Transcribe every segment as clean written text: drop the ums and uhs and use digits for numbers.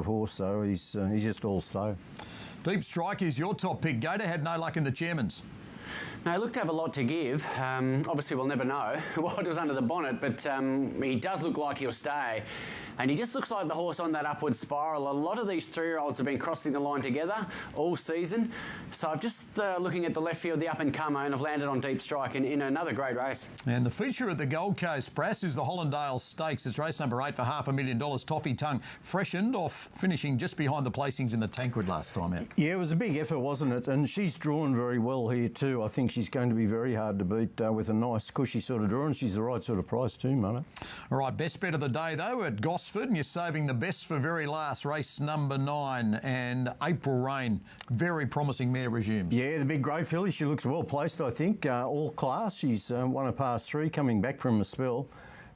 horse, though. He's just all slow. Deep Strike is your top pick. Gator had no luck in the Chairman's. Now, he looked to have a lot to give. Obviously, we'll never know what was under the bonnet, but he does look like he'll stay. And he just looks like the horse on that upward spiral. A lot of these three-year-olds have been crossing the line together all season. So I'm just looking at the left field, the up-and-comer, and I've landed on Deep Strike in another great race. And the feature at the Gold Coast, Brass, is the Hollandale Stakes. It's race number 8 for $500,000. Toffee Tongue freshened off, finishing just behind the placings in the Tancred last time out. Yeah, it was a big effort, wasn't it? And she's drawn very well here too. I think she's going to be very hard to beat with a nice, cushy sort of draw, and she's the right sort of price too, Mother. All right, best bet of the day, though, at Gosford, and you're saving the best for very last, race number 9, and April Rain. Very promising mare resumes. Yeah, the big grey filly. She looks well placed, I think. All class. She's won a past 3, coming back from a spell.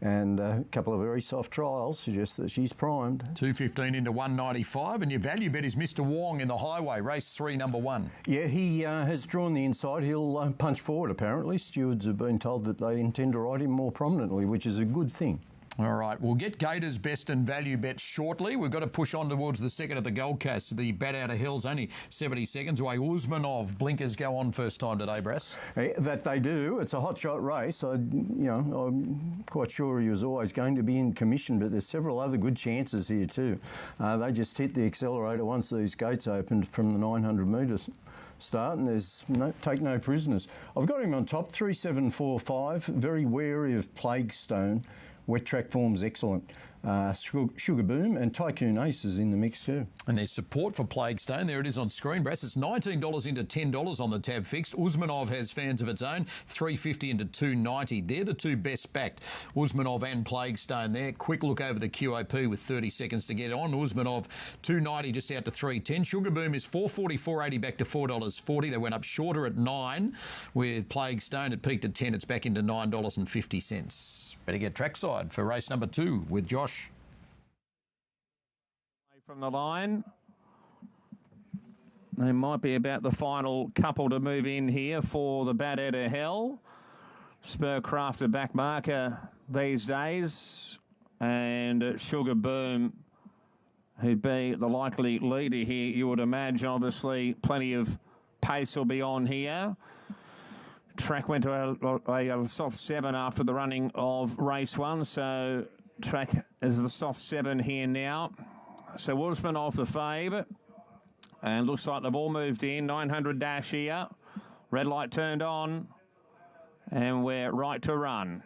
And a couple of very soft trials suggest that she's primed. 2.15 into 1.95, and your value bet is Mr. Wong in the Highway, race 3, number 1. Yeah, he has drawn the inside. He'll punch forward, apparently. Stewards have been told that they intend to ride him more prominently, which is a good thing. All right, we'll get Gator's best and value bet shortly. We've got to push on towards the second at the Gold Coast. The bat out of hell's only 70 seconds away. Usmanov, blinkers go on first time today, Brass. That they do. It's a hot shot race. I'm quite sure he was always going to be in commission, but there's several other good chances here too. They just hit the accelerator once these gates opened from the 900 metres start, and there's take no prisoners. I've got him on top, 3745, very wary of Plaguestone. Wet track form's excellent. Sugar Boom and Tycoon Ace is in the mix too. And there's support for Plaguestone. There it is on screen, Brass. It's $19 into $10 on the tab fixed. Usmanov has fans of its own, $3.50 into $2.90. They're the two best backed, Usmanov and Plaguestone there. Quick look over the QOP with 30 seconds to get on. Usmanov, $2.90 just out to $3.10. Sugar Boom is $4.40, back to $4.40. They went up shorter at $9 with Plaguestone. It peaked at $10. It's back into $9.50. Better get trackside for race number 2 with Josh. From the line. They might be about the final couple to move in here for the Bat Out of Hell. Spurcraft a back marker these days. And Sugar Boom, who'd be the likely leader here, you would imagine. Obviously, plenty of pace will be on here. Track went to a soft 7 after the running of race 1, so track is the soft 7 here now. So Wolfsman off the fave, and looks like they've all moved in. 900 dash here, red light turned on, and we're right to run.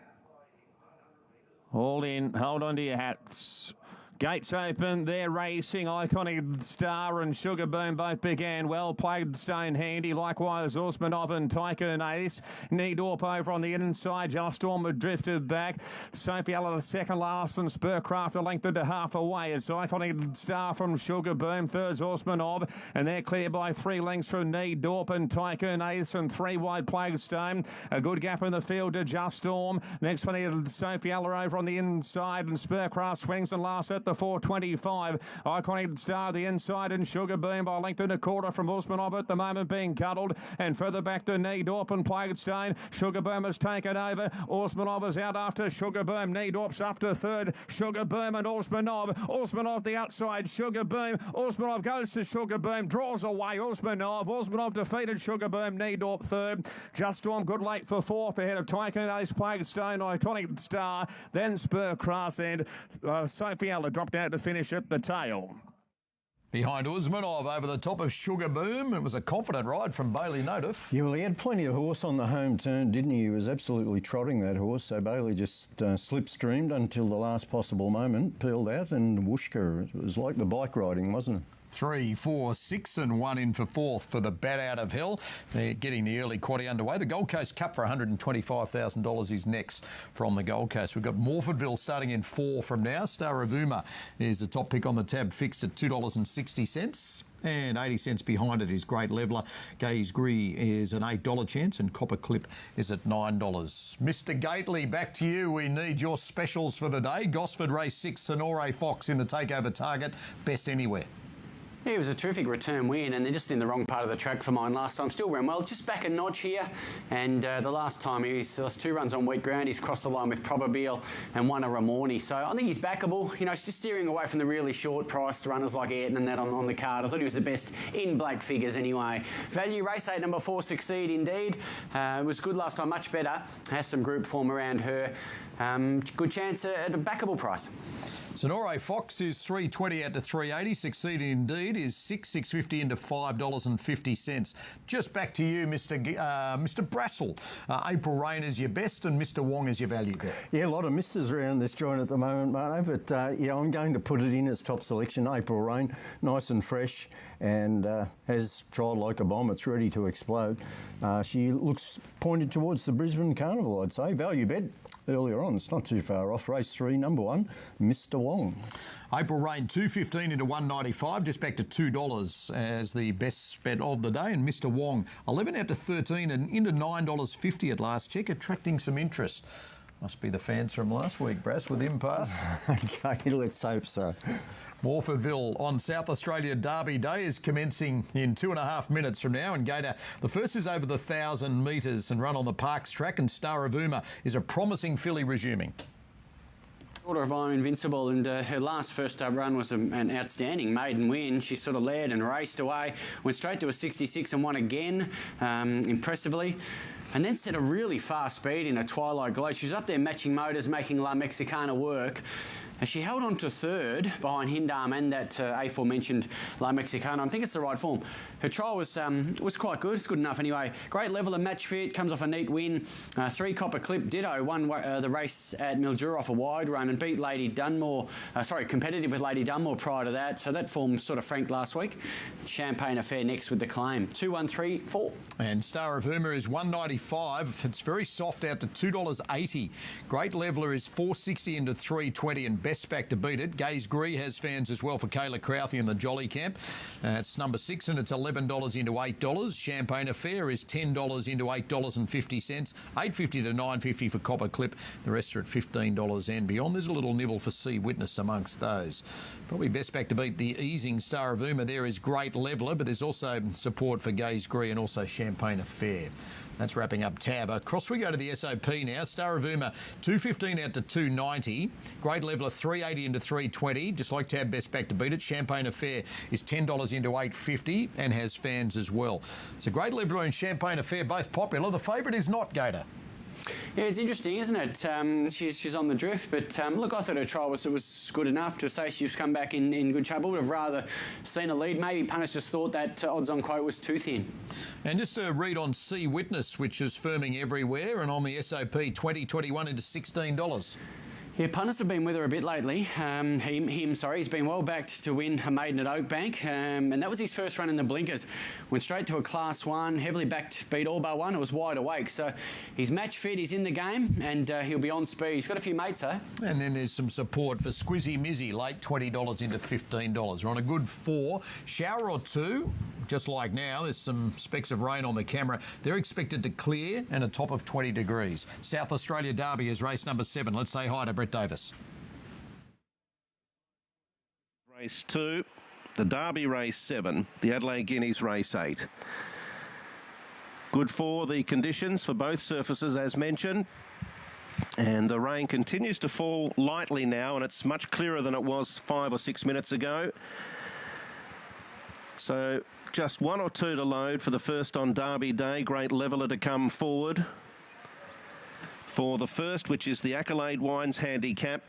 All in, hold on to your hats. Gates open, they're racing. Iconic Star and Sugar Boom both began well. Plaguestone handy, likewise Usmanov and Tycoon Ace. Needorp over on the inside, Just Storm had drifted back. Sophie Ella the second last, and Spurcraft a length and a half away. It's Iconic Star from Sugar Boom, third's Usmanov, and they're clear by 3 lengths from Needorp and Tycoon Ace, and 3 wide Plaguestone. A good gap in the field to Just Storm. Next one here, Sophie Ella over on the inside, and Spurcraft swings and last at the 4.25. Iconic Star the inside, and Sugar Boom by a length and a quarter from Usmanov at the moment being cuddled, and further back to Needorp and Plaguestone. Sugar Boom has taken over. Usmanov is out after Sugar Boom. Needorp's up to third. Sugar Boom and Usmanov. Usmanov the outside. Sugar Boom. Usmanov goes to Sugar Boom. Draws away Usmanov. Usmanov defeated Sugar Boom. Needorp third. Just Storm good late for fourth ahead of Tycoon Ace, Plaguestone, Iconic Star. Then Spurcraft and Sophie Ella dropped out to finish at the tail. Behind Usmanov over the top of Sugar Boom. It was a confident ride from Bailey Notiff. Yeah, well, he had plenty of horse on the home turn, didn't he? He was absolutely trotting that horse, so Bailey just slipstreamed until the last possible moment, peeled out, and whooshka. It was like the bike riding, wasn't it? 3, 4, 6 and 1 in for fourth for the Bat Out of Hell. They're getting the early quaddie underway. The Gold Coast Cup for $125,000 is next from the Gold Coast. We've got Morfordville starting in 4 from now. Star of Uma is the top pick on the tab, fixed at $2.60. And 80 cents behind it is Great Leveller. Gaze Gree is an $8 chance, and Copper Clip is at $9. Mr. Gately, back to you. We need your specials for the day. Gosford Race 6, Sonore Fox in the takeover target. Best anywhere. Yeah, it was a terrific return win, and they're just in the wrong part of the track for mine last time. Still ran well, just back a notch here, and the last time he's lost 2 runs on wet ground. He's crossed the line with Probabile and won a Ramorni, so I think he's backable. You know, he's just steering away from the really short-priced runners like Ayrton and that on the card. I thought he was the best in black figures anyway. Value race 8, number 4, Succeed Indeed. It was good last time, much better. Has some group form around her. Good chance at a backable price. Sonore Fox is $3.20 out to $3.80. Succeeding Indeed is $6.50 into $5.50. Just back to you, Mr. Brassel. April Rain is your best and Mr. Wong is your value bet. Yeah, a lot of misters around this joint at the moment, Marno, but yeah, I'm going to put it in as top selection. April Rain, nice and fresh, and has trialled like a bomb. It's ready to explode. She looks pointed towards the Brisbane Carnival, I'd say. Value bet earlier on. It's not too far off. Race 3, number 1, Mr. Wong. April Rain, $2.15 into $1.95, just back to $2 as the best bet of the day. And Mr. Wong, 11 out to 13 and into $9.50 at last check, attracting some interest. Must be the fans from last week, Brass, with impasse. Okay, let's hope so. Morfordville on South Australia Derby Day is commencing in 2.5 minutes from now. And Gator, the first is over the 1,000 metres and run on the Parks track, and Star of Uma is a promising filly resuming. Daughter of I'm Invincible, and her last first up run was an outstanding maiden win. She sort of led and raced away, went straight to a 66 and won again, impressively. And then set a really fast speed in a Twilight Glow. She was up there matching motors, making La Mexicana work. And she held on to third behind Hindam and that aforementioned La Mexicana. I think it's the right form. Her trial was quite good. It's good enough anyway. Great level of match fit. Comes off a neat win. 3 Copper Clip. Ditto won the race at Mildura off a wide run and beat Lady Dunmore. Competitive with Lady Dunmore prior to that. So that form sort of franked last week. Champagne Affair next with the claim. 2, 1, 3, 4. And Star of Uma is $1.95. It's very soft out to $2.80. Great Leveller is $4.60 into $3.20 and best back to beat it. Gaze Gree has fans as well for Kayla Crowthy in the Jolly Camp. It's number 6 and it's $11 into $8. Champagne Affair is $10 into $8.50. $8.50 to $9.50 for Copper Clip. The rest are at $15 and beyond. There's a little nibble for Sea Witness amongst those. Probably best back to beat the easing Star of Uma there is Great Leveller, but there's also support for Gaze Gree and also Champagne Affair. That's wrapping up tab. Across we go to the SOP now. Star of Uma, $2.15 out to $2.90. Great Leveller, $3.80 into $3.20. Just like tab, best back to beat it. Champagne Affair is $10 into $8.50 and has fans as well. So Great Leveller and Champagne Affair both popular. The favourite is not Gator. Yeah, it's interesting, isn't it? She's on the drift, but look, I thought her trial was good enough to say she's come back in good shape. I would have rather seen a lead. Maybe punters just thought that odds-on quote was too thin. And just a read on Sea Witness, which is firming everywhere, and on the SOP, $20.21 into $16. Yeah, punters have been with her a bit lately. He's been well backed to win a maiden at Oakbank, and that was his first run in the blinkers. Went straight to a Class 1, heavily backed, beat all bar one. It was wide awake, so he's match fit, he's in the game, and he'll be on speed. He's got a few mates, though. And then there's some support for Squizzy Mizzy, late $20 into $15. We're on a good 4. Shower or 2, just like now. There's some specks of rain on the camera. They're expected to clear and a top of 20 degrees. South Australia Derby is race number 7. Let's say hi to Brett Davis. Race 2, the Derby race 7, the Adelaide Guineas race 8. Good for the conditions for both surfaces as mentioned. And the rain continues to fall lightly now, and it's much clearer than it was 5 or 6 minutes ago. So just 1 or 2 to load for the first on Derby Day. Great Leveller to come forward for the first, which is the Accolade Wines Handicap.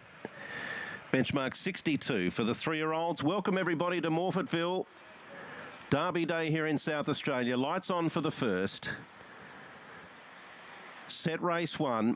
Benchmark 62 for the 3-year-olds. Welcome everybody to Morfordville. Derby Day here in South Australia. Lights on for the first. Set race 1.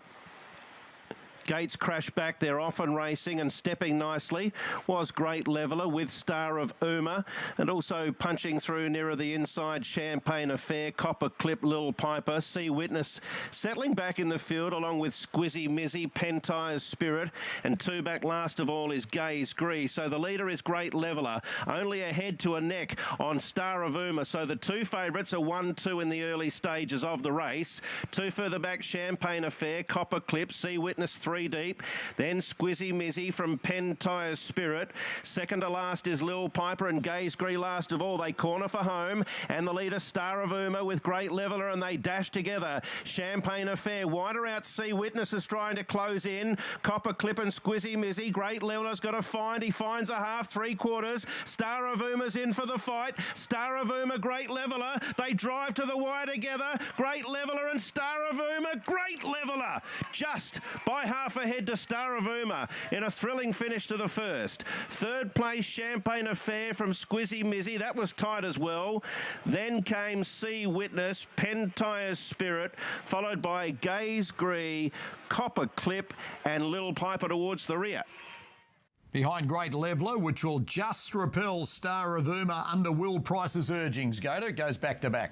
Gates crash back. They're off and racing and stepping nicely. Was Great Leveller with Star of Uma, and also punching through nearer the inside Champagne Affair, Copper Clip, Little Piper, Sea Witness settling back in the field along with Squizzy Mizzy, Pentire's Spirit, and 2 back last of all is Gaze Gree. So the leader is Great Leveller, only a head to a neck on Star of Uma. So the 2 favourites are 1-2 in the early stages of the race. 2 further back Champagne Affair, Copper Clip, Sea Witness 3 three deep. Then Squizzy Mizzy from Pentire's Spirit. Second to last is Lil Piper and Gaze Gree last of all. They corner for home. And the leader, Star of Uma, with Great Leveller, and they dash together. Champagne Affair, wider out Sea Witness is trying to close in. Copper Clip and Squizzy Mizzy. Great Leveller's got a find. He finds a half, three quarters. Star of Uma's in for the fight. Star of Uma, Great Leveller. They drive to the wire together. Great Leveller and Star of Uma. Great Leveller just by half ahead to Star of Uma in a thrilling finish to the first. Third place, Champagne Affair from Squizzy Mizzy. That was tight as well. Then came Sea Witness, Pentire's Spirit, followed by Gaze Gree, Copper Clip and Lil Piper towards the rear. Behind Great Leveller, which will just repel Star of Uma under Will Price's urgings. Gator goes back to back.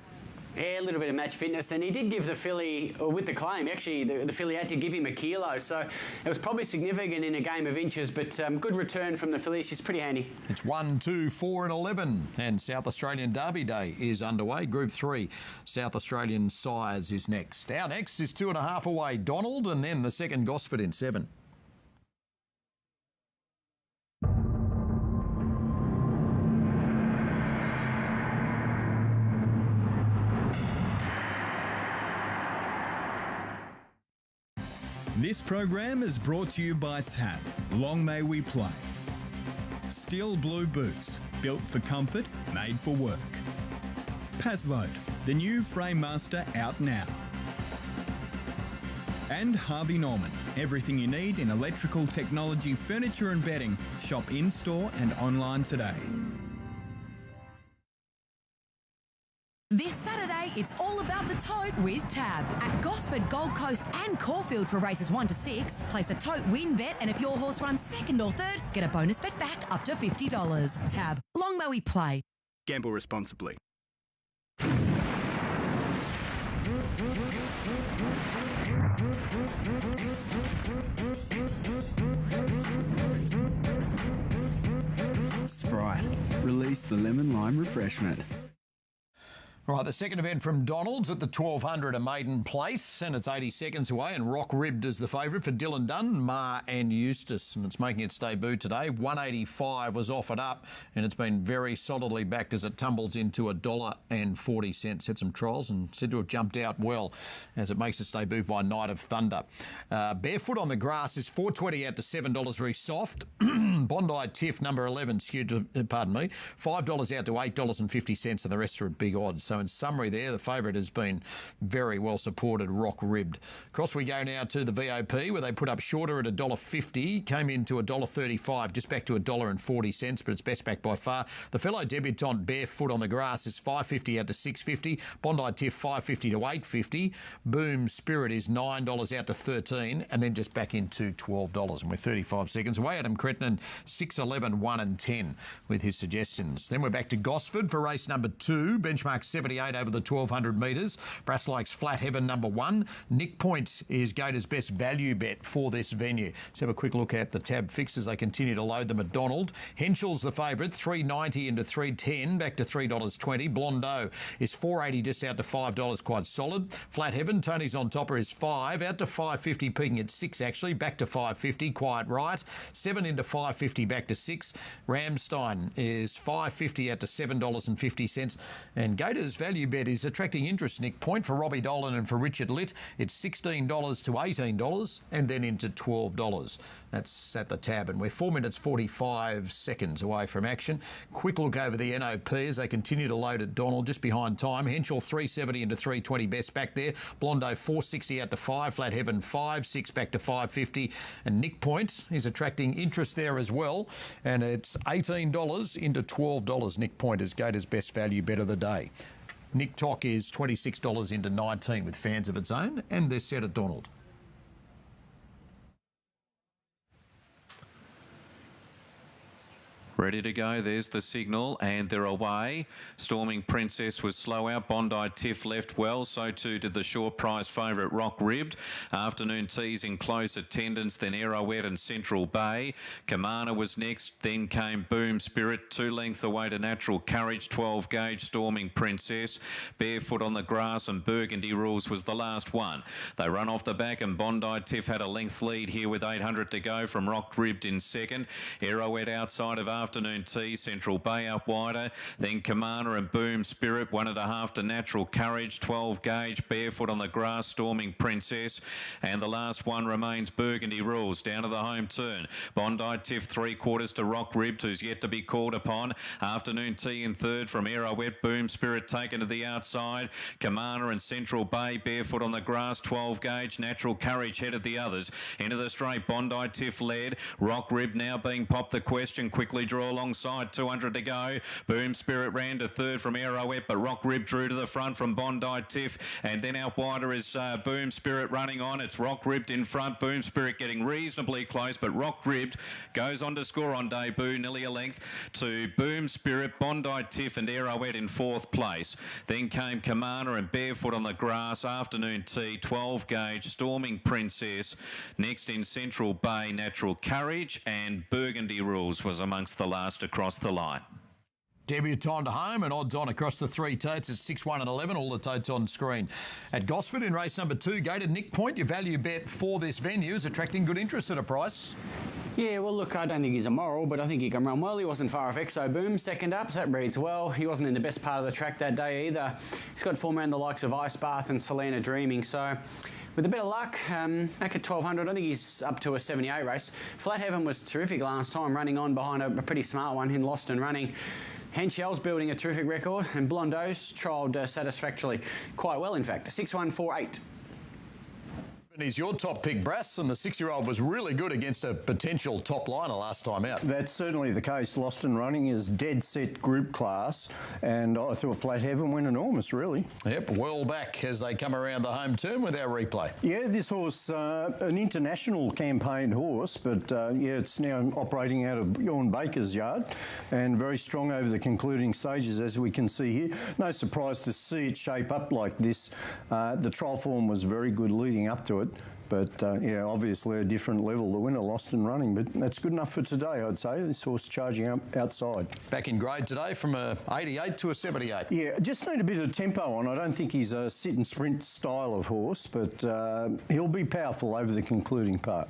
Yeah, a little bit of match fitness, and he did give the filly, with the claim, actually, the filly had to give him a kilo, so it was probably significant in a game of inches, but good return from the filly. She's pretty handy. It's 1, 2, 4 and 11, and South Australian Derby Day is underway. Group 3, South Australian Sires is next. Our next is 2.5 away, Donald, and then the second Gosford in 7. This program is brought to you by TAB. Long may we play. Steel blue boots, built for comfort, made for work. Pasload, the new frame master out now. And Harvey Norman, everything you need in electrical technology, furniture and bedding. Shop in-store and online today. This Saturday, it's all about the tote with TAB. At Gosford, Gold Coast and Caulfield for races 1 to 6. Place a tote win bet, and if your horse runs second or third, get a bonus bet back up to $50. TAB. Long may we play. Gamble responsibly. Sprite. Release the lemon lime refreshment. Right, the second event from Donald's at the 1200, a maiden place, and it's 80 seconds away, and Rock Ribbed is the favourite for Dylan Dunn, Ma and Eustace, and it's making its debut today. 185 was offered up, and it's been very solidly backed as it tumbles into $1.40. Had some trials and said to have jumped out well as it makes its debut by Night of Thunder. Barefoot on the Grass is $4.20 out to $7 very soft. Bondi Tiff, number 11, skewed to, $5 out to $8.50, and the rest are at big odds. So in summary there, the favourite has been very well supported, Rock Ribbed. Across we go now to the VOP, where they put up shorter at $1.50, came into $1.35, just back to $1.40, but it's best back by far. The fellow debutant Barefoot on the Grass is $5.50 out to $6.50. Bondi Tiff $5.50 to $8.50. Boom Spirit is $9 out to $13, and then just back into $12. And we're 35 seconds away. Adam Cretton 6.11, 1 and 10 with his suggestions. Then we're back to Gosford for race number 2, benchmark 78 over the 1200 metres. Brasslikes Flat Heaven number 1. Nick Point is Gator's best value bet for this venue. Let's have a quick look at the tab fixes. They continue to load them at Donald. Henschel's the favourite, $3.90 into $3.10, back to $3.20. Blondeau is $4.80 just out to $5, quite solid. Flat Heaven, Tony's on topper is $5, out to $5.50, peaking at $6 actually, back to $5.50, quite right. 7 into $5.50, back to $6. Ramstein is $5.50 out to $7.50, and Gator's value bet is attracting interest. Nick Point for Robbie Dolan and for Richard Litt. It's $16 to $18 and then into $12. That's at the tab, and we're 4 minutes 45 seconds away from action. Quick look over the NOP as they continue to load at Donald, just behind time. Henschel $3.70 into $3.20, best back there. Blondo $4.60 out to $5. Flat Heaven $5.6 back to $5.50, and Nick Point is attracting interest there as well, and it's $18 into $12. Nick Point is Gator's best value bet of the day. Nick Tock is $26 into $19 with fans of its own, and they're set at Donald. Ready to go. There's the signal, and they're away. Storming Princess was slow out. Bondi Tiff left well. So too did the short prize favourite Rock Ribbed. Afternoon Teas in close attendance, then Arrowhead and Central Bay. Kamana was next, then came Boom Spirit. 2 lengths away to Natural Courage. 12 gauge Storming Princess. Barefoot on the grass and Burgundy Rules was the last one. They run off the back, and Bondi Tiff had a length lead here with 800 to go from Rock Ribbed in second. Arrowhead outside of Afternoon Tea, Central Bay up wider, then Commander and Boom Spirit, 1.5 to Natural Courage, 12 gauge, Barefoot on the grass, Storming Princess, and the last one remains Burgundy Rules, down to the home turn. Bondi Tiff 3/4 to Rock Ribbed, who's yet to be called upon. Afternoon Tea in third from Arrowhead, Boom Spirit taken to the outside, Commander and Central Bay, Barefoot on the grass, 12 gauge, Natural Courage headed the others. Into the straight, Bondi Tiff led, Rock Ribbed now being popped the question, quickly draw alongside, 200 to go. Boom Spirit ran to third from Arrowhead, but Rock Ribbed drew to the front from Bondi Tiff, and then out wider is Boom Spirit running on. It's Rock Ribbed in front, Boom Spirit getting reasonably close, but Rock Ribbed goes on to score on debut, nearly a length to Boom Spirit, Bondi Tiff and Arrowhead in 4th place. Then came Commander and Barefoot on the grass, Afternoon Tea, 12 gauge, Storming Princess. Next in Central Bay, Natural Courage, and Burgundy Rules was amongst the last across the line. Debut time to home and odds on across the 3 totes at 6, 1 and 11. All the totes on screen. At Gosford in race number 2, gated Nick Point, your value bet for this venue is attracting good interest at a price. Yeah, well, look, I don't think he's a moral, but I think he can run well. He wasn't far off Exo Boom, second up, so that breeds well. He wasn't in the best part of the track that day either. He's got form around the likes of Ice Bath and Selena Dreaming, so with a bit of luck, back at 1200, I think he's up to a 78 race. Flat Heaven was terrific last time, running on behind a pretty smart one in Lost and Running. Henshell's building a terrific record, and Blondo's trialled satisfactorily, quite well in fact. 6-1-4-8. He's your top pick, Brass, and the 6-year-old was really good against a potential top liner last time out. That's certainly the case. Lost and Running is dead set group class, and I thought Flat Heaven went enormous, really. Yep, well back as they come around the home turn with our replay. Yeah, this horse, an international campaigned horse, but yeah, it's now operating out of Bjorn Baker's yard and very strong over the concluding stages, as we can see here. No surprise to see it shape up like this. The trial form was very good leading up to it. But, yeah, obviously a different level. The winner Lost and Running, but that's good enough for today, I'd say. This horse charging up outside. Back in grade today from a 88 to a 78. Yeah, just need a bit of tempo on. I don't think he's a sit and sprint style of horse, but he'll be powerful over the concluding part.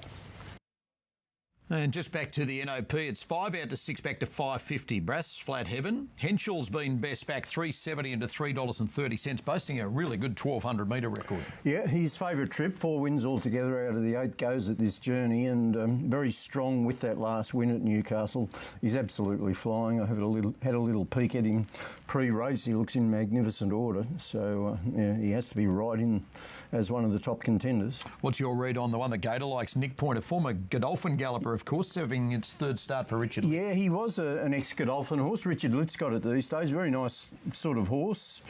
And just back to the NOP, it's 5 out to 6 back to $5.50. Brass, Flat Heaven. Henshell's been best back $3.70 into $3.30, boasting a really good 1,200 metre record. Yeah, his favourite trip, 4 wins altogether out of the 8 goes at this journey, and very strong with that last win at Newcastle. He's absolutely flying. I had a little peek at him pre-race. He looks in magnificent order, so yeah, he has to be right in as one of the top contenders. What's your read on the one that Gator likes, Nick Point, a former Godolphin galloper, of course, serving its 3rd start for Richard? Yeah, he was an ex-Godolphin horse. Richard Litt's got it these days. Very nice sort of horse.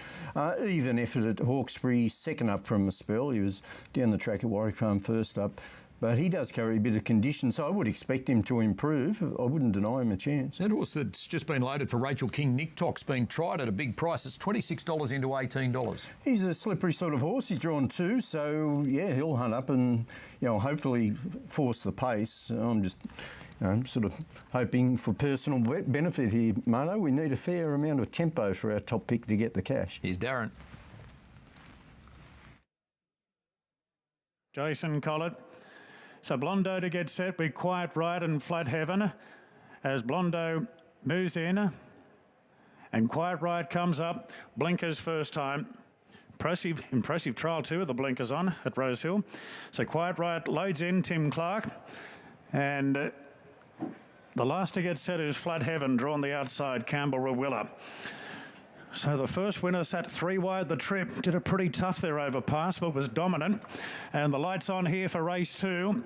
Even effort at Hawkesbury, second up from a spell. He was down the track at Warwick Farm first up. But he does carry a bit of condition, so I would expect him to improve. I wouldn't deny him a chance. That horse that's just been loaded for Rachel King, Nick Tox, being tried at a big price. It's $26 into $18. He's a slippery sort of horse. He's drawn 2, so yeah, he'll hunt up and hopefully force the pace. I'm just sort of hoping for personal benefit here, Marno. We need a fair amount of tempo for our top pick to get the cash. Here's Darren. Jason Collett. So Blondo to get set with Quiet Ride and Flat Heaven as Blondo moves in and Quiet Ride comes up. Blinkers first time. Impressive trial too with the blinkers on at Rosehill. So Quiet Ride loads in Tim Clark, and the last to get set is Flat Heaven, drawn the outside, Campbell Rawilla. So the first winner sat 3 wide the trip, did it pretty tough there over pass, but was dominant. And the lights on here for race 2.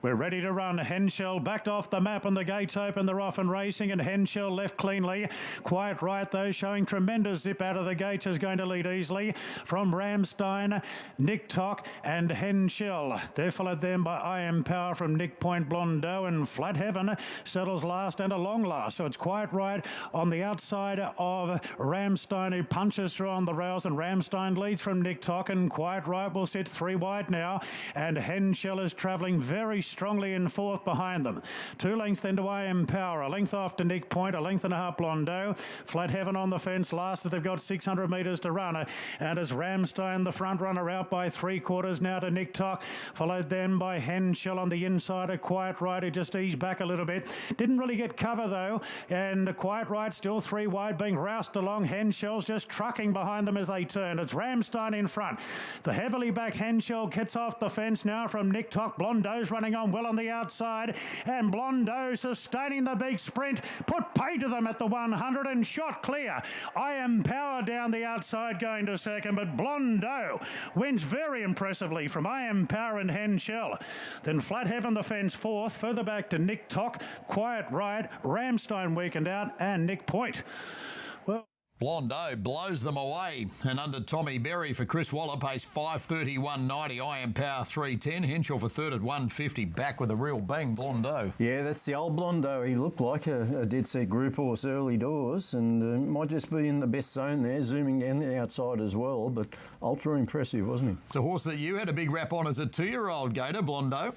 We're ready to run. Henshell backed off the map and the gates open. They're off and racing, and Henshell left cleanly. Quite right, though, showing tremendous zip out of the gates, is going to lead easily from Ramstein, Nick Tock and Henshell. They're followed then by I Am Power from Nick Point, Blondeau, and Flat Heaven settles last and a long last. So it's Quite Right on the outside of Ramstein, who punches through on the rails, and Ramstein leads from Nick Tock, and Quite Right will sit 3 wide now, and Henshell is travelling very strongly in fourth behind them. 2 lengths then to I Am Power, a length off to Nick Point, a length and a half Blondeau. Flat Heaven on the fence last as they've got 600 metres to run, and as Ramstein the front runner out by 3/4 now to Nick Tock, followed then by Henshell on the inside of Quite Right, who just eased back a little bit. Didn't really get cover though, and Quite Right still 3 wide, being roused along. Henshell's just trucking behind them as they turn. It's Ramstein in front. The heavily back Henshell gets off the fence now from Nick Tock. Blondeau's running on well on the outside, and Blondeau sustaining the big sprint, put pay to them at the 100 and shot clear. I Am Power down the outside going to second, but Blondeau wins very impressively from I Am Power and Henshell. Then Flat Heaven the fence fourth, further back to Nick Tock, Quite Right, Ramstein weakened out, and Nick Point. Well, Blondeau blows them away, and under Tommy Berry for Chris Waller pays 5.31.90. I Am Power 3.10. Henshell for third at 1.50. Back with a real bang, Blondeau. Yeah, that's the old Blondeau. He looked like a dead set group horse early doors, and might just be in the best zone there, zooming down the outside as well, but ultra impressive, wasn't he? It's a horse that you had a big rap on as a 2-year-old, Gator, Blondeau.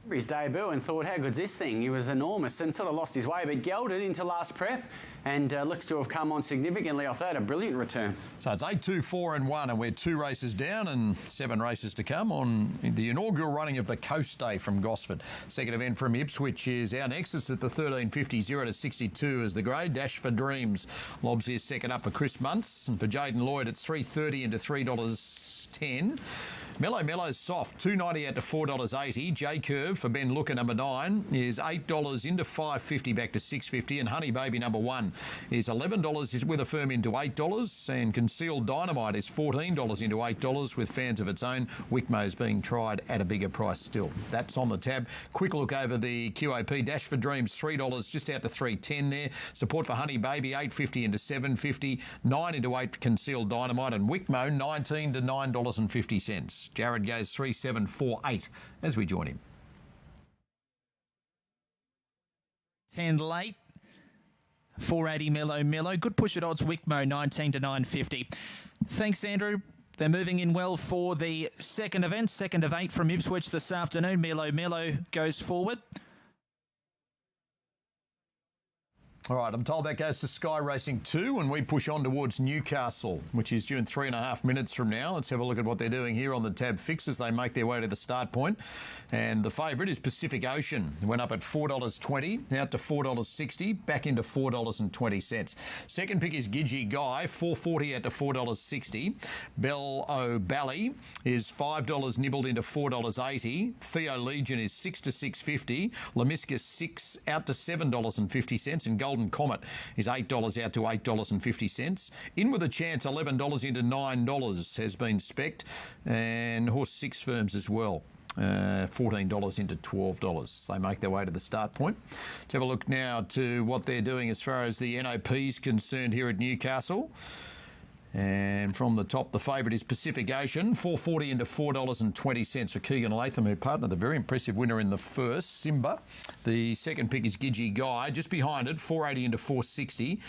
His debut and thought, how good's this thing? He was enormous and sort of lost his way, but gelded into last prep and looks to have come on significantly off that. A brilliant return. So it's 8, 2, 4 and 1, and we're 2 races down and 7 races to come on the inaugural running of the Coast Day from Gosford. Second event from Ipswich is our next. It's at the 13.50, 0 to 62 as the grade. Dash for Dreams. Lobs is second up for Chris Muntz, and for Jaden Lloyd it's $3.30 into $3.10. Mello's soft, $2.90 out to $4.80. J Curve for Ben Looker, number 9, is $8 into $5.50 back to $6.50. And Honey Baby, number 1, is $11 with a firm into $8. And Concealed Dynamite is $14 into $8 with fans of its own. Wickmo's being tried at a bigger price still. That's on the tab. Quick look over the QAP. Dash for Dreams, $3 just out to $3.10 there. Support for Honey Baby, $8.50 into $7.50. 9 into 8 for Concealed Dynamite. And Wickmo, $19 to $9.50. Jared goes 3.748 as we join him. 10 late. 480 Mellow. Good push at odds. Wickmo 19 to 9.50. Thanks, Andrew. They're moving in well for the second event. Second of 8 from Ipswich this afternoon. Mellow goes forward. All right, I'm told that goes to Sky Racing 2 and we push on towards Newcastle, which is due in 3.5 minutes from now. Let's have a look at what they're doing here on the tab fix as they make their way to the start point. And the favourite is Pacific Ocean. It went up at $4.20, out to $4.60, back into $4.20. Second pick is Gidgee Guy, $4.40 out to $4.60. Bell O'Bally is $5 nibbled into $4.80. Theo Legion is $6 to $6.50. Lemiscus $6 out to $7.50. And Golden Comet is $8 out to $8.50. In with a chance, $11 into $9 has been spec'd, and horse 6 firms as well. $14 into $12. They make their way to the start point. Let's have a look now to what they're doing as far as the NOP is concerned here at Newcastle. And from the top, the favourite is Pacific Ocean, $4.40 into $4.20 for Keegan Latham, who partnered the very impressive winner in the first, Simba. The second pick is Gidgee Guy. Just behind it, $4.80 into $4.60.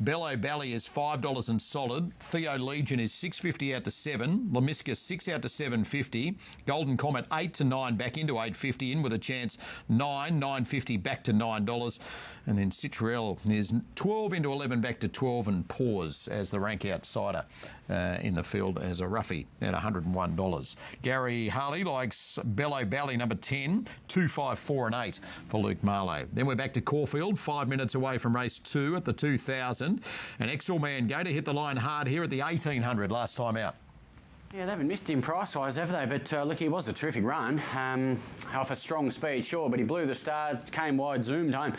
Bell O'Bally is $5 and solid. Theo Legion is $6.50 out to $7. Lemiscus $6 out to $7.50. Golden Comet $8 to $9 back into $8.50. In with a chance, $9.50 back to $9. And then Citrell is $12 into $11 back to $12 and pause as the rank outsider in the field as a roughie at $101. Gary Harley likes Bell O'Bally, number 10, 2, 5, 4 and 8 for Luke Marlowe. Then we're back to Caulfield, 5 minutes away from race 2 at the 2000. And Exel Man Gator hit the line hard here at the 1800 last time out. Yeah, they haven't missed him price-wise, have they? But look, he was a terrific run. Off a strong speed, sure, but he blew the start, came wide, zoomed home.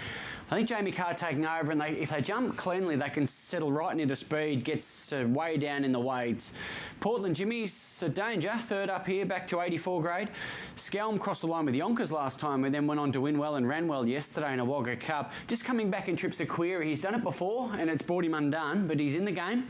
I think Jamie Carr taking over, and if they jump cleanly, they can settle right near the speed, gets way down in the weights. Portland Jimmy's a danger, third up here, back to 84 grade. Skelm crossed the line with Yonkers last time and then went on to win well and ran well yesterday in a Wagga Cup. Just coming back in trips of query. He's done it before and it's brought him undone, but he's in the game.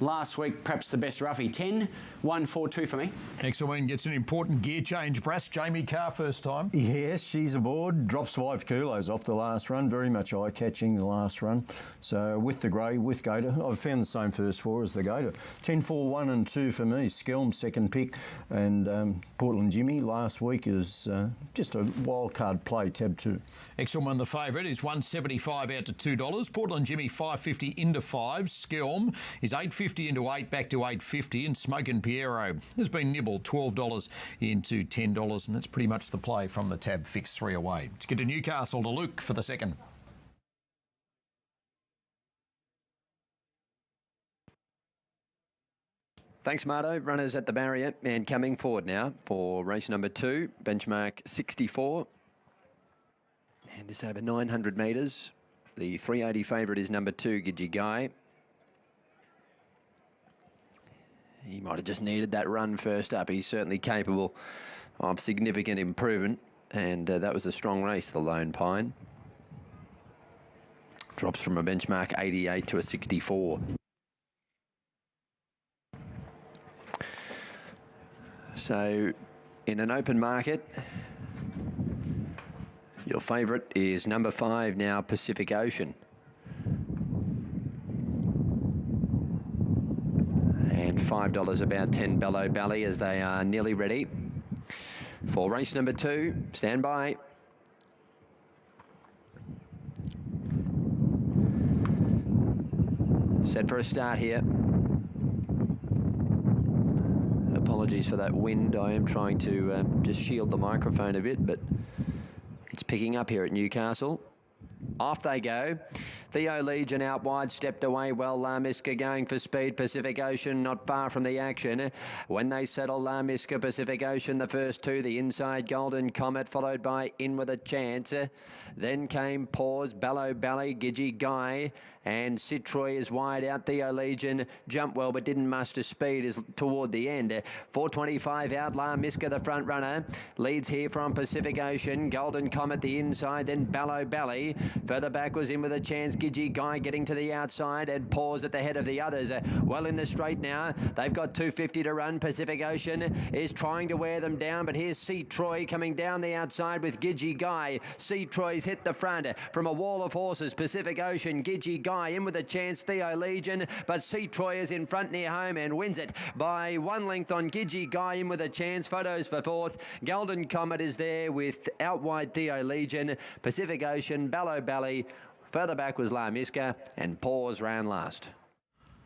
Last week, perhaps the best roughie. 10-1-4-2 for me. Excellent. Gets an important gear change, Brass. Jamie Carr, first time. Yes, she's aboard. Drops 5 kilos off the last run. Very much eye-catching the last run. So with the grey, with Gator, I've found the same first 4 as the Gator. 10-4-1-2 for me. Skelm, second pick. And Portland Jimmy last week is just a wild card play, tab 2. Excellent. The favourite is $1.75 out to $2. Portland Jimmy $5.50 into 5. Skelm is $8.50 into 8 back to $8.50, and Smokin' Piero has been nibbled $12 into $10, and that's pretty much the play from the tab fix 3 away. Let's get to Newcastle to Luke for the second. Thanks, Marto. Runners at the barrier and coming forward now for race number 2, benchmark 64. And this over 900 metres. The 380 favourite is number 2, Gidgee Guy. He might have just needed that run first up. He's certainly capable of significant improvement. And that was a strong race, the Lone Pine. Drops from a benchmark 88 to a 64. So, in an open market, your favourite is number 5 now, Pacific Ocean. And $5 about 10 Bellow Bally as they are nearly ready for race number 2. Stand by. Set for a start here. Apologies for that wind. I am trying to just shield the microphone a bit, but it's picking up here at Newcastle. Off they go. Theo Legion out wide, stepped away well. La Misca going for speed. Pacific Ocean not far from the action. When they settle, La Misca, Pacific Ocean, the first 2. The inside Golden Comet, followed by In With A Chance. Then came Pause, Bellow Bally, Gidgee Guy, and Citroy is wide out. Theo Legion jumped well but didn't muster speed is toward the end. 4.25 out. La Misca, the front runner, leads here from Pacific Ocean. Golden Comet the inside, then Bellow Bally. Further back was In With A Chance. Gidgee Guy getting to the outside, and Pause at the head of the others. Well in the straight now. They've got 2.50 to run. Pacific Ocean is trying to wear them down, but here's C. Troy coming down the outside with Gidgee Guy. C. Troy's hit the front from a wall of horses. Pacific Ocean, Gidgee Guy In With A Chance, Theo Legion, but C. Troy is in front near home and wins it by 1 length on Gidgee Guy In With A Chance. Photos for 4th. Golden Comet is there with out wide Theo Legion. Pacific Ocean, Bellow Bally. Further back was La Misca, and Pause ran last.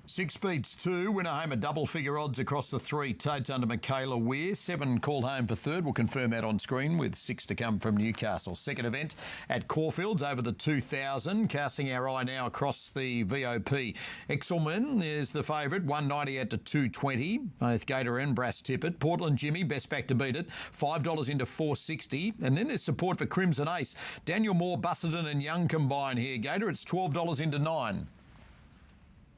6 Speeds 2, winner home at double figure odds across the 3 totes under Michaela Weir. 7 called home for third. We'll confirm that on screen with 6 to come from Newcastle. Second event at Caulfields over the 2,000. Casting our eye now across the VOP. Exelman is the favourite, 190 out to 220. Both Gator and Brass tip it. Portland Jimmy, best back to beat it, $5 into 460. And then there's support for Crimson Ace. Daniel Moore, Busserton and Young combine here. Gator, it's $12 into 9.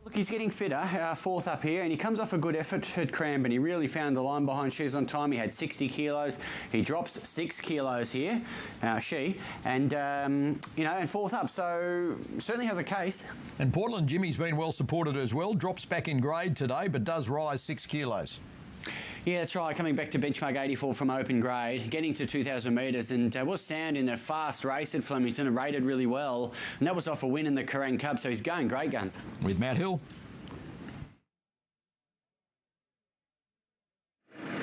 Look, he's getting fitter, 4th up here, and he comes off a good effort at Cranbourne. He really found the line behind Shoes on Time. He had 60 kilos. He drops 6 kilos here, and 4th up, so certainly has a case. And Portland Jimmy's been well supported as well. Drops back in grade today, but does rise 6 kilos. Yeah, that's right. Coming back to benchmark 84 from open grade, getting to 2,000 metres, and was sound in a fast race at Flemington and rated really well. And that was off a win in the Kerrang Cup, so he's going great guns. With Matt Hill.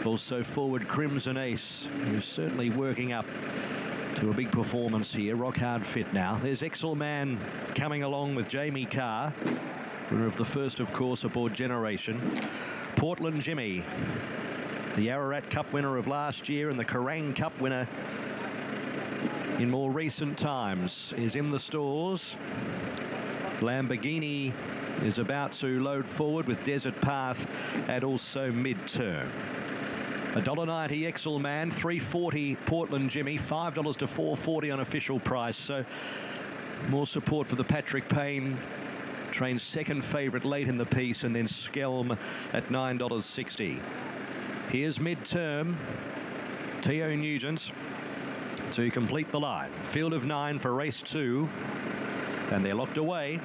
Also forward Crimson Ace, who's certainly working up to a big performance here. Rock hard fit now. There's Exelman coming along with Jamie Carr, winner of the first, of course, aboard Generation. Portland Jimmy, the Ararat Cup winner of last year and the Kerrang Cup winner in more recent times, is in the stalls. Lamborghini is about to load forward with Desert Path at also mid-turn. $1.90 Exelman, $3.40 Portland Jimmy, $5 to $4.40 on official price. So More support for the Patrick Payne. Trained second favourite late in the piece, and then Skelm at $9.60. Here's Midterm. Theo Nugent to complete the line. Field of 9 for race 2. And they're locked away.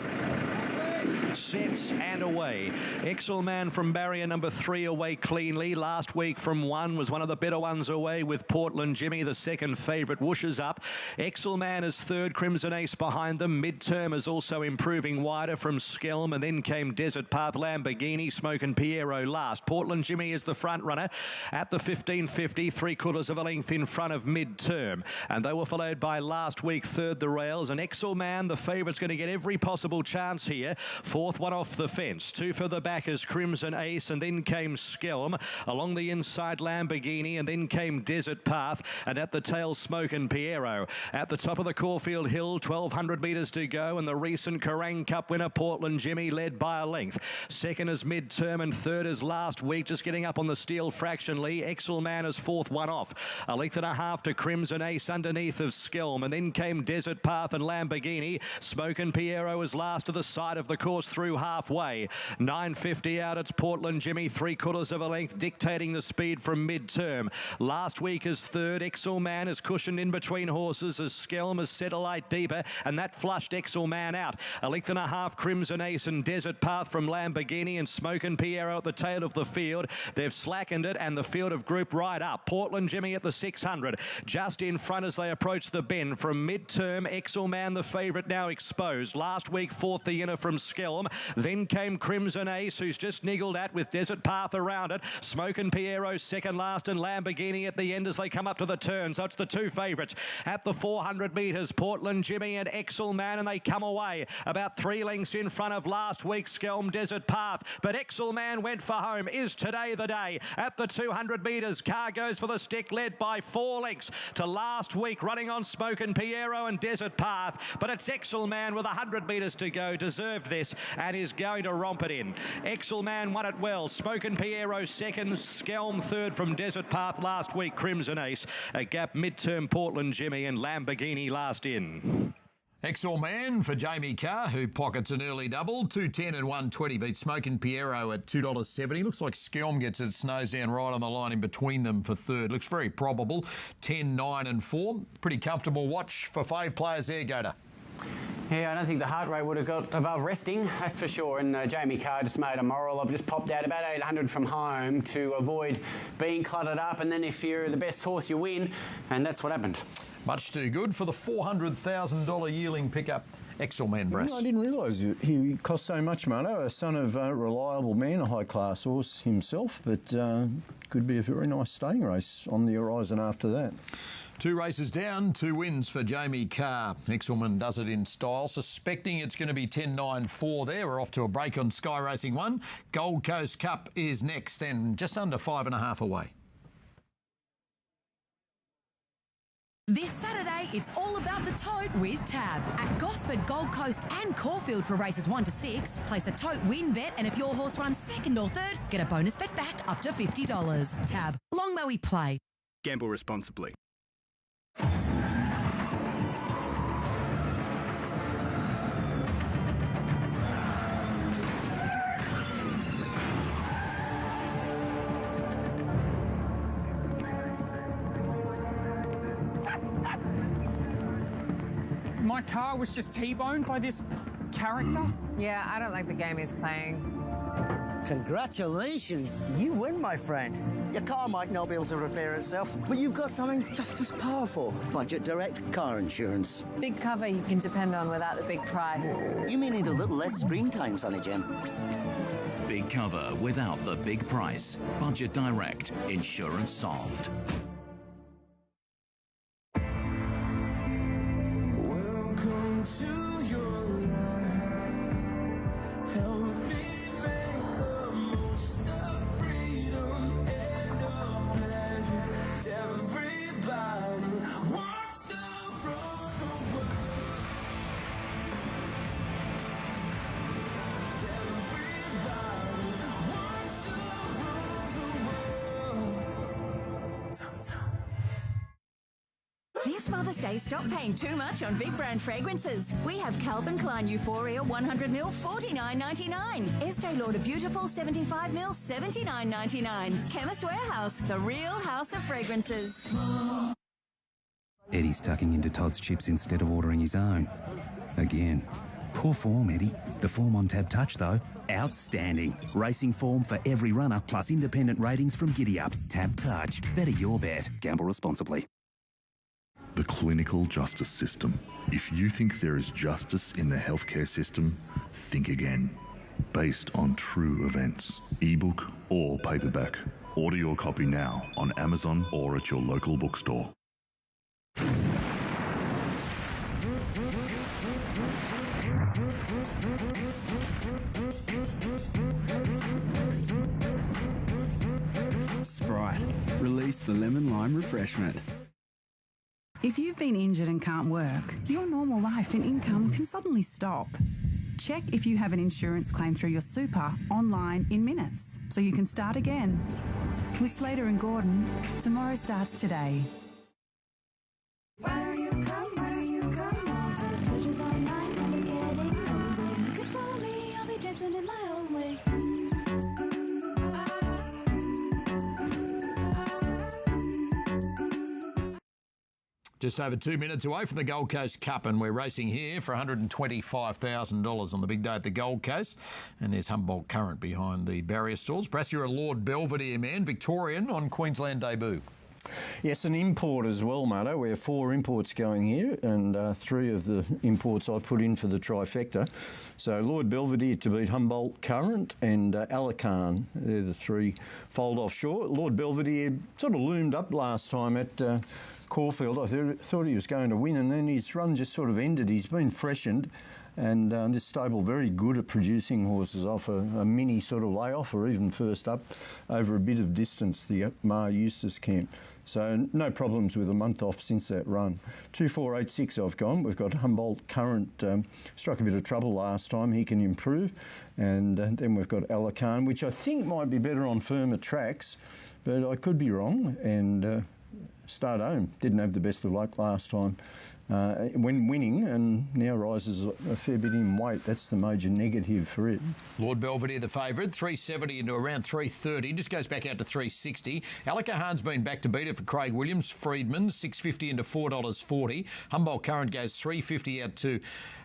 Sets and away. Exelman from barrier number 3 away cleanly. Last week from 1 was one of the better ones away with Portland Jimmy, the second favourite, whooshes up. Exelman is third, Crimson Ace behind them. Midterm is also improving wider from Skelm, and then came Desert Path, Lamborghini, Smoke and Piero last. Portland Jimmy is the front runner at the 15.50, 3/4 of a length in front of Midterm, and they were followed by last week third the rails, and Exelman, the favourite's going to get every possible chance here. Fourth one off the fence. 2 for the backers, Crimson Ace, and then came Skelm. Along the inside, Lamborghini, and then came Desert Path, and at the tail, Smoke and Piero. At the top of the Caulfield Hill, 1,200 metres to go, and the recent Kerrang Cup winner, Portland Jimmy, led by a length. Second is Midterm, and third is last week, just getting up on the steel fractionally. Exelman is fourth, one off. A length and a half to Crimson Ace underneath of Skelm, and then came Desert Path and Lamborghini. Smoke and Piero is last to the side of the course through halfway. 9.50 out, it's Portland Jimmy, 3/4 of a length, dictating the speed from Midterm. Last week is third. Exelman is cushioned in between horses as Skelm has set a light deeper, and that flushed Exelman out. A length and a half, Crimson Ace and Desert Path from Lamborghini, and Smoke and Piero at the tail of the field. They've slackened it, and the field of group right up. Portland Jimmy at the 600, just in front as they approach the bend. From Midterm, Exelman the favourite now exposed. Last week, fourth the inner from Skelm. Then came Crimson Ace, who's just niggled at with Desert Path around it. Smoke and Piero second last, and Lamborghini at the end as they come up to the turn. So it's the two favourites at the 400 metres, Portland Jimmy and Exelman, and they come away about 3 lengths in front of last week's Skelm, Desert Path. But Exelman went for home. Is today the day? At the 200 metres, car goes for the stick, led by 4 lengths to last week, running on Smoke and Piero and Desert Path. But it's Exelman with 100 metres to go, deserved this, and is going to romp it in. Exelman won it well. Smoke and Piero second, Skelm third from Desert Path last week, Crimson Ace. A gap Midterm, Portland Jimmy, and Lamborghini last in. Exelman for Jamie Carr, who pockets an early double. 2.10 and 1.20 beats Smoke and Piero at $2.70. Looks like Skelm gets its nose down right on the line in between them for third. Looks very probable. 10, 9 and 4. Pretty comfortable watch for fave players there, Goda. Yeah, I don't think the heart rate would have got above resting, that's for sure. And Jamie Carr just made a moral. I've just popped out about 800 from home to avoid being cluttered up. And then if you're the best horse, you win. And that's what happened. Much too good for the $400,000 yearling pickup, Exelman Brass. I didn't realise he cost so much money. A son of a reliable man, a high-class horse himself, but could be a very nice staying race on the horizon after that. 2 races down, 2 wins for Jamie Carr. Exelman does it in style, suspecting it's going to be 10-9-4 there. We're off to a break on Sky Racing 1. Gold Coast Cup is next and just under 5.5 away. This Saturday, it's all about the tote with Tab. At Gosford, Gold Coast and Caulfield for races 1 to 6. Place a tote win bet, and if your horse runs second or third, get a bonus bet back up to $50. Tab. Long may we play. Gamble responsibly. My car was just T-boned by this character. Yeah, I don't like the game he's playing. Congratulations, you win, my friend. Your car might not be able to repair itself, but you've got something just as powerful. Budget Direct car insurance. Big cover you can depend on without the big price. You may need a little less screen time, Sonny Jim. Big cover without the big price. Budget Direct. Insurance solved. Welcome to your life. Help me make the most of freedom and of pleasure. Everybody wants to rule the world. Everybody wants to rule the world. This Mother's Day, stop paying too much on big brand fragrances. We have Calvin Klein Euphoria 100ml $49.99. Estee Lauder Beautiful 75ml $79.99. Chemist Warehouse, the real house of fragrances. Eddie's tucking into Todd's chips instead of ordering his own. Again. Poor form, Eddie. The form on Tab Touch, though, outstanding. Racing form for every runner, plus independent ratings from Giddy Up. Tab Touch. Better your bet. Gamble responsibly. The clinical justice system. If you think there is justice in the healthcare system, think again. Based on true events. Ebook or paperback. Order your copy now on Amazon or at your local bookstore. Sprite. Release the lemon lime refreshment. If you've been injured and can't work, your normal life and income can suddenly stop. Check if you have an insurance claim through your super online in minutes, so you can start again. With Slater and Gordon, tomorrow starts today. Why don't you come? Why don't you come? All the pleasures are mine, never getting old. If you're looking for me, I'll be dancing in my own way. Just over 2 minutes away from the Gold Coast Cup, and we're racing here for $125,000 on the big day at the Gold Coast. And there's Humboldt Current behind the barrier stalls. Perhaps you're a Lord Belvedere man, Victorian on Queensland debut. Yes, an import as well, Marto. We have 4 imports going here, and 3 of the imports I put in for the trifecta. So Lord Belvedere to beat Humboldt Current and Alacan. They're the 3 fold offshore. Lord Belvedere sort of loomed up last time at Caulfield. I thought he was going to win, and then his run just sort of ended. He's been freshened, and this stable very good at producing horses off a mini sort of layoff or even first up over a bit of distance, the Mar Eustace camp. So no problems with a month off since that run. 2-4-8-6 I've gone. We've got Humboldt Current, struck a bit of trouble last time. He can improve. And then we've got Alacan, which I think might be better on firmer tracks, but I could be wrong. And Start Home didn't have the best of luck last time when winning, and now rises a fair bit in weight. That's the major negative for it. Lord Belvedere, the favourite, 370 into around 330. Just goes back out to 360. Alakahan's been back to beat it for Craig Williams. Freedman, $6.50 into $4.40. Humboldt Current goes $3.50 out to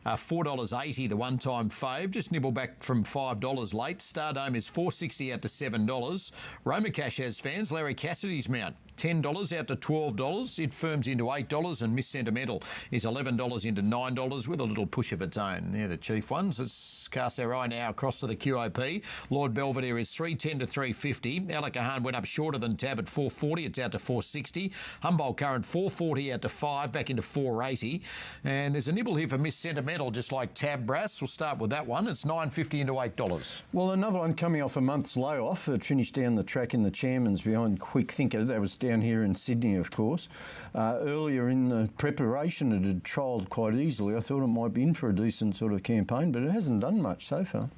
$4.80, the one-time fave. Just nibble back from $5 late. Stardome is $4.60 out to $7. Roma Cash has fans. Larry Cassidy's mount, $10 out to $12. It firms into $8, and Miss Sentimental is $11 into $9 with a little push of its own. They're the chief ones. Let's cast our eye now across to the QOP. Lord Belvedere is $3.10 to $3.50. Alakahan went up shorter than Tab at $4.40. It's out to $4.60. Humboldt Current $4.40 out to $5, back into $4.80. And there's a nibble here for Miss Sentimental, just like Tab Brass. We'll start with that one. It's $9.50 into $8. Well, another one coming off a month's layoff. It finished down the track in the Chairman's behind Quick Thinker. That was down here in Sydney, of course. Earlier in the preparation, it had trialled quite easily. I thought it might be in for a decent sort of campaign, but it hasn't done much so far.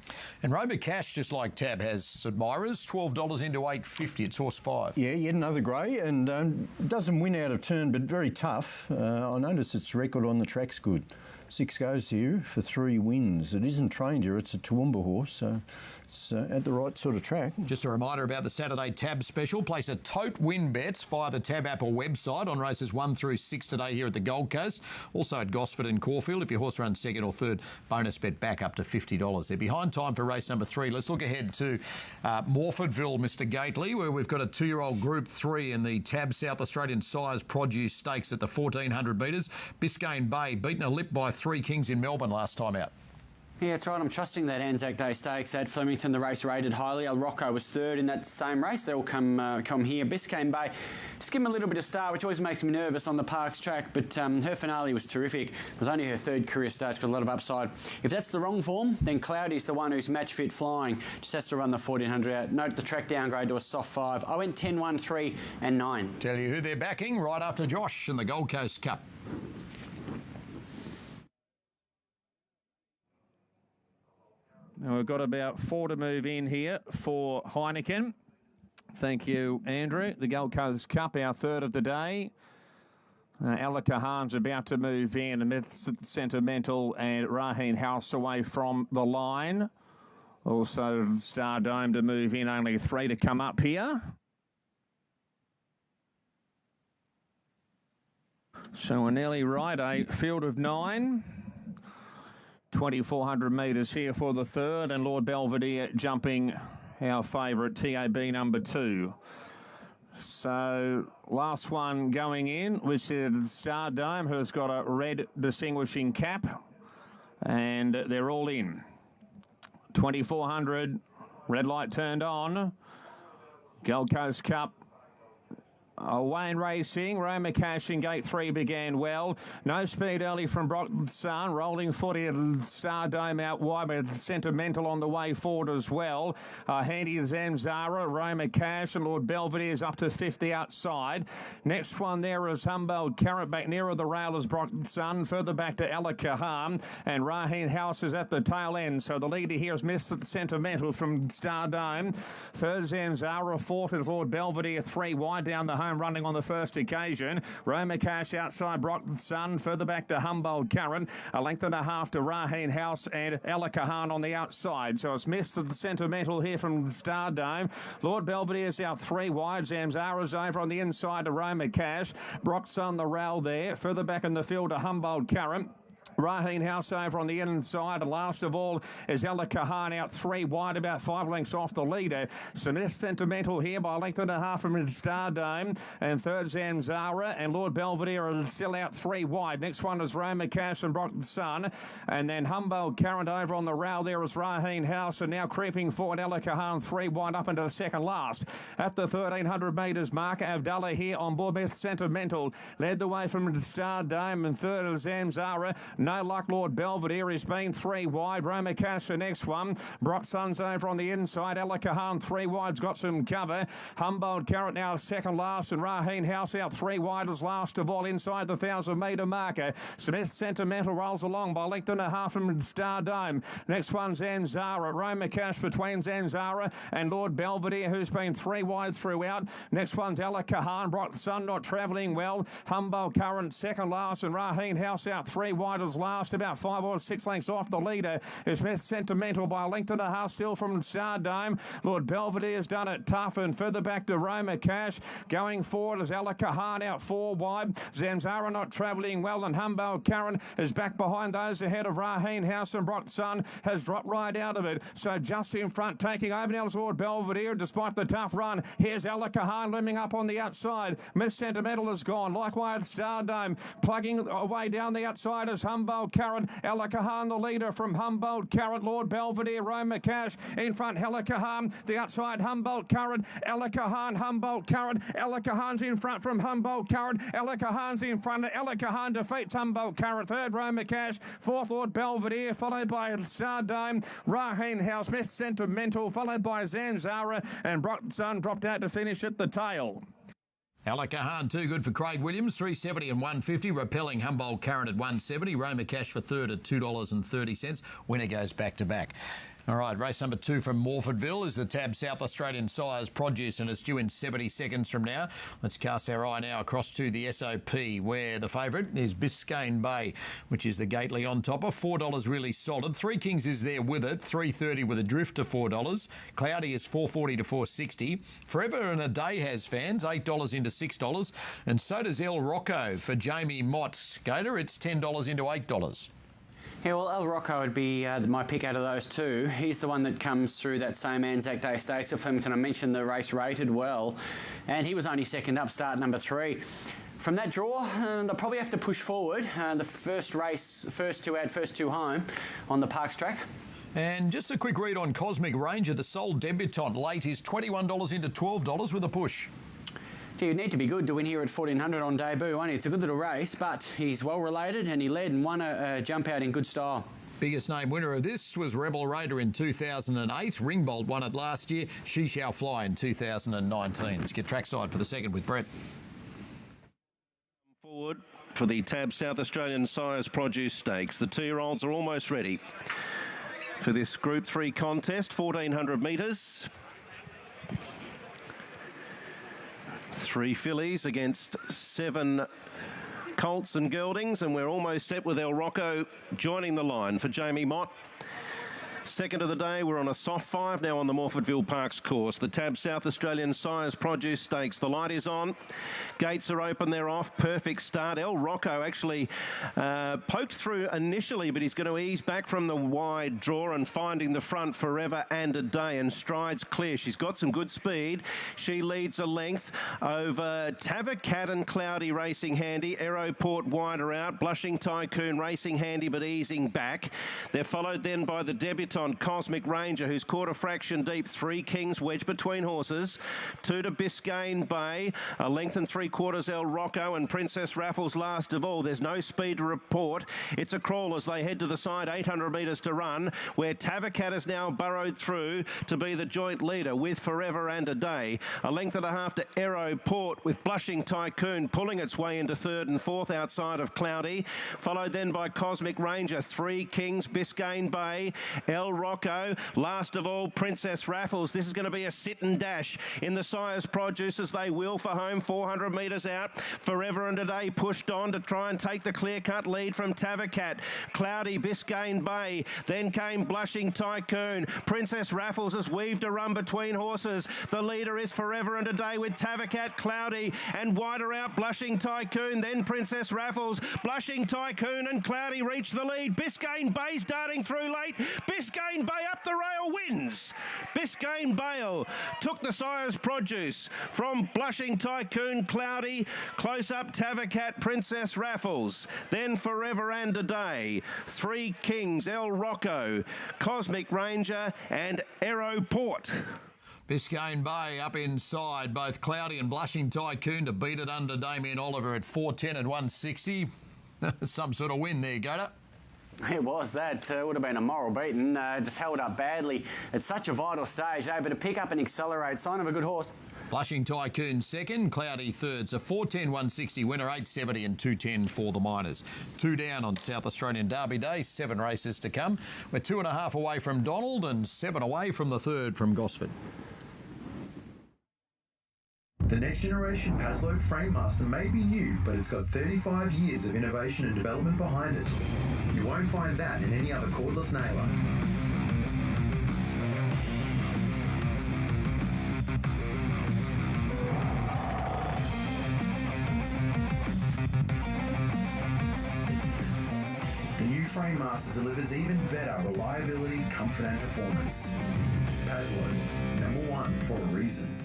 And Roma Cash, just like Tab, has admirers. $12 into $8.50. It's horse 5. Yeah, yet another grey, and doesn't win out of turn, but very tough. I notice its record on the track's good. 6 goes here for 3 wins. It isn't trained here. It's a Toowoomba horse, so it's at the right sort of track. Just a reminder about the Saturday Tab special. Place a tote win bets via the Tab app or website on races 1 through 6 today here at the Gold Coast. Also at Gosford and Caulfield. If your horse runs second or third, bonus bet back up to $50. They're behind time for race number 3. Let's look ahead to Morfordville, Mr. Gately, where we've got a 2-year-old Group 3 in the Tab South Australian Sires Produce Stakes at the 1,400 metres. Biscayne Bay beaten a lip by 3 Kings in Melbourne last time out. Yeah, that's right. I'm trusting that Anzac Day Stakes at Flemington. The race rated highly. El Rocco was third in that same race. They all come here. Biscayne Bay, just give him a little bit of start, which always makes me nervous on the Parks track, but her finale was terrific. It was only her 3rd career start. She's got a lot of upside. If that's the wrong form, then Cloudy's the one who's match fit flying. Just has to run the 1,400 out. Note the track downgrade to a soft 5. I went 10, 1, 3 and 9. Tell you who they're backing right after Josh in the Gold Coast Cup. Now we've got about 4 to move in here for Heineken. Thank you, Andrew. The Gold Coast Cup, our 3rd of the day. Alaka Khan's about to move in amidst Sentimental and Raheen House away from the line. Also Star Dome to move in, only 3 to come up here. So we're nearly right, a field of 9. 2,400 metres here for the third, and Lord Belvedere jumping our favourite, TAB number 2. So last one going in, which is Star Dome, who's got a red distinguishing cap, and they're all in. 2,400, red light turned on. Gold Coast Cup. Wayne Racing, Roma Cash in gate 3 began well. No speed early from Brockson, rolling footed Star Dome out wide, but Sentimental on the way forward as well. Handy Zamzara, Roma Cash, and Lord Belvedere is up to 50 outside. Next one there is Humboldt Carrot, back nearer the rail as Brockson, further back to Alaka Khan, and Raheen House is at the tail end. So the leader here is Mr. Sentimental from Star Dome. Third Zamzara, fourth is Lord Belvedere, 3 wide down the home running on the first occasion. Roma Cash outside Brockson, further back to Humboldt Current, a length and a half to Raheen House and Alaka Khan on the outside. So it's missed the Sentimental here from Star Dome. Lord Belvedere's out 3 wide. Zamzara's over on the inside to Roma Cash. Brockson the rail there, further back in the field to Humboldt Current. Raheen House over on the inside, and last of all is Alaka Khan out 3 wide, about 5 lengths off the leader. Smith Sentimental here by a length and a half from Star Dome, and third Zamzara, and Lord Belvedere are still out 3 wide. Next one is Roma Cash and Brockson, and then Humboldt Current over on the rail there is Raheen House, and now creeping forward Alaka Khan 3 wide up into the second last. At the 1,300 metres mark, Avdallah here on board with Sentimental, led the way from Star Dome, and third is Zamzara. No luck, Lord Belvedere has been 3 wide. Roma Cash the next one. Brockson's over on the inside. Alaka Khan 3 wide's got some cover. Humboldt Carrot now second last, and Raheen House out 3 wide as last of all inside the 1,000 metre marker. Smith Sentimental rolls along by a length and a half from Star Dome. Next one Zamzara. Roma Cash between Zamzara and Lord Belvedere, who's been 3 wide throughout. Next one's Alaka Khan. Brockson not travelling well. Humboldt Current second last, and Raheen House out 3 wide as last, about 5 or 6 lengths off the leader is Smith Sentimental by a length and a half still from Star Dome. Lord Belvedere's done it tough, and further back to Roma Cash. Going forward is Alaka Khan out 4 wide. Zamzara not travelling well, and Humboldt Current is back behind those ahead of Raheen House, and Brockson has dropped right out of it. So just in front, taking over now is Lord Belvedere despite the tough run. Here's Alaka Khan looming up on the outside. Miss Sentimental has gone. Likewise Star Dome plugging away down the outside as Humboldt Current. Alaka Khan the leader from Humboldt Current. Lord Belvedere, Roma Cash in front. Alaka Khan the outside. Humboldt Current. Alaka Khan, Humboldt Current. Alaka Khan's in front from Humboldt Current. Alaka Khan's in front. Alaka Khan defeats Humboldt Current. Third Roma Cash. Fourth Lord Belvedere, followed by Star Dome. Raheen House, Miss Sentimental, followed by Zamzara, and Brockson dropped out to finish at the tail. Alaka Khan, too good for Craig Williams, 370 and 150, repelling Humboldt Current at 170. Roma Cash for third at $2.30. Winner goes back to back. All right, race number 2 from Morfordville is the TAB South Australian Sires Produce, and it's due in 70 seconds from now. Let's cast our eye now across to the SOP, where the favourite is Biscayne Bay, which is the Gately on topper. $4 really solid. Three Kings is there with it, $3.30 with a drift to $4. Cloudy is $4.40 to $4.60. Forever and a Day has fans, $8 into $6. And so does El Rocco for Jamie Mott. Gator, it's $10 into $8. Yeah, well, El Rocco would be my pick out of those two. He's the one that comes through that same Anzac Day Stakes at Flemington. I mentioned the race rated well, and he was only second up, start number 3. From that draw, they'll probably have to push forward. The first race, first two out, first two home on the Parks track. And just a quick read on Cosmic Ranger, the sole debutant late, is $21 into $12 with a push. You need to be good to win here at 1400 on debut, won't he? It's a good little race, but he's well related, and he led and won a jump out in good style. Biggest name winner of this was Rebel Raider in 2008. Ringbolt won it last year. She Shall Fly in 2019. Let's get trackside for the second with Brett. Forward for the TAB South Australian Sires Produce Stakes. The 2-year-olds are almost ready for this Group 3 contest, 1400 metres. 3 fillies against 7 colts and geldings, and we're almost set with El Rocco joining the line for Jamie Mott. Second of the day, we're on a soft 5 now on the Morfordville Parks course. The Tab South Australian Sires Produce Stakes. The light is on. Gates are open, they're off. Perfect start. El Rocco actually poked through initially, but he's going to ease back from the wide draw and finding the front Forever and a Day, and strides clear. She's got some good speed. She leads a length over Tavacat and Cloudy racing handy. Aeroport wider out. Blushing Tycoon racing handy but easing back. They're followed then by the debutant Cosmic Ranger, who's caught a fraction deep. 3 Kings wedge between horses. 2 to Biscayne Bay. A length and 3/4 El Rocco, and Princess Raffles last of all. There's no speed to report. It's a crawl as they head to the side. 800 metres to run, where Tavacat has now burrowed through to be the joint leader with Forever and a Day. A length and a half to Aeroport, with Blushing Tycoon pulling its way into third and fourth outside of Cloudy. Followed then by Cosmic Ranger. 3 Kings, Biscayne Bay, El Rocco, last of all Princess Raffles. This is going to be a sit and dash in the Sires Produce as they wheel for home. 400 metres out. Forever and a Day pushed on to try and take the clear-cut lead from Tavacat. Cloudy, Biscayne Bay. Then came Blushing Tycoon. Princess Raffles has weaved a run between horses. The leader is Forever and a Day with Tavacat, Cloudy, and wider out Blushing Tycoon. Then Princess Raffles. Blushing Tycoon and Cloudy reach the lead. Biscayne Bay starting through late. Biscayne Bay up the rail wins. Biscayne Bay took the Sires Produce from Blushing Tycoon, Cloudy, close up Tavacat, Princess Raffles. Then Forever and a Day. 3 Kings, El Rocco, Cosmic Ranger and Aeroport. Biscayne Bay up inside, both Cloudy and Blushing Tycoon to beat it under Damien Oliver at 4.10 and 160. Some sort of win there, Gator. It was. That would have been a moral beating. Just held up badly at such a vital stage, able to pick up and accelerate. Sign of a good horse. Blushing Tycoon second, Cloudy third. So 4.10, 160 winner, 8.70 and 2.10 for the Miners. 2 down on South Australian Derby Day, 7 races to come. We're 2.5 away from Donald and 7 away from the third from Gosford. The next generation Paslow Framemaster may be new, but it's got 35 years of innovation and development behind it. You won't find that in any other cordless nailer. The new Framemaster delivers even better reliability, comfort and performance. Paslow, #1 for a reason.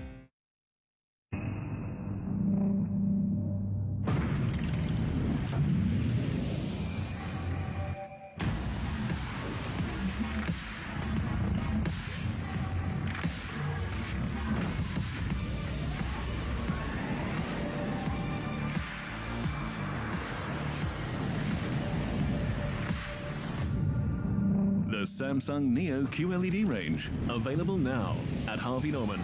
The Samsung Neo QLED range, available now at Harvey Norman.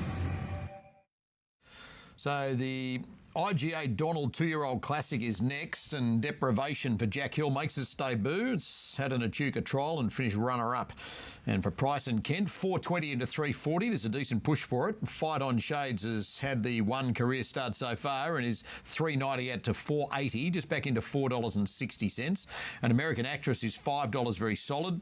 So the IGA Donald 2-year-old Classic is next, and Deprivation for Jack Hill makes its debut. It's had an Echuca trial and finished runner-up. And for Price and Kent, 4.20 into 3.40. There's a decent push for it. Fight on Shades has had the one career start so far and is 3.90 out to 4.80, just back into $4.60. An American Actress is $5 very solid.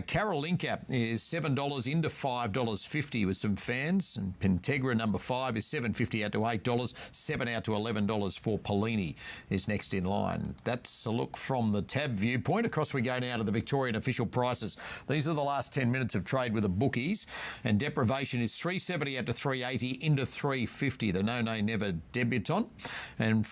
Carol Linker is $7 into $5.50 with some fans. And Pentegra, number 5, is $7.50 out to $8. 7 out to $11 for Polini is next in line. That's a look from the Tab viewpoint. Across we go now to the Victorian official prices. These are the last 10 minutes of trade with the bookies, and Deprivation is $3.70 out to $3.80 into $3.50. The No Nay Never debutant, and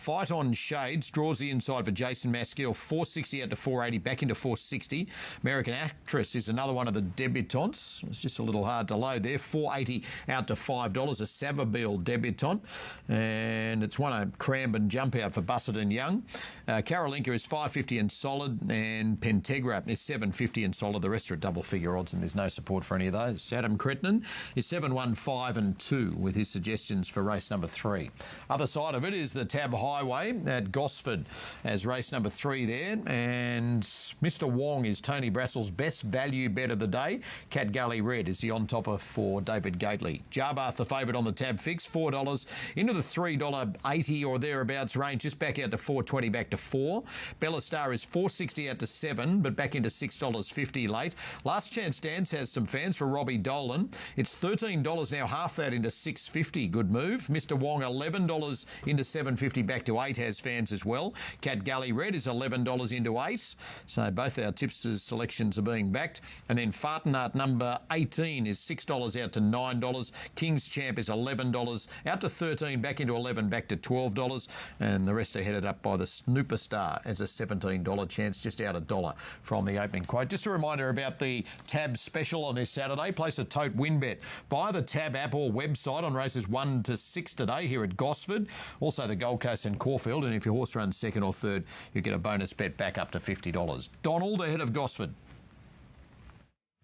Fight on Shades draws the inside for Jason Maskill, $4.60 out to $4.80, back into $4.60. American Actress is another one of the debutants. It's just a little hard to load there. $4.80 out to $5. A Savabeel debutant, and it's won a Cranbourne jump out for Bussett and Young. Karolinka is $5.50 and solid, and Pentegra is $7.50 and solid. The rest are at double figure odds, and there's no support for any of those. Adam Cretton is 7-1, 5 and 2 with his suggestions for race number 3. Other side of it is the Tab High Highway at Gosford as race number 3 there. And Mr. Wong is Tony Brassel's best value bet of the day. Cat Gully Red is the on-topper for David Gately. Jarbath, the favourite on the tab fix, $4 into the $3.80 or thereabouts range, just back out to $4.20, back to $4. Bella Star is $4.60 out to $7, but back into $6.50 late. Last Chance Dance has some fans for Robbie Dolan. It's $13 now, half that into $6.50. Good move. Mr. Wong, $11 into $7.50, back to $8, has fans as well. Cat Gully Red is $11 into $8. So both our tipsters' selections are being backed. And then Fartenart number 18 is $6 out to $9. King's Champ is $11 out to $13, back into $11, back to $12. And the rest are headed up by the Snooper Star as a $17 chance, just out $1 from the opening quote. Just a reminder about the Tab special on this Saturday. Place a tote win bet via the Tab app or website on races 1 to 6 today here at Gosford. Also the Gold Coast and Caulfield. And if your horse runs second or third, you get a bonus bet back up to $50. Donald ahead of Gosford.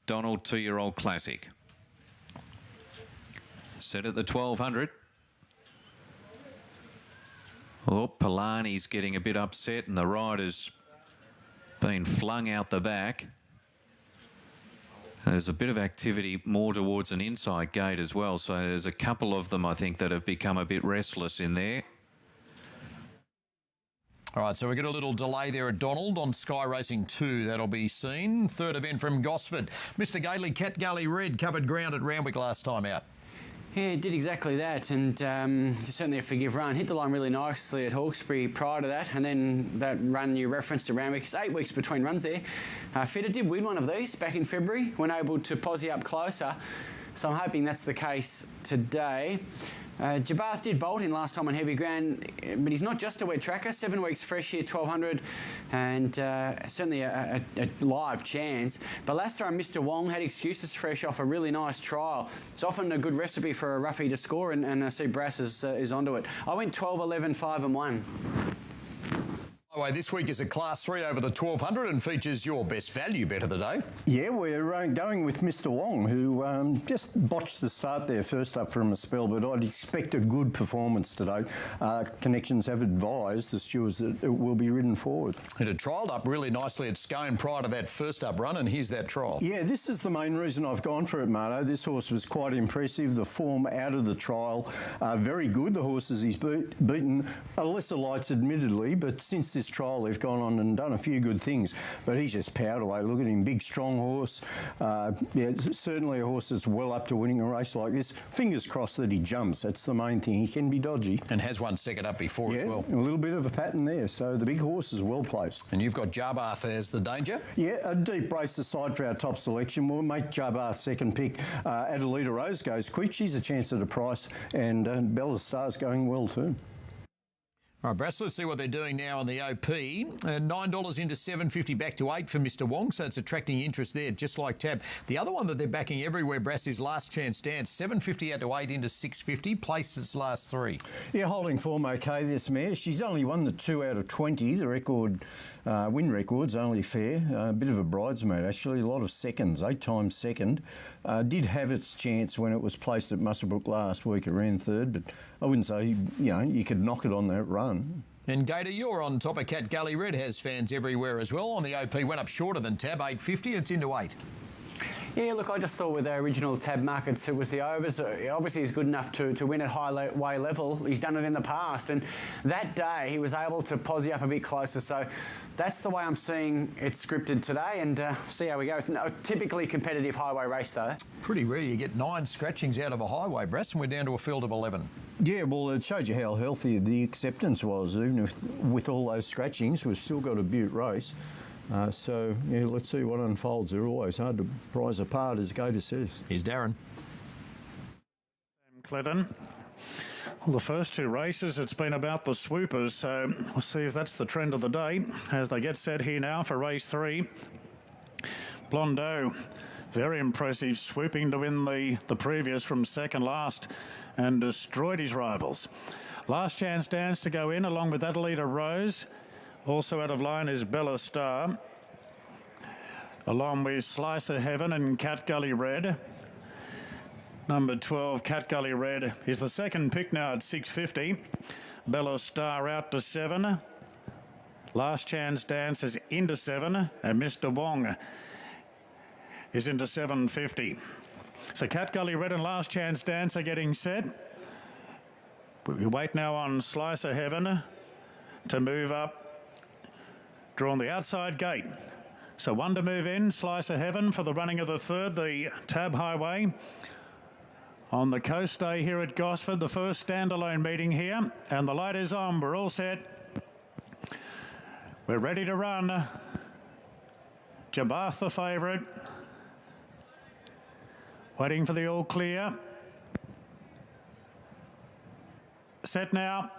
Donald, 2-year-old classic. Set at the 1200. Oh, Polani's getting a bit upset and the rider's been flung out the back. There's a bit of activity more towards an inside gate as well. So there's a couple of them, I think, that have become a bit restless in there. All right, so we get a little delay there at Donald on Sky Racing 2. That'll be seen. Third event from Gosford. Mr. Gately, Cat Gully Red covered ground at Randwick last time out. Yeah, did exactly that, and certainly a forgive run. Hit the line really nicely at Hawkesbury prior to that, and then that run you referenced to Randwick. It's 8 weeks between runs there. Fitter did win one of these back in February when able to posse up closer, so I'm hoping that's the case today. Jarbath did bolt in last time on heavy ground, but he's not just a wet tracker. 7 weeks fresh here, 1200, and certainly a live chance. But last time Mr. Wong had excuses fresh off a really nice trial. It's often a good recipe for a roughie to score, and I see Brass is onto it. I went 12, 11, 5 and 1. This week is a Class 3 over the 1200 and features your best value bet of the day. Yeah, we're going with Mr. Wong, who just botched the start there first up from a spell, but I'd expect a good performance today. Connections have advised the stewards that it will be ridden forward. It had trialled up really nicely at Scone prior to that first up run, and here's that trial. Yeah, this is the main reason I've gone for it, Marto. This horse was quite impressive. The form out of the trial, very good. The horses he's beaten are lesser lights, admittedly, but since this trial they've gone on and done a few good things, but he's just powered away. Look at him, big strong horse. Yeah, certainly a horse that's well up to winning a race like this. Fingers crossed that he jumps. That's the main thing. He can be dodgy and has won second up before as well. A little bit of a pattern there, so the big horse is well placed. And you've got Jarbath as the danger. Yeah, a deep race aside for our top selection. We'll make Jarbath second pick. Adelita Rose goes quick. She's a chance at a price, and Bella Star's going well too. All right, Brass, let's see what they're doing now on the OP. $9 into $7.50, back to $8 for Mr. Wong, so it's attracting interest there, just like Tab. The other one that they're backing everywhere, Brass, is Last Chance Dance. $7.50 out to $8 into $6.50, placed its last 3. Yeah, holding form okay, this mare. She's only won the 2 out of 20. The record, win record's only fair. A bit of a bridesmaid, actually. A lot of seconds, 8 times second. Did have its chance when it was placed at Muswellbrook last week. It ran third, but I wouldn't say, you could knock it on that run. And Gator, you're on top of Cat Gully Red, has fans everywhere as well. On the OP, went up shorter than Tab, $8.50. It's into $8. Yeah, look, I just thought with our original Tab markets, it was the overs. Obviously, he's good enough to win at highway level. He's done it in the past. And that day, he was able to posse up a bit closer. So that's the way I'm seeing it scripted today, and see how we go. It's a typically competitive highway race, though. Pretty rare you get 9 scratchings out of a highway, Brass, and we're down to a field of 11. Yeah, well, it showed you how healthy the acceptance was. Even with all those scratchings, we've still got a beaut race. So, yeah, let's see what unfolds. They're always hard to prize apart, as Gator says. Here's Darren. Clinton. Well, the first 2 races, it's been about the swoopers, so we'll see if that's the trend of the day as they get set here now for race 3. Blondeau, very impressive, swooping to win the previous from second last and destroyed his rivals. Last Chance Dance to go in along with Adelita Rose. Also out of line is Bella Star, along with Slice of Heaven and Cat Gully Red. Number 12, Cat Gully Red, is the second pick now at $6.50. Bella Star out to 7. Last Chance Dance is into 7, and Mr. Wong is into 7.50. So Cat Gully Red and Last Chance Dance are getting set. We wait now on Slice of Heaven to move up, drawn the outside gate. So one to move in, Slice of Heaven for the running of the third, the Tab Highway. On the coast day here at Gosford, the first standalone meeting here, and the light is on. We're all set. We're ready to run. Jabath the favourite. Waiting for the all clear. Set now.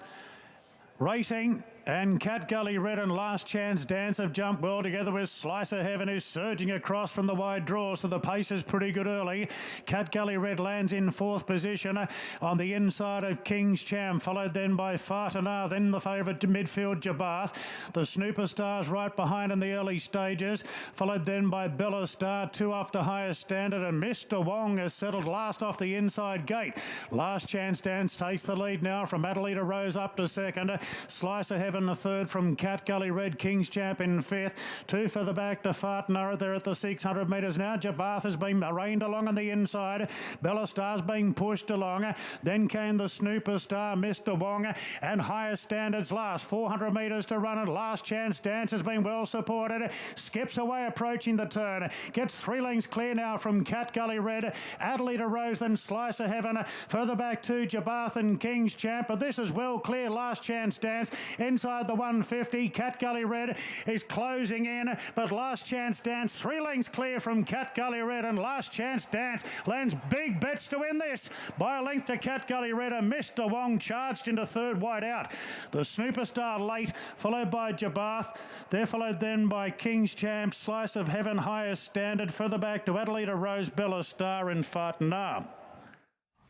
Racing. And Cat Gully Red and Last Chance Dance have jumped well together with Slice of Heaven, who's surging across from the wide draw, so the pace is pretty good early. Cat Gully Red lands in 4th position on the inside of King's Cham, followed then by Fartanar, then the favourite to midfield Jabath. The Snooper Stars right behind in the early stages, followed then by Bella Star, 2 off to Highest Standard, and Mr. Wong has settled last off the inside gate. Last Chance Dance takes the lead now from Adelita Rose up to 2nd. Slice of Heaven the 3rd from Cat Gully Red, King's Champ in 5th. 2 further back to Fartanar there at the 600 metres now. Jabath has been reined along on the inside. Bella Star's being pushed along. Then came the Snooper Star, Mr. Wong, and Highest Standards last. 400 metres to run, and Last Chance Dance has been well supported. Skips away approaching the turn. Gets 3 lengths clear now from Cat Gully Red. Adelita Rose, then Slice of Heaven. Further back to Jabath and King's Champ, but this is well clear. Last Chance Dance inside the 150. Cat Gully Red is closing in, but Last Chance Dance 3 lengths clear from Cat Gully Red, and Last Chance Dance lands big bets to win this by a length to Cat Gully Red, and Mr. Wong charged into 3rd wide out. The Snooper Star late, followed by Jabath. They're followed then by King's Champ, Slice of Heaven, Highest Standard. Further back to Adelita Rose, Bella Star and Fartanar.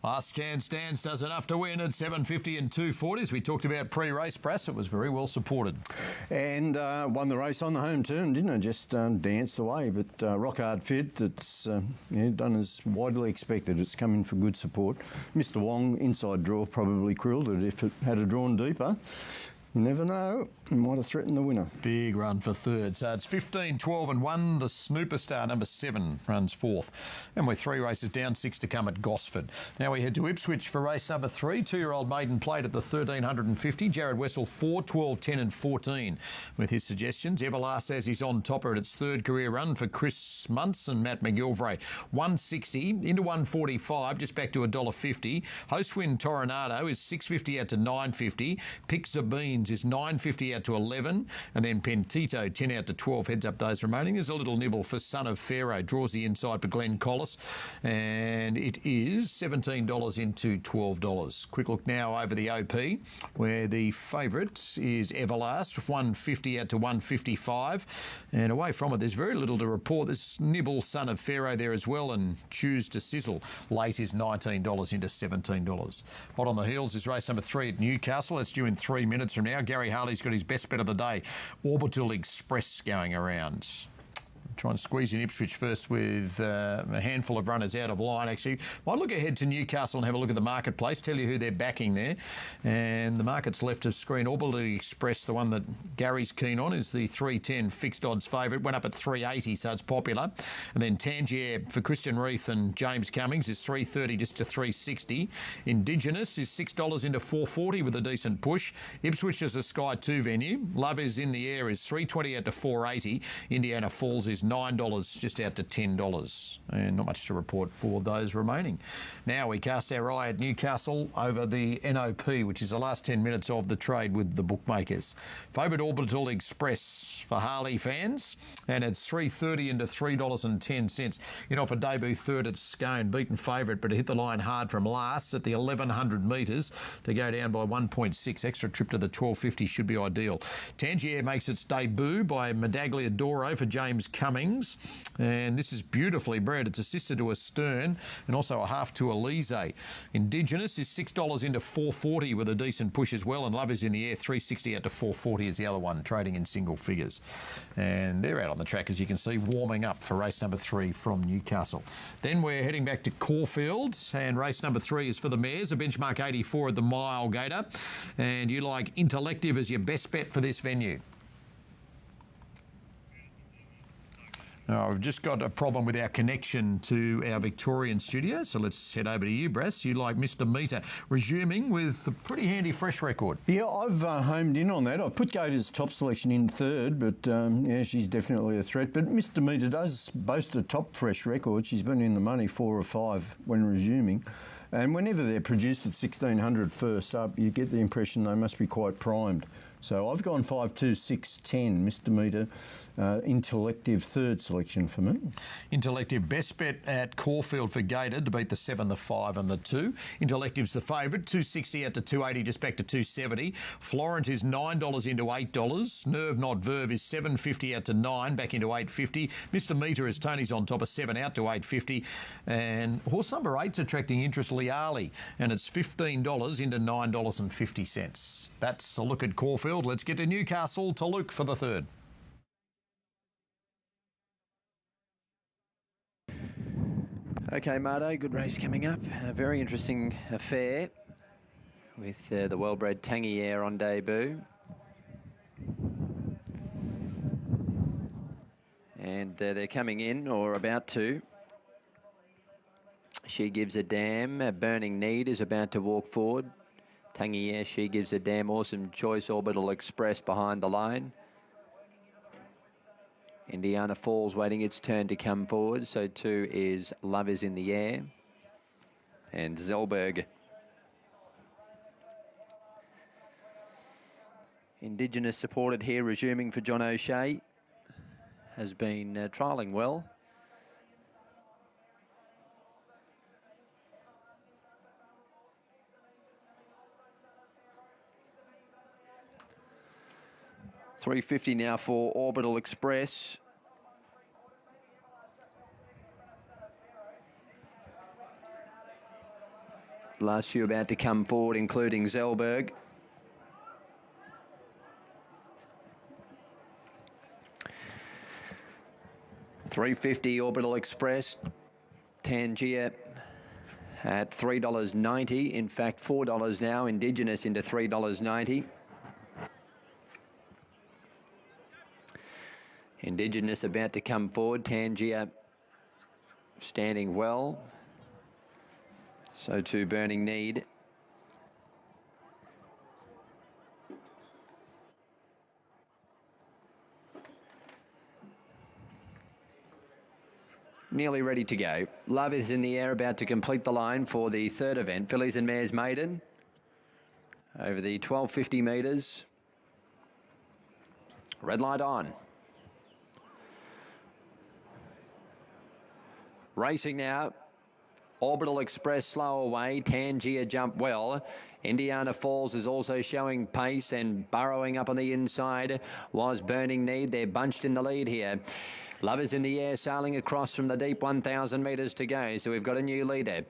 Last Chance Dance does enough to win at 7.50 and 2.40. As we talked about pre-race, Brass, it was very well supported. And won the race on the home turn, didn't it? Just danced away. But Rock Hard Fit, it's done as widely expected. It's come in for good support. Mr. Wong, inside draw, probably crilled it if it had a drawn deeper. You never know. It might have threatened the winner. Big run for 3rd. So it's 15, 12 and 1. The Snooper Star, number 7, runs 4th. And we're 3 races down, 6 to come at Gosford. Now we head to Ipswich for race number 3. 2-year-old maiden plate at the 1350. Jared Wessel 4, 12, 10 and 14 with his suggestions. Everlast as he's on topper at its 3rd career run for Chris Muntz and Matt McGilvray. 160 into 145, just back to $1.50. Hostwin Toronado is 6.50 out to 9.50. Pick Zabines is 9.50 out to 11, and then Pentito 10 out to 12 heads up those remaining. There's a little nibble for Son of Pharaoh, draws the inside for Glenn Collis, and it is $17 into $12. Quick look now over the OP, where the favourite is Everlast, 150 out to 155, and away from it there's very little to report. There's nibble Son of Pharaoh there as well, and Choose to Sizzle late is $19 into $17. Hot on the heels is race number 3 at Newcastle. That's due in 3 minutes from now. Gary Harley's got his best bet of the day, Orbital Express, going around. Try and squeeze in Ipswich first with a handful of runners out of line, actually. Might look ahead to Newcastle and have a look at the marketplace, tell you who they're backing there. And the market's left of screen. Orbital Express, the one that Gary's keen on, is the 310 fixed odds favourite. Went up at 380, so it's popular. And then Tangier for Christian Reith and James Cummings is 330 just to 360. Indigenous is $6 into 440 with a decent push. Ipswich is a Sky 2 venue. Love is in the Air is 320 out to 480. Indiana Falls is $9 just out to $10, and not much to report for those remaining. Now we cast our eye at Newcastle over the NOP, which is the last 10 minutes of the trade with the bookmakers. Favourite Orbital Express for Harley fans, and it's $3.30 into $3.10. For debut 3rd at Scone, beaten favourite, but it hit the line hard from last at the 1100 metres to go down by 1.6. Extra trip to the 1250 should be ideal. Tangier makes its debut by Medaglia Doro for James Cummings. Cummings. And this is beautifully bred. It's a sister to a Stern and also a half to a Lise. Indigenous is $6 into $4.40 with a decent push as well. And Love is in the Air, $3.60 out to $4.40 is the other one, trading in single figures. And they're out on the track, as you can see, warming up for race number 3 from Newcastle. Then we're heading back to Caulfield, and race number 3 is for the mares, a benchmark 84 at the Mile Gator. And you like Intellective as your best bet for this venue. Now, I've just got a problem with our connection to our Victorian studio, so let's head over to you, Brass. You like Mr. Meter, resuming with a pretty handy fresh record. Yeah, I've homed in on that. I put Gator's top selection in third, but yeah, she's definitely a threat. But Mr. Meter does boast a top fresh record. She's been in the money 4 or 5 when resuming. And whenever they're produced at 1600 first up, you get the impression they must be quite primed. So I've gone 5, 2, 6, 10. Mr. Meter, Intellective third selection for me. Intellective best bet at Caulfield for Gator to beat the 7, the 5 and the 2. Intellective's the favourite, $2.60 out to $2.80, just back to $2.70. Florent is $9 into $8. Nerve Not Verve is $7.50 out to $9, back into $8.50. Mr. Meter, as Tony's on top, of $7 out to $8.50. And horse number 8's attracting interest, Liali, and it's $15 into $9.50. That's a look at Caulfield. Let's get to Newcastle to Luke for the third. Okay, Mardo, good race coming up. A very interesting affair with the well-bred Tangy Air on debut. And they're coming in, or about to. She Gives a Damn. Burning Need is about to walk forward. Tangy Air, She Gives a Damn. Awesome Choice, Orbital Express behind the line. Indiana Falls waiting its turn to come forward. So too is Love Is in the Air. And Zellberg. Indigenous supported here, resuming for John O'Shea. Has been trialling well. $3.50 now for Orbital Express. Last few about to come forward, including Zellberg. $3.50 Orbital Express. Tangier at $3.90. In fact, $4 now. Indigenous into $3.90. Indigenous about to come forward. Tangier standing well. So too Burning Need. Nearly ready to go. Love Is in the Air, about to complete the line for the third event. Fillies and Mares Maiden. Over the 1250 metres. Red light on. Racing now. Orbital Express slow away. Tangier jump well. Indiana Falls is also showing pace, and burrowing up on the inside was Burning Need. They're bunched in the lead here. Love Is in the Air sailing across from the deep 1,000 metres to go. So we've got a new leader.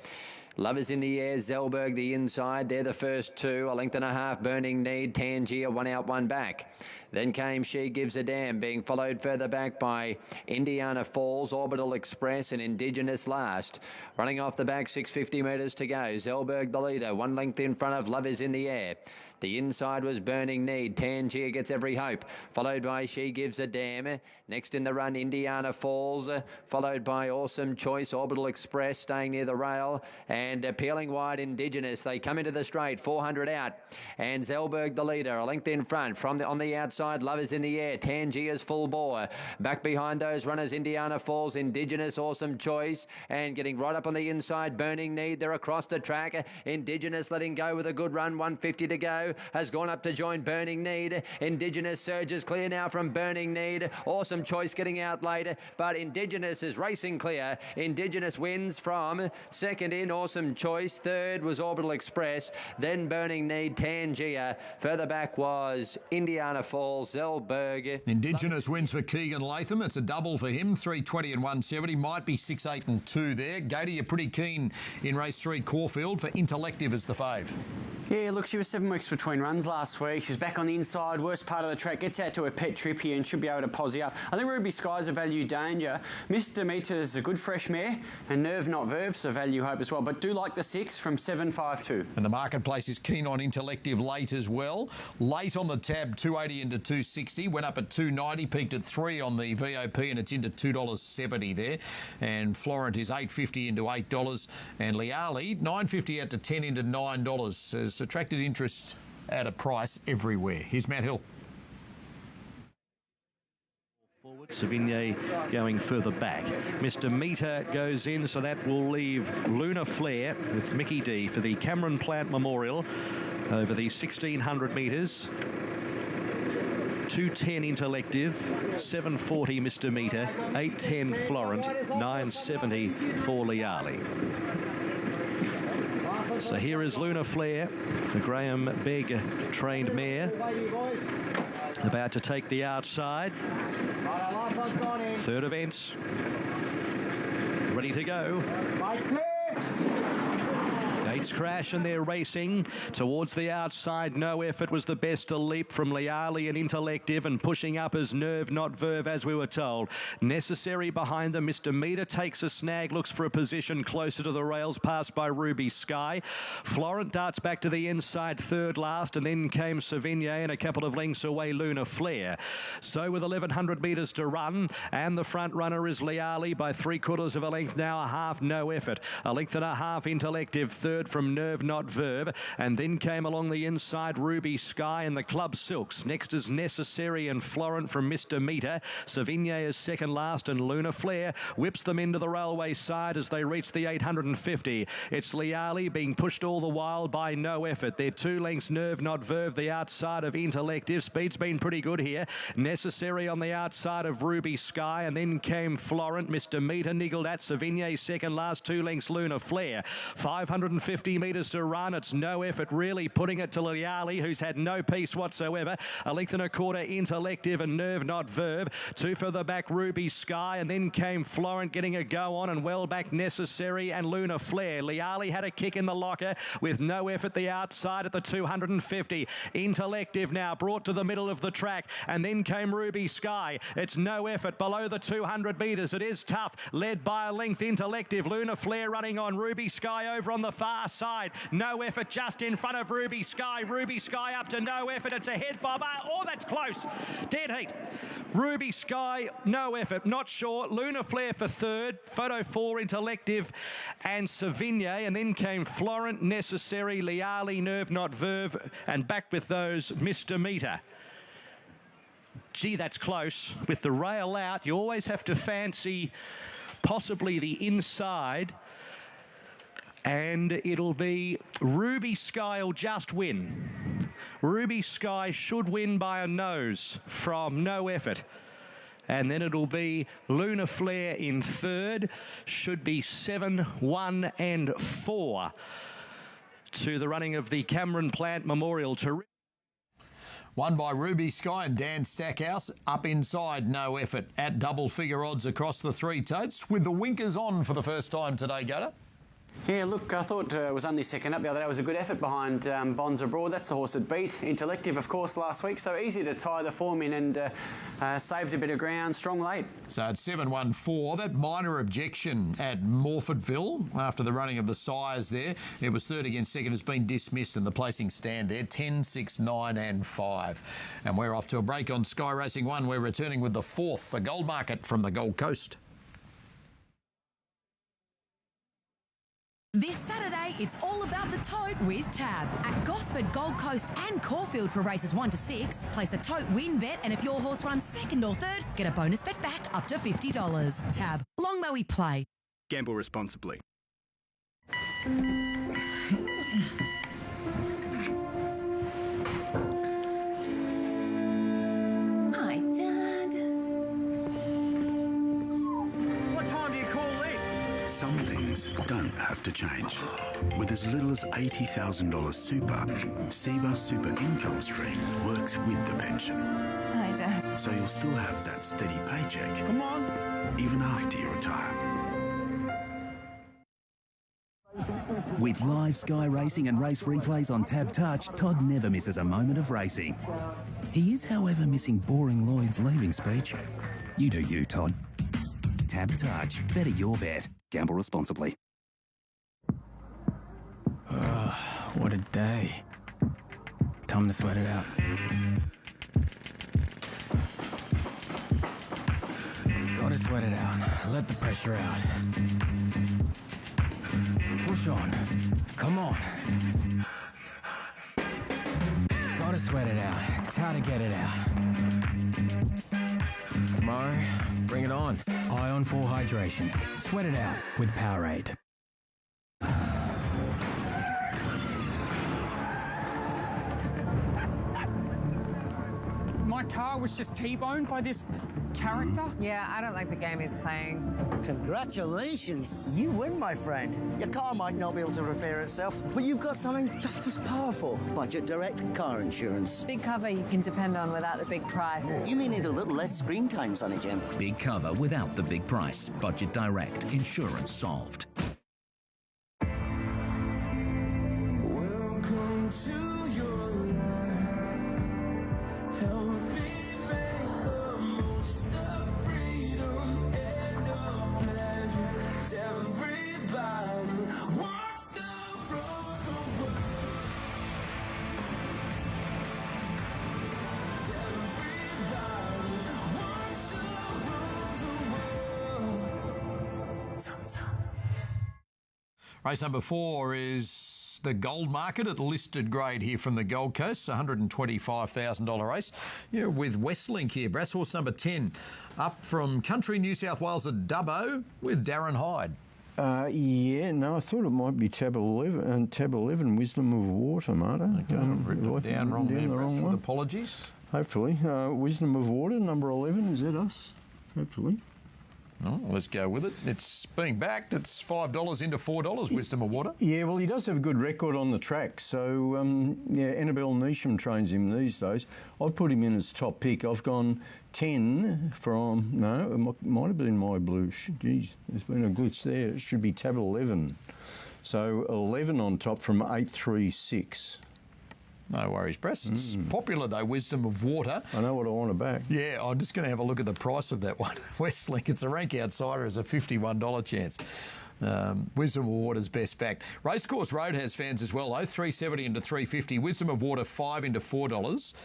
Love Is in the Air, Zellberg the inside. They're the first two. A length and a half, Burning Need. Tangier, one out, one back. Then came She Gives a Damn, being followed further back by Indiana Falls, Orbital Express and Indigenous last. Running off the back, 650 metres to go. Zellberg the leader, one length in front of Love Is in the Air. The inside was Burning Need. Tangier Gets Every Hope, followed by She Gives a Damn. Next in the run, Indiana Falls, followed by Awesome Choice, Orbital Express, staying near the rail, and peeling wide Indigenous. They come into the straight, 400 out, and Zellberg the leader, a length in front. On the outside, Love Is in the Air. Tangier's full bore. Back behind those runners, Indiana Falls, Indigenous, Awesome Choice, and getting right up on the inside, Burning Need. They're across the track. Indigenous letting go with a good run, 150 to go. Has gone up to join Burning Need. Indigenous surges clear now from Burning Need. Awesome Choice getting out later, but Indigenous is racing clear. Indigenous wins from second in. Awesome Awesome Choice. Third was Orbital Express. Then Burning Need, Tangier. Further back was Indiana Falls, Zellberg. Indigenous wins for Keegan Latham. It's a double for him, 320 and 170. Might be 6, 8 and 2 there. Gator, you're pretty keen in race 3, Caulfield, for Intellective as the fave. Yeah, look, she was 7 weeks between runs last week. She was back on the inside, worst part of the track, gets out to her pet trip here and should be able to posse up. I think Ruby Sky's a value danger. Miss Demeter's a good fresh mare, and Nerve Not Verve's a value hope as well. But do like the 6 from 7.52. And the marketplace is keen on Intellective late as well. Late on the tab, 280 into 260. Went up at 290, peaked at 3 on the VOP, and it's into $2.70 there. And Florent is $8.50 into $8. And Liali, $9.50 out to 10 into $9. Has attracted interest at a price everywhere. Here's Matt Hill. Savigny going further back. Mr. Meter goes in, so that will leave Luna Flare with Mickey D for the Cameron Plant Memorial over the 1,600 metres. 210 Intellective, 740 Mr. Meter, 810 Florent, 970 for Liali. So here is Luna Flare, the Graham Begg trained mare, about to take the outside. Third event, ready to go. Gates crash and they're racing towards the outside. No Effort was the best to leap from Liali and Intellective, and pushing up as Nerve Not Verve, as we were told. Necessary behind them. Mr. Meter takes a snag, looks for a position closer to the rails, passed by Ruby Sky. Florent darts back to the inside, third last, and then came Savigny and a couple of lengths away Luna Flare. So with 1,100 metres to run, and the front runner is Liali by 3/4 of a length now, a half No Effort. A length and a half Intellective, third from Nerve Not Verve, and then came along the inside Ruby Sky and the Club Silks. Next is Necessary and Florent from Mr. Meter. Savigny is second last, and Luna Flare whips them into the railway side as they reach the 850. It's Liali being pushed all the while by No Effort. They're 2 lengths Nerve Not Verve, the outside of Intellective. Speed's been pretty good here. Necessary on the outside of Ruby Sky, and then came Florent. Mr. Meter niggled at Savigny, second last, 2 lengths Luna Flare. 550 metres to run. It's No Effort really putting it to Liali, who's had no peace whatsoever. A length and a quarter Intellective and Nerve Not Verve. 2 further back Ruby Sky, and then came Florent getting a go on, and well back Necessary and Luna Flare. Liali had a kick in the locker with No Effort the outside at the 250. Intellective now brought to the middle of the track, and then came Ruby Sky. It's No Effort below the 200 metres. It is tough, led by a length Intellective. Luna Flare running on. Ruby Sky over on the far side. No Effort just in front of Ruby Sky. Ruby Sky up to No Effort. It's a head bobber. Oh, that's close. Dead heat. Ruby Sky, No Effort. Not sure. Luna Flare for third. Photo 4 Intellective and Savigny. And then came Florent, Necessary, Liali, Nerve Not Verve. And back with those, Mr. Meter. Gee, that's close. With the rail out, you always have to fancy possibly the inside. And it'll be Ruby Sky will just win. Ruby Sky should win by a nose from No Effort. And then it'll be Luna Flare in third. Should be 7, 1 and 4 to the running of the Cameron Plant Memorial. Won by Ruby Sky and Dan Stackhouse. Up inside, No Effort at double figure odds across the 3 totes, with the winkers on for the first time today, Gator. Yeah, look, I thought it was only second up the other day. It was a good effort behind Bonds Abroad. That's the horse that beat Intellective, of course, last week. So easy to tie the form in, and saved a bit of ground. Strong late. So it's 7-1-4. That minor objection at Morfordville after the running of the sires there. It was third against second, has been dismissed, and the placing stand there 10, 6, 9 and 5. And we're off to a break on Sky Racing 1. We're returning with the 4th, the Gold Market from the Gold Coast. This Saturday, it's all about the tote with Tab. At Gosford, Gold Coast and Caulfield for races 1 to 6. Place a tote win bet, and if your horse runs second or third, get a bonus bet back up to $50. Tab. Long may we play. Gamble responsibly. Hi, Dad. What time do you call this? Some things don't have to change. With as little as $80,000 super, SEBA Super Income Stream works with the pension. Hi, Dad. So you'll still have that steady paycheck. Come on. Even after you retire. With live Sky Racing and race replays on Tab Touch, Todd never misses a moment of racing. He is, however, missing boring Lloyd's leaving speech. You do you, Todd. Tab Touch. Better your bet. Gamble responsibly. What a day. Time to sweat it out. Gotta sweat it out. Let the pressure out. Push on. Come on. Gotta sweat it out. It's how to get it out. Tomorrow, bring it on. Ion 4 Hydration. Sweat it out with Powerade. My car was just T-boned by this character. Yeah, I don't like the game he's playing. Congratulations. You win, my friend. Your car might not be able to repair itself, but you've got something just as powerful. Budget Direct car insurance. Big cover you can depend on without the big price. You may need a little less screen time, Sonny Jim. Big cover without the big price. Budget Direct. Insurance solved. Welcome to your life. Help me make the most of freedom and of pleasure. Everybody wants to rule the world. Everybody wants to rule the world. Race number 4 is the Gold Market at listed grade here from the Gold Coast, $125,000 race. Yeah, with Westlink here. Brass horse number 10, up from country New South Wales at Dubbo with Darren Hyde. Yeah, no, I thought it might be tab 11, Wisdom of Water, Marta. Okay, I've written it down wrong there, the Brass, wrong with one. apologies. Hopefully. Wisdom of Water, number 11, is that us? Hopefully. Oh, let's go with it. It's being backed. It's $5 into $4, Wisdom of Water. Yeah, well, he does have a good record on the track. So, Annabelle Neesham trains him these days. I've put him in as top pick. I've gone 10 from, no, it might have been my blue. Geez, there's been a glitch there. It should be tab 11. So, 11 on top from 836. No worries, Press. It's popular, though, Wisdom of Water. I know what I want to back. Yeah, I'm just going to have a look at the price of that one. Westlink, it's a rank outsider, is a $51 chance. Wisdom of Water's best backed. Racecourse Road has fans as well, though. $3.70 into $3.50. Wisdom of Water, $5 into $4.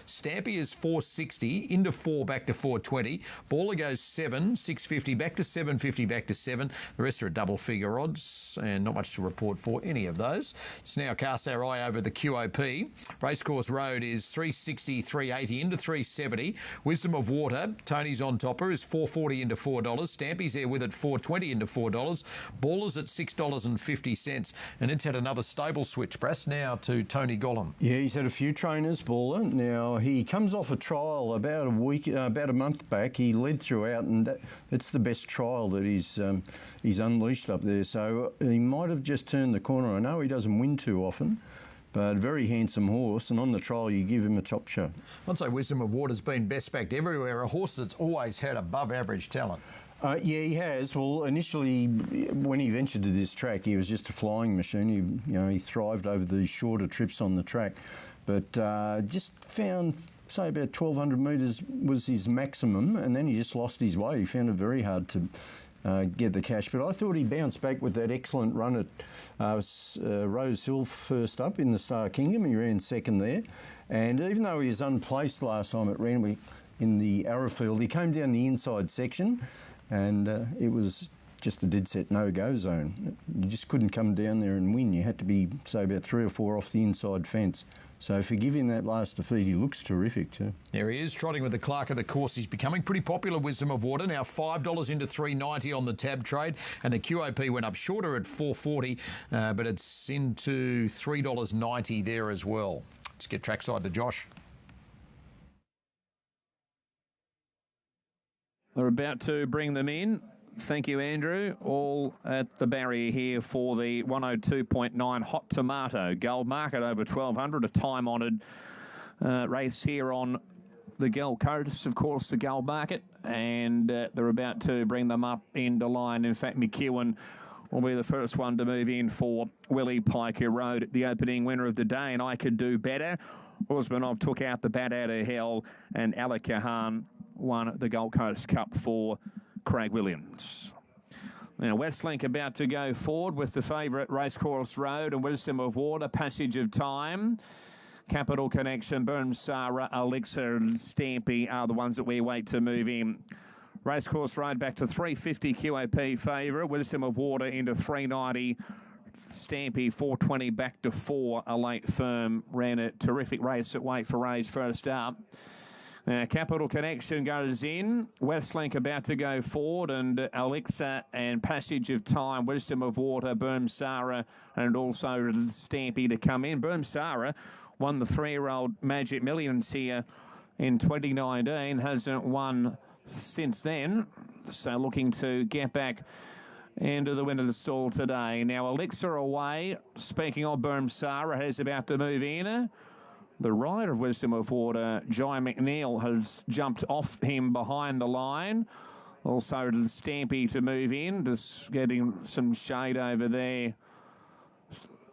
Stampy is $4.60 into $4 back to $4.20. Baller goes $7, $6.50 back to $7.50 back to $7. The rest are at double figure odds and not much to report for any of those. Let's now cast our eye over the QOP. Racecourse Road is $3.60, $3.80 into $3.70. Wisdom of Water, Tony's on topper, is $4.40 into $4. Stampy's there with it, $4.20 into $4. Baller at $6.50, and it's had another stable switch, Brass, now to Tony Gollum. Yeah, he's had a few trainers, Baller. Now, he comes off a trial about a month back. He led throughout, and that's the best trial that he's unleashed up there. So he might have just turned the corner. I know he doesn't win too often, but very handsome horse, and on the trial you give him a top shot. I'd say Wisdom of Water's been best backed everywhere, a horse that's always had above average talent. Yeah, he has. Well, initially, when he ventured to this track, he was just a flying machine. He thrived over the shorter trips on the track, but just found, say, about 1,200 metres was his maximum, and then he just lost his way. He found it very hard to get the cash. But I thought he bounced back with that excellent run at Rose Hill first up in the Star Kingdom. He ran second there, and even though he was unplaced last time at Randwick in the Arrowfield, he came down the inside section. And it was just a dead set no-go zone. You just couldn't come down there and win. You had to be, say, about 3 or 4 off the inside fence. So for giving that last defeat, he looks terrific too. There he is, trotting with the clerk of the course. He's becoming pretty popular, Wisdom of Water. Now $5 into $3.90 on the tab trade, and the QOP went up shorter at $4.40, but it's into $3.90 there as well. Let's get trackside to Josh. They're about to bring them in. Thank you, Andrew. All at the barrier here for the 102.9 Hot Tomato Gold Market over 1,200, a time-honoured race here on the Gold Coast, of course, the Gold Market, and they're about to bring them up into line. In fact, McEwen will be the first one to move in for Willie Piker Road, the opening winner of the day, and I Could Do Better. Usmanov took out the bat out of hell, and Alec Kahan won the Gold Coast Cup for Craig Williams. Now, Westlink about to go forward with the favourite Racecourse Road and Wisdom of Water, Passage of Time. Capital Connection, Burmsara, Elixir and Stampy are the ones that we wait to move in. Racecourse Road back to 350 QOP favourite. Wisdom of Water into 390. Stampy 420 back to 4. A late firm ran a terrific race at Wait for Ray's first up. Capital Connection goes in. Westlink about to go forward, and Elixir and Passage of Time, Wisdom of Water, Burmsara, and also Stampy to come in. Burmsara won the 3-year-old Magic Millions here in 2019, hasn't won since then, so looking to get back into the winner's stall today. Now, Elixir away. Speaking of Burmsara, is about to move in. The rider of Wisdom of Water, Jai McNeil, has jumped off him behind the line. Also, Stampy to move in, just getting some shade over there.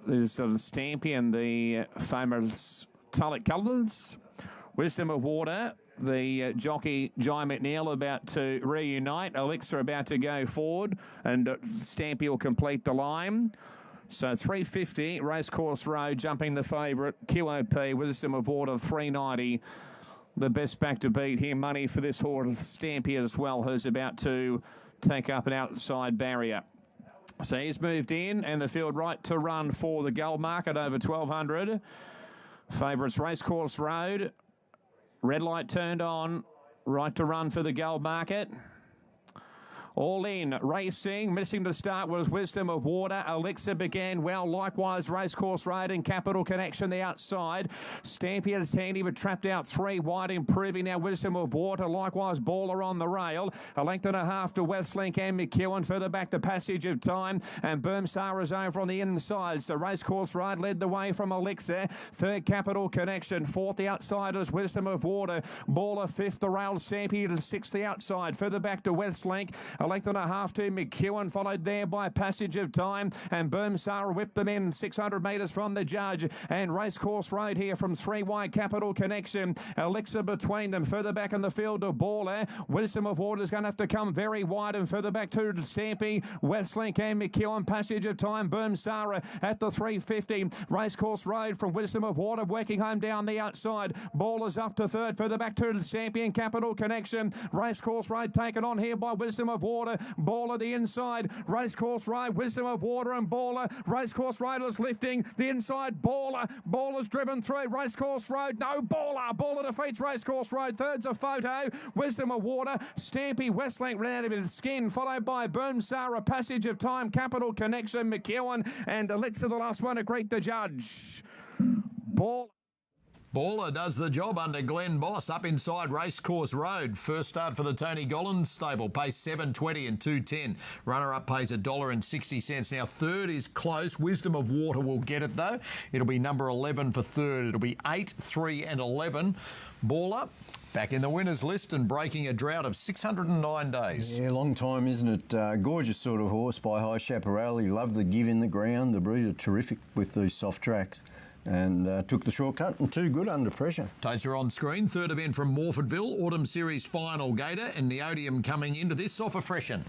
There's Stampy and the famous Tulloch colours. Wisdom of Water, the jockey Jai McNeil about to reunite. Elixir about to go forward, and Stampy will complete the line. So 350, Racecourse Road jumping the favourite. QOP, Wisdom of Water, 390. The best back to beat here. Money for this horse, Stampy as well, who's about to take up an outside barrier. So he's moved in, and the field right to run for the Gold Market over 1,200. Favourites Racecourse Road. Red light turned on. Right to run for the Gold Market. All in, racing, missing to start was Wisdom of Water. Elixir began well, likewise Racecourse Road and Capital Connection the outside. Stampy is handy but trapped out 3 wide, improving now Wisdom of Water, likewise Baller on the rail. A length and a half to Westlink and McEwen, further back the Passage of Time, and Burmsara is over on the inside. So Racecourse Road led the way from Elixir. 3rd Capital Connection, 4th the outside is Wisdom of Water. Baller 5th the rail, Stampy to 6th the outside, further back to Westlink. A length and a half to McEwen, followed there by Passage of Time, and Burmsara whipped them in 600 metres from the judge, and Racecourse Road here from 3 wide Capital Connection. Elixir between them, further back in the field to Baller. Wisdom of Water is going to have to come very wide, and further back to Stampy, Westlink and McEwen. Passage of Time, Burmsara at the 350. Racecourse Road from Wisdom of Water working home down the outside. Baller's up to 3rd, further back to Stampy and Capital Connection. Racecourse Road taken on here by Wisdom of Water. Baller the inside. Racecourse Road, Wisdom of Water and Baller. Racecourse Road is lifting the inside. Baller's driven through. Racecourse Road, no Baller. Baller defeats Racecourse Road. 3rd's a Photo. Wisdom of Water. Stampy, Westlink ran out of his skin, followed by Burmsara, Passage of Time, Capital Connection, McEwen, and Elixir the last one to greet the judge. Baller does the job under Glenn Boss up inside Racecourse Road. First start for the Tony Gollins stable, pays $7.20 and $2.10. Runner-up pays $1.60. Now, 3rd is close. Wisdom of Water will get it, though. It'll be number 11 for 3rd. It'll be 8, 3 and 11. Baller back in the winners list and breaking a drought of 609 days. Yeah, long time, isn't it? Gorgeous sort of horse by High Chaparral. He loved the give in the ground. The breeder terrific with these soft tracks. And took the shortcut and 2 good under pressure. Totes are on screen. 3rd event from Morfordville, Autumn Series final gator, and Neodium coming into this off a freshen.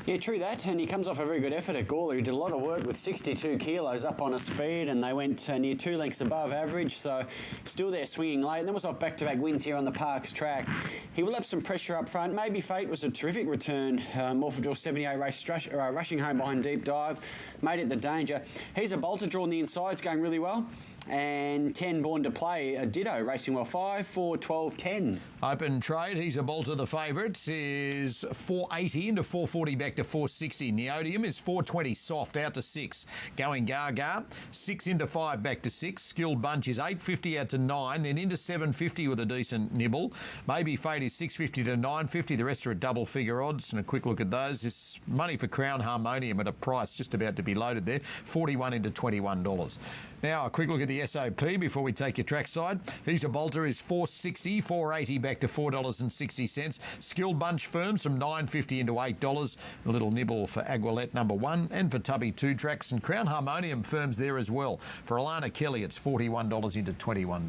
Yeah, true that, and he comes off a very good effort at Gawler. He did a lot of work with 62 kilos up on a speed, and they went near 2 lengths above average, so still there swinging late, and then was off back-to-back wins here on the Parks track. He will have some pressure up front. Maybe Fate was a terrific return. Morfordville 78 race rushing home behind Deep Dive, made it the danger. He's a bolter draw on the inside, it's going really well. And 10 Born to Play, a ditto, racing well. 5, 4, 12, 10. Open trade, he's a bolter. The favourite is 480 into 440 back to 460. Neodium is 420 soft out to 6. Going Gaga, 6 into 5 back to 6. Skilled Bunch is 850 out to 9, then into 750 with a decent nibble. Maybe Fate is 650 to 950. The rest are at double figure odds. And a quick look at those. This money for Crown Harmonium at a price just about to be loaded there, 41 into $21. Now, a quick look at the SOP before we take your trackside. He's a Bolter is 460, 480 back to $4.60. Skilled Bunch Firms from $9.50 into $8. A little nibble for Aguilette number 1 and for Tubby 2 tracks. And Crown Harmonium Firms there as well. For Alana Kelly, it's $41 into $21.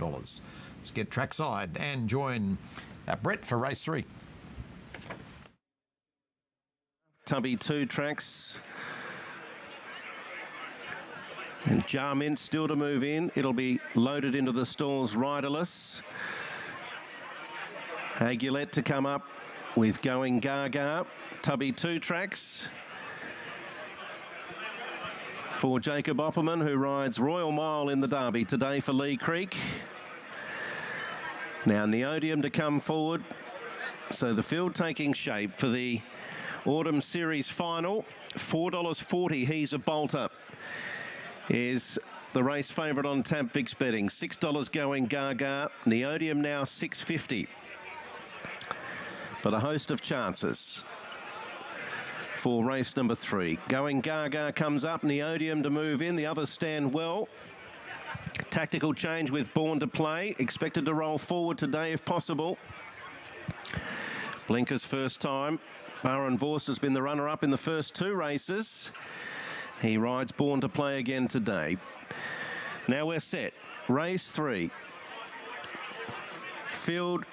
Let's get trackside and join Brett for race 3. Tubby 2 tracks. And Jarmint still to move in. It'll be loaded into the stalls riderless. Aguilette to come up with Going Gaga. Tubby 2 tracks. For Jacob Opperman, who rides Royal Mile in the Derby today for Lee Creek. Now Neodium to come forward. So the field taking shape for the Autumn Series final. $4.40, He's a Bolter, is the race favourite on Tab Fix betting. $6 Going Gaga. Neodium now $6.50. But a host of chances for race number 3. Going Gaga comes up. Neodium to move in. The others stand well. Tactical change with Born to Play. Expected to roll forward today if possible. Blinker's first time. Baron Vorst has been the runner-up in the first 2 races. He rides Born to Play again today. Now we're set. Race 3. Field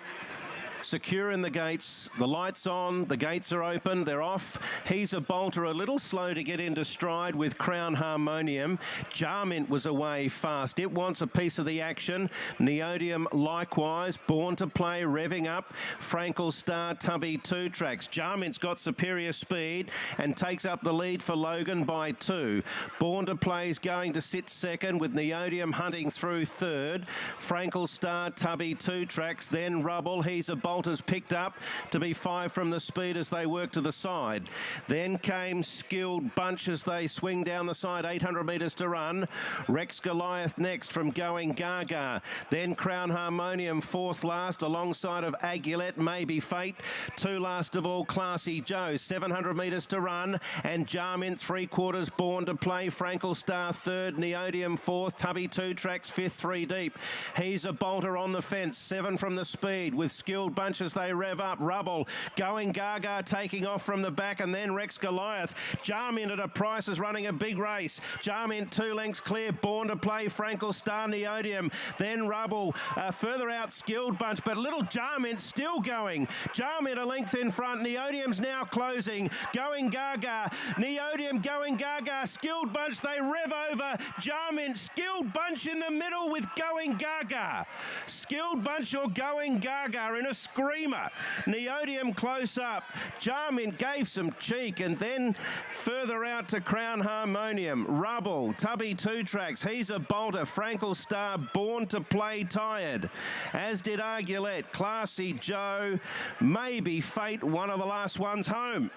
secure in the gates. The lights on. The gates are open. They're off. He's a Bolter a little slow to get into stride with Crown Harmonium. Jarmint was away fast. It wants a piece of the action. Neodium likewise. Born to Play revving up. Frankel Star Tubby 2 tracks. Jarmint's got superior speed and takes up the lead for Logan by 2. Born to Play's going to sit second with Neodium hunting through third. Frankel Star Tubby 2 tracks. Then Rubble. He's a Bolter's picked up to be 5 from the speed as they work to the side. Then came Skilled Bunch as they swing down the side, 800 metres to run. Rex Goliath next from Going Gaga. Then Crown Harmonium 4th last alongside of Aguilette, Maybe Fate. 2 last of all, Classy Joe, 700 metres to run. And Jarmint 3/4 Born to Play. Frankel Star 3rd, Neodium 4th, Tubby 2 tracks 5th, 3 deep. He's a Bolter on the fence, 7 from the speed with Skilled Bunch as they rev up. Rubble, Going Gaga taking off from the back, and then Rex Goliath. Jarmint at a price is running a big race. Jarmint 2 lengths clear. Born to Play, Frankel Star, Neodium. Then Rubble, further out Skilled Bunch, but little Jarmint still going. Jarmint a length in front. Neodium's now closing. Going Gaga, Neodium, Going Gaga, Skilled Bunch, they rev over. Jarmint, Skilled Bunch in the middle with Going Gaga. Skilled Bunch or Going Gaga in a screamer. Neodium close up. Jarmint gave some cheek, and then further out to Crown Harmonium. Rubble, Tubby 2 tracks. He's a Bolter. Frankel Star, Born to Play tired. As did Aguilette. Classy Joe. Maybe Fate, one of the last ones home.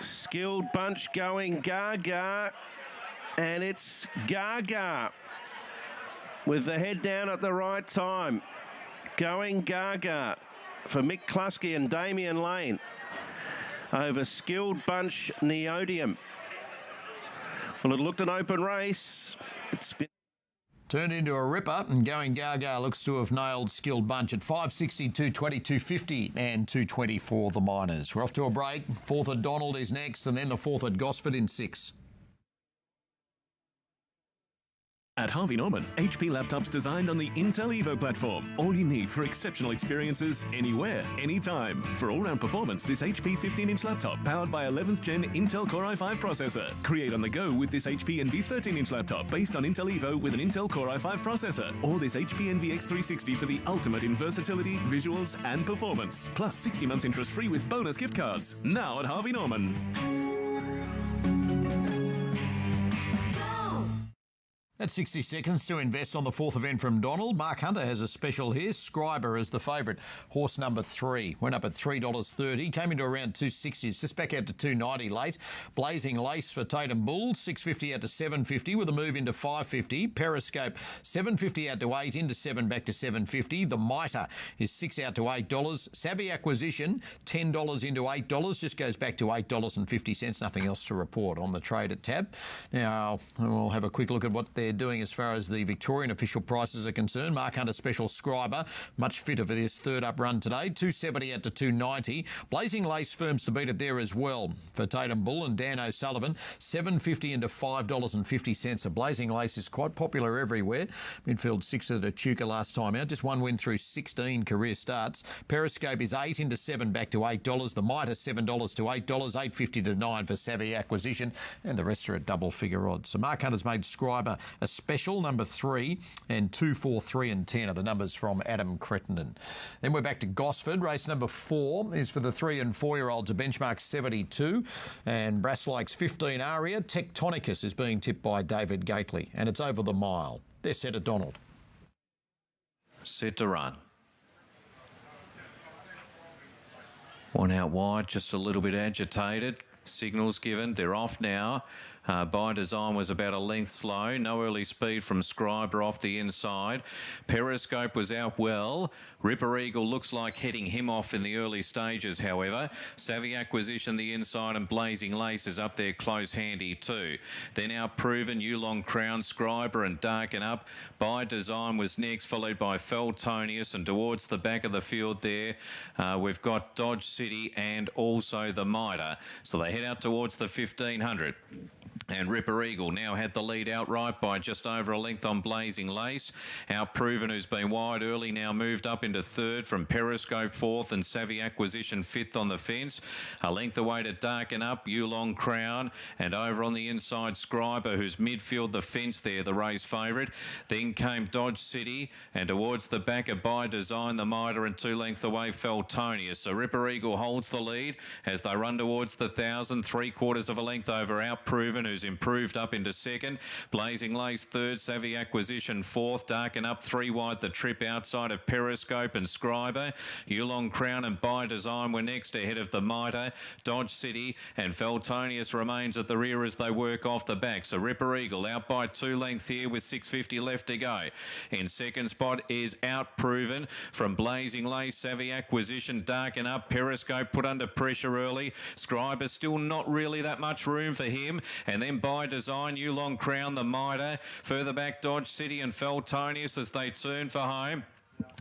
Skilled Bunch Going Gaga. And it's Gaga with the head down at the right time. Going Gaga for Mick Klusky and Damien Lane over Skilled Bunch Neodium. Well, it looked an open race. It's been turned into a ripper, and Going Gaga looks to have nailed Skilled Bunch at 560, 220, 250 and 220 for the Miners. We're off to a break. 4th at Donald is next, and then the 4th at Gosford in 6. At Harvey Norman, HP laptops designed on the Intel Evo platform. All you need for exceptional experiences anywhere, anytime. For all-round performance, this HP 15-inch laptop powered by 11th Gen Intel Core i5 processor. Create on the go with this HP Envy 13-inch laptop based on Intel Evo with an Intel Core i5 processor. Or this HP Envy X360 for the ultimate in versatility, visuals and performance. Plus 60 months interest-free with bonus gift cards. Now at Harvey Norman. That's 60 seconds to invest on the fourth event from Donald. Mark Hunter has a special here. Scriber as the favourite. Horse number 3 went up at $3.30. Came into around $2.60. It's just back out to $2.90 late. Blazing Lace for Tatum Bull. $6.50 out to $7.50 with a move into $5.50. Periscope $7.50 out to $8 into $7 back to $7.50. The Mitre is $6 out to $8. Savvy Acquisition $10 into $8. Just goes back to $8.50. Nothing else to report on the trade at Tab. Now we'll have a quick look at what they're doing as far as the Victorian official prices are concerned. Mark Hunter Special Scriber, much fitter for this third up run today. $2.70 out to $2.90. Blazing Lace firms to beat it there as well for Tatum Bull and Dan O'Sullivan. $7.50 into $5.50. A Blazing Lace is quite popular everywhere. Midfield 6 at Echuca last time out. Just one win through 16 career starts. Periscope is 8 into 7 back to $8. The Mitre $7 to $8. $8.50 to $9 for Savvy Acquisition. And the rest are at double figure odds. So Mark Hunter's made Scriber a special, number 3, and 2, 4, 3 and 10 are the numbers from Adam Crittenden. Then we're back to Gosford. Race number 4 is for the 3 and 4-year-olds, a benchmark 72. And Brasslake's 15 Aria. Tectonicus is being tipped by David Gately, and it's over the mile. They're set at Donald. Set to run. One out wide, just a little bit agitated. Signals given. They're off now. By Design was about a length slow. No early speed from Scriber off the inside. Periscope was out well. Ripper Eagle looks like heading him off in the early stages, however. Savvy Acquisition the inside and Blazing Lace is up there close handy too. Then Outproven, Yulong Crown, Scriber and Darken Up. By Design was next, followed by Feltonius, and towards the back of the field there we've got Dodge City and also the Mitre. So they head out towards the 1500. And Ripper Eagle now had the lead outright by just over a length on Blazing Lace. Outproven, who's been wide early, now moved up into third from Periscope fourth and Savvy Acquisition fifth on the fence. A length away to Darken Up, Yulong Crown, and over on the inside Scriber, who's midfield the fence there, the race favourite. Then came Dodge City, and towards the back of By Design, the Mitre, and 2 lengths away Feltonius. So Ripper Eagle holds the lead as they run towards the 1,000, 3/4 of a length over Outproven, who's improved up into second. Blazing Lace third, Savvy Acquisition fourth. Darken Up 3 wide the trip outside of Periscope and Scriber. Yulong Crown and By Design were next ahead of the Mitre. Dodge City and Feltonius remains at the rear as they work off the back. So Ripper Eagle out by 2 lengths here with 6.50 left to go. In second spot is Outproven from Blazing Lace, Savvy Acquisition, Darken Up. Periscope put under pressure early. Scriber still not really that much room for him. And then By Design, Yulong Crown, the Mitre. Further back, Dodge City and Feltonius as they turn for home,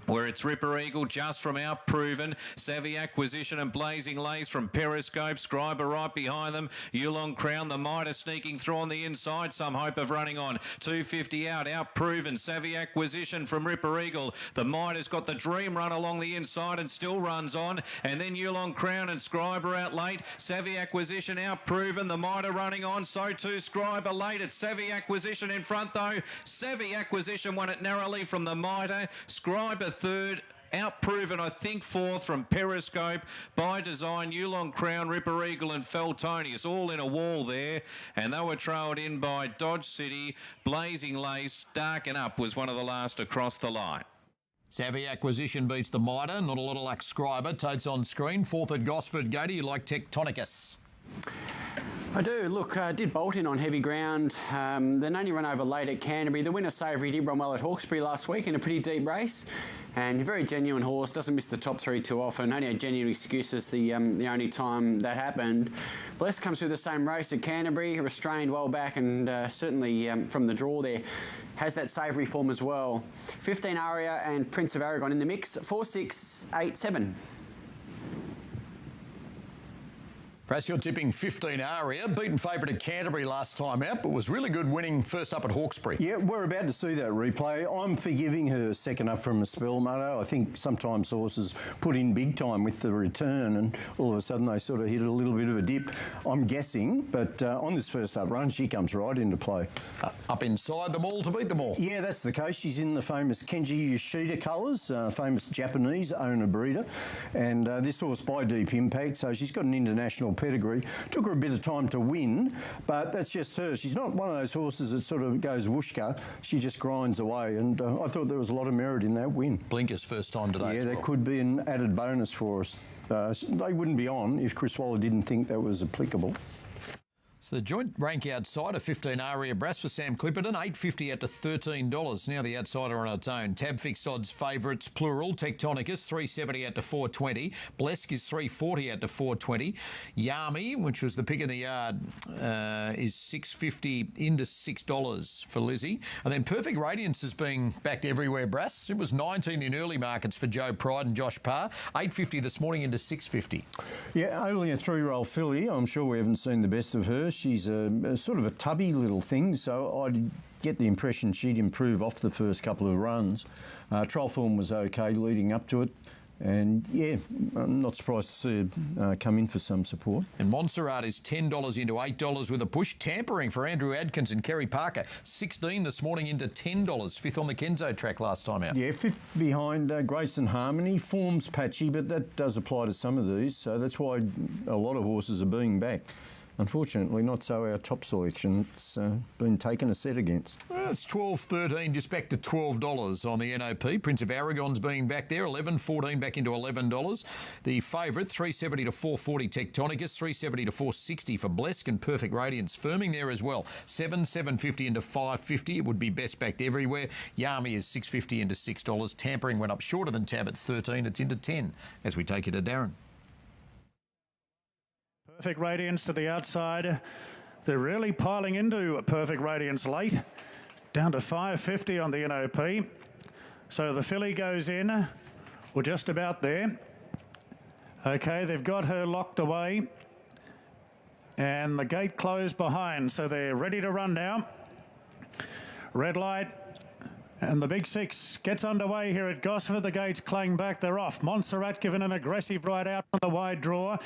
where it's Ripper Eagle just from Outproven, Savvy Acquisition and Blazing Lace from Periscope, Scriber right behind them, Yulong Crown, the Mitre sneaking through on the inside, some hope of running on, 250 out, Outproven, Savvy Acquisition from Ripper Eagle, the Mitre's got the dream run along the inside and still runs on, and then Yulong Crown and Scriber out late, Savvy Acquisition, Outproven, the Mitre running on, so too Scriber late, it's Savvy Acquisition in front though, Savvy Acquisition won it narrowly from the Mitre, Scriber third, Outproven, I think, fourth from Periscope, By Design, Yulong Crown, Ripper Eagle and Feltonius, all in a wall there, and they were trailed in by Dodge City. Blazing Lace, Darken Up was one of the last across the line. Savvy Acquisition beats the Mitre. Not a lot of luck, Scriber. Totes on screen. Fourth at Gosford. Gator, you like Tectonicus? I do. Look, did bolt in on heavy ground. Then only run over late at Canterbury. The winner, Savoury, did run well at Hawkesbury last week in a pretty deep race. And a very genuine horse, doesn't miss the top 3 too often. Only had genuine excuses the only time that happened. Bless comes through the same race at Canterbury, restrained well back and certainly from the draw there. Has that savoury form as well. 15 Aria and Prince of Aragon in the mix. 4, 6, 8, 7. Perhaps you're tipping 15 Aria, beaten favourite at Canterbury last time out, but was really good winning first up at Hawkesbury. Yeah, we're about to see that replay. I'm forgiving her second up from a spell, Mutto. I think sometimes horses put in big time with the return and all of a sudden they sort of hit a little bit of a dip. I'm guessing, but on this first up run, she comes right into play. Up inside them all to beat them all. Yeah, that's the case. She's in the famous Kenji Yoshida colours, famous Japanese owner breeder. And this horse by Deep Impact, so she's got an international pedigree. Took her a bit of time to win, but that's just her. She's not one of those horses that sort of goes whooshka. She just grinds away, and I thought there was a lot of merit in that win. Blinker's first time today. Yeah, as well. there could be an added bonus for us. They wouldn't be on if Chris Waller didn't think that was applicable. So the joint rank outsider, 15 Aria Brass for Sam Clipperton, $8.50 out to $13. Now the outsider on its own. Tab fixed odds favourites, plural. Tectonicus, $3.70 out to $4.20. Blesk is $3.40 out to $4.20. Yami, which was the pick in the yard, is $6.50 into $6 for Lizzie. And then Perfect Radiance is being backed everywhere, Brass. It was 19 in early markets for Joe Pride and Josh Parr. $8.50 this morning into $6.50. Yeah, only a 3-year-old filly. I'm sure we haven't seen the best of her. She's a sort of a tubby little thing, so I'd get the impression she'd improve off the first couple of runs. Trial form was okay leading up to it. And, yeah, I'm not surprised to see her come in for some support. And Montserrat is $10 into $8 with a push. Tampering for Andrew Adkins and Kerry Parker. 16 this morning into $10. Fifth on the Kenzo track last time out. Yeah, fifth behind Grace and Harmony. Form's patchy, but that does apply to some of these. So that's why a lot of horses are being backed. Unfortunately, not so our top selection. It's been taken a set against. Well, it's $12.13, just back to $12 on the NOP. Prince of Aragon's being back there, $11.14 back into $11. The favourite, $3.70 to $4.40 Tectonicus, $3.70 to $4.60 for Blesk, and Perfect Radiance firming there as well. $7.50 into $5.50. It would be best backed everywhere. Yami is $6.50 into $6. Tampering went up shorter than Tab at 13. It's into 10 as we take you to Darren. Perfect Radiance to the outside. They're really piling into Perfect Radiance late. Down to $5.50 on the NOP. So the filly goes in. We're just about there. Okay, they've got her locked away. And the gate closed behind. So they're ready to run now. Red light. And the big six gets underway here at Gosford. The gates clang back. They're off. Montserrat given an aggressive ride out from the wide draw.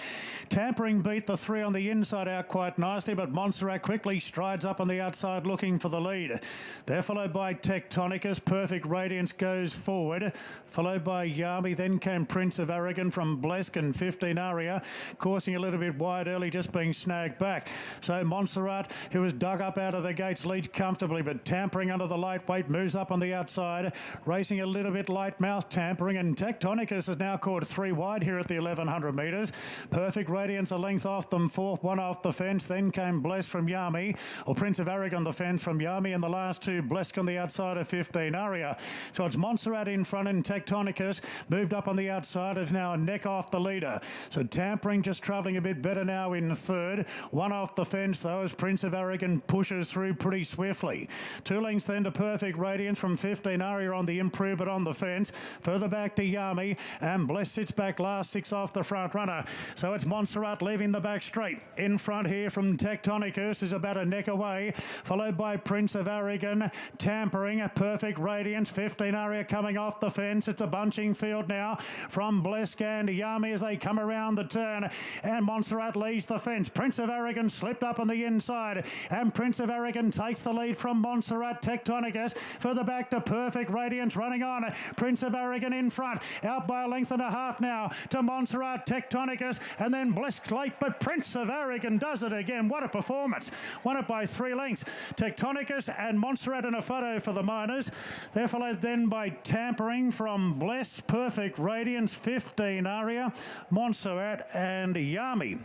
Tampering beat the three on the inside out quite nicely, but Montserrat quickly strides up on the outside looking for the lead. They're followed by Tectonicus. Perfect Radiance goes forward, followed by Yami. Then came Prince of Aragon from Blesk and 15 Aria, coursing a little bit wide early, just being snagged back. So Montserrat, who was dug up out of the gates, leads comfortably, but Tampering under the lightweight moves up on the outside, racing a little bit light mouth. Tampering, and Tectonicus has now caught 3 wide here at the 1100 metres. Perfect Radiance a length off them, fourth, one off the fence. Then came Bless from Yami, or Prince of Aragon the fence from Yami, and the last two Blesk on the outside of 15 Aria. So it's Montserrat in front, and Tectonicus moved up on the outside, is now a neck off the leader. So Tampering just travelling a bit better now in third, one off the fence though as Prince of Aragon pushes through pretty swiftly. 2 lengths then to Perfect Radiance from 15 Aria on the improve, but on the fence. Further back to Yami, and Bless sits back last, 6 off the front runner. So it's Montserrat leaving the back straight. In front here from Tectonicus is about a neck away, followed by Prince of Aragon. Tampering, a Perfect Radiance, 15 Aria coming off the fence. It's a bunching field now from Blesk and Yami as they come around the turn, and Montserrat leads the fence. Prince of Aragon slipped up on the inside, and Prince of Aragon takes the lead from Montserrat. Tectonicus further back to Perfect Radiance running on. Prince of Aragon in front, out by a length and a half now to Montserrat, Tectonicus, and then Blesk late, but Prince of Aragon does it again. What a performance. Won it by 3 lengths. Tectonicus and Montserrat in a photo for the Miners. They're followed then by Tampering from Bless, Perfect Radiance, 15 Aria, Montserrat and Yami.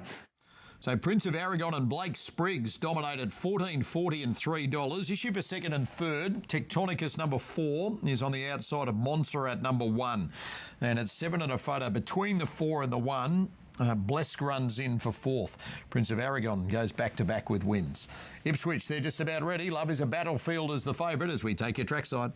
So Prince of Aragon and Blake Spriggs dominated $14.40 and $3. Issue for second and third. Tectonicus number 4 is on the outside of Montserrat number 1. And it's 7 and a photo between the 4 and the 1. Blesk runs in for 4th. Prince of Aragon goes back-to-back with wins. Ipswich, they're just about ready. Love is a Battlefield as the favourite as we take your trackside.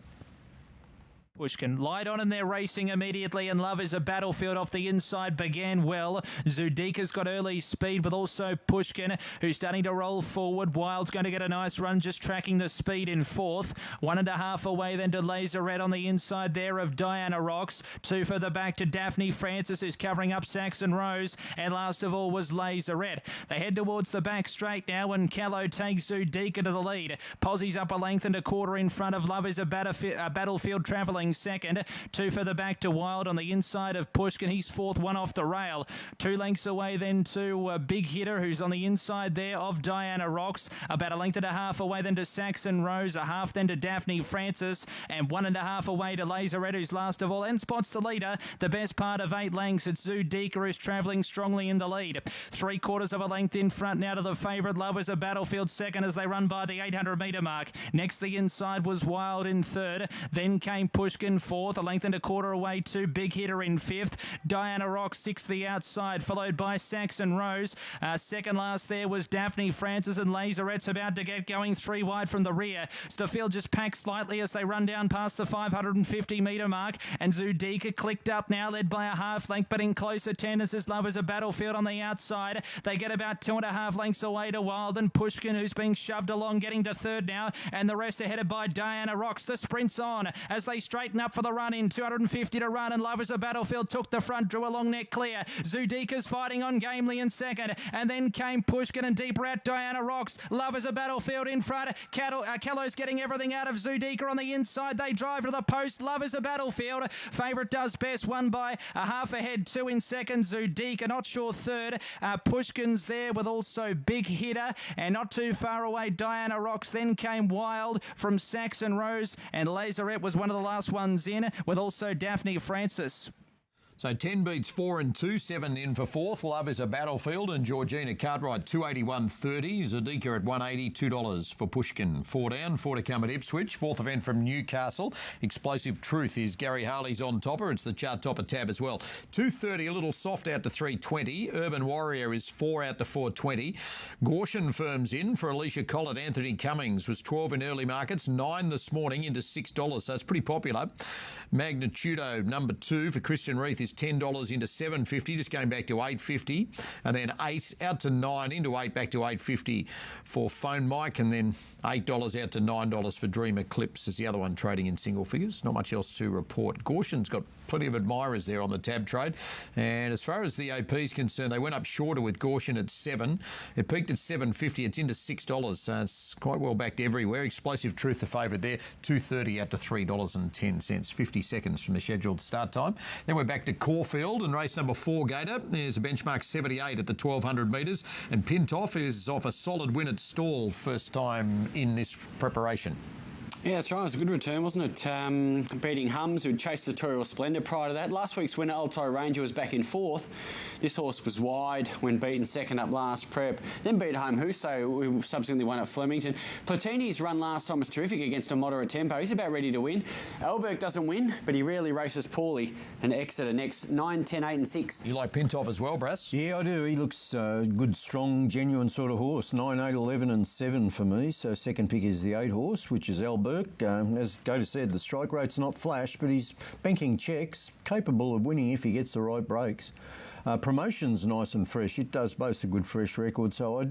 Pushkin light on and they're racing immediately, and Love is a Battlefield off the inside began well. Zudika's got early speed, but also Pushkin, who's starting to roll forward. Wild's going to get a nice run, just tracking the speed in 4th. 1.5 away then to Laserette on the inside there of Diana Rocks. 2 further back to Daphne Francis, who's covering up Saxon Rose, and last of all was Laserette. They head towards the back straight now, and Callow takes Zudika to the lead. Posse's up a length and a quarter in front of Love is a Battlefield travelling racing second. 2 further back to Wild on the inside of Pushkin. He's fourth, 1 off the rail. 2 lengths away then to Big Hitter, who's on the inside there of Diana Rocks. About a length and a half away then to Saxon Rose. A half then to Daphne Francis. And 1.5 away to Laserette, who's last of all. And spots the leader. The best part of 8 lengths. It's Zudika, who's travelling strongly in the lead. 3/4 of a length in front now to the favourite Lovers of Battlefield second as they run by the 800-metre mark. Next the inside was Wild in third. Then came Pushkin fourth. A length and a quarter away to Big Hitter in fifth. Diana Rock sixth the outside, followed by Saxon Rose. Second last there was Daphne Francis, and Laserette's about to get going 3 wide from the rear. The field just packed slightly as they run down past the 550-metre mark, and Zudika clicked up now, led by a half length, but in close attendance is Lovers of Battlefield on the outside. They get about 2.5 lengths away to Wild and Pushkin, who's being shoved along, getting to third now, and the rest are headed by Diana Rocks. The sprint's on as they straighten up for the run in. 250 to run, and Lovers of Battlefield took the front, drew a long neck clear. Zudika's fighting on gamely in second, and then came Pushkin and deeper out Diana Rocks. Lovers of Battlefield in front. Kello's getting everything out of Zudika on the inside. They drive to the post. Lovers of Battlefield. Favourite does best, won by a half ahead. 2 in second. Zudika, not sure third. Pushkin's there with also Big Hitter, and not too far away Diana Rocks. Then came Wild from Saxon Rose, and Laserette was one of the last ones in, with also Daphne Francis. So 10 beats 4 and 2, 7 in for fourth. Love is a Battlefield, and Georgina Cartwright 281.30. Zudika at $180, $2 for Pushkin. 4 down, 4 to come at Ipswich. Fourth event from Newcastle. Explosive Truth is Gary Harley's on topper. It's the chart topper tab as well. 230, a little soft out to 320. Urban Warrior is 4 out to 420. Gaussian firms in for Alicia Collett. Anthony Cummings was 12 in early markets, 9 this morning into $6, so it's pretty popular. Magnitudo number 2 for Christian Reith is $10 into $7.50, just going back to $8.50, and then 8 out to 9 into 8 back to $8.50 for Phone Mike, and then $8 out to $9 for Dream Eclipse is the other one trading in single figures. Not much else to report. Gaussian's got plenty of admirers there on the tab trade, and as far as the AP is concerned, they went up shorter with Gaussian at 7. It peaked at $7.50. It's into $6, so it's quite well backed everywhere. Explosive Truth the favourite there, $2.30 out to $3.10, 50 seconds from the scheduled start time. Then we're back to Caulfield and race number 4 Gator. There's a benchmark 78 at the 1200 metres, and Pintoff is off a solid win at Stall, first time in this preparation. Yeah, that's right. It was a good return, wasn't it? Beating Hums, who'd chased the Tutorial Splendor prior to that. Last week's winner, Alto Ranger, was back in 4th. This horse was wide when beaten second up last prep. Then beat home Husso, who subsequently won at Flemington. Platini's run last time was terrific against a moderate tempo. He's about ready to win. Alberg doesn't win, but he rarely races poorly. And Exeter next, 9, 10, 8 and 6. You like Pintoff as well, Brass? Yeah, I do. He looks good, strong, genuine sort of horse. 9, 8, 11 and 7 for me. So second pick is the 8 horse, which is Alberg. As Gator said, the strike rate's not flash, but he's banking checks, capable of winning if he gets the right breaks. Promotion's nice and fresh. It does boast a good fresh record, so I'd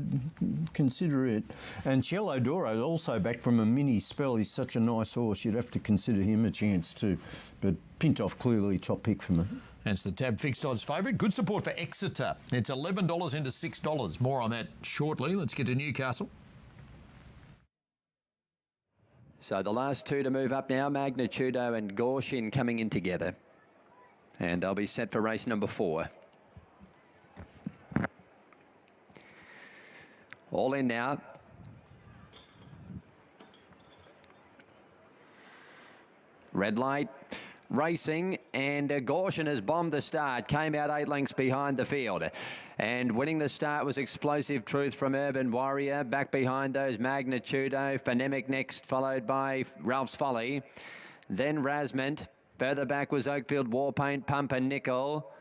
consider it. And Cielo Doro also back from a mini spell. He's such a nice horse. You'd have to consider him a chance too. But Pintoff clearly top pick for me. That's the tab fixed odds favourite. Good support for Exeter. It's $11 into $6. More on that shortly. Let's get to Newcastle. So the last 2 to move up now, Magnitudo and Gaussian coming in together. And they'll be set for race number 4. All in now. Red light. Racing, and Gaussian has bombed the start, came out 8 lengths behind the field. And winning the start was Explosive Truth from Urban Warrior. Back behind those, Magnitudo. Phonemic next, followed by Ralph's Folly. Then Rasmond. Further back was Oakfield Warpaint, Pumpernickel.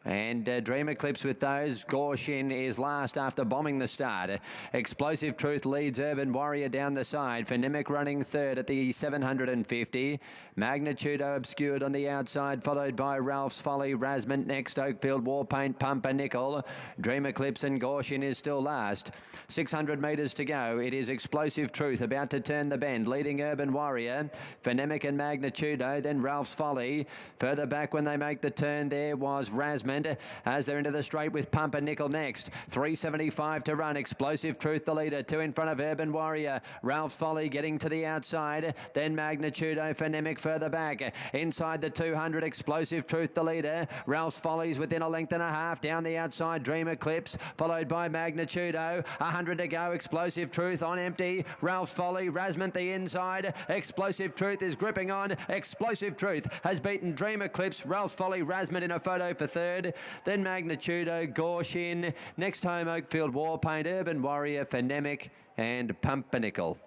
And Dream Eclipse with those. Gaussian is last after bombing the start. Explosive Truth leads Urban Warrior down the side. Phonemic running third at the 750. Magnitudo obscured on the outside, followed by Ralph's Folly. Rasmond next, Oakfield Warpaint, Pumpernickel. Dream Eclipse and Gaussian is still last. 600 metres to go. It is Explosive Truth about to turn the bend, leading Urban Warrior. Phonemic and Magnitudo, then Ralph's Folly. Further back when they make the turn there was Rasmond. movement as they're into the straight with Pumpernickel next. 3.75 to run. Explosive Truth the leader. 2 in front of Urban Warrior. Ralph's Folly getting to the outside. Then Magnitudo Phonemic further back. Inside the 200, Explosive Truth the leader. Ralph's Folly's within a length and a half. Down the outside, Dream Eclipse, followed by Magnitudo. 100 to go. Explosive Truth on empty. Ralph's Folly, Rasmant the inside. Explosive Truth is gripping on. Explosive Truth has beaten Dream Eclipse. Ralph's Folly, Rasmant in a photo for third. Then Magnitudo, Gorshin. Next home, Oakfield Warpaint, Urban Warrior, Phonemic and Pumpernickel.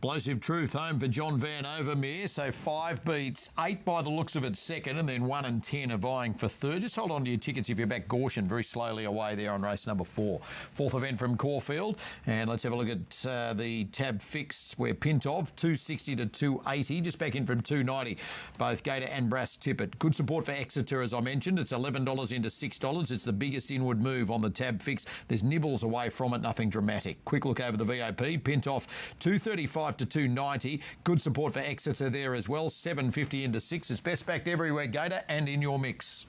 Explosive Truth home for John Van Overmeer. So 5 beats, 8 by the looks of it second, and then 1 and 10 are vying for third. Just hold on to your tickets if you're back. Gorshin very slowly away there on race number 4. Fourth event from Caulfield. And let's have a look at the tab fix where Pintov, 260 to 280, just back in from 290. Both Gator and Brass Tippett. Good support for Exeter, as I mentioned. It's $11 into $6. It's the biggest inward move on the tab fix. There's nibbles away from it, nothing dramatic. Quick look over the VOP. Pintov, 235 to 290. Good support for Exeter there as well. 750 into 6. It's best backed everywhere, Gator, and in your mix.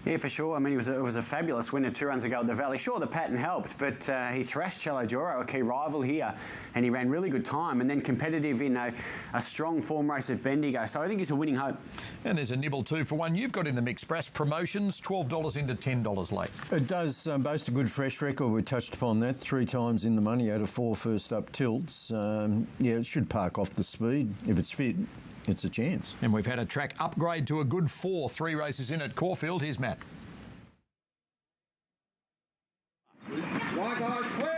Yeah, for sure. I mean, it was a fabulous winner 2 runs ago at the Valley. Sure, the pattern helped, but he thrashed Cello Joro, a key rival here, and he ran really good time and then competitive in a strong form race at Bendigo. So I think he's a winning hope. And there's a nibble 2 for 1 you've got in the mix. Brass Promotions, $12 into $10 late. It does boast a good fresh record. We touched upon that 3 times in the money out of 4 first up tilts. Yeah, it should park off the speed if it's fit. It's a chance. And we've had a track upgrade to a good 4. 3 races in at Caulfield. Here's Matt.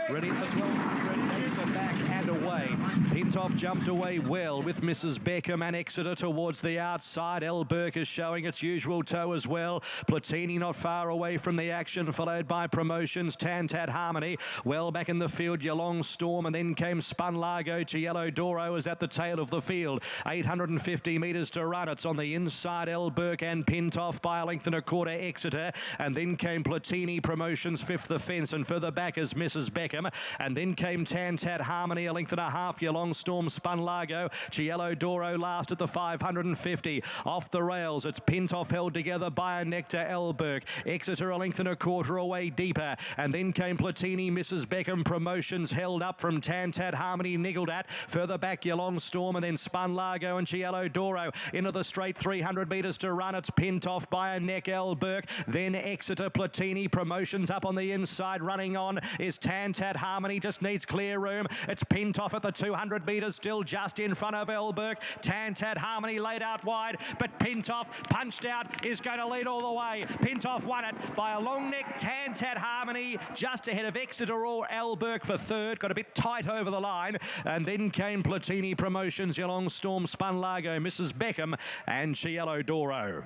Ready for 1200, takes it back and away. Pintov jumped away well with Mrs. Beckham and Exeter towards the outside. El Burke is showing its usual toe as well. Platini not far away from the action, followed by Promotions, Tantat Harmony. Well back in the field, Yalong Storm, and then came Spun Largo. Cielo Doro is at the tail of the field. 850 metres to run. It's on the inside, El Burke and Pintov by a length and a quarter, Exeter. And then came Platini, Promotions, fifth the fence, and further back is Mrs. Beckham. And then came Tantat Harmony, a length and a half. Yalong Storm, Spun Largo. Cielo Doro last at the 550. Off the rails, it's Pintov held together by a Nectar, Elberg. Exeter a length and a quarter away deeper. And then came Platini, Mrs. Beckham. Promotions held up from Tantat Harmony, niggled at. Further back, Yalong Storm, and then Spun Largo and Cielo Doro. Into the straight, 300 metres to run. It's Pintov by a neck, Elberg. Then Exeter, Platini. Promotions up on the inside. Running on is Tantat Harmony. Just needs clear room. It's Pintov at the 200 metres, still just in front of Elberg. Tantat Harmony laid out wide, but Pintov punched out, is going to lead all the way. Pintov won it by a long neck. Tantat Harmony just ahead of Exeter or Elberg for third. Got a bit tight over the line. And then came Platini, Promotions, Yalong Storm, Spun Largo, Mrs. Beckham and Cielo Doro.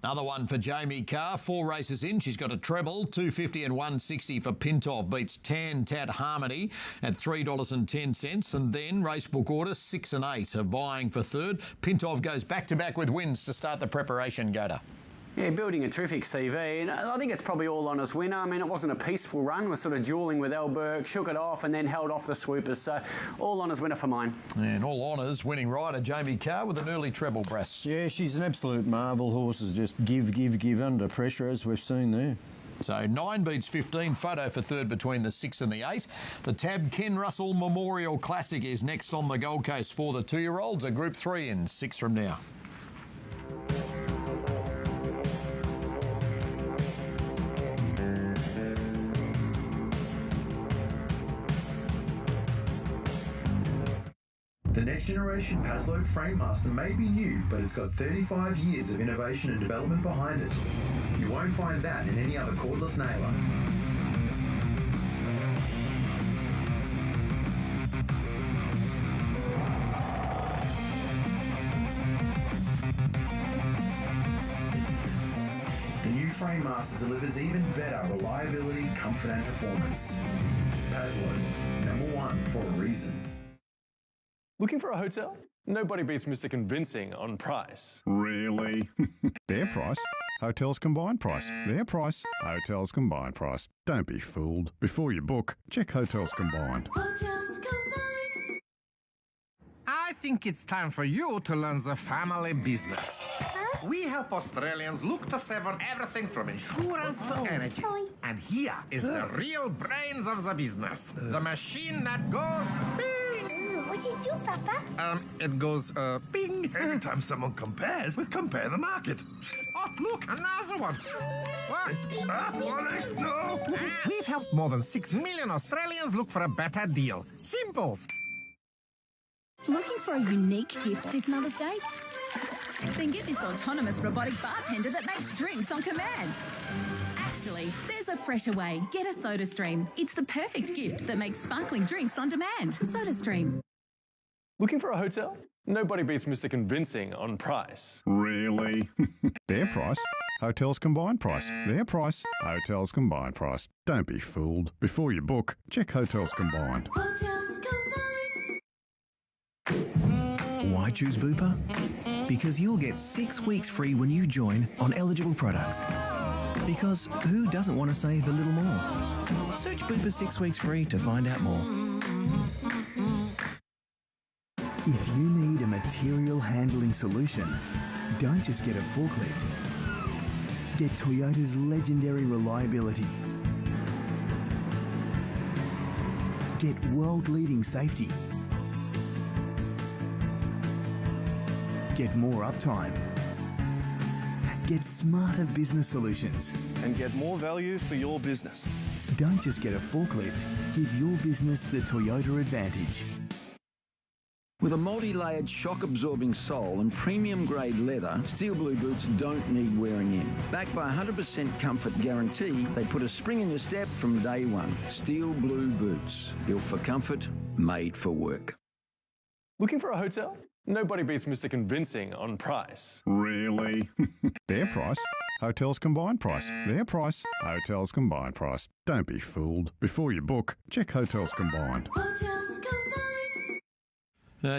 Another one for Jamie Carr. 4 races in. She's got a treble. 250 and 160 for Pintov. Beats Tantat Harmony at $3.10. And then racebook order 6 and 8 are vying for third. Pintov goes back-to-back with wins to start the preparation, Gator. Yeah, building a terrific CV, and I think it's probably all on his winner. I mean, it wasn't a peaceful run. We're sort of duelling with Elberg, shook it off and then held off the swoopers. So all on his winner for mine. And all honours, winning rider Jamie Carr with an early treble, Brass. Yeah, she's an absolute marvel. Horses just give under pressure, as we've seen there. So 9 beats 15. Photo for third between the 6 and the 8. The Tab Ken Russell Memorial Classic is next on the Gold Coast for the 2-year-olds. A Group 3 in 6 from now. The next generation Paslow Framemaster may be new, but it's got 35 years of innovation and development behind it. You won't find that in any other cordless nailer. The new Framemaster delivers even better reliability, comfort and performance. Paslow, #1 for a reason. Looking for a hotel? Nobody beats Mr. Convincing on price. Really? Their price? Hotels Combined Price. Their price? Hotels Combined Price. Don't be fooled. Before you book, check Hotels Combined. Hotels Combined. I think it's time for you to learn the family business. Huh? We help Australians look to sever everything from insurance to energy. And here is the real brains of the business. The machine that goes bing. What is you, Papa? It goes bing every time someone compares with Compare the Market. Oh, look, another one. What? Wally, no. We've helped more than 6 million Australians look for a better deal. Simple. Looking for a unique gift this Mother's Day? Then get this autonomous robotic bartender that makes drinks on command. Actually, there's a fresher way. Get a SodaStream. It's the perfect gift that makes sparkling drinks on demand. SodaStream. Looking for a hotel? Nobody beats Mr. Convincing on price. Really? Their price? Hotels Combined Price. Their price? Hotels Combined Price. Don't be fooled. Before you book, check Hotels Combined. Hotels Combined. Why choose Bupa? Because you'll get 6 weeks free when you join on eligible products. Because who doesn't want to save a little more? Search Bupa 6 weeks free to find out more. If you need a material handling solution, don't just get a forklift. Get Toyota's legendary reliability. Get world-leading safety. Get more uptime. Get smarter business solutions. And get more value for your business. Don't just get a forklift. Give your business the Toyota advantage. With a multi-layered shock-absorbing sole and premium-grade leather, Steel Blue boots don't need wearing in. Backed by 100% comfort guarantee, they put a spring in your step from day one. Steel Blue boots, built for comfort, made for work. Looking for a hotel? Nobody beats Mr. Convincing on price. Really? Their price? Hotels Combined Price. Their price? Hotels Combined Price. Don't be fooled. Before you book, check Hotels Combined. Hotels Combined.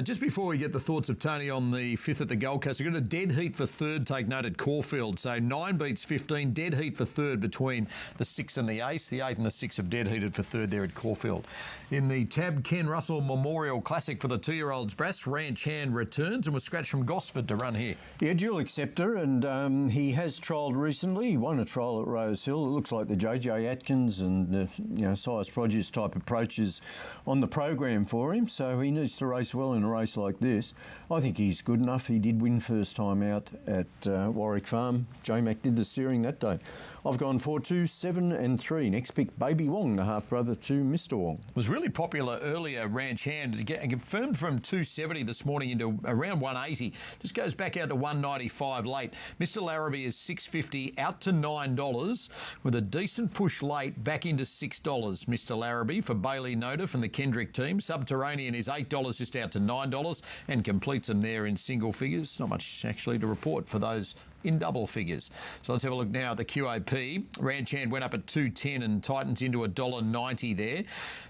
Just before we get the thoughts of Tony on the 5th at the Gold Coast, we've got a dead heat for third, take note, at Caulfield. So 9 beats 15, dead heat for third between the 6 and the ace. The 8 and the 6 have dead heated for third there at Caulfield. In the Tab Ken Russell Memorial Classic for the 2-year-olds, Brass Ranch Hand returns and was scratched from Gosford to run here. Yeah, dual acceptor, and he has trialled recently. He won a trial at Rose Hill. It looks like the JJ Atkins and Size Produce type approaches on the program for him, so he needs to race well in a race like this. I think he's good enough. He did win first time out at Warwick Farm. J-Mac did the steering that day. I've gone 4, 2, 7 and 3. Next pick, Baby Wong, the half-brother to Mr. Wong. Was really popular earlier, Ranch Hand. It confirmed from 270 this morning into around 180. Just goes back out to 195 late. Mr. Larrabee is $6.50 out to $9 with a decent push late back into $6. Mr. Larrabee for Bailey Noda from the Kendrick team. Subterranean is $8 just out to $9 and completes them there in single figures. Not much actually to report for those in double figures. So let's have a look now at the QAP. Ranch Hand went up at $2.10 and tightens into $1.90 there.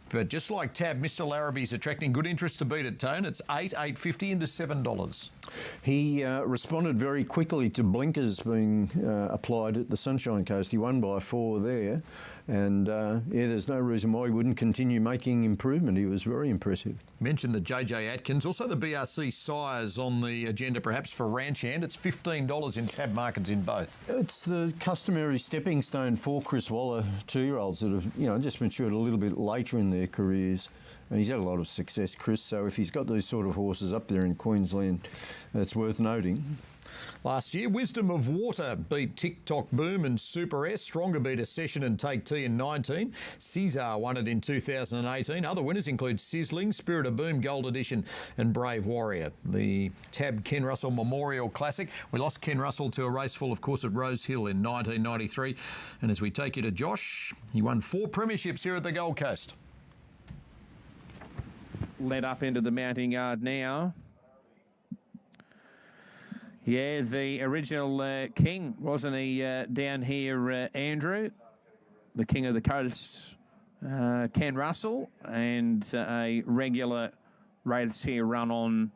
But just like Tab, Mr. Larrabee's attracting good interest to beat it, Tone. It's $8.50 into $7. He responded very quickly to blinkers being applied at the Sunshine Coast. He won by 4 there. And, there's no reason why he wouldn't continue making improvement. He was very impressive. Mentioned the JJ Atkins, also the BRC Sires on the agenda perhaps for Ranch Hand. It's $15 in tab markets in both. It's the customary stepping stone for Chris Waller 2-year-olds that have, just matured a little bit later in their careers. And he's had a lot of success, Chris, so if he's got these sort of horses up there in Queensland, that's worth noting. Last year, Wisdom of Water beat Tick-Tock Boom and Super S. Stronger beat A Session and Take T in 19. Caesar won it in 2018. Other winners include Sizzling, Spirit of Boom, Gold Edition and Brave Warrior. The Tab Ken Russell Memorial Classic. We lost Ken Russell to a race full, of course, at Rose Hill in 1993. And as we take you to Josh, he won 4 premierships here at the Gold Coast. Led up into the mounting yard now. Yeah, the original king, wasn't he, down here, Andrew? The king of the coast, Ken Russell, and a regular race here run on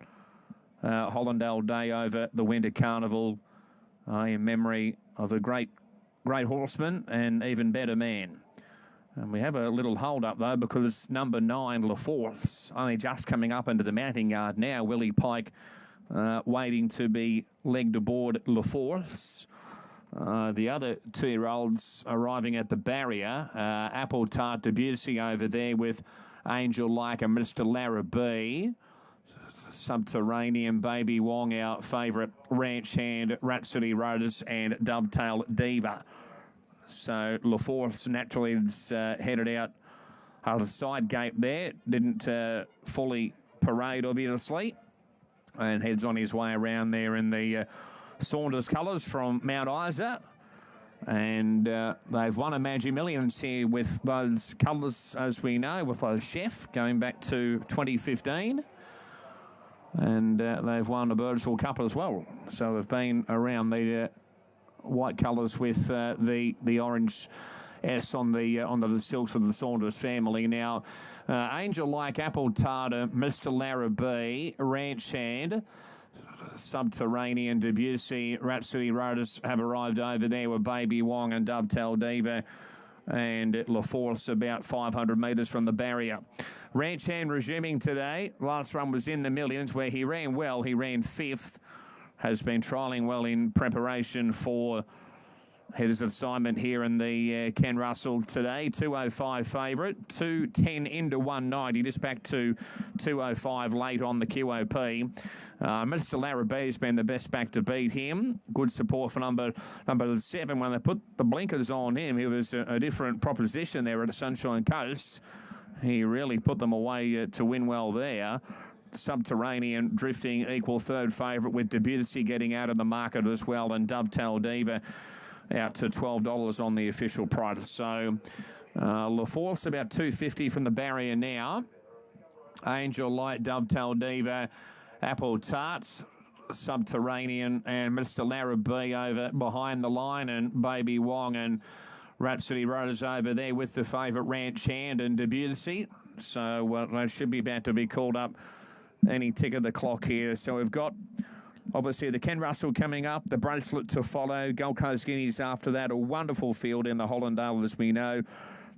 Hollandale Day over the Winter Carnival in memory of a great horseman and even better man. And we have a little hold-up, though, because number 9, LaForce, only just coming up into the mounting yard now. Willie Pike waiting to be legged aboard La Force. The other 2-year-olds arriving at the barrier. Apple Tart Debussy over there with Angel Like and Mr. Larrabee. Subterranean Baby Wong, our favourite Ranch Hand, Rhapsody Rhodes and Dovetail Diva. So La Force naturally is headed out of the side gate there. Didn't fully parade, obviously, and heads on his way around there in the Saunders colours from Mount Isa. And they've won a Magic Millions here with those colours, as we know, with those Chef going back to 2015. And they've won a Birdsville Cup as well. So they've been around the white colours with the orange S on the silks of the Saunders family. Now, Angel Like, Apple Tartar, Mr. Larrabee, Ranch Hand, Subterranean, Debussy, Rhapsody Rhodes have arrived over there with Baby Wong and Dovetail Diva, and La Force about 500 metres from the barrier. Ranch Hand resuming today. Last run was in the millions where he ran well. He ran 5th. Has been trialling well in preparation for his assignment here in the Ken Russell today. 205 favourite, 210 into 190, just back to 205 late on the QOP. Mr. Larrabee has been the best back to beat him. Good support for number 7. When they put the blinkers on him, he was a different proposition there at the Sunshine Coast. He really put them away to win well there. Subterranean drifting equal third favourite with Debussy getting out of the market as well, and Dovetail Diva out to $12 on the official price. So La Force about 250 from the barrier now. Angel Light, Dovetail Diva, Apple Tarts, Subterranean and Mr. Larrabee over behind the line, and Baby Wong and Rhapsody Rhodes over there with the favourite Ranch Hand and Debussy. So they should be about to be called up any tick of the clock here. So we've got obviously the Ken Russell coming up, the Bracelet to follow, Gold Coast Guineas after that, a wonderful field in the Hollandale as we know.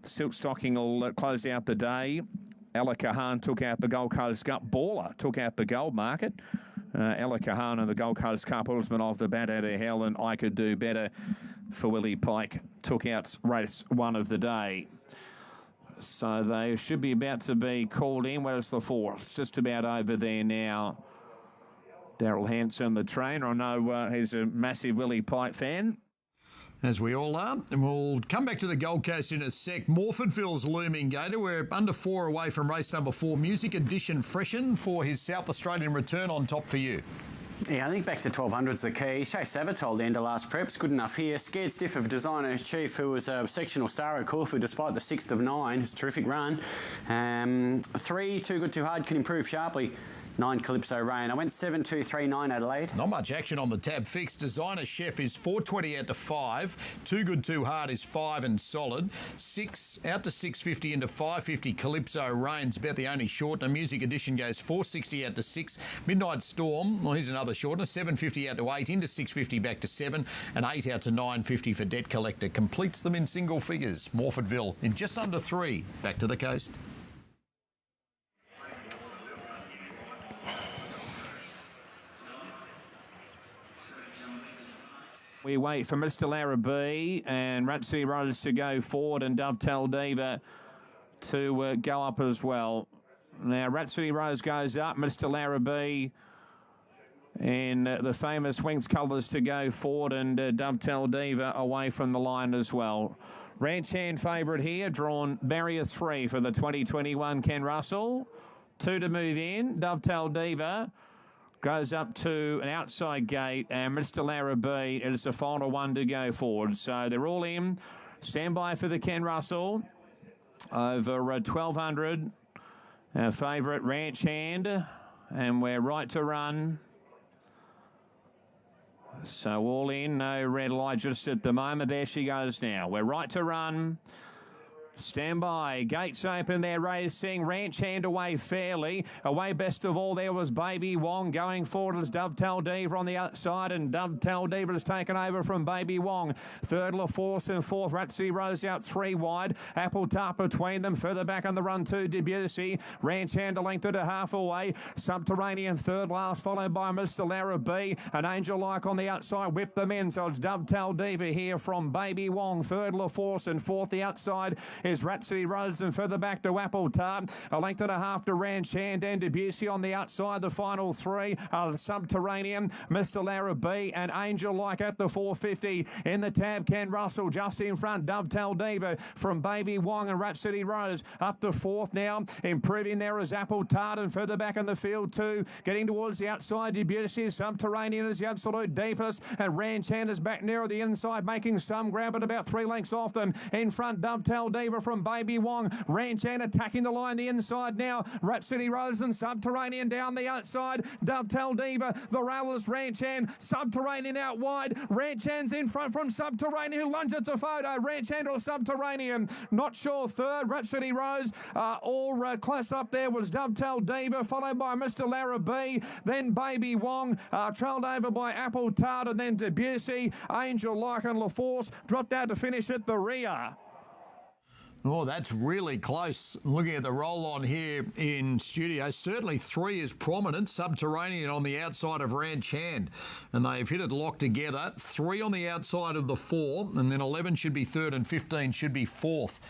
Silk Stocking will close out the day. Ella Kahan took out the Gold Coast Cup. Baller took out the gold market. Ella Kahan and the Gold Coast Cup. Usman off the bat out of hell, and I Could Do Better for Willie Pike took out race 1 of the day. So they should be about to be called in. Where's the 4? It's just about over there now. Daryl Hanson, the trainer. I know he's a massive Willie Pike fan. As we all are. And we'll come back to the Gold Coast in a sec. Morfordville's looming, Gator. We're under 4 away from race number 4. Music Edition Freshen for his South Australian return on top for you. Yeah, I think back to 1200's the key. Chase Sabatol, the end of last preps, good enough here. Scared Stiff of Designer's Chief, who was a sectional star at Corfu despite the 6th of 9. It's a terrific run. 3, Too Good Too Hard can improve sharply. 9, Calypso Rain. I went 7, 2, 3, 9 Adelaide. Not much action on the tab fixed. Designer Chef is 420 out to 5. Too Good Too Hard is 5 and solid. 6 out to 650 into 550. Calypso Rain's about the only shortener. Music Edition goes 460 out to 6. Midnight Storm, well, here's another shortener. 750 out to 8 into 650 back to 7. And 8 out to 950 for Debt Collector. Completes them in single figures. Morfordville in just under 3. Back to the coast. We wait for Mr. Larrabee and Rhapsody Rhodes to go forward and Dovetail Diva to go up as well. Now, Rhapsody Rhodes goes up. Mr. Larrabee in the famous Wings colours to go forward, and Dovetail Diva away from the line as well. Ranch Hand favourite here, drawn barrier 3 for the 2021 Ken Russell. 2 to move in. Dovetail Diva goes up to an outside gate, and Mr. Larrabee is the final one to go forward. So they're all in. Stand by for the Ken Russell. Over 1200. Our favourite Ranch Hand, and we're right to run. So all in, no red light just at the moment. There she goes now. We're right to run. Stand by. Gates open. They're racing. Ranch Hand away fairly. Away best of all there was Baby Wong. Going forward as Dovetail Diva on the outside, and Dovetail Diva has taken over from Baby Wong. Third, La Force, and fourth, Ratsy Rose out 3 wide. Apple Tart between them. Further back on the run to Debussy. Ranch Hand a length and a half away. Subterranean third last, followed by Mr. Lara B. An Angel Like on the outside. Whip them in. So it's Dovetail Diva here from Baby Wong. Third, La Force, and fourth, the outside is Ratsy Rose, and further back to Apple Tart. A length and a half to Ranch Hand and Debussy on the outside. The final 3 are Subterranean, Mr. Lara B, and Angel Like at the 450. In the tab, Ken Russell just in front. Dovetail Diva from Baby Wong and Rhapsody Rose up to fourth now. Improving there is Apple Tart, and further back in the field too. Getting towards the outside, Debussy. Subterranean is the absolute deepest, and Ranch Hand is back nearer the inside, making some ground, but about 3 lengths off them. In front, Dovetail Diva from Baby Wong. Ranch Hand attacking the line the inside now. Rhapsody Rose and Subterranean down the outside. Dovetail Diva, the railers, Ranch Hand. Subterranean out wide. Ranch Hand's in front from Subterranean, who lunges a photo. Ranch Hand or Subterranean, not sure. Third, Rhapsody Rose. All close up there was Dovetail Diva, followed by Mr. Lara B. Then Baby Wong, trailed over by Apple Tart, and then Debussy. Angel Like and La Force dropped out to finish at the rear. Oh, that's really close. Looking at the roll-on here in studio, certainly 3 is prominent. Subterranean on the outside of Ranch Hand, and they've hit it locked together. 3 on the outside of the 4, and then 11 should be third and 15 should be fourth.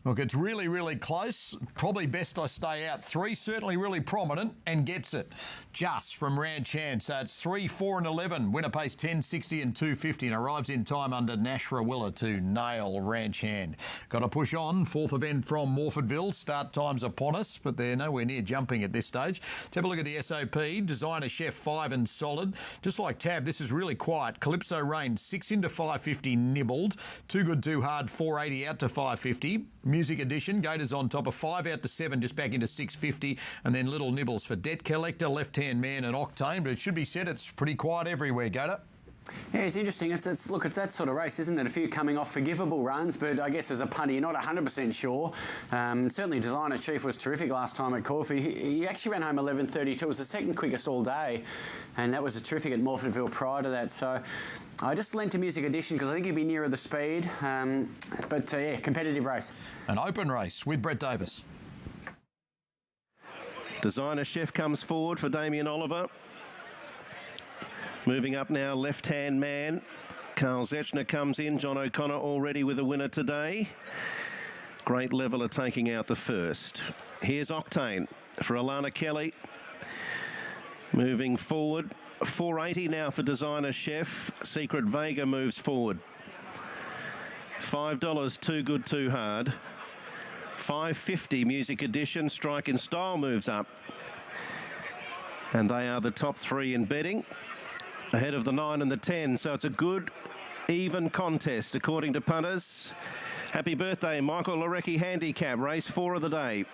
Look, it's really, really close. Probably best I stay out. 3 certainly really prominent and gets it just from Ranch Hand. So it's 3, 4 and 11. Winner pays 10.60 and 2.50 and arrives in time under Nashrawilla to nail Ranch Hand. Got to push on. 4th event from Morfordville. Start time's upon us, but they're nowhere near jumping at this stage. Let's have a look at the SOP. Designer Chef 5 and solid. Just like Tab, this is really quiet. Calypso Rain 6 into 550 nibbled. Too Good Too Hard 480 out to 550. Music Edition, Gators on top of 5 out to 7, just back into 650, and then little nibbles for Debt Collector, Left Hand Man and Octane, but it should be said it's pretty quiet everywhere, Gator. Yeah, it's interesting. It's that sort of race, isn't it? A few coming off forgivable runs, but I guess as a punter, you're not 100% sure. Certainly, Designer Chief was terrific last time at Caulfield. He actually ran home 11.32. It was the second quickest all day, and that was a terrific at Morfordville prior to that. So I just lent to Music Edition because I think he'd be nearer the speed. But yeah, competitive race. An open race with Brett Davis. Designer Chef comes forward for Damien Oliver. Moving up now, Left Hand Man. Carl Zechner comes in. John O'Connor already with a winner today. Great Leveller taking out the first. Here's Octane for Alana Kelly. Moving forward. 480 now for Designer Chef. Secret Vega moves forward. $5, Too Good Too Hard. $5.50 Music Edition. Strike in Style moves up. And they are the top 3 in betting, ahead of the 9 and the 10. So it's a good, even contest, according to punters. Happy birthday, Michael Larecki Handicap, race 4 of the day.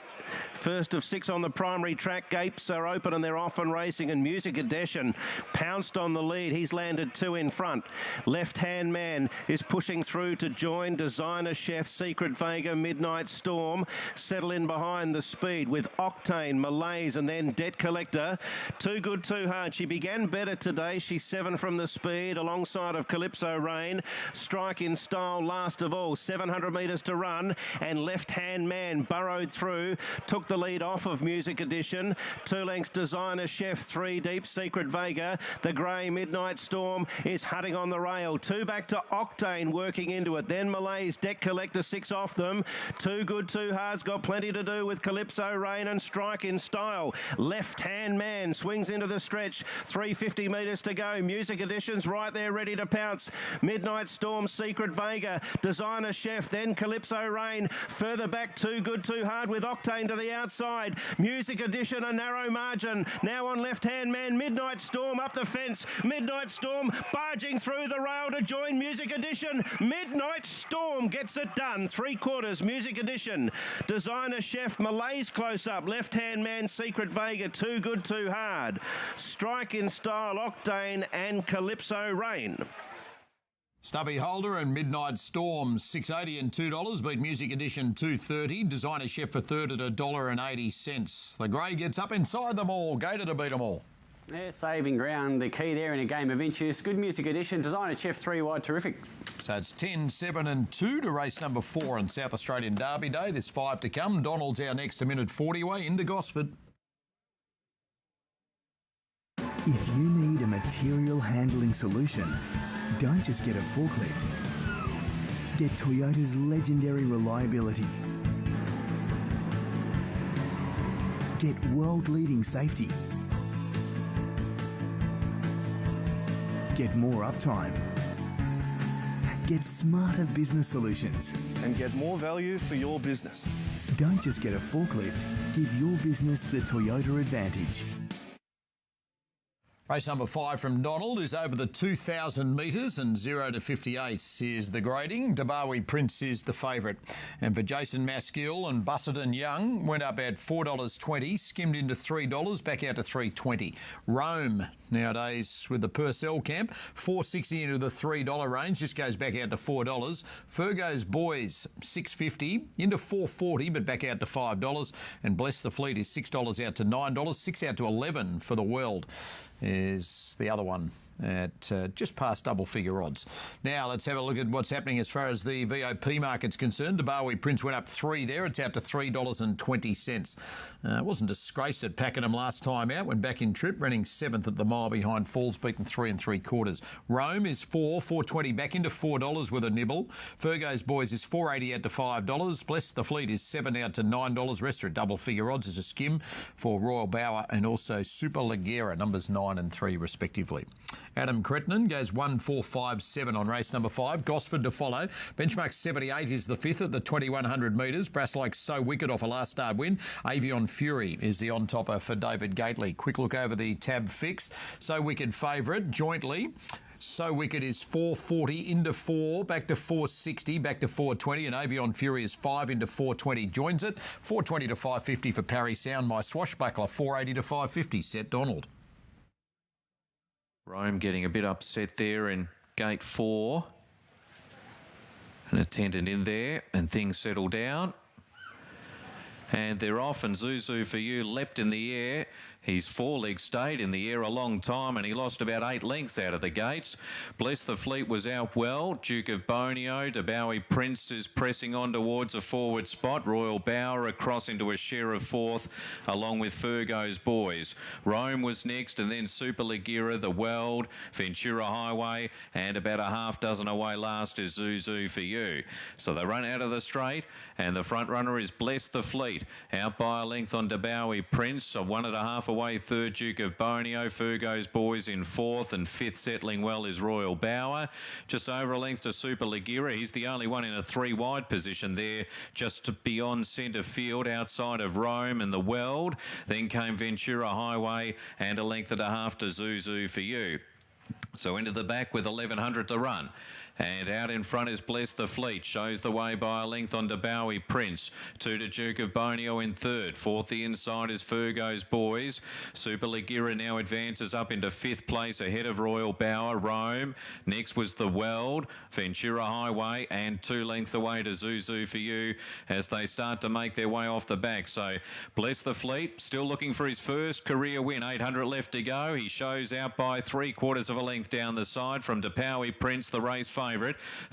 First of 6 on the primary track. Gates are open and they're off and racing, and Music Edition pounced on the lead. He's landed 2 in front. Left Hand Man is pushing through to join Designer Chef, Secret Vega, Midnight Storm. Settle in behind the speed with Octane, Malaise, and then Debt Collector. Too Good Too Hard. She began better today. She's 7 from the speed alongside of Calypso Rain. Strike in Style last of all. 700 metres to run, and Left Hand Man burrowed through. Took the lead off of Music Edition. 2 lengths Designer Chef, 3 deep Secret Vega. The grey Midnight Storm is hunting on the rail. 2 back to Octane, working into it. Then Malaise, Debt Collector, 6 off them. Too Good Too Hard's got plenty to do with Calypso Rain and Strike in Style. Left Hand Man swings into the stretch. 350 metres to go. Music Edition's right there ready to pounce. Midnight Storm, Secret Vega, Designer Chef, then Calypso Rain. Further back, Too Good Too Hard with Octane to the outside. Music Edition, a narrow margin. Now on Left Hand Man, Midnight Storm up the fence. Midnight Storm barging through the rail to join Music Edition. Midnight Storm gets it done. 3/4 Music Edition. Designer Chef, Malaise close up. Left Hand Man, Secret Vega, Too Good Too Hard. Strike in Style, Octane and Calypso Rain. Stubby Holder and Midnight Storm, $6.80 and $2. Beat Music Edition $2.30. Designer Chef for third at $1.80. The grey gets up inside them all. Gator to beat them all. Yeah, saving ground, the key there in a game of inches. Good Music Edition, Designer Chef 3 wide, terrific. So it's 10, 7 and 2 to race number 4 on South Australian Derby Day. There's 5 to come. Donald's our next a minute 40 away into Gosford. If you need a material handling solution, don't just get a forklift. Get Toyota's legendary reliability. Get world-leading safety. Get more uptime. Get smarter business solutions. And get more value for your business. Don't just get a forklift. Give your business the Toyota advantage. Race number 5 from Donald is over the 2,000 metres and 0 to 58 is the grading. Dabawi Prince is the favourite. And for Jason Maskill and Busserton Young, went up at $4.20, skimmed into $3, back out to $3.20. Rome nowadays with the Purcell camp, $4.60 into the $3 range, just goes back out to $4. Fergo's Boys, $6.50 into $4.40, but back out to $5. And Bless the Fleet is $6 out to $9, 6 out to $11 for the World is the other one at just past double figure odds. Now let's have a look at what's happening as far as the VOP market's concerned. Dabawi Prince went up 3 there. It's out to $3.20. Wasn't disgraced at Pakenham last time out. Went back in trip, running 7th at the mile behind Falls, beaten 3 3/4. Rome is $4.20 back into $4 with a nibble. Fergo's Boys is $4.80 out to $5. Bless the Fleet is $7 out to $9. Rest are at double figure odds as a skim for Royal Bower and also Super Ligera, numbers 9 and 3 respectively. Adam Cretton goes 1-4-5-7 on race number 5. Gosford to follow. Benchmark 78 is the 5th at the 2,100 metres. Brass like So Wicked off a last start win. Avion Fury is the on-topper for David Gately. Quick look over the tab fix. So Wicked favourite jointly. So Wicked is $4.40 into 4, back to $4.60, back to $4.20, and Avion Fury is 5 into $4.20. Joins it. $4.20 to $5.50 for Parry Sound. My Swashbuckler, $4.80 to $5.50. Set Donald. Rome getting a bit upset there in gate 4. An attendant in there and things settle down. And they're off and Zuzu for You leapt in the air. His foreleg stayed in the air a long time and he lost about 8 lengths out of the gates. Bless the Fleet was out well. Duke of Bonio, Dabawi Prince is pressing on towards a forward spot. Royal Bower across into a share of 4th along with Fergo's Boys. Rome was next and then Super Ligera, The Weld, Ventura Highway and about a half dozen away last is Zuzu for You. So they run out of the straight and the front runner is Bless the Fleet. Out by a length on Dabawi Prince, so 1.5 away third Duke of Bonio, Fergo's Boys in 4th and 5th settling well is Royal Bower. Just over a length to Super Ligera. He's the only one in a 3 wide position there just beyond centre field outside of Rome and The Weld. Then came Ventura Highway and a length and a half to Zuzu for You. So into the back with 1,100 to run. And out in front is Bless the Fleet. Shows the way by a length on Dabawi Prince. 2 to Duke of Bonio in 3rd. 4th the inside is Fergo's Boys. Super Ligera now advances up into 5th place ahead of Royal Bower. Rome. Next was The Weld. Ventura Highway and 2 lengths away to Zuzu for You as they start to make their way off the back. So Bless the Fleet still looking for his first career win. 800 left to go. He shows out by 3/4 of a length down the side from Dabawi Prince, the race favourite.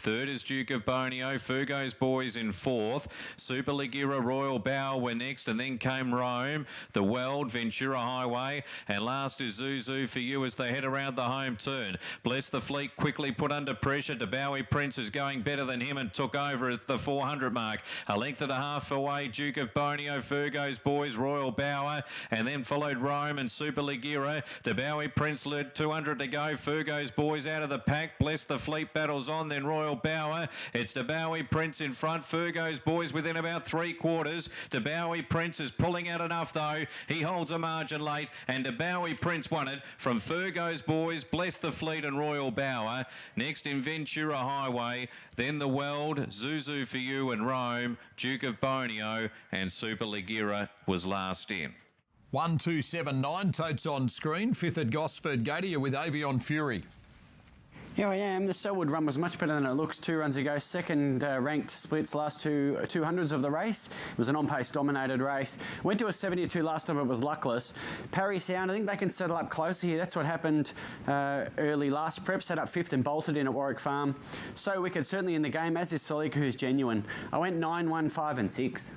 3rd is Duke of Bonio, Fergo's Boys in 4th. Super Ligera, Royal Bower were next and then came Rome, The Weld, Ventura Highway and last is Zuzu for You as they head around the home turn. Bless the Fleet quickly put under pressure. Dabawi Prince is going better than him and took over at the 400 mark. A length and a half away, Duke of Bonio, Fergo's Boys, Royal Bower and then followed Rome and Super Ligera. Dabawi Prince led 200 to go. Fergo's Boys out of the pack. Bless the Fleet battles on, then Royal Bower. It's Dabawi Prince in front. Fergo's Boys within about 3/4. Dabawi Prince is pulling out enough though. He holds a margin late and Dabawi Prince won it from Fergo's Boys, Bless the Fleet and Royal Bower. Next in Ventura Highway, then The Weld, Zuzu for You and Rome, Duke of Bonio and Super Ligera was last in. 1-2-7-9, totes on screen. 5th at Gosford Gator with Avion Fury. Yeah, I am. The Selwood run was much better than it looks 2 runs ago. Second ranked splits last 200s of the race. It was an on-pace dominated race. Went to a 72 last time, but was luckless. Parry Sound, I think they can settle up closer here. That's what happened early last prep. Set up 5th and bolted in at Warwick Farm. So Wicked certainly in the game, as is Salika, who's genuine. I went 9, 1, 5 and 6.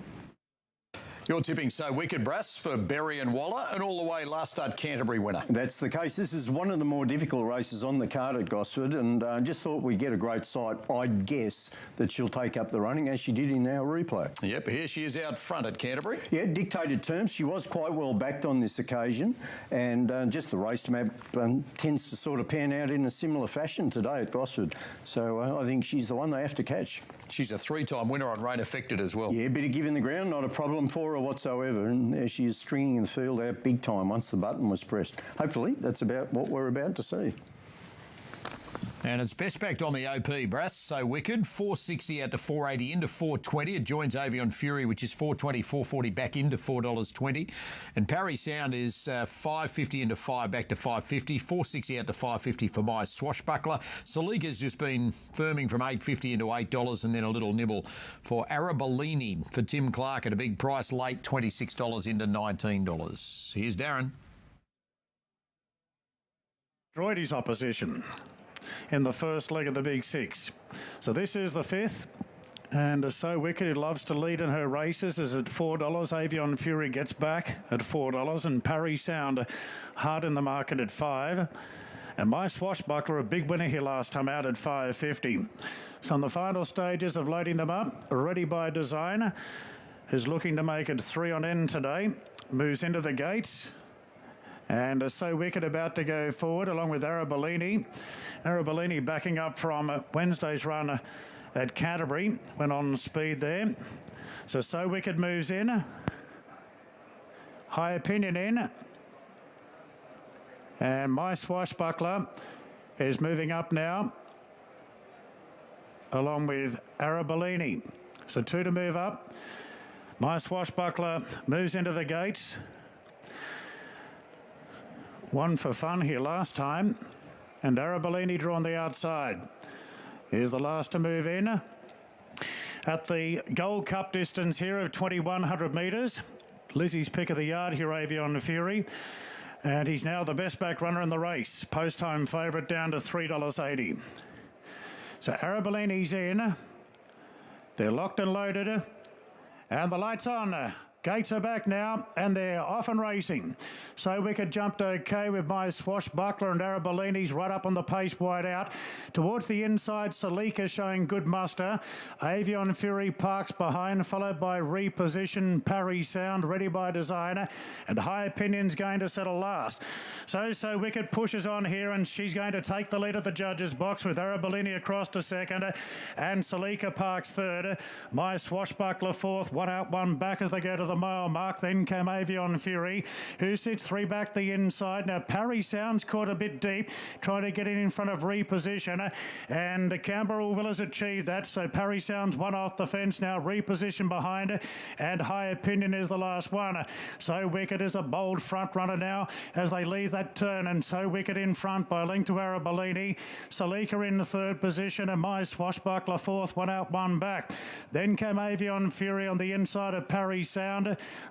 You're tipping So Wicked, Brass, for Berry and Waller, and all the way last start Canterbury winner. That's the case. This is one of the more difficult races on the card at Gosford, and just thought we'd get a great sight. I'd guess that she'll take up the running as she did in our replay. Yep, here she is out front at Canterbury. Yeah, dictated terms. She was quite well backed on this occasion, and just the race map tends to sort of pan out in a similar fashion today at Gosford. So I think she's the one they have to catch. She's a 3-time winner on Rain Affected as well. Yeah, a bit of give in the ground, not a problem for her whatsoever. And there she is stringing the field out big time once the button was pressed. Hopefully, that's about what we're about to see. And it's best backed on the OP, Brass. So Wicked, 460 out to 480 into 420. It joins Avion Fury, which is 420, 440 back into $4.20. And Parry Sound is 550 into 5 back to 550. 460 out to 550 for my Swashbuckler. Salika's just been firming from $8.50 into $8, and then a little nibble for Arabellini for Tim Clark at a big price late, $26 into $19. Here's Darren. Droidy's opposition in the first leg of the Big Six. So this is the 5th. And So Wicked, who loves to lead in her races, is at $4. Avion Fury gets back at $4. And Parry Sound hard in the market at $5. And my Swashbuckler, a big winner here last time out at $5.50. So on the final stages of loading them up, Ready by Design is looking to make it 3 on end today. Moves into the gates. And So Wicked about to go forward along with Arabellini. Arabellini backing up from Wednesday's run at Canterbury. Went on speed there. So Wicked moves in. High Opinion in. And my Swashbuckler is moving up now along with Arabellini. So 2 to move up. My Swashbuckler moves into the gates. 1 for fun here last time. And Arabellini drawn the outside. Here's the last to move in. At the Gold Cup distance here of 2,100 metres. Lizzie's pick of the yard here, Avion Fury. And he's now the best back runner in the race. Post-time favourite down to $3.80. So Arabellini's in. They're locked and loaded. And the light's on. Gates are back now, and they're off and racing. So Wicked jumped okay with my Swashbuckler, and Arabellini's right up on the pace wide out. Towards the inside, Salika showing good muster. Avion Fury parks behind, followed by Reposition, Parry Sound, Ready by Designer, and High Opinion's going to settle last. So Wicked pushes on here, and she's going to take the lead at the judges' box with Arabellini across to second, and Salika parks third. My Swashbuckler fourth, 1 out, 1 back as they go to the mile mark. Then came Avion Fury, who sits 3 back the inside. Now Parry Sound's caught a bit deep, trying to get in front of Reposition, and Canberra will has achieved that. So Parry Sound's 1 off the fence now. Reposition behind, and High Opinion is the last one. So Wicked is a bold front runner now as they leave that turn, and So Wicked in front by a length to Arabellini. Salika in the 3rd position, and my Swashbuckler 4th, 1 out, 1 back. Then came Avion Fury on the inside of Parry Sound.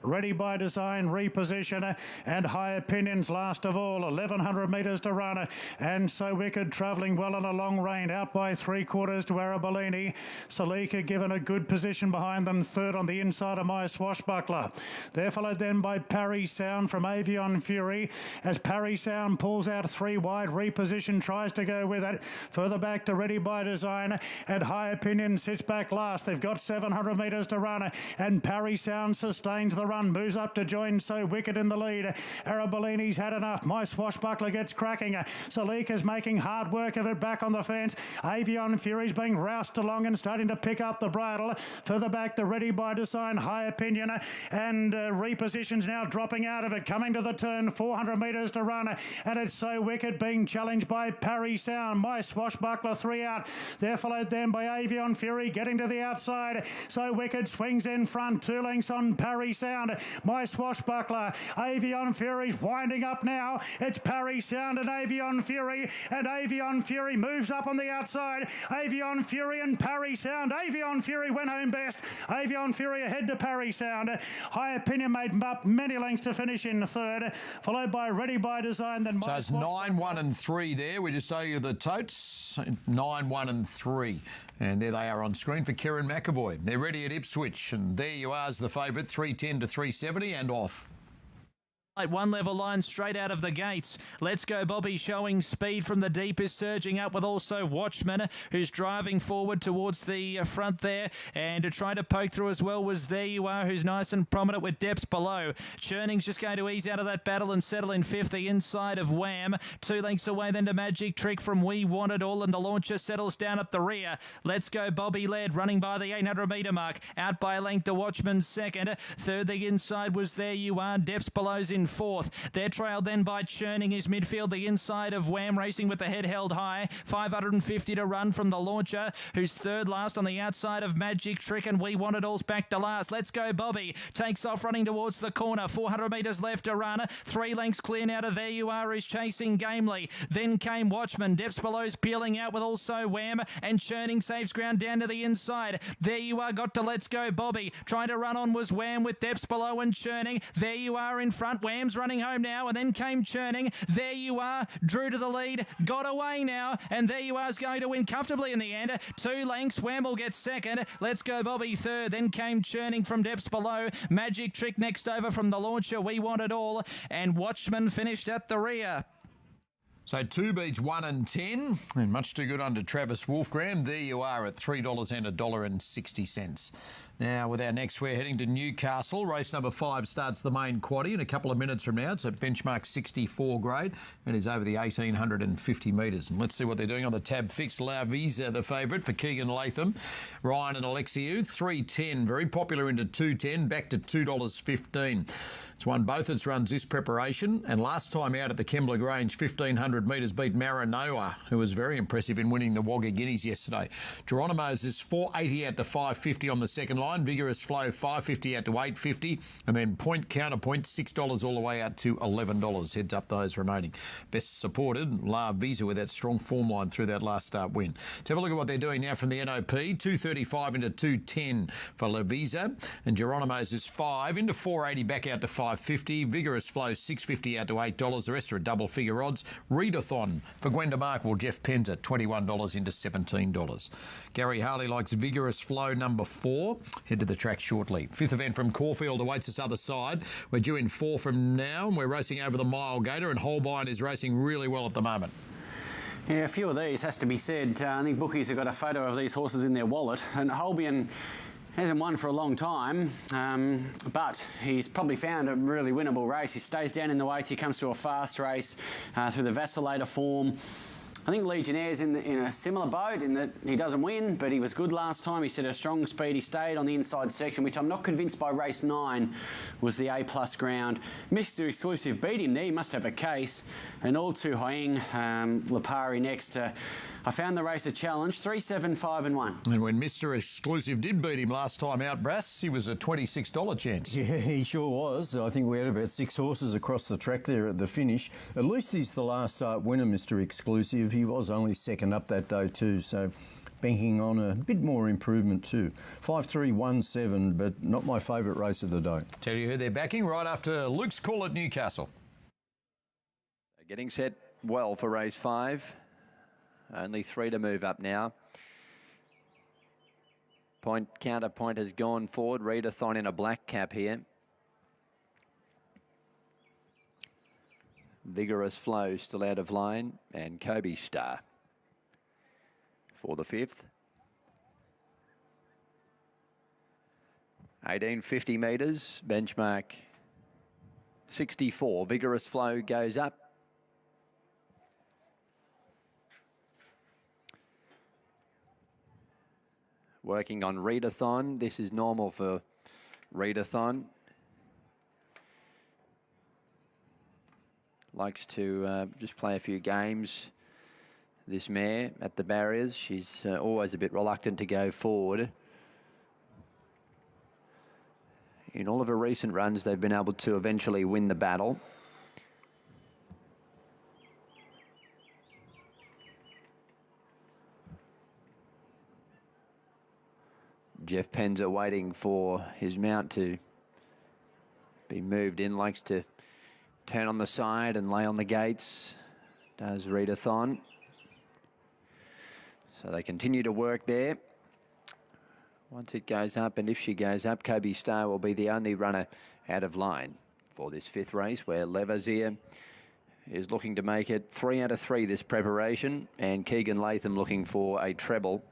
Ready by Design, Reposition, and High Opinions last of all. 1,100 metres to run, and So Wicked travelling well on a long rein, out by 3/4 to Arabellini. Salika given a good position behind them, 3rd on the inside of my Swashbuckler. They're followed then by Parry Sound from Avion Fury, as Parry Sound pulls out 3 wide. Reposition tries to go with it. Further back to Ready by Design, and High Opinion sits back last. They've got 700 metres to run, and Parry Sound sustains the run, moves up to join So Wicked in the lead. Arabellini's had enough. My Swashbuckler gets cracking. Salika's making hard work of it back on the fence. Avion Fury's being roused along and starting to pick up the bridle. Further back to Ready by Design, High Opinion, and Reposition's now dropping out of it, coming to the turn, 400 metres to run, and it's So Wicked being challenged by Parry Sound. My Swashbuckler 3 out. They're followed then by Avion Fury getting to the outside. So Wicked swings in front, 2 lengths on Parry Parry Sound. My Swashbuckler, Avion Fury's winding up now. It's Parry Sound and Avion Fury, and Avion Fury moves up on the outside. Avion Fury and Parry Sound. Avion Fury went home best. Avion Fury ahead to Parry Sound. High Opinion made up many lengths to finish in third, followed by Ready by Design. Then so it's 9, 1 and 3 there. We just show you the totes. 9, 1 and 3. And there they are on screen for Kieran McAvoy. They're ready at Ipswich. And there you are as the favourite, 310 to 370 and off. One level line straight out of the gates. Let's Go Bobby showing speed from the deep is surging up with also Watchman, who's driving forward towards the front there, and to try to poke through as well was There You Are, who's nice and prominent with depths below. Churning's just going to ease out of that battle and settle in fifth, the inside of Wham. 2 lengths away then to Magic Trick from We Want It All, and the launcher settles down at the rear. Let's Go Bobby led, running by the 800 metre mark, out by a length to Watchman second. Third, the inside was There You Are, depths below's in fourth. They're trailed then by Churning his midfield, the inside of Wham, racing with the head held high. 550 to run from the launcher, who's third last on the outside of Magic Trick, and We Want It All's back to last. Let's Go Bobby takes off running towards the corner. 400 metres left to run. 3 lengths clear now to There You Are, who's chasing gamely. Then came Watchman. Depths below's peeling out with also Wham, and Churning saves ground down to the inside. There You Are got to Let's Go Bobby. Trying to run on was Wham with Depths below and Churning. There You Are in front. Wham's running home now, and then came Churning. There You Are drew to the lead, got away now, and There You Are's going to win comfortably in the end. 2 lengths. Wham will get second. Let's Go Bobby third. Then came Churning from depths below. Magic Trick next over from the launcher. We Want It All, and Watchman finished at the rear. So 2 beats 1 and 10, and much too good under Travis Wolfgram. There You Are at $3 and $1.60. Now, with our next, we're heading to Newcastle. Race number 5 starts the main quaddie in a couple of minutes from now. It's at benchmark 64 grade and is over the 1,850 metres. And let's see what they're doing on the tab fixed. La Visa, the favourite for Keegan Latham, Ryan and Alexiou. 3.10, very popular into 2.10, back to $2.15. It's won both its runs this preparation, and last time out at the Kembla Grange, 1,500 metres, beat Maranoa, who was very impressive in winning the Wagga Guineas yesterday. Geronimo's is 480 out to 550 on the second line. Vigorous Flow 550 out to 850, and then Point Counterpoint $6 all the way out to $11. Heads up those remaining. Best supported La Visa with that strong form line through that last start win. Let's have a look at what they're doing now from the NOP. 235 into 210 for La Visa, and Geronimo's is 5 into 480 back out to 550. Vigorous Flow 650 out to $8. The rest are at double figure odds. Readathon for Gwenda Markwell, Jeff Penza $21 into $17. Gary Harley likes Vigorous Flow number 4. Head to the track shortly. 5th event from Caulfield awaits us other side. We're due in 4 from now, and we're racing over the mile gator, and Holbein is racing really well at the moment. Yeah, a few of these has to be said. I think bookies have got a photo of these horses in their wallet, and Holbein hasn't won for a long time, but he's probably found a really winnable race. He stays down in the weights. He comes to a fast race through the vacillator form. I think Legionnaire's in a similar boat in that he doesn't win, but he was good last time. He set a strong speed. He stayed on the inside section, which I'm not convinced by race 9 was the A-plus ground. Mr. Exclusive beat him there. He must have a case. And All Too Hoying, Lipari next. I found the race a challenge, 3, 7, 5 and 1. And when Mr. Exclusive did beat him last time out, Brass, he was a $26 chance. Yeah, he sure was. I think we had about 6 horses across the track there at the finish. At least he's the last start winner, Mr. Exclusive. He was only second up that day too, so banking on a bit more improvement too. 5-3-1-7, but not my favourite race of the day. Tell you who they're backing right after Luke's call at Newcastle. Getting set well for race 5. Only 3 to move up now. Point Counterpoint has gone forward. Readathon in a black cap here. Vigorous Flow still out of line, and Kobe Star for the 5th. 1850 metres, benchmark 64. Vigorous Flow goes up. Working on Readathon. This is normal for Readathon. Likes to just play a few games, this mare, at the barriers. She's always a bit reluctant to go forward In all of her recent runs, they've been able to eventually win the battle. Jeff Penzer waiting for his mount to be moved in. Likes to turn on the side and lay on the gates. Does Readathon. So they continue to work there. Once it goes up, and if she goes up, Kobe Star will be the only runner out of line for this fifth race, where Levazier is looking to make it 3 out of 3 this preparation, and Keegan Latham looking for a treble.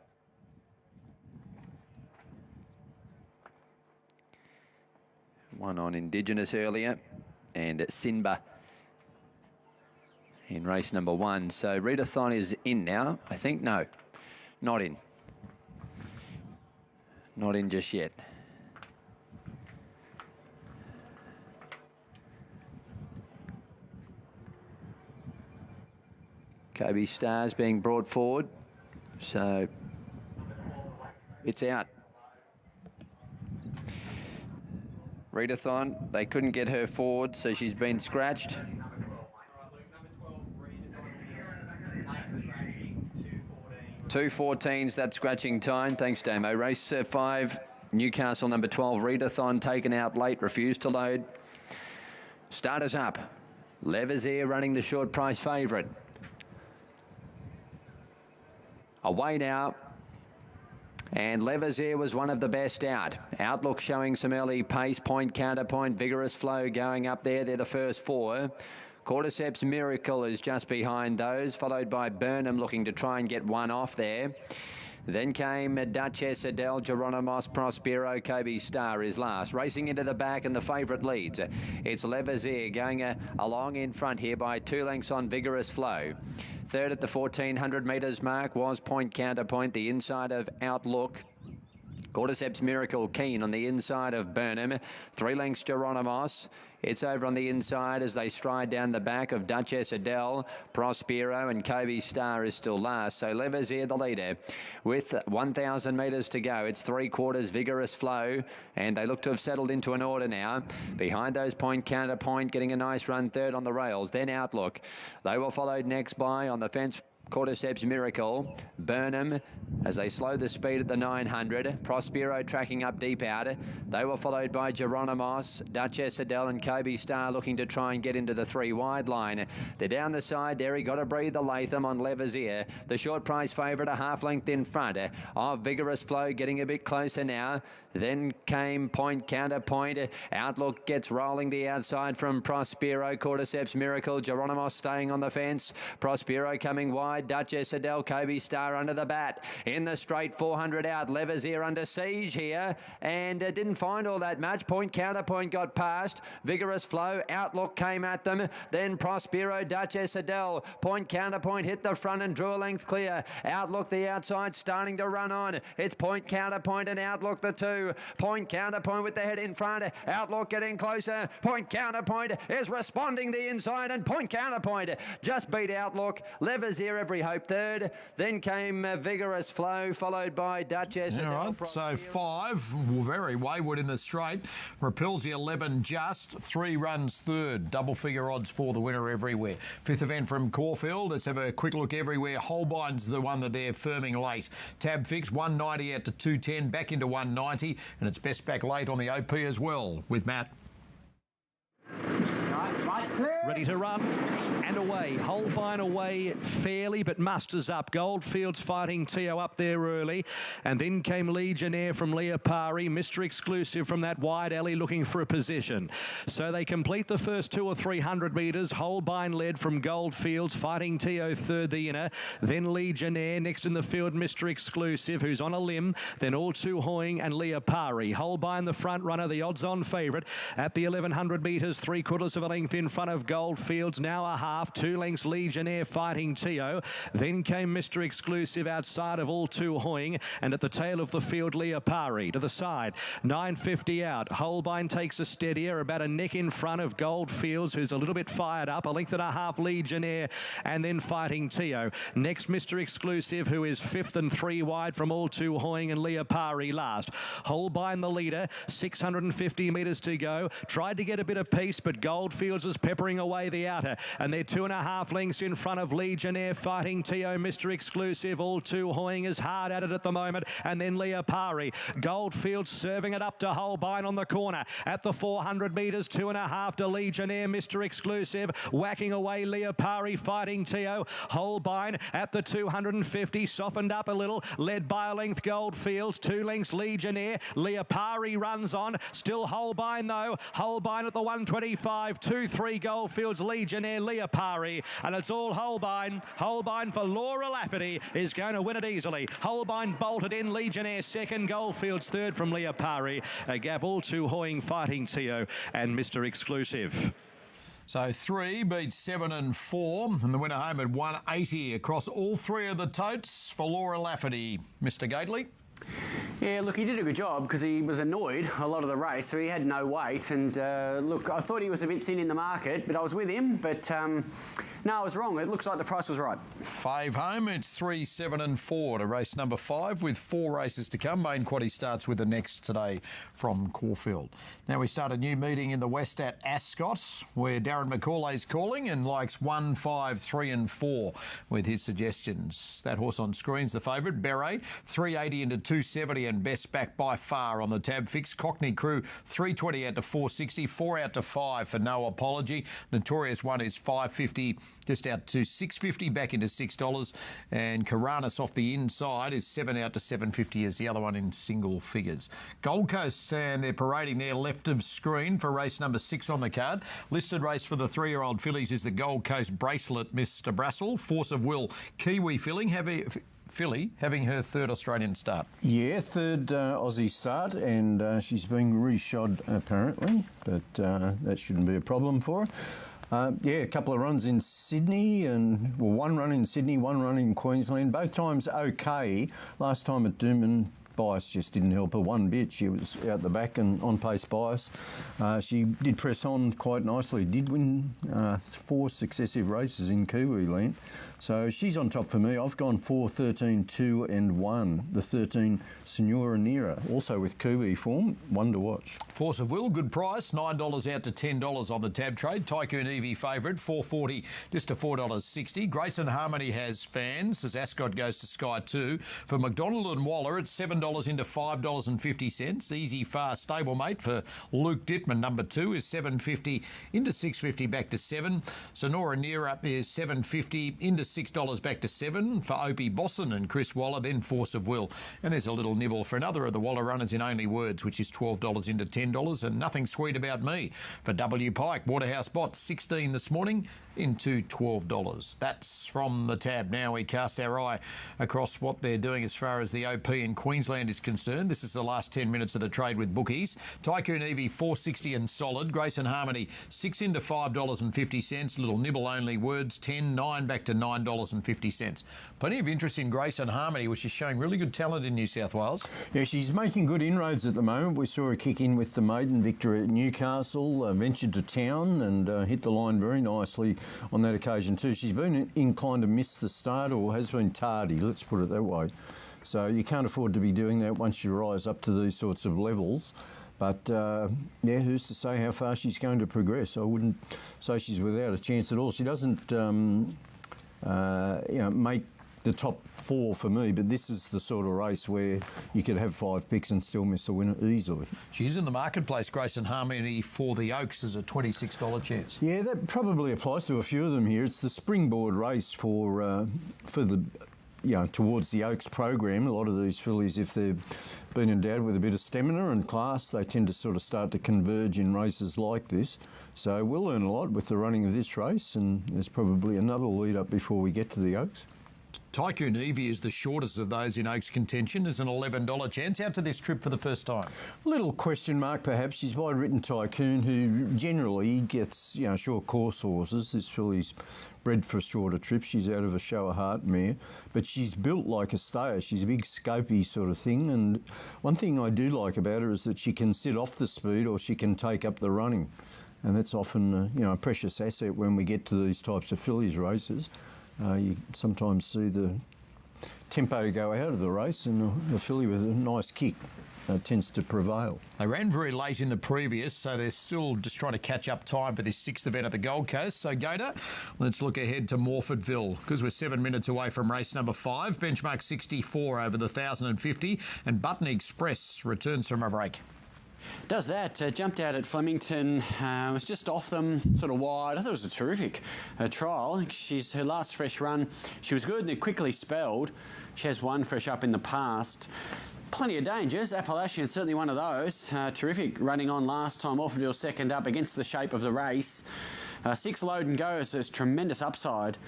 One on Indigenous earlier, and Sinba in race number 1. So Readathon is in now, I think. No, not in. Not in just yet. Kobe Star's being brought forward, so it's out. Readathon, they couldn't get her forward, so she's been scratched. Two 14s, that scratching time. Thanks, Damo. Race 5, Newcastle number 12, Readathon, taken out late, refused to load. Starters up. Levazier running the short price favourite. Away now. And Levazier was one of the best out. Outlook showing some early pace, point, counterpoint, vigorous flow going up there. They're the first 4. Cordyceps Miracle is just behind those, followed by Burnham looking to try and get one off there. Then came Duchess, Adele, Geronimos, Prospero, Kobe Star is last. Racing into the back and the favourite leads. It's Levazier going along in front here by 2 lengths on Vigorous Flow. Third at the 1,400 metres mark was Point Counterpoint, the inside of Outlook. Cordyceps Miracle keen on the inside of Burnham. 3 lengths Geronimos. It's over on the inside as they stride down the back of Duchess Adele, Prospero, and Kobe Star is still last. So Levazier the leader with 1,000 metres to go. It's 3/4 Vigorous Flow, and they look to have settled into an order now. Behind those Point Counterpoint getting a nice run third on the rails. Then Outlook. They were followed next by on the fence Cordyceps Miracle, Burnham as they slow the speed at the 900. Prospero tracking up deep out. They were followed by Geronimos, Duchess Adele and Kobe Star looking to try and get into the 3 wide line. They're down the side there. He got to breathe the Latham on Levazier. The short price favourite a half length in front of Vigorous Flow getting a bit closer now. Then came Point Counterpoint. Outlook gets rolling the outside from Prospero. Cordyceps Miracle. Geronimos staying on the fence. Prospero coming wide. Duchess Adele, Kobe Star under the bat. In the straight 400 out. Levazier under siege here and didn't find all that much. Point Counterpoint got past. Vigorous Flow. Outlook came at them. Then Prospero, Duchess Adele. Point Counterpoint hit the front and drew a length clear. Outlook the outside starting to run on. It's Point Counterpoint and Outlook the 2. Point Counterpoint with the head in front. Outlook getting closer. Point Counterpoint is responding the inside and Point Counterpoint just beat Outlook. Levazier every hope third. Then came Vigorous Flow followed by Duchess. All right, so 5, very wayward in the straight. Rapilsy 11 just, 3 runs third. Double figure odds for the winner everywhere. 5th event from Caulfield. Let's have a quick look everywhere. Holbein's the one that they're firming late. Tab Fix 190 out to 210, back into 190, and it's best back late on the OP as well with Matt. Ready to run and away. Holbein away fairly, but musters up. Goldfields fighting Tio up there early. And then came Legionnaire from Leopari. Mr. Exclusive from that wide alley looking for a position. So they complete the first 200 or 300 metres. Holbein led from Goldfields, fighting Tio third the inner. Then Legionnaire next in the field, Mr. Exclusive, who's on a limb. Then All Too Hoying and Leopari. Holbein the front runner, the odds-on favourite at the 1100 metres, 3/4 of a length in front front of Goldfields, now a half. 2 lengths Legionnaire Fighting Tio. Then came Mr. Exclusive outside of All Too Hoying, and at the tail of the field, Leopari to the side. 9.50 out. Holbein takes a steadier, about a neck in front of Goldfields, who's a little bit fired up. A length and a half Legionnaire, and then Fighting Tio. Next, Mr. Exclusive, who is 5th and 3 wide from All Too Hoying, and Leopari last. Holbein the leader, 650 metres to go. Tried to get a bit of pace, but Goldfields is peppering away the outer, and they're 2.5 lengths in front of Legionnaire Fighting Tio. Mr. Exclusive, All Too Hoying is hard at it at the moment, and then Leopari. Goldfields serving it up to Holbein on the corner. At the 400 metres, 2.5 to Legionnaire. Mr. Exclusive whacking away Leopari Fighting Tio. Holbein at the 250, softened up a little, led by a length Goldfields. 2 lengths Legionnaire. Leopari runs on. Still Holbein though. Holbein at the 125. 2-3 Goldfields, Legionnaire, Leopari. And it's all Holbein. Holbein for Laura Lafferty is going to win it easily. Holbein bolted in. Legionnaire second. Goldfields third from Leopari. A gap All Too Hoying, Fighting Tio and Mr. Exclusive. So 3 beats 7 and 4, and the winner home at 180 across all 3 of the totes for Laura Lafferty. Mr. Gately? Yeah, look, he did a good job because he was annoyed a lot of the race, so he had no weight. And look, I thought he was a bit thin in the market, but I was with him. But no, I was wrong. It looks like the price was right. Fave home, it's 3, 7 and 4 to race number 5 with 4 races to come. Main quaddy starts with the next today from Caulfield. Now we start a new meeting in the West at Ascot where Darren McCauley's calling and likes 1, 5, 3 and 4 with his suggestions. That horse on screen's the favourite, Beret, 380 into 270 and best back by far on the tab fix. Cockney Crew, 320 out to 460, 4 out to 5 for No Apology. Notorious One is 550, just out to 650, back into $6. And Karanis off the inside is 7 out to 750 as the other one in single figures. Gold Coast, and they're parading there left of screen for race number 6 on the card. Listed race for the 3-year-old fillies is the Gold Coast Bracelet, Mr. Brassel. Force of Will, Kiwi filly having her 3rd Australian start. Yeah, 3rd Aussie start, and she's being reshod apparently, but that shouldn't be a problem for her. Yeah, a couple of runs in Sydney, and well, 1 run in Sydney, 1 run in Queensland. Both times okay. Last time at Doomben, bias just didn't help her one bit. She was out the back and on pace bias. She did press on quite nicely. Did win 4 successive races in Kiwi land. So she's on top for me. I've gone 4, 13, 2 and 1. The 13 Senora Nera, also with Kiwi form. One to watch. Force of Will, good price, $9 out to $10 on the tab trade. Tycoon Evie favourite, $4.40 just to $4.60. Grayson Harmony has fans as Ascot goes to Sky 2. For McDonald and Waller, it's $7 into $5.50. Easy Fast Stablemate for Luke Dittman, number 2, is $7.50 into $6.50 back to $7. Sonora Nera is $7.50 into $6 back to $7 for Opie Bosson and Chris Waller, then Force of Will. And there's a little nibble for another of the Waller runners in Only Words, which is $12 into $10, and Nothing Sweet About Me for W. Pike. Waterhouse Bot, 16 this morning into $12. That's from the tab. Now we cast our eye across what they're doing as far as the OP in Queensland is concerned. This is the last 10 minutes of the trade with bookies. Tycoon Evie, $4.60 and solid. Grayson Harmony, 6 into $5.50. Little nibble Only Words, 10, 9 back to $9.50. Plenty of interest in Grayson Harmony, which is showing really good talent in New South Wales. Yeah, she's making good inroads at the moment. We saw her kick in with the maiden victory at Newcastle, ventured to town and hit the line very nicely on that occasion too. She's been inclined to miss the start, or has been tardy, let's put it that way. So you can't afford to be doing that once you rise up to these sorts of levels. But, yeah, who's to say how far she's going to progress? I wouldn't say she's without a chance at all. She doesn't, make the top 4 for me, but this is the sort of race where you could have 5 picks and still miss the winner easily. She's in the marketplace, Grayson Harmony, for the Oaks as a $26 chance. Yeah, that probably applies to a few of them here. It's the springboard race for the, towards the Oaks program. A lot of these fillies, if they've been endowed with a bit of stamina and class, they tend to sort of start to converge in races like this. So we'll learn a lot with the running of this race, and there's probably another lead up before we get to the Oaks. Tycoon Evie is the shortest of those in Oaks contention. There's an $11 chance. Out to this trip for the first time. Little question mark, perhaps. She's by Written Tycoon, who generally gets, short course horses. This filly's bred for shorter trips. She's out of a Show of Heart mare, but she's built like a stayer. She's a big scopy sort of thing. And one thing I do like about her is that she can sit off the speed or she can take up the running. And that's often, a precious asset when we get to these types of fillies races. You sometimes see the tempo go out of the race and the filly with a nice kick tends to prevail. They ran very late in the previous, so they're still just trying to catch up time for this sixth event at the Gold Coast. So, Gator, let's look ahead to Morfordville because we're 7 minutes away from race number 5. Benchmark 64 over the 1,050 and Button Express returns from a break. Does that. Jumped out at Flemington, was just off them, sort of wide. I thought it was a terrific trial. Her last fresh run, she was good and it quickly spelled. She has one fresh up in the past. Plenty of dangers. Appalachian, certainly one of those. Terrific running on last time. Morfordville second up against the shape of the race. 6 Load and Goes, there's tremendous upside.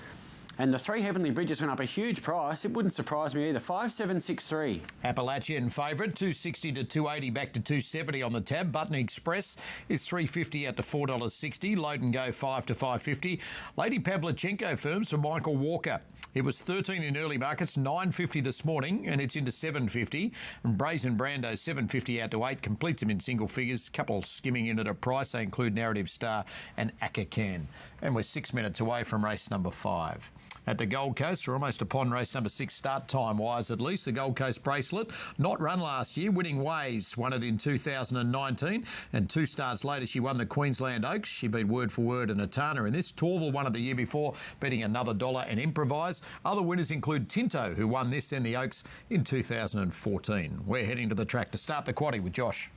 And the 3 Heavenly Bridges went up a huge price. It wouldn't surprise me either. 5,763. Appalachian favourite, 260 to 280, back to 270 on the tab. Button Express is $3.50 out to $4.60. Load and Go 5 to 5.50. Lady Pavlichenko firms for Michael Walker. It was 13 in early markets, 9.50 this morning, and it's into 7.50. And Brazen Brando 7.50 out to 8, completes them in single figures. Couple skimming in at a price. They include Narrative Star and Akakan. And we're 6 minutes away from race number 5. At the Gold Coast, we're almost upon race number 6, start time-wise at least. The Gold Coast Bracelet, not run last year. Winning Ways won it in 2019. And 2 starts later, she won the Queensland Oaks. She beat Word for Word and Atana in this. Torval won it the year before, beating another $1 and Improvise. Other winners include Tinto, who won this and the Oaks in 2014. We're heading to the track to start the quaddie with Josh.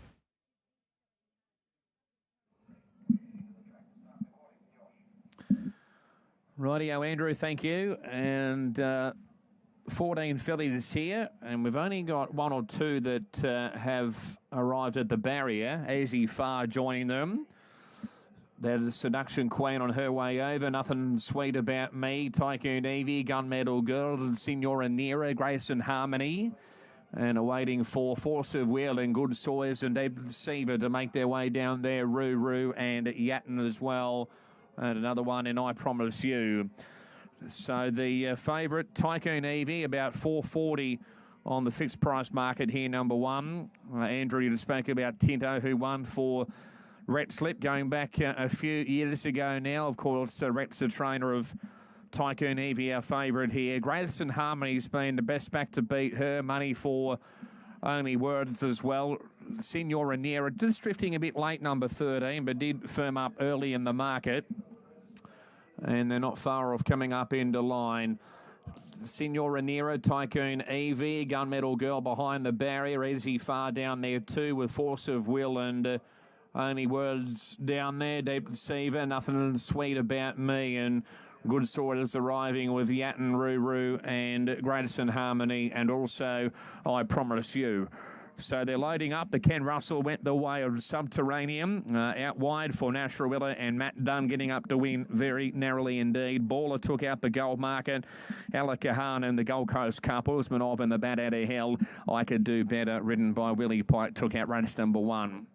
Rightio, Andrew, thank you. And 14 fillies here, and we've only got 1 or 2 that have arrived at the barrier. Azzy Farr joining them. There's Seduction Queen on her way over. Nothing Sweet About Me. Tycoon Evie, Gunmetal Girl, Signora Nera, Grace and Harmony. And awaiting for Force of Will and Good Sawyers and Deep Seaver to make their way down there. Roo and Yatton as well. And another one in I Promise You. So the favourite, Tycoon Evie, about $4.40 on the fixed price market here, number 1. Andrew, you spoke about Tinto, who won for Rhett Slip going back a few years ago now. Of course, Rhett's a trainer of Tycoon Evie, our favourite here. Grace and Harmony's been the best back to beat her. Money for Only Words as well. Signora Nera, just drifting a bit late, number 13, but did firm up early in the market. And they're not far off coming up into line. Signora Nera, Tycoon Evie, Gunmetal Girl behind the barrier. Easy Far down there too with Force of Will and Only Words down there. Deep Deceiver, Nothing Sweet About Me. And Good Sawyers arriving with Yatton, Roo and Greatest in Harmony. And also I Promise You. So they're loading up. The Ken Russell went the way of Subterranean. Out wide for Nasrilla and Matt Dunn getting up to win very narrowly indeed. Baller took out the Gold Market. Ella Kahan and the Gold Coast Cup. Usmanov and the Bat Out of Hell. I Could Do Better, ridden by Willie Pike, took out race number 1.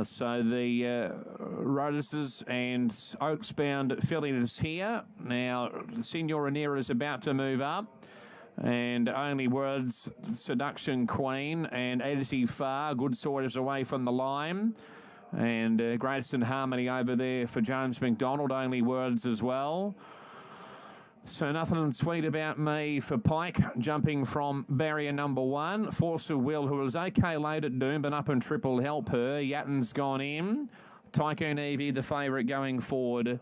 So the Roses and Oaksbound fillies here. Now, Signora Nera is about to move up. And Only Words, Seduction Queen and Edsy Farr. Good Sawyers away from the line. And Greatest in Harmony over there for James McDonald. Only Words as well. So Nothing Sweet About Me for Pike, jumping from barrier number 1. Force of Will, who was okay late at Doom, but up and triple help her. Yatton's gone in. Tycoon Evie, the favourite going forward.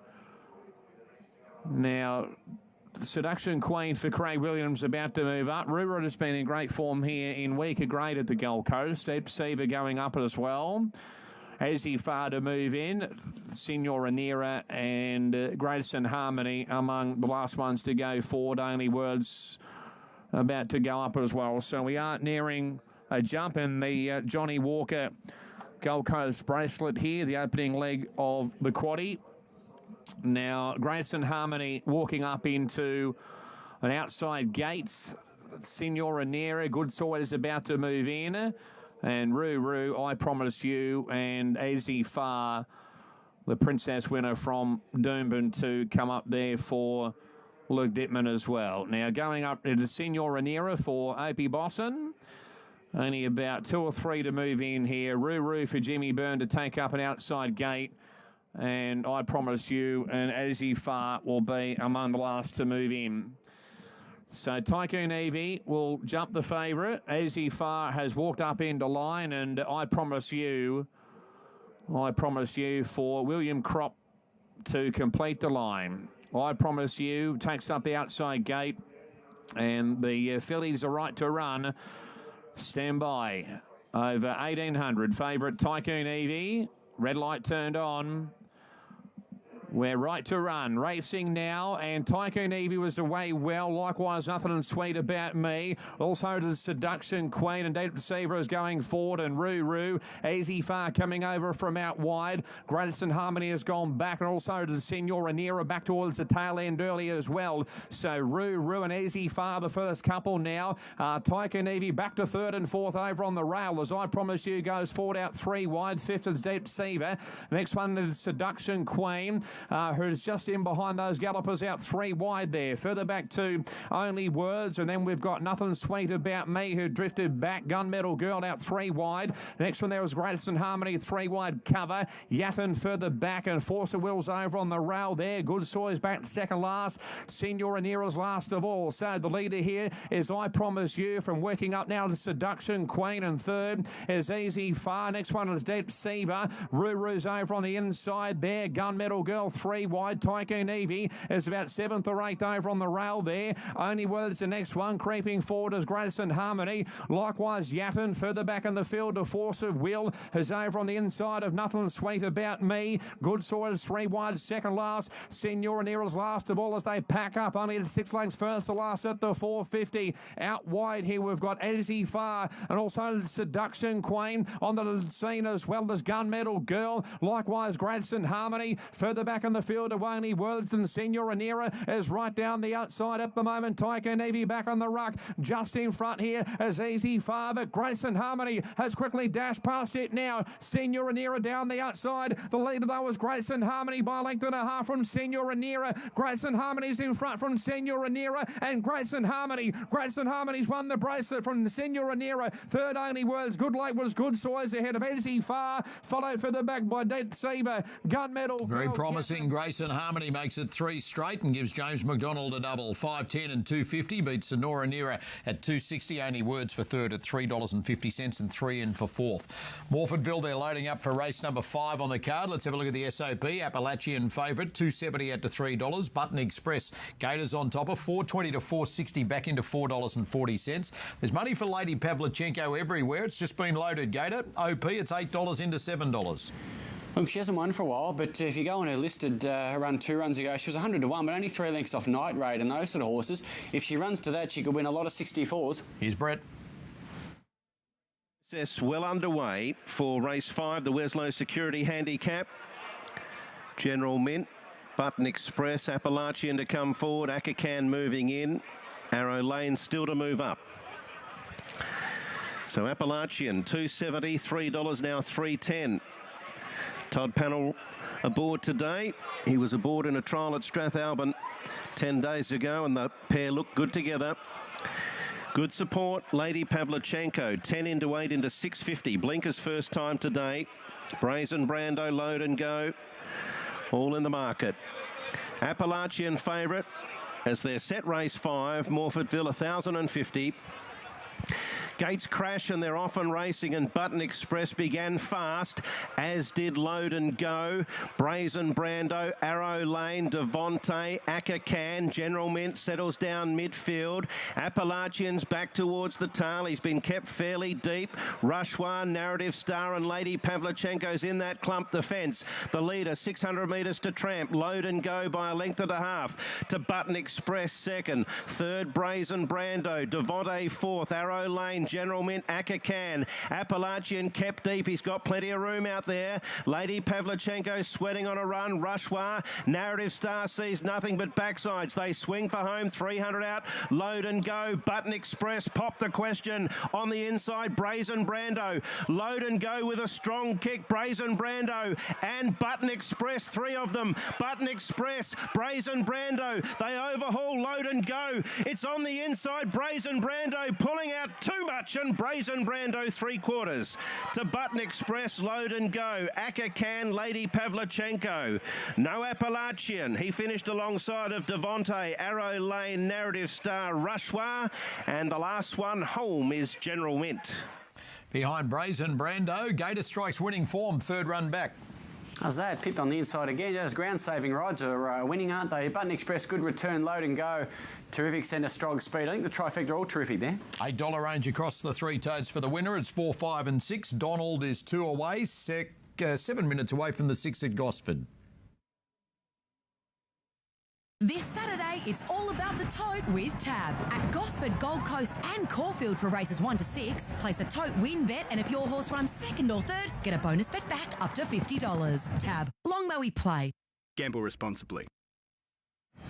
Now, Seduction Queen for Craig Williams about to move up. Ruru has been in great form here in week of grade at the Gold Coast. Deep Seaver going up as well. Azzy Farr to move in. Signora Nera and Greatest in Harmony among the last ones to go forward. Only Words about to go up as well. So we are nearing a jump in the Johnny Walker Gold Coast Bracelet here, the opening leg of the quaddie. Now, Greatest in Harmony walking up into an outside gates. Signora Nera, Good Soil is about to move in. And Roo, I Promise You, and Easy Far, the Princess winner from Doomben, to come up there for Luke Dittman as well. Now going up to Signora Nera for Opie Bosson. Only about 2 or 3 to move in here. Roo for Jimmy Byrne to take up an outside gate. And I Promise You and Easy Far will be among the last to move in. So Tycoon Evie will jump the favourite. Easy Far has walked up into line, and I Promise You for William Crop to complete the line. I Promise You takes up the outside gate, and the fillies are right to run. Stand by. Over 1,800. Favourite Tycoon Evie. Red light turned on. We're right to run. Racing now, and Tycoon Evie was away well. Likewise, Nothing Sweet About Me. Also to the Seduction Queen, and Deep Deceiver is going forward, and Roo. Easy Far coming over from out wide. Greatest in Harmony has gone back, and also to the Signora Nera back towards the tail end earlier as well. So Roo and Easy Far, the first couple now. Tycoon Evie back to 3rd and 4th over on the rail, as I Promise You goes forward out 3 wide. 5th is Deep Deceiver. Next one is Seduction Queen, who's just in behind those gallopers out 3 wide there. Further back to Only Words, and then we've got Nothing Sweet About Me, who drifted back. Gunmetal Girl out 3 wide. Next one there was Greatest in Harmony, 3 wide cover. Yatin further back, and Force of Will's over on the rail there. Good Soy's back second last. Signora Nera's last of all. So the leader here is I Promise You, from working up now to Seduction Queen, and 3rd is Easy Far. Next one is Deep Deceiver. Roo's over on the inside there. Gunmetal Girl 3 wide. Tycoon Evie is about 7th or 8th over on the rail there. Only Words the next one. Creeping forward is Greatest in Harmony. Likewise, Yatin further back in the field. A Force of Will is over on the inside of Nothing Sweet About Me. Good Soil is 3 wide, second last. Signora Nera's last of all as they pack up. Only at 6 lengths first to last at the 450. Out wide here we've got Easy Far, and also Seduction Queen on the scene, as well as Gunmetal Girl. Likewise, Greatest in Harmony. Further back in the field of Only Words, and Signora Nera is right down the outside at the moment. Tycoon Evie back on the ruck. Just in front here is Easy Far, but Grace and Harmony has quickly dashed past it now. Signora Nera down the outside. The leader though is Grace and Harmony by a length and a half from Signora Nera. Grace and Harmony's in front from Signora Nera, and Grace and Harmony. Grace and Harmony's won the bracelet from Signora Nera. 3rd Only Words. Good Late was Good Soils ahead of Easy Far, followed further back by Deep Deceiver. Gunmetal. Very promising. Grace and Harmony makes it 3 straight and gives James McDonald a double. 5.10 and 2.50 beats Sonora Nera at 2.60. Only Words for 3rd at $3.50 and 3 in for 4th. Morfordville, they're loading up for race number 5 on the card. Let's have a look at the SOP. Appalachian favourite, $2.70 out to $3. Button Express, Gators on top of $4.20 to $4.60, back into $4.40. There's money for Lady Pavlichenko everywhere. It's just been loaded, Gator. OP, it's $8 into $7. Look, she hasn't won for a while, but if you go on her listed run 2 runs ago, she was 100 to 1, but only 3 lengths off Night Raid and those sort of horses. If she runs to that, she could win a lot of 64s. Here's Brett. Process well underway for race 5, the Weslow Security Handicap. General Mint, Button Express, Appalachian to come forward, Akakan moving in, Arrow Lane still to move up. So Appalachian, $2.70, $3 now, $3.10. Todd Pannell aboard today. He was aboard in a trial at Strathalbyn 10 days ago, and the pair look good together. Good support, Lady Pavlichenko, 10 into 8 into 650. Blinkers first time today. Brazen Brando, Load and Go, all in the market. Appalachian favourite as their set race 5, Morfordville 1,050. Gates crash and they're off and racing, and Button Express began fast, as did Load and Go. Brazen Brando, Arrow Lane, Devontae, Akakan. General Mint settles down midfield. Appalachian's back towards the tail. He's been kept fairly deep. Rushwan, Narrative Star and Lady Pavlichenko's in that clump defence. The leader, 600 metres to Tramp. Load and Go by a length and a half to Button Express second. 3rd, Brazen Brando. Devontae 4th. Arrow Lane General Mint, Akakan. Appalachian kept deep. He's got plenty of room out there. Lady Pavlichenko sweating on a run. Rushwa. Narrative Star sees nothing but backsides. They swing for home. 300 out. Load and go. Button Express. Pop the question. On the inside, Brazen Brando. Load and go with a strong kick. Brazen Brando and Button Express. Three of them. Button Express. Brazen Brando. They overhaul Load and go. It's on the inside. Brazen Brando pulling out too much, and Brazen Brando 3/4 to Button Express. Load and go. Akakan, Lady Pavlichenko. No Appalachian. He finished alongside of Devontae, Arrow Lane, Narrative Star, Rushwa, and the last one home is General Mint. Behind Brazen Brando, Gator strikes winning form, third run back. How's that? Pipped on the inside again. Those ground-saving rides are winning, aren't they? Button Express, good return, Load and go. Terrific centre, strong speed. I think the trifecta are all terrific there. $8 range across the three toads for the winner. It's 4, 5 and 6. Donald is 2 away, 7 minutes away from the 6 at Gosford. This Saturday, it's all about the tote with Tab. At Gosford, Gold Coast and Caulfield for races 1 to 6. Place a tote win bet, and if your horse runs second or third, get a bonus bet back up to $50. Tab. Long may we play. Gamble responsibly.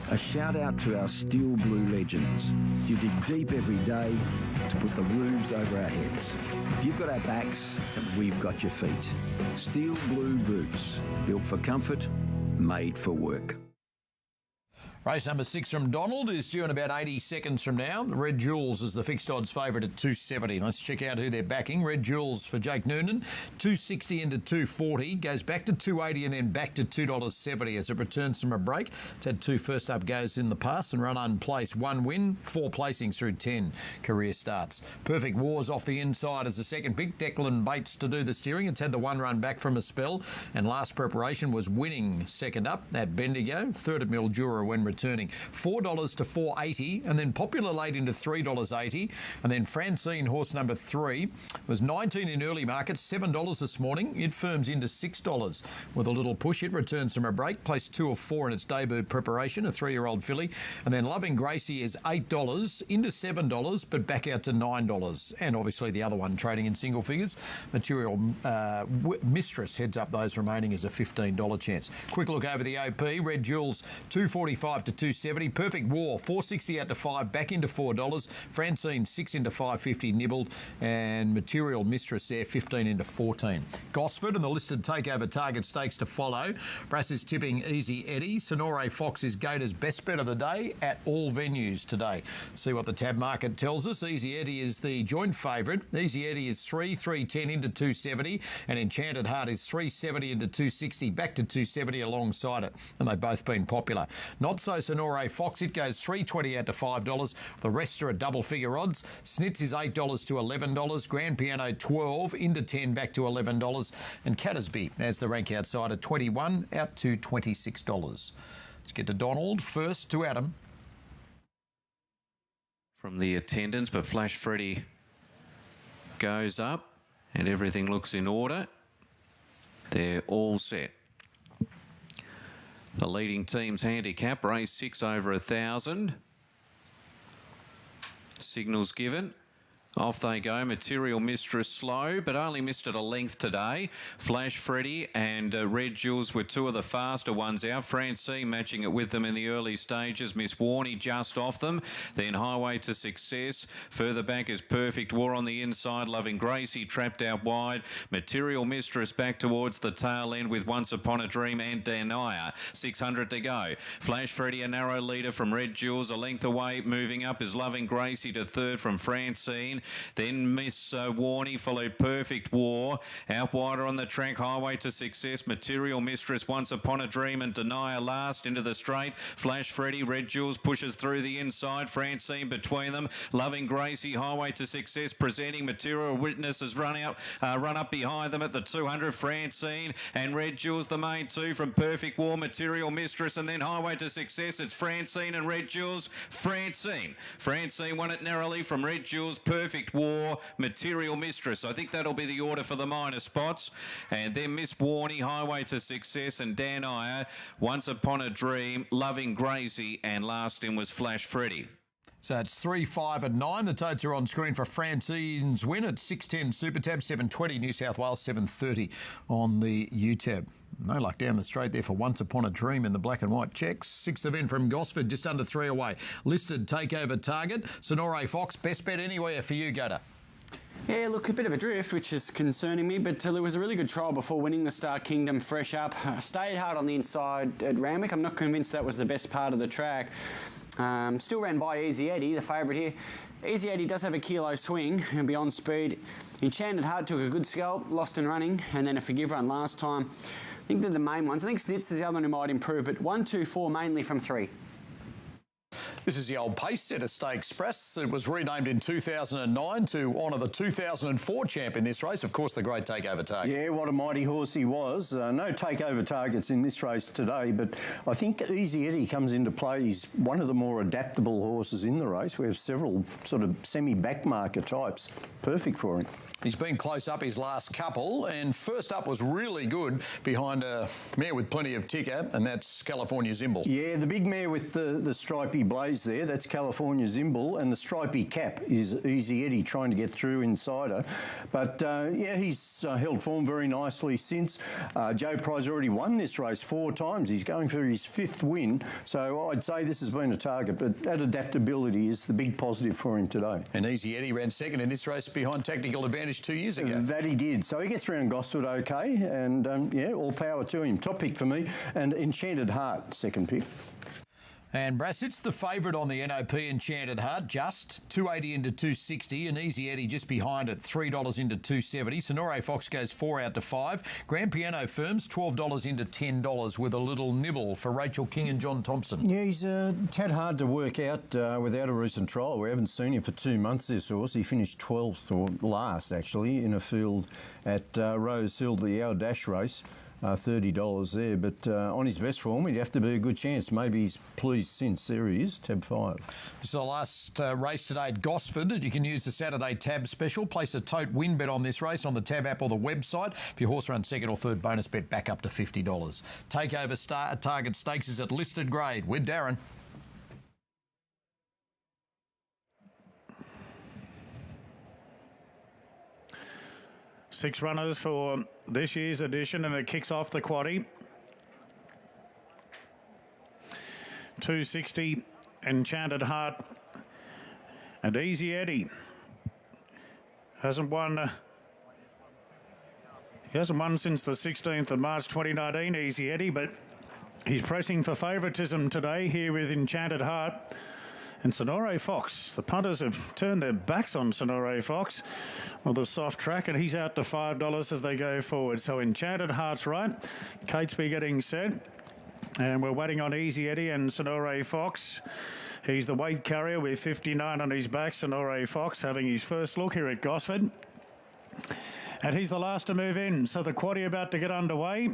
A shout out to our Steel Blue legends. You dig deep every day to put the roofs over our heads. You've got our backs and we've got your feet. Steel Blue boots, built for comfort, made for work. Race number 6 from Donald is due in about 80 seconds from now. Red Jewels is the fixed odds favourite at $2.70. Let's check out who they're backing. Red Jewels for Jake Noonan, $2.60 into $2.40. Goes back to $2.80 and then back to $2.70 as it returns from a break. It's had 2 first-up goes in the past and run unplaced. 1 win, 4 placings through 10 career starts. Perfect Wars off the inside as the second pick. Declan Bates to do the steering. It's had the 1 run back from a spell, and last preparation was winning second up at Bendigo. Third at Mildura when returning. $4 to $4.80, and then Popular Late into $3.80, and then Francine, horse number 3, was 19 in early market, $7 this morning. It firms into $6 with a little push. It returns from a break, placed 2 of 4 in its debut preparation, a 3-year-old filly, and then Loving Gracie is $8 into $7, but back out to $9, and obviously the other one trading in single figures. Material Mistress heads up those remaining as a $15 chance. Quick look over the OP. Red Jewels $2.45 to $2.70. Perfect War $4.60 out to $5, back into $4. Francine $6 into $5.50 nibbled, and Material Mistress there $15 into $14. Gosford and the listed takeover target stakes to follow. Brass is tipping Easy Eddie. Sonore Fox is Gator's best bet of the day at all venues today. See what the tab market tells us. Easy Eddie is the joint favourite. Easy Eddie is $3.10 into $2.70, and Enchanted Heart is $3.70 into $2.60, back to $2.70 alongside it, and they've both been popular. Not so Sonore Fox, it goes $3.20 out to $5. The rest are at double figure odds. Snitz is $8 to $11. Grand Piano $12 into $10, back to $11. And Cattersby as the rank outside at $21 out to $26. Let's get to Donald first to Adam. From the attendants, but Flash Freddy goes up and everything looks in order. They're all set. The leading team's handicap, race 6 over 1,000. Signals given. Off they go. Material Mistress slow, but only missed it a length today. Flash Freddy and Red Jewels were 2 of the faster ones out. Francine matching it with them in the early stages. Miss Warney just off them. Then Highway to Success. Further back is Perfect War on the inside. Loving Gracie trapped out wide. Material Mistress back towards the tail end with Once Upon a Dream and Dania. 600 to go. Flash Freddy a narrow leader from Red Jewels. A length away. Moving up is Loving Gracie to third from Francine. Then Miss Warney followed Perfect War. Out wider on the track, Highway to Success. Material Mistress, Once Upon a Dream and Denier last into the straight. Flash Freddy, Red Jewels pushes through the inside. Francine between them. Loving Gracie, Highway to Success presenting. Material Witness has run up behind them at the 200. Francine and Red Jewels the main 2 from Perfect War. Material Mistress and then Highway to Success. It's Francine and Red Jewels. Francine won it narrowly from Red Jewels. Perfect War, Material Mistress. I think that'll be the order for the minor spots. And then Miss Warney, Highway to Success, and Dan Iyer, Once Upon a Dream, Loving Gracie, and last in was Flash Freddy. So it's 3, 5 and 9. The totes are on screen for Francine's win at 6.10 Super Tab, 7.20 New South Wales, 7.30 on the UTAB. No luck down the straight there for Once Upon a Dream in the black and white checks. 6th event from Gosford, just under 3 away. Listed Takeover Target. Sonore Fox, best bet anywhere for you, Gator. Yeah, look, a bit of a drift, which is concerning me, but there was a really good trial before winning the Star Kingdom fresh up. Stayed hard on the inside at Randwick. I'm not convinced that was the best part of the track. Still ran by Easy Eddie, the favourite here. Easy Eddie does have a kilo swing and beyond speed. Enchanted Heart took a good scalp, lost and running, and then a Forgive Run last time. I think they're the main ones. I think Snitz is the other one who might improve, but 1, 2, 4 mainly from 3. This is the old Pace Setter Stakes Express. It was renamed in 2009 to honour the 2004 champ in this race. Of course, the great Takeover Target. Yeah, what a mighty horse he was. No Takeover Targets in this race today, but I think Easy Eddie comes into play. He's one of the more adaptable horses in the race. We have several sort of semi-backmarker types. Perfect for him. He's been close up his last couple, and first up was really good behind a mare with plenty of ticker, and that's California Zimble. Yeah, the big mare with the stripy blaze there, that's California Zimble, and the stripy cap is Easy Eddie trying to get through inside her. But, yeah, he's held form very nicely since. Joe Price already won this race 4 times. He's going for his 5th win, so I'd say this has been a target, but that adaptability is the big positive for him today. And Easy Eddie ran second in this race behind Tactical Advantage 2 years ago. That he did. So he gets around Gosford okay, and yeah, all power to him. Top pick for me, and Enchanted Heart, second pick. And Brass, it's the favourite on the NOP, Enchanted Heart, just 280 into 260, and Easy Eddie just behind it, $3 into 270. Sonore Fox goes 4 out to 5. Grand Piano Firms, $12 into $10 with a little nibble for Rachel King and John Thompson. Yeah, he's a tad hard to work out without a recent trial. We haven't seen him for 2 months, this horse. He finished 12th, or last actually, in a field at Rose Hill, the Hour Dash race. $30 there, but on his best form, he'd have to be a good chance. Maybe he's pleased since. There he is, tab 5. This is the last race today at Gosford that you can use the Saturday tab special. Place a tote win bet on this race on the tab app or the website. If your horse runs second or third, bonus bet back up to $50. Takeover Target Stakes is at listed grade with Darren. Six runners for this year's edition, and it kicks off the quaddie. 260, Enchanted Heart, and Easy Eddie hasn't won. He hasn't won since the 16th of March 2019, Easy Eddie, but he's pressing for favouritism today here with Enchanted Heart. And Sonore Fox, the punters have turned their backs on Sonore Fox with a soft track, and he's out to $5 as they go forward. So Enchanted Heart's right. Catesby getting set. And we're waiting on Easy Eddie and Sonore Fox. He's the weight carrier with 59 on his back. Sonore Fox having his first look here at Gosford. And he's the last to move in. So the quaddie about to get underway.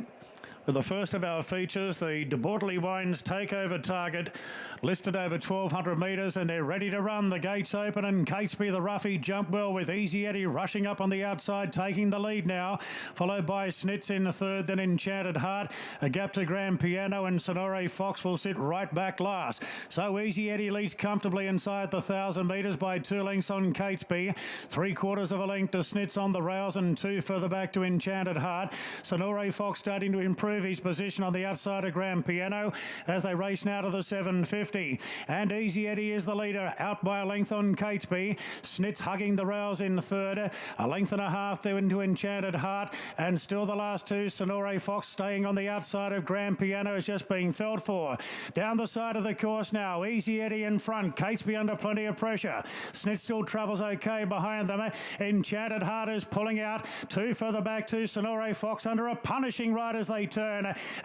For the first of our features, the De Bortley Wines Takeover Target, listed over 1,200 metres, and they're ready to run. The gates open, and Catesby the roughie jump well with Easy Eddie rushing up on the outside, taking the lead now, followed by Snitz in the third, then Enchanted Heart, a gap to Grand Piano, and Sonore Fox will sit right back last. So Easy Eddie leads comfortably inside the 1,000 metres by 2 lengths on Catesby, 3/4 of a length to Snitz on the rails, and 2 further back to Enchanted Heart. Sonore Fox starting to improve his position on the outside of Grand Piano as they race now to the 750. And Easy Eddie is the leader, out by a length on Catesby. Snitz hugging the rails in third, a length and a half there into Enchanted Heart, and still the last two. Sonore Fox staying on the outside of Grand Piano is just being felt for. Down the side of the course now, Easy Eddie in front, Catesby under plenty of pressure. Snitz still travels okay behind them. Enchanted Heart is pulling out, 2 further back to Sonore Fox under a punishing ride as they turn.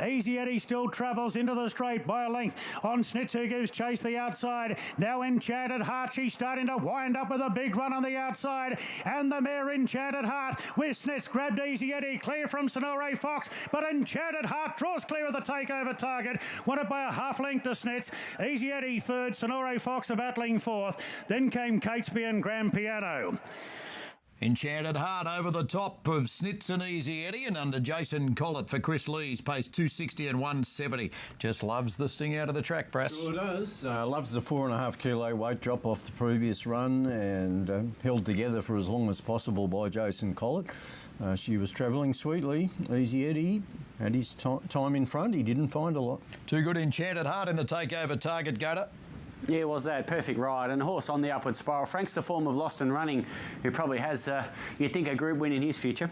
Easy Eddie still travels into the straight by a length on Snitz, who gives chase the outside. Now Enchanted Heart, she's starting to wind up with a big run on the outside, and the mare Enchanted Heart with Snitz grabbed Easy Eddie clear from Sonore Fox, but Enchanted Heart draws clear of the Takeover Target, won it by a half length to Snitz. Easy Eddie third, Sonore Fox are battling fourth, then came Catesby and Grand Piano. Enchanted Heart over the top of Snitz and Easy Eddie and under Jason Collett for Chris Lees. Pays 260 and 170. Just loves the sting out of the track, Brass. Sure does. Loves the 4.5 kilo weight drop off the previous run and held together for as long as possible by Jason Collett. She was travelling sweetly. Easy Eddie had his time in front. He didn't find a lot. Too good Enchanted Heart in the takeover target, Gator. Yeah, was that perfect ride and a horse on the upward spiral. Frank's the form of Lost and Running, who probably has, you'd think, a group win in his future.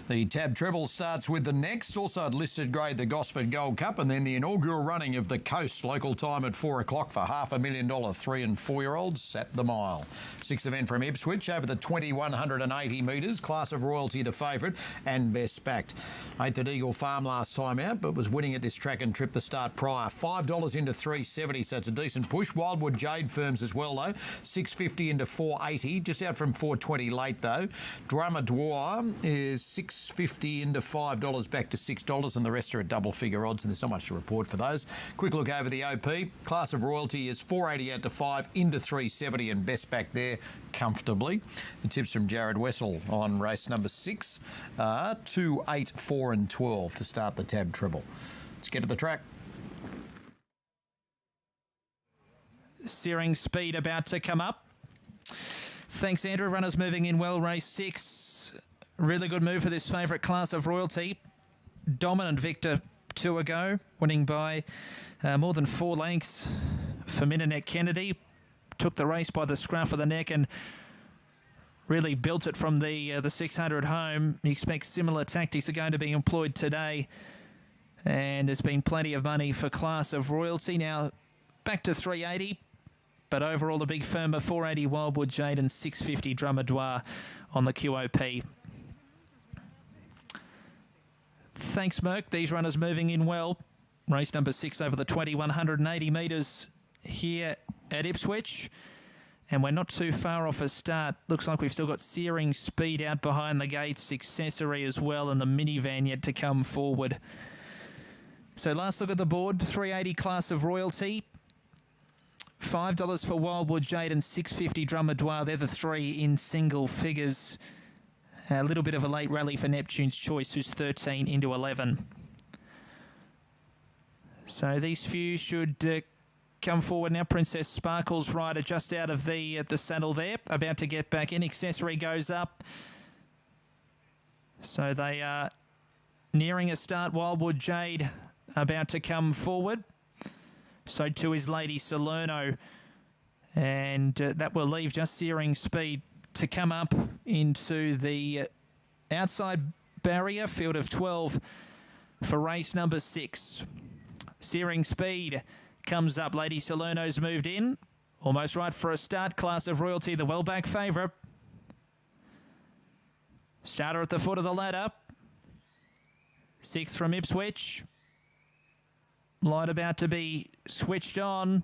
The Tab Treble starts with the next, also at listed grade, the Gosford Gold Cup, and then the inaugural running of the Coast, local time at 4 o'clock for $500,000 3 and 4-year-olds at the mile. Sixth event from Ipswich over the 2,180 metres, Class of Royalty the favourite and best backed. 8th at Eagle Farm last time out, but was winning at this track and trip the start prior. $5 into $3.70, so it's a decent push. Wildwood Jade firms as well though, $6.50 into $4.80, just out from $4.20 late though. Dramadoir is $6.50 into $5 back to $6, and the rest are at double figure odds, and there's not much to report for those. Quick look over the OP. Class of Royalty is $4.80 out to $5 into $3.70, and best back there comfortably. The tips from Jared Wessel on race number 6 are 2, 8, 4 and 12 to start the Tab Treble. Let's get to the track. Searing Speed about to come up. Thanks, Andrew. Runners moving in well. Race 6. Really good move for this favourite, Class of Royalty. Dominant Victor 2 ago, winning by more than 4 lengths for Minanet Kennedy. Took the race by the scruff of the neck and really built it from the 600 home. He expects similar tactics are going to be employed today. And there's been plenty of money for Class of Royalty. Now back to 380. But overall, the big firm of 480 Wildwood Jade and 650 Dramadoir on the QOP. Thanks, Merck. These runners moving in well. Race number 6 over the 2,180 metres here at Ipswich. And we're not too far off a start. Looks like we've still got Searing Speed out behind the gates, Accessory as well, and the minivan yet to come forward. So last look at the board, 380 Class of Royalty. $5 for Wildwood Jade and $6.50 Dramadoir. They're the 3 in single figures. A little bit of a late rally for Neptune's Choice, who's 13 into 11. So these few should come forward now. Princess Sparkle's rider just out of the saddle there, about to get back in. Accessory goes up. So they are nearing a start. Wildwood Jade about to come forward. So too is Lady Salerno, and that will leave just Searing Speed to come up into the outside barrier, field of 12 for race number 6. Searing Speed comes up. Lady Salerno's moved in, almost right for a start. Class of Royalty, the well-back favourite. Starter at the foot of the ladder. 6th from Ipswich. Light about to be switched on.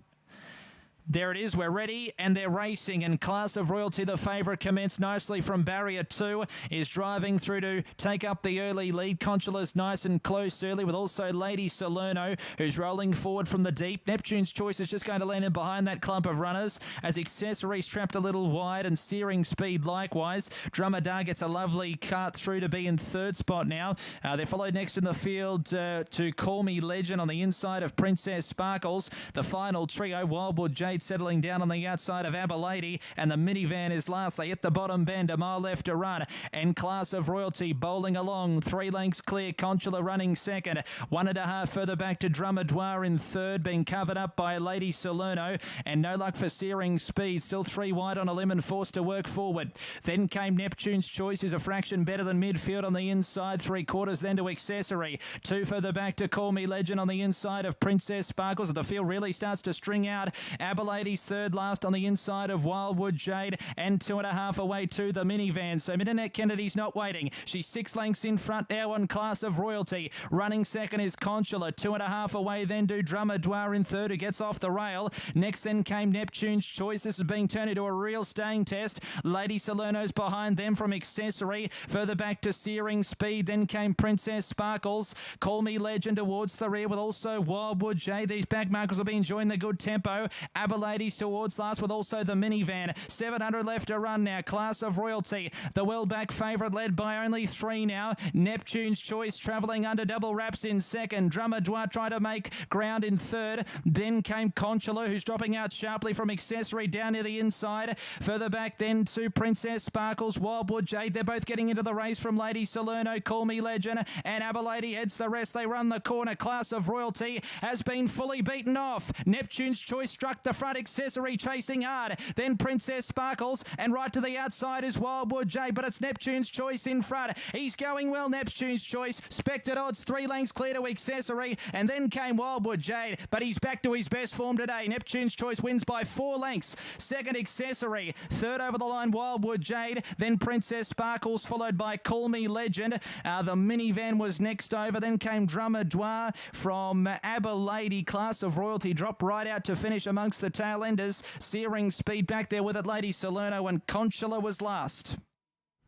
There it is, we're ready, and they're racing, and Class of Royalty, the favourite, commenced nicely from barrier 2, is driving through to take up the early lead. Consula's nice and close early, with also Lady Salerno, who's rolling forward from the deep. Neptune's Choice is just going to land in behind that clump of runners, as Accessories trapped a little wide, and Searing Speed likewise. Dramadoir gets a lovely cart through to be in 3rd spot now. They're followed next in the field to Call Me Legend on the inside of Princess Sparkles. The final trio, Wildwood Jade settling down on the outside of Abilady, and the minivan is last. They hit the bottom bend, a mile left to run, and Class of Royalty bowling along, 3 lengths clear. Consular running second, 1.5 further back to Dramadoir in 3rd, being covered up by Lady Salerno, and no luck for Searing Speed, still 3 wide on a limb and forced to work forward. Then came Neptune's Choice, who's a fraction better than midfield on the inside, 3/4 then to Accessory, 2 further back to Call Me Legend on the inside of Princess Sparkles. The field really starts to string out. Abilady's 3rd last on the inside of Wildwood Jade, and 2.5 away to the minivan. So Minanet Kennedy's not waiting. She's 6 lengths in front now on Class of Royalty. Running second is Consular, 2.5 away then to Dramadoir in 3rd, who gets off the rail. Next then came Neptune's Choice. This is being turned into a real staying test. Lady Salerno's behind them from Accessory. Further back to Searing Speed. Then came Princess Sparkles. Call Me Legend towards the rear, with also Wildwood Jade. These back markers will be enjoying the good tempo. Abiladies towards last with also the minivan. 700 left to run now. Class of Royalty, the well-back favourite, led by only 3 now. Neptune's Choice travelling under double wraps in second. Drummer trying to make ground in third. Then came Conchula, who's dropping out sharply from Accessory down near the inside. Further back then to Princess Sparkles, Wildwood Jade. They're both getting into the race from Lady Salerno, Call Me Legend, and Abilady heads the rest. They run the corner. Class of Royalty has been fully beaten off. Neptune's Choice struck the front. Accessory chasing hard. Then Princess Sparkles, and right to the outside is Wildwood Jade, but it's Neptune's Choice in front. He's going well, Neptune's Choice. Spected odds 3 lengths clear to Accessory, and then came Wildwood Jade, but he's back to his best form today. Neptune's Choice wins by 4 lengths. Second, Accessory. Third over the line, Wildwood Jade. Then Princess Sparkles, followed by Call Me Legend. The minivan was next over. Then came Drummer Dwa from Abilady. Class of Royalty dropped right out to finish amongst the tail enders. Searing speed back there with it, Lady Salerno, and Conchula was last.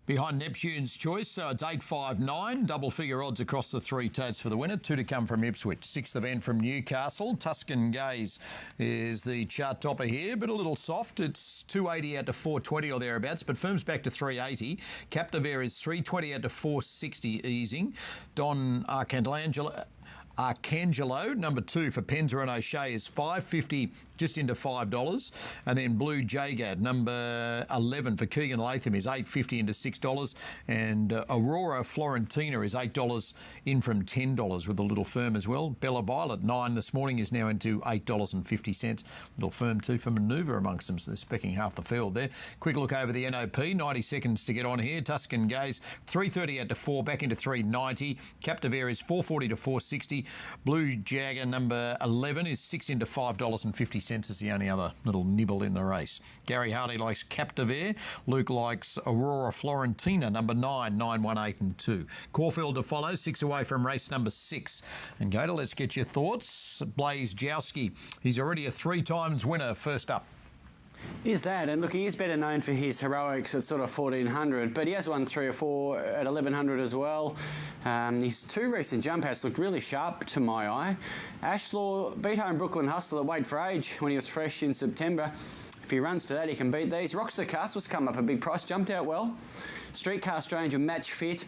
Behind Neptune's Choice, so it's 8-5-9. Double figure odds across the 3 totes for the winner. 2 to come from Ipswich. 6th event from Newcastle. Tuscan Gaze is the chart topper here, but a little soft. It's 280 out to 420 or thereabouts, but firms back to 380. Captive Air is 320 out to 460 easing. Don Arcangelo, number 2 for Penza and O'Shea, is $5.50, just into $5. And then Blue Jager, number 11 for Keegan Latham, is $8.50 into $6. And Aurora Florentina is $8 in from $10 with a little firm as well. Bella Violet, 9 this morning, is now into $8.50. Little firm too for Manoeuvre amongst them, so they're specking half the field there. Quick look over the NOP, 90 seconds to get on here. Tuscan Gaze, 330 out to 4, back into 390. Captive Air is 440 to 460. Blue Jagger number 11 is 6 into $5.50 is the only other little nibble in the race. Gary Harley likes Captive Air. Luke likes Aurora Florentina number 9, 9, 1, 8 and 2. Caulfield to follow, 6 away from race number 6. And Gator, let's get your thoughts. Blaze Jowski, he's already a 3 times winner first up. Is that, and look, he is better known for his heroics at sort of 1400, but he has won 3 or 4 at 1100 as well. His 2 recent jump outs looked really sharp to my eye. Ashlaw beat home Brooklyn Hustle at Weight for Age when he was fresh in September. If he runs to that, he can beat these. Rocks the Castle's come up a big price, jumped out well. Streetcar Stranger match fit.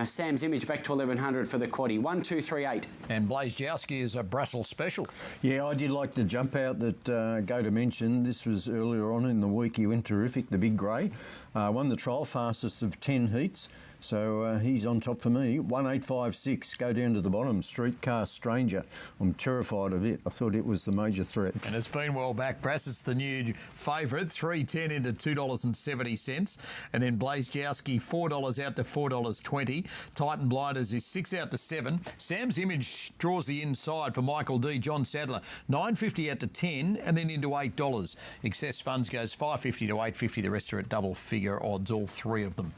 Sam's Image back to 1100 for the quaddie. 1, 2, 3, 8. And Blaze Jowski is a Brussels special. Yeah, I did like the jump out that Gator mentioned. This was earlier on in the week. He went terrific, the big grey. Won the trial fastest of 10 heats. So he's on top for me. 1856, go down to the bottom. Streetcar Stranger. I'm terrified of it. I thought it was the major threat. And it's been well back, Brass. It's the new favourite, 3.10 into $2.70. And then Blaze Jowski, $4 out to $4.20. Titan Blinders is 6 out to 7. Sam's Image draws the inside for Michael D. John Sadler, $9.50 out to 10 and then into $8. Excess Funds goes $5.50 to $8.50. The rest are at double figure odds, all 3 of them.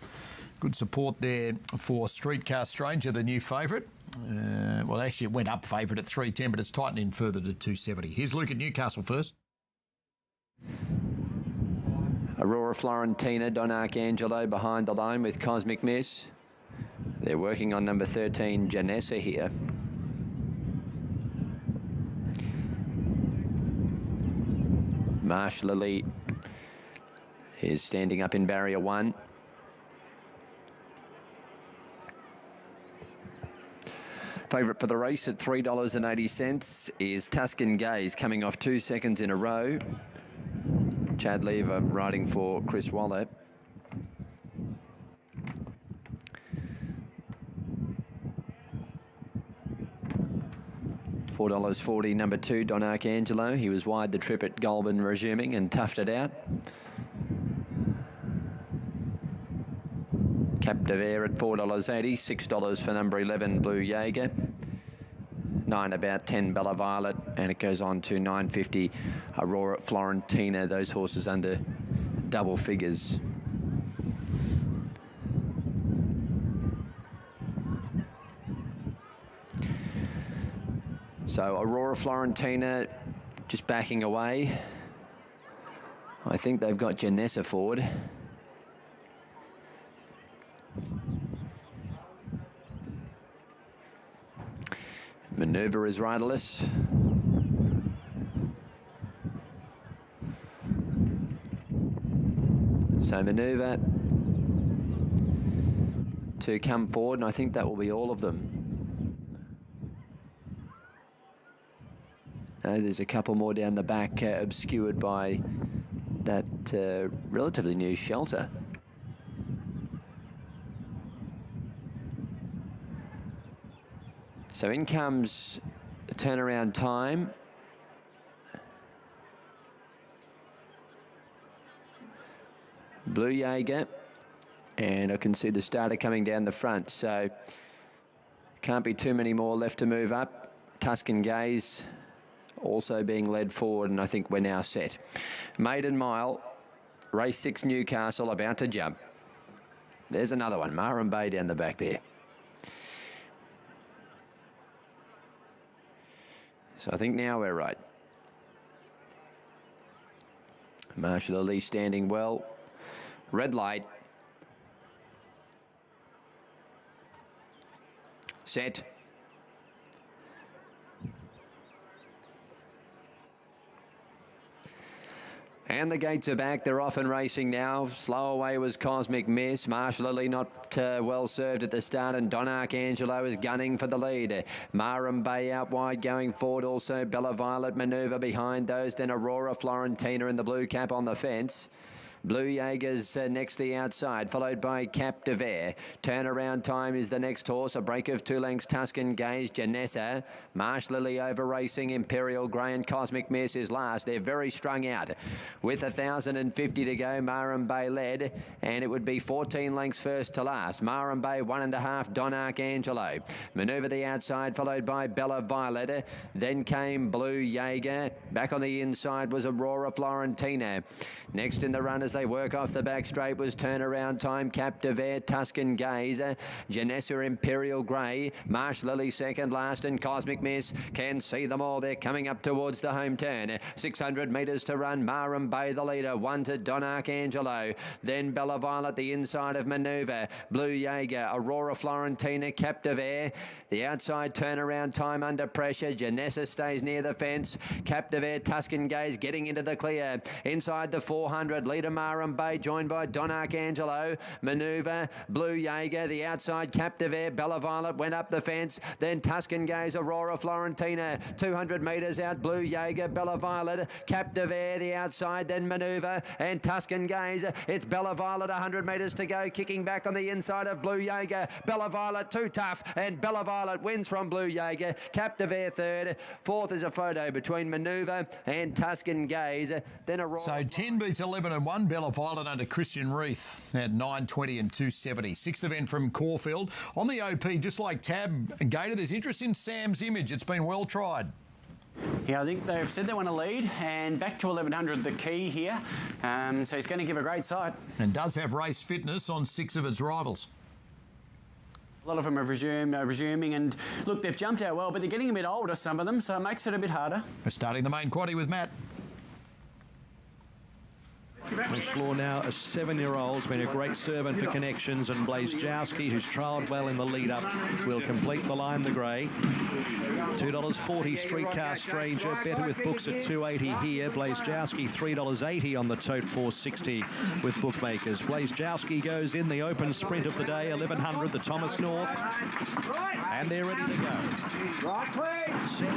Good support there for Streetcar Stranger, the new favourite. Well, actually, it went up favourite at 3.10, but it's tightened in further to 2.70. Here's Luke at Newcastle first. Aurora Florentina, Don Arcangelo behind the line with Cosmic Miss. They're working on number 13, Janessa here. Marsh Lily is standing up in barrier 1. Favourite for the race at $3.80 is Tuscan Gaze, coming off 2 seconds in a row. Chad Lever riding for Chris Waller. $4.40, number 2, Don Arcangelo. He was wide the trip at Goulburn, resuming and toughed it out. Captive Air at $4.80, $6 for number 11, Blue Jaeger. 9 about 10, Bella Violet, and it goes on to $9.50, Aurora Florentina. Those horses under double figures. So Aurora Florentina just backing away. I think they've got Janessa forward. Manoeuvre is riderless. So Manoeuvre to come forward, and I think that will be all of them. No, there's a couple more down the back, obscured by that relatively new shelter. So in comes turnaround time. Blue Jaeger, and I can see the starter coming down the front, so can't be too many more left to move up. Tuscan Gaze also being led forward, and I think we're now set. Maiden Mile, race 6 Newcastle, about to jump. There's another one, Marham Bay down the back there. So I think now we're right. Marshall Ali standing well. Red light. Set. And the gates are back. They're off and racing now. Slow away was Cosmic Miss. Marshall Ali not well served at the start, and Don Arcangelo is gunning for the lead. Marham Bay out wide going forward. Also Bella Violet Manoeuvre behind those. Then Aurora Florentina in the blue cap on the fence. Blue Jaegers next to the outside, followed by Cap de Vere. Turnaround time is the next horse. A break of 2 lengths, Tuscan Gaze, Janessa. Marsh Lily over racing. Imperial Grey and Cosmic Miss is last. They're very strung out. With 1,050 to go, Marham Bay led, and it would be 14 lengths first to last. Marham Bay 1.5, Don Arcangelo. Manoeuvre the outside, followed by Bella Violet. Then came Blue Jaeger. Back on the inside was Aurora Florentina. Next in the run as they work off the back straight was turnaround time, Cap de Vere, Tuscan Gaze, Janessa Imperial Grey, Marsh Lily second last, and Cosmic Miss. Can see them all. They're coming up towards the home turn. 600 metres to run. Marham Bay the leader, 1 to Don Arcangelo. Then Bella Violet the inside of Manoeuvre. Blue Jaeger, Aurora Florentina, Cap de Vere. The outside turnaround time under pressure. Janessa stays near the fence. Cap de Vere, Tuscan Gaze getting into the clear. Inside the 400, leader Marham Bay, joined by Don Arcangelo. Manoeuvre, Blue Jaeger, the outside, Cap de Vere, Bella Violet went up the fence. Then Tuscan Gaze, Aurora Florentina. 200 metres out, Blue Jaeger, Bella Violet, Cap de Vere, the outside, then Manoeuvre, and Tuscan Gaze. It's Bella Violet, 100 metres to go, kicking back on the inside of Blue Jaeger. Bella Violet, too tough, and Bella Violet wins from Blue Jaeger. Cap de Vere third. Fourth is a photo between Manoeuvre and Tuscan Gaze. Then Aurora. So 10 beats 11 and 1. Bella Violet under Christian Reith at 9.20 and 2.70. Sixth event from Caulfield. On the OP, just like Tab Gator, there's interest in Sam's Image. It's been well tried. Yeah, I think they've said they want to lead, and back to 1100 the key here. So he's going to give a great sight. And does have race fitness on 6 of its rivals. A lot of them have resuming, and look, they've jumped out well, but they're getting a bit older, some of them, so it makes it a bit harder. We're starting the main quaddie with Matt. Law now, a 7-year-old, has been a great servant for connections, and Blazejowski, who's trialled well in the lead-up, will complete the line, the grey. $2.40 Streetcar Stranger, better with books at $2.80 here. Blazejowski $3.80 on the tote, $4.60 with bookmakers. Blazejowski goes in the open sprint of the day, 1100, the Thomas North, and they're ready to go. Set,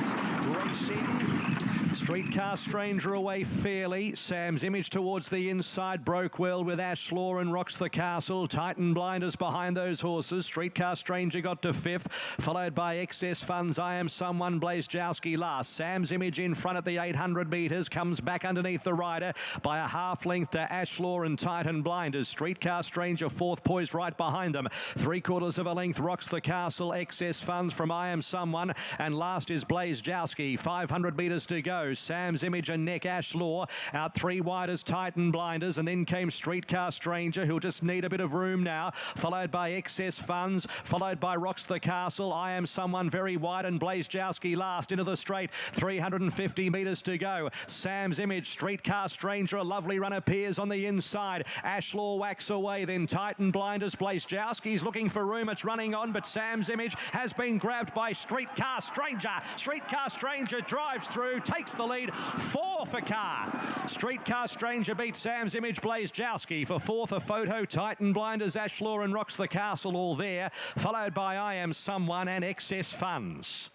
racing. Streetcar Stranger away fairly. Sam's Image towards the inside. Broke well with Ash Law and Rocks the Castle. Titan Blinders behind those horses. Streetcar Stranger got to 5th, followed by Excess Funds. I Am Someone. Blazejowski last. Sam's Image in front at the 800 metres. Comes back underneath the rider by a half length to Ash Law and Titan Blinders. Streetcar Stranger 4th, poised right behind them. 3/4 of a length. Rocks the Castle. Excess Funds from I Am Someone. And last is Blazejowski. 500 metres to go. Sam's Image and Neck Ash Law. Out 3 wide as Titan Blinders, and then came Streetcar Stranger, who'll just need a bit of room now, followed by Excess Funds, followed by Rocks the Castle. I Am Someone very wide, and Blazejowski last into the straight. 350 metres to go. Sam's Image, Streetcar Stranger, a lovely run appears on the inside. Ash Law whacks away, then Titan Blinders. Blazejowski's looking for room. It's running on, but Sam's Image has been grabbed by Streetcar Stranger. Streetcar Stranger drives through, takes the the lead. 4 for Carr. Streetcar Stranger beats Sam's Image Blazejowski. For 4th, a photo. Titan Blinders, Ashlaw and Rocks the Castle all there. Followed by I Am Someone and Excess Funds.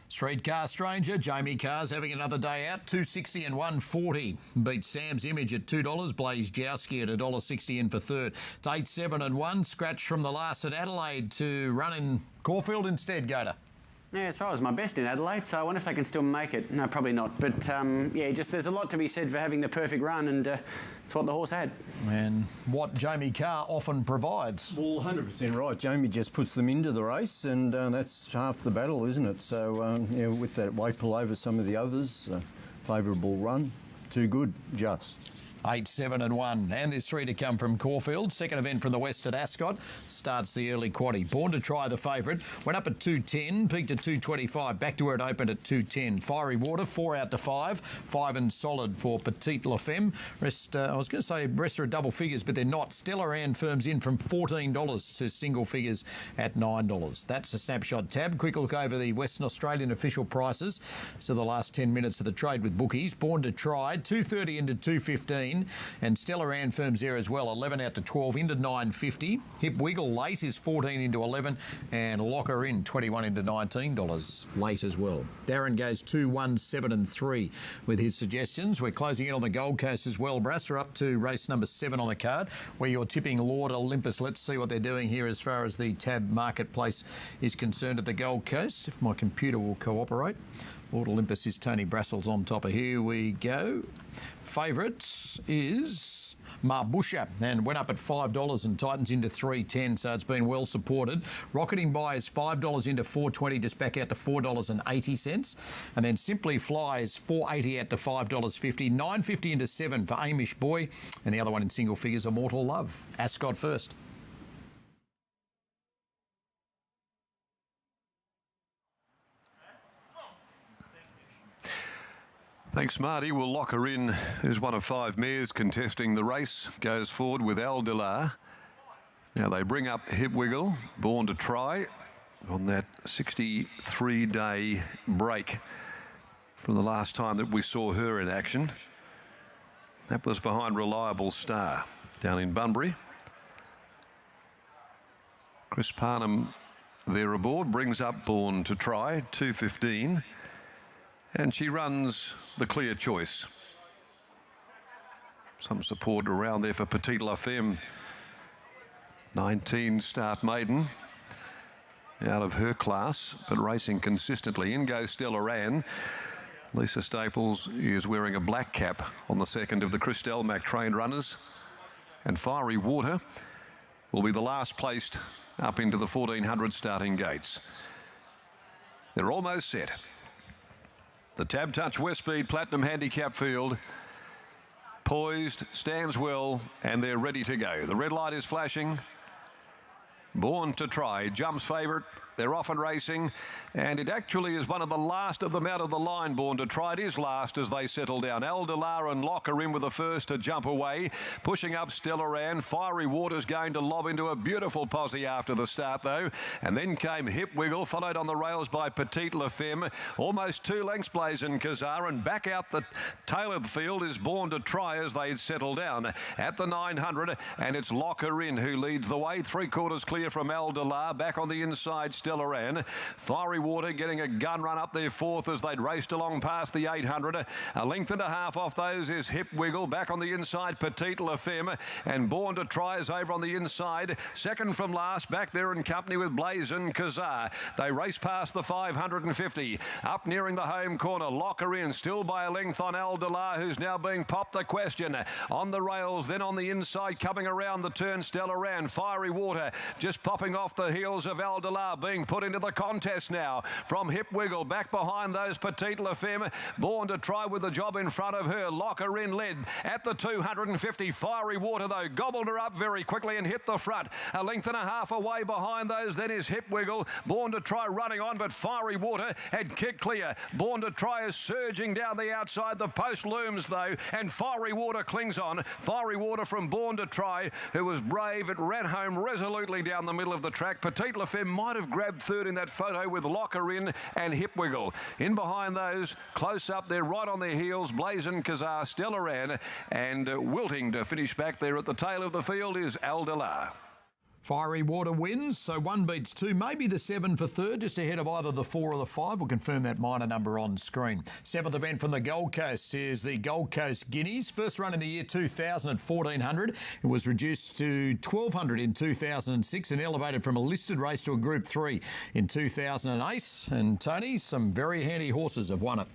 Streetcar Stranger, Jamie Carr's having another day out. 260 and 140. Beats Sam's Image at $2. Blazejowski at $1.60 in for third. It's 8, 7 and 1. Scratch from the last at Adelaide to run in Caulfield instead, Gator. Yeah, so I was my best in Adelaide, so I wonder if they can still make it. No, probably not. But, yeah, just there's a lot to be said for having the perfect run, and it's what the horse had. And what Jamie Carr often provides. Well, 100% right. Jamie just puts them into the race, and that's half the battle, isn't it? So, yeah, with that weight pull over some of the others, favourable run, too good, just. 8, 7 and 1. And there's 3 to come from Caulfield. Second event from the west at Ascot. Starts the early quaddie. Born to Try, the favourite. Went up at 210, peaked at 225. Back to where it opened at 210. Fiery Water, 4 out to 5. 5 and solid for Petite La Femme. Rest, I was going to say rest are at double figures, but they're not. Stella Ann firms in from $14 to single figures at $9. That's a snapshot tab. Quick look over the Western Australian official prices. So the last 10 minutes of the trade with bookies. Born to Try, 230 into 215. And Stella Ann firms there as well, 11 out to 12 into 9.50. Hip Wiggle late is 14 into 11, and Locker in 21 into $19 late as well. Darren goes 2, 1, 7 and 3 with his suggestions. We're closing in on the Gold Coast as well. Brass are up to race number 7 on the card, where you're tipping Lord Olympus. Let's see what they're doing here as far as the tab marketplace is concerned at the Gold Coast, if my computer will cooperate. Lord Olympus is Tony Brassel's on top of. Here we go. Favourite is Marbusha, and went up at $5 and tightens into 3.10, so it's been well supported. Rocketing By is $5 into 4.20, just back out to $4.80, and then Simply Fly is $4.80 out to $5.50, 9.50 into 7 for Amish Boy, and the other one in single figures, Immortal Love. Ascot first. Thanks, Marty. We'll lock her in as one of 5 mares contesting the race. Goes forward with Al Delar. Now they bring up Hip Wiggle, Born to Try, on that 63-day break from the last time that we saw her in action. That was behind Reliable Star down in Bunbury. Chris Parnham there aboard, brings up Born to Try, 2.15. And she runs the clear choice. Some support around there for Petite La Femme. 19 start maiden out of her class, but racing consistently. In goes Stella Ann. Lisa Staples is wearing a black cap on the second of the Christelle Mac trained runners. And Fiery Water will be the last placed up into the 1400 starting gates. They're almost set. The Tab Touch West Speed Platinum Handicap field, poised, stands well, and they're ready to go. The red light is flashing. Born to Try, jumps favourite. They're off and racing, and it actually is one of the last of them out of the line. Born to Try, it is last as they settle down. Al Delar and Locker in with the first to jump away. Pushing up Stella Ann. Fiery Water's going to lob into a beautiful posse after the start, though. And then came Hip Wiggle, followed on the rails by Petite La Femme. Almost 2 lengths Blazin' Kazar, and back out the tail of the field is Born to Try as they settle down at the 900, and it's Locker in who leads the way. 3/4 clear from Al Delar. Back on the inside, Stella Ann. Fiery Water getting a gun run up there 4th as they'd raced along past the 800. A length and a half off those is Hip Wiggle. Back on the inside, Petite La Femme, and Born to Try is over on the inside. Second from last, back there in company with Blazin' Kazar. They race past the 550. Up nearing the home corner, Locker in, still by a length on Al Delar, who's now being popped the question. On the rails, then on the inside, coming around the turn, Stella Ann. Fiery Water just popping off the heels of Al Delar, being put into the contest now from Hip Wiggle. Back behind those, Petite La Femme. Born to Try with the job in front of her. Locker in led at the 250. Fiery Water, though, gobbled her up very quickly and hit the front. A length and a half away behind those, then is Hip Wiggle. Born to Try running on, but Fiery Water had kicked clear. Born to Try is surging down the outside. The post looms, though, and Fiery Water clings on. Fiery Water from Born to Try, who was brave. It ran home resolutely down the middle of the track. Petite La Femme might have grabbed grabbed third in that photo with Locker In and Hip Wiggle. In behind those, close up, they're right on their heels, Blazon, Kazar, Stella Ran, and wilting to finish back there at the tail of the field is Aldelar. Fiery Water wins, so 1 beats 2, maybe the 7 for third, just ahead of either the 4 or the 5. We'll confirm that minor number on screen. 7th event from the Gold Coast is the Gold Coast Guineas. First run in the year 2000 at 1400. It was reduced to 1200 in 2006 and elevated from a listed race to a Group 3 in 2008. And Tony, some very handy horses have won it.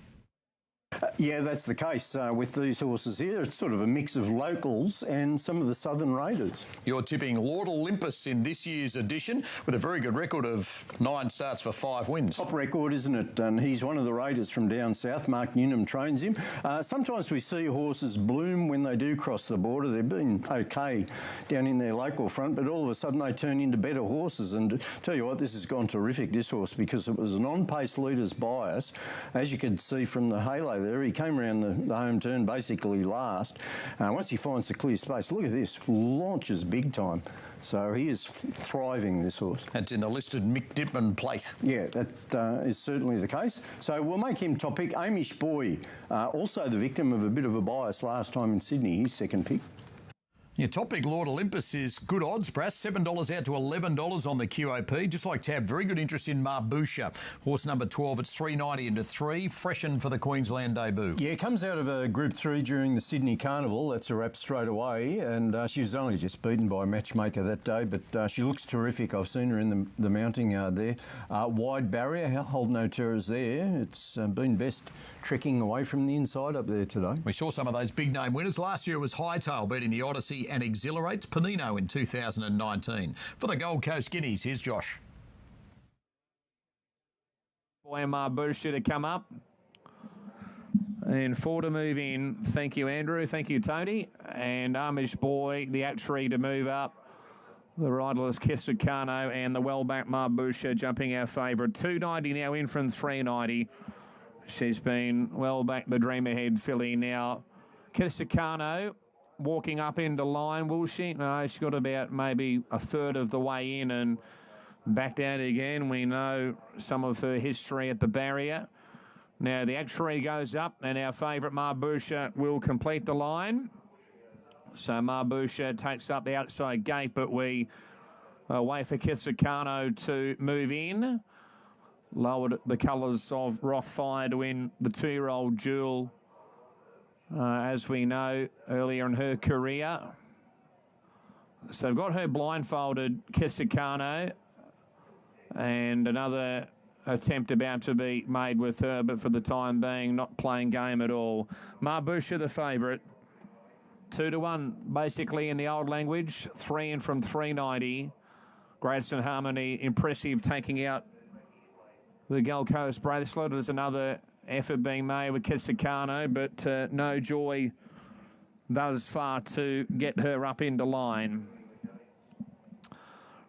Yeah, that's the case with these horses here. It's sort of a mix of locals and some of the Southern Raiders. You're tipping Lord Olympus in this year's edition with a very good record of 9 starts for 5 wins. Top record, isn't it? And he's one of the Raiders from down south. Mark Newnham trains him. Sometimes we see horses bloom when they do cross the border. They've been okay down in their local front, but all of a sudden they turn into better horses. And tell you what, this has gone terrific, this horse, because it was an on-pace leader's bias. As you could see from the halo there, he came around the home turn basically last. Once he finds the clear space, look at this, launches big time. So he is thriving, this horse. That's in the listed Mick Dipman plate. Yeah, that is certainly the case. So we'll make him top pick. Amish Boy, also the victim of a bit of a bias last time in Sydney, his second pick. Your top pick, Lord Olympus, is good odds, perhaps $7 out to $11 on the QOP. Just like Tab, very good interest in Marbusha. Horse number 12, it's $3.90 into 3, freshened for the Queensland debut. Yeah, comes out of a Group 3 during the Sydney Carnival. That's a wrap straight away. And she was only just beaten by a matchmaker that day, but she looks terrific. I've seen her in the mounting yard there. Wide barrier, hold no terrors there. It's been best trekking away from the inside up there today. We saw some of those big name winners. Last year it was Hightail beating the Odyssey and Exhilarates Panino in 2019. For the Gold Coast Guineas, here's Josh. Boy Marbusha to come up. And 4 to move in. Thank you, Andrew. Thank you, Tony. And Amish Boy, the actuary to move up. The riderless Kessicano and the well-backed Marbusha jumping our favourite. $2.90 now in from $3.90. She's been well-backed, the Dream Ahead filly now. Kessicano walking up into line, will she? No, she's got about maybe a third of the way in and back down again. We know some of her history at the barrier. Now the actuary goes up and our favourite Marbusha will complete the line. So Marbusha takes up the outside gate, but we wait for Kessicano to move in. Lowered the colours of Rothfire to win the 2-year-old Jewel. As we know, earlier in her career. So they've got her blindfolded, Kessicano, and another attempt about to be made with her, but for the time being, not playing game at all. Marbusha, the favourite. 2-1, basically, in the old language. 3 in from $3.90. Gradson Harmony, impressive, taking out the Gold Coast bracelet. There's another effort being made with Kessicano, but no joy thus far to get her up into line.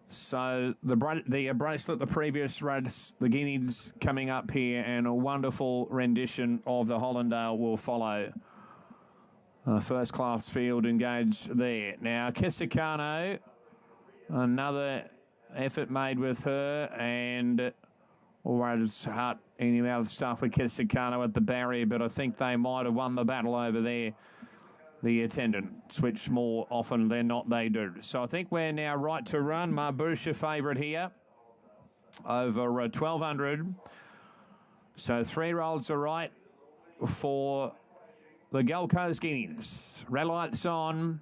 So the bracelet, the previous race, the Guineas coming up here, and a wonderful rendition of the Hollandale will follow. First class field engaged there. Now Kessicano, another effort made with her, and Always hard any amount of stuff with Kessicano at the barrier, but I think they might have won the battle over there. The attendant switch more often than not they do. So I think we're now right to run. Marbusha favourite here over 1,200. So 3-year-olds are right for the Gold Coast Guineas. Red lights on.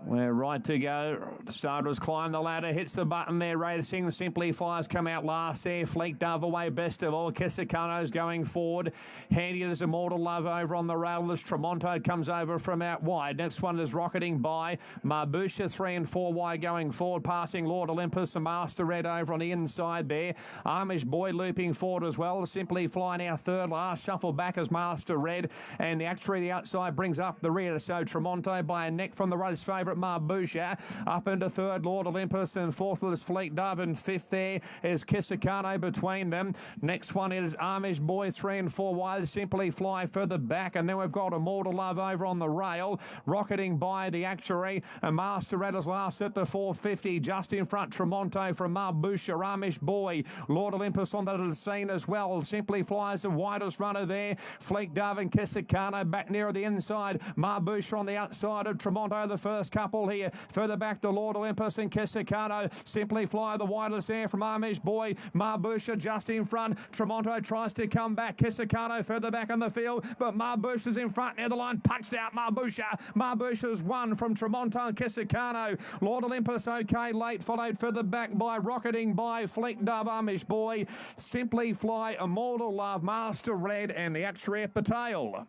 We're right to go. Starters climb the ladder, hits the button there, racing. The Simply Flyers come out last there. Fleet Dove away, best of all. Kessicano's going forward. Handy as Immortal Love over on the rail. As Tremonto comes over from out wide. Next one is rocketing by Marbusha, 3 and 4 wide going forward, passing Lord Olympus and Master Red over on the inside there. Amish Boy looping forward as well. Simply Fly now third last. Shuffle back as Master Red. And the actuary the outside brings up the rear. So Tremonto by a neck from the race favourite favourite Marbusha. Up into third, Lord Olympus, and fourth is Fleet Dove, and fifth there is Kissikano between them. Next one is Amish Boy, 3 and 4 wide. Simply Fly further back, and then we've got Immortal Love over on the rail, rocketing by the actuary. And Master Red is last at the 450, just in front. Tremonto from Marbusha, Amish Boy, Lord Olympus on the scene as well. Simply Fly is the widest runner there. Fleet Dove and Kissikano back near the inside. Marbusha on the outside of Tremonto, the first couple here. Further back to Lord Olympus and Kissikano. Simply Fly the widest there from Amish Boy. Marbusha just in front. Tremonto tries to come back. Kissikano further back on the field, but Marbusha's in front near the line. Punched out Marbusha. Marbusha's won from Tremonto and Kissikano. Lord Olympus okay late, followed further back by Rocketing by Fleet Dove, Amish Boy, Simply Fly, Immortal Love, Master Red, and the actuary at the tail.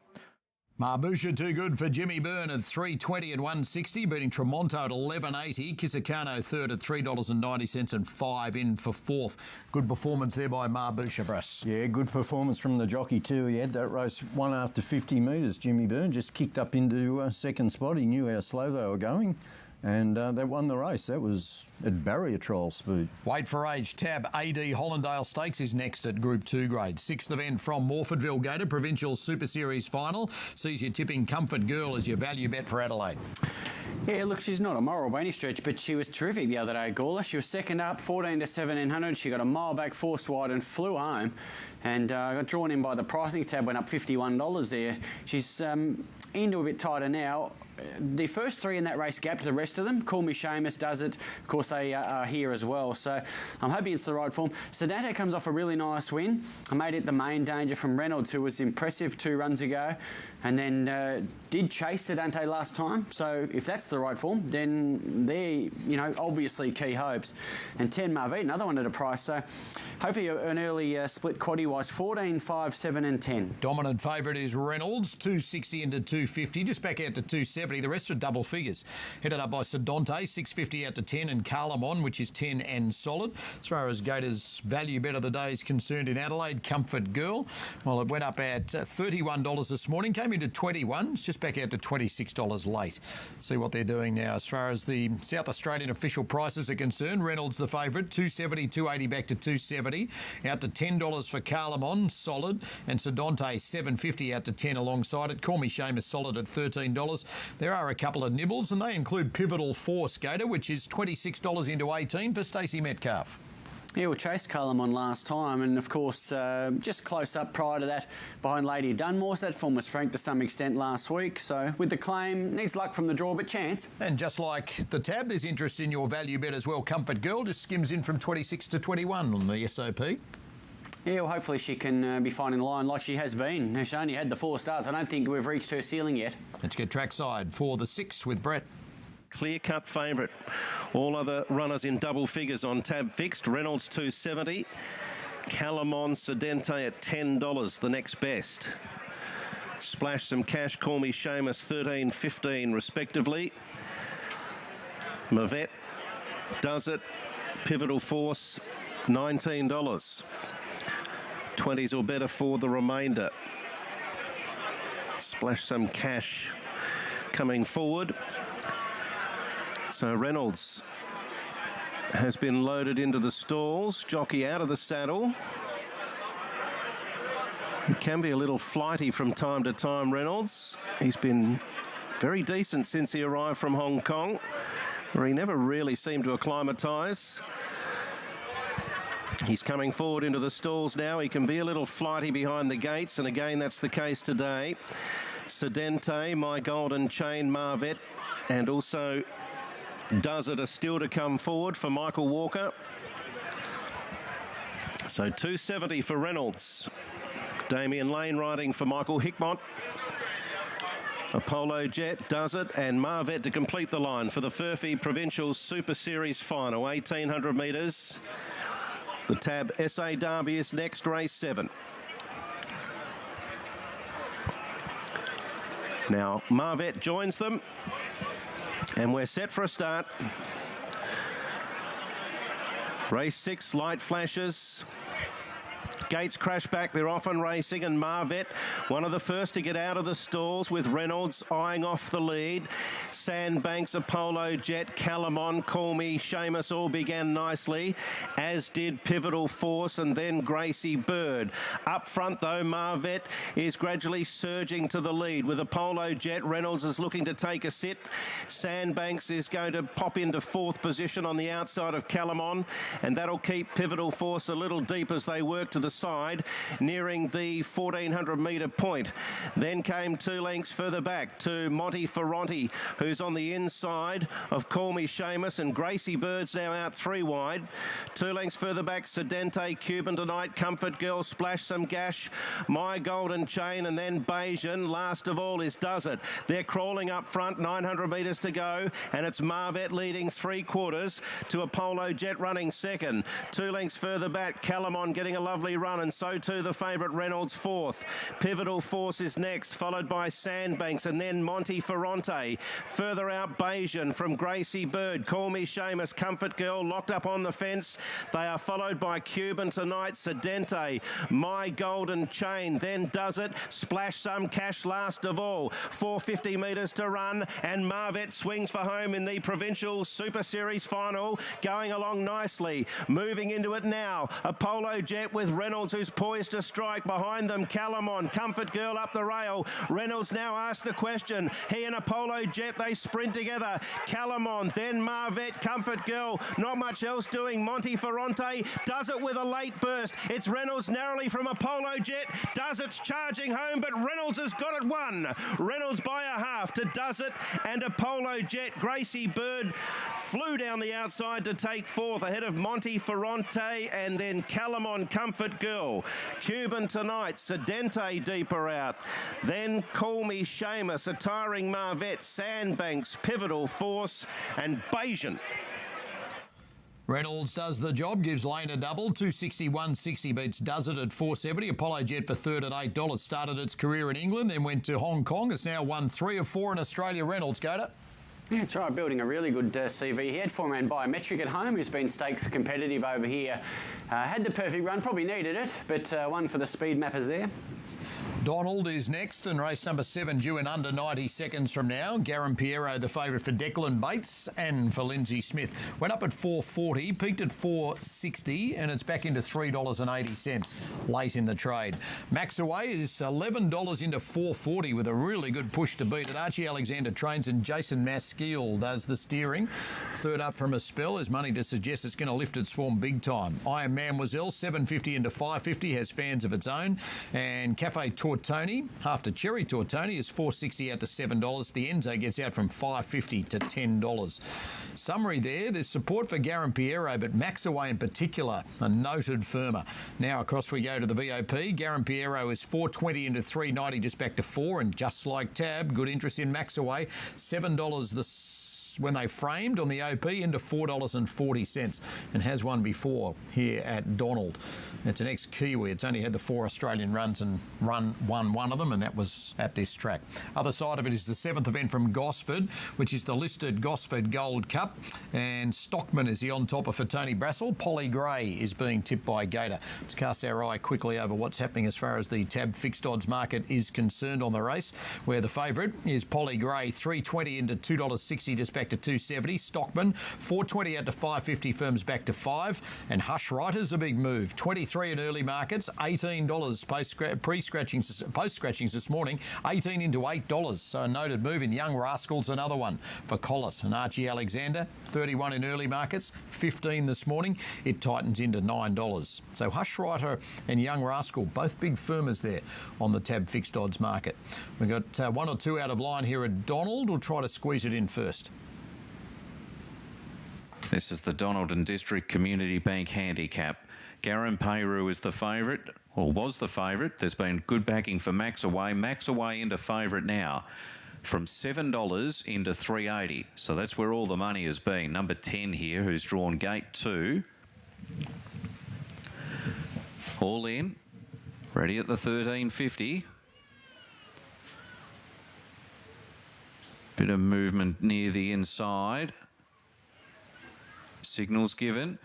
Marbusha too good for Jimmy Byrne at $3.20 and $1.60, beating Tremonto at $11.80. Kissikano third at $3.90 and 5 in for fourth. Good performance there by Marbusha, Bruce. Yeah, good performance from the jockey too. He had that race one after 50 metres. Jimmy Byrne just kicked up into second spot. He knew how slow they were going. And they won the race. That was at barrier trial speed. Wait for age. Tab AD Hollandale Stakes is next at Group 2 grade. 6th event from Morfordville Gator Provincial Super Series final. Sees you tipping Comfort Girl as your value bet for Adelaide. Yeah, look, she's not a moral by any stretch, but she was terrific the other day, Gawler. She was second up, 14 to 1700. She got a mile back, forced wide, and flew home. And got drawn in by the pricing. Tab went up $51 there. She's into a bit tighter now. The first three in that race gapped the rest of them. Call Me Seamus does it. Of course, they are here as well. So I'm hoping it's the right form. Sedante comes off a really nice win. I made it the main danger from Reynolds, who was impressive 2 runs ago, and then did chase Sedante last time. So if that's the right form, then they're, obviously key hopes. And 10 Marvite, another one at a price. So hopefully an early split quaddy-wise, 14, 5, 7 and 10. Dominant favourite is Reynolds, 260 into 250, just back out to 270. The rest are double figures. Headed up by Sedante, 650 out to 10, and Carlamon, which is 10 and solid. As far as Gators' value bet of the day is concerned in Adelaide, Comfort Girl. Well, it went up at $31 this morning, came into 21. It's just back out to $26 late. See what they're doing now. As far as the South Australian official prices are concerned, Reynolds the favourite, 270, 280 back to 270. Out to $10 for Carlamon, solid. And Sedante, 750 out to 10 alongside it. Call Me Seamus, solid at $13. There are a couple of nibbles, and they include Pivotal Force Gator, which is $26 into 18 for Stacey Metcalf. Yeah, we chased Carlamon last time, and of course, just close up prior to that behind Lady Dunmore. So that form was franked to some extent last week. So with the claim, needs luck from the draw, but chance. And just like the tab, there's interest in your value bet as well. Comfort Girl just skims in from 26 to 21 on the SOP. Yeah, well, hopefully she can be finding the line like she has been. She only had the 4 starts. I don't think we've reached her ceiling yet. Let's get trackside for the 6 with Brett. Clear-cut favourite. All other runners in double figures on tab fixed. Reynolds 270. Calamon Sedente at $10, the next best. Splash Some Cash, Call Me Seamus, 13, 15 respectively. Mavette does it. Pivotal Force, $19. 20s or better for the remainder. Splash Some Cash coming forward. So Reynolds has been loaded into the stalls. Jockey out of the saddle. He can be a little flighty from time to time, Reynolds. He's been very decent since he arrived from Hong Kong, where he never really seemed to acclimatise. He's coming forward into the stalls now. He can be a little flighty behind the gates, and again, that's the case today. Sedente, My Golden Chain, Marvette, and also Does It are still to come forward for Michael Walker. So 270 for Reynolds. Damien Lane riding for Michael Hickmott. Apollo Jet does it, and Marvette to complete the line for the Furphy Provincial Super Series final, 1,800 metres. The tab SA Derby is next, race 7. Now Marvette joins them, and we're set for a start. Race 6, light flashes. Gates crash back. They're off and racing, and Marvet, one of the first to get out of the stalls, with Reynolds eyeing off the lead. Sandbanks, Apollo Jet, Calamon, Call Me Seamus all began nicely, as did Pivotal Force and then Gracie Bird. Up front, though, Marvet is gradually surging to the lead with Apollo Jet. Reynolds is looking to take a sit. Sandbanks is going to pop into fourth position on the outside of Calamon, and that'll keep Pivotal Force a little deep as they work to the side, nearing the 1400 metre point. Then came 2 lengths further back to Monty Ferranti, who's on the inside of Call Me Seamus, and Gracie Bird's now out 3 wide. 2 lengths further back, Sedente, Cuban Tonight, Comfort Girl, Splash Some Gash, My Golden Chain, and then Bayesian. Last of all is Does It. They're crawling up front, 900 metres to go, and it's Marvet leading 3/4 to Apollo Jet running second. 2 lengths further back, Calamon getting a lovely run, and so too the favourite Reynolds fourth. Pivotal Force is next, followed by Sandbanks, and then Monty Ferranti. Further out, Bayesian from Gracie Bird, Call Me Seamus, Comfort Girl locked up on the fence. They are followed by Cuban Tonight, Sedente, My Golden Chain, then Does It, Splash Some Cash last of all. 450 metres to run, and Marvet swings for home in the Provincial Super Series final, going along nicely. Moving into it now, Apollo Jet with Reynolds, who's poised to strike. Behind them, Calamon, Comfort Girl up the rail. Reynolds now asks the question. He and Apollo Jet, they sprint together. Calamon, then Marvet, Comfort Girl, not much else doing. Monty Ferranti does it with a late burst. It's Reynolds narrowly from Apollo Jet. Does It's charging home, but Reynolds has got it won. Reynolds by a half to Does It, and Apollo Jet. Gracie Bird flew down the outside to take fourth, ahead of Monty Ferranti, and then Calamon, Comfort Girl. Cuban Tonight, Sedente deeper out. Then Call Me Seamus, a tiring Marvet, Sandbanks, Pivotal Force, and Bayesian. Reynolds does the job, gives Lane a double. 261.60 beats Does It at 470. Apollo Jet for third at $8. Started its career in England, then went to Hong Kong. It's now won 3 of 4 in Australia. Reynolds, go to. Yeah, that's right, building a really good CV. He had 4-man biometric at home, who's been stakes competitive over here. Had the perfect run, probably needed it, but one for the speed mappers there. Donald is next, and race number 7 due in under 90 seconds from now. Garin Piero, the favourite for Declan Bates and for Lindsay Smith. Went up at $4.40, peaked at $4.60, and it's back into $3.80 late in the trade. Max Away is $11 into $4.40 with a really good push to beat it. Archie Alexander trains and Jason Maskeel does the steering. Third up from a spell is money to suggest it's going to lift its form big time. I Am Mademoiselle, $7.50 into $5.50, has fans of its own. And Cafe Tortoni, half to Cherry Tortoni, is $4.60 out to $7. The Enzo gets out from $5.50 to $10. Summary there, there's support for Garin Piero, but Max Away in particular, a noted firmer. Now across we go to the VOP. Garin Piero is $4.20 into $3.90, just back to $4. And just like Tab, good interest in Max Away, $7 when they framed on the OP into $4.40, and has won before here at Donald. It's an ex-Kiwi. It's only had the 4 Australian runs and won one of them, and that was at this track. Other side of it is the 7th event from Gosford, which is the listed Gosford Gold Cup, and Stockman is the on topper for Tony Brassel. Polly Gray is being tipped by Gator. Let's cast our eye quickly over what's happening as far as the Tab fixed odds market is concerned on the race, where the favourite is Polly Gray, $3.20 into $2.60, just back to $2.70. Stockman, $4.20 out to $5.50, firms back to $5. And Hush Writer's a big move, $23 in early markets, $18 post-scratchings this morning, $18 into $8. So a noted move in Young Rascals, another one for Collett and Archie Alexander, $31 in early markets, $15 this morning. It tightens into $9. So Hush Writer and Young Rascal, both big firmers there on the Tab fixed odds market. We've got 1 or 2 out of line here at Donald. We'll try to squeeze it in first. This is the Donald and District Community Bank Handicap. Garin Piero is the favourite, or was the favourite. There's been good backing for Max Away. Max Away into favourite now, from $7 into $3.80. So that's where all the money has been. Number 10 here, who's drawn gate 2. All in. Ready at the $13.50. Bit of movement near the inside. Signals given.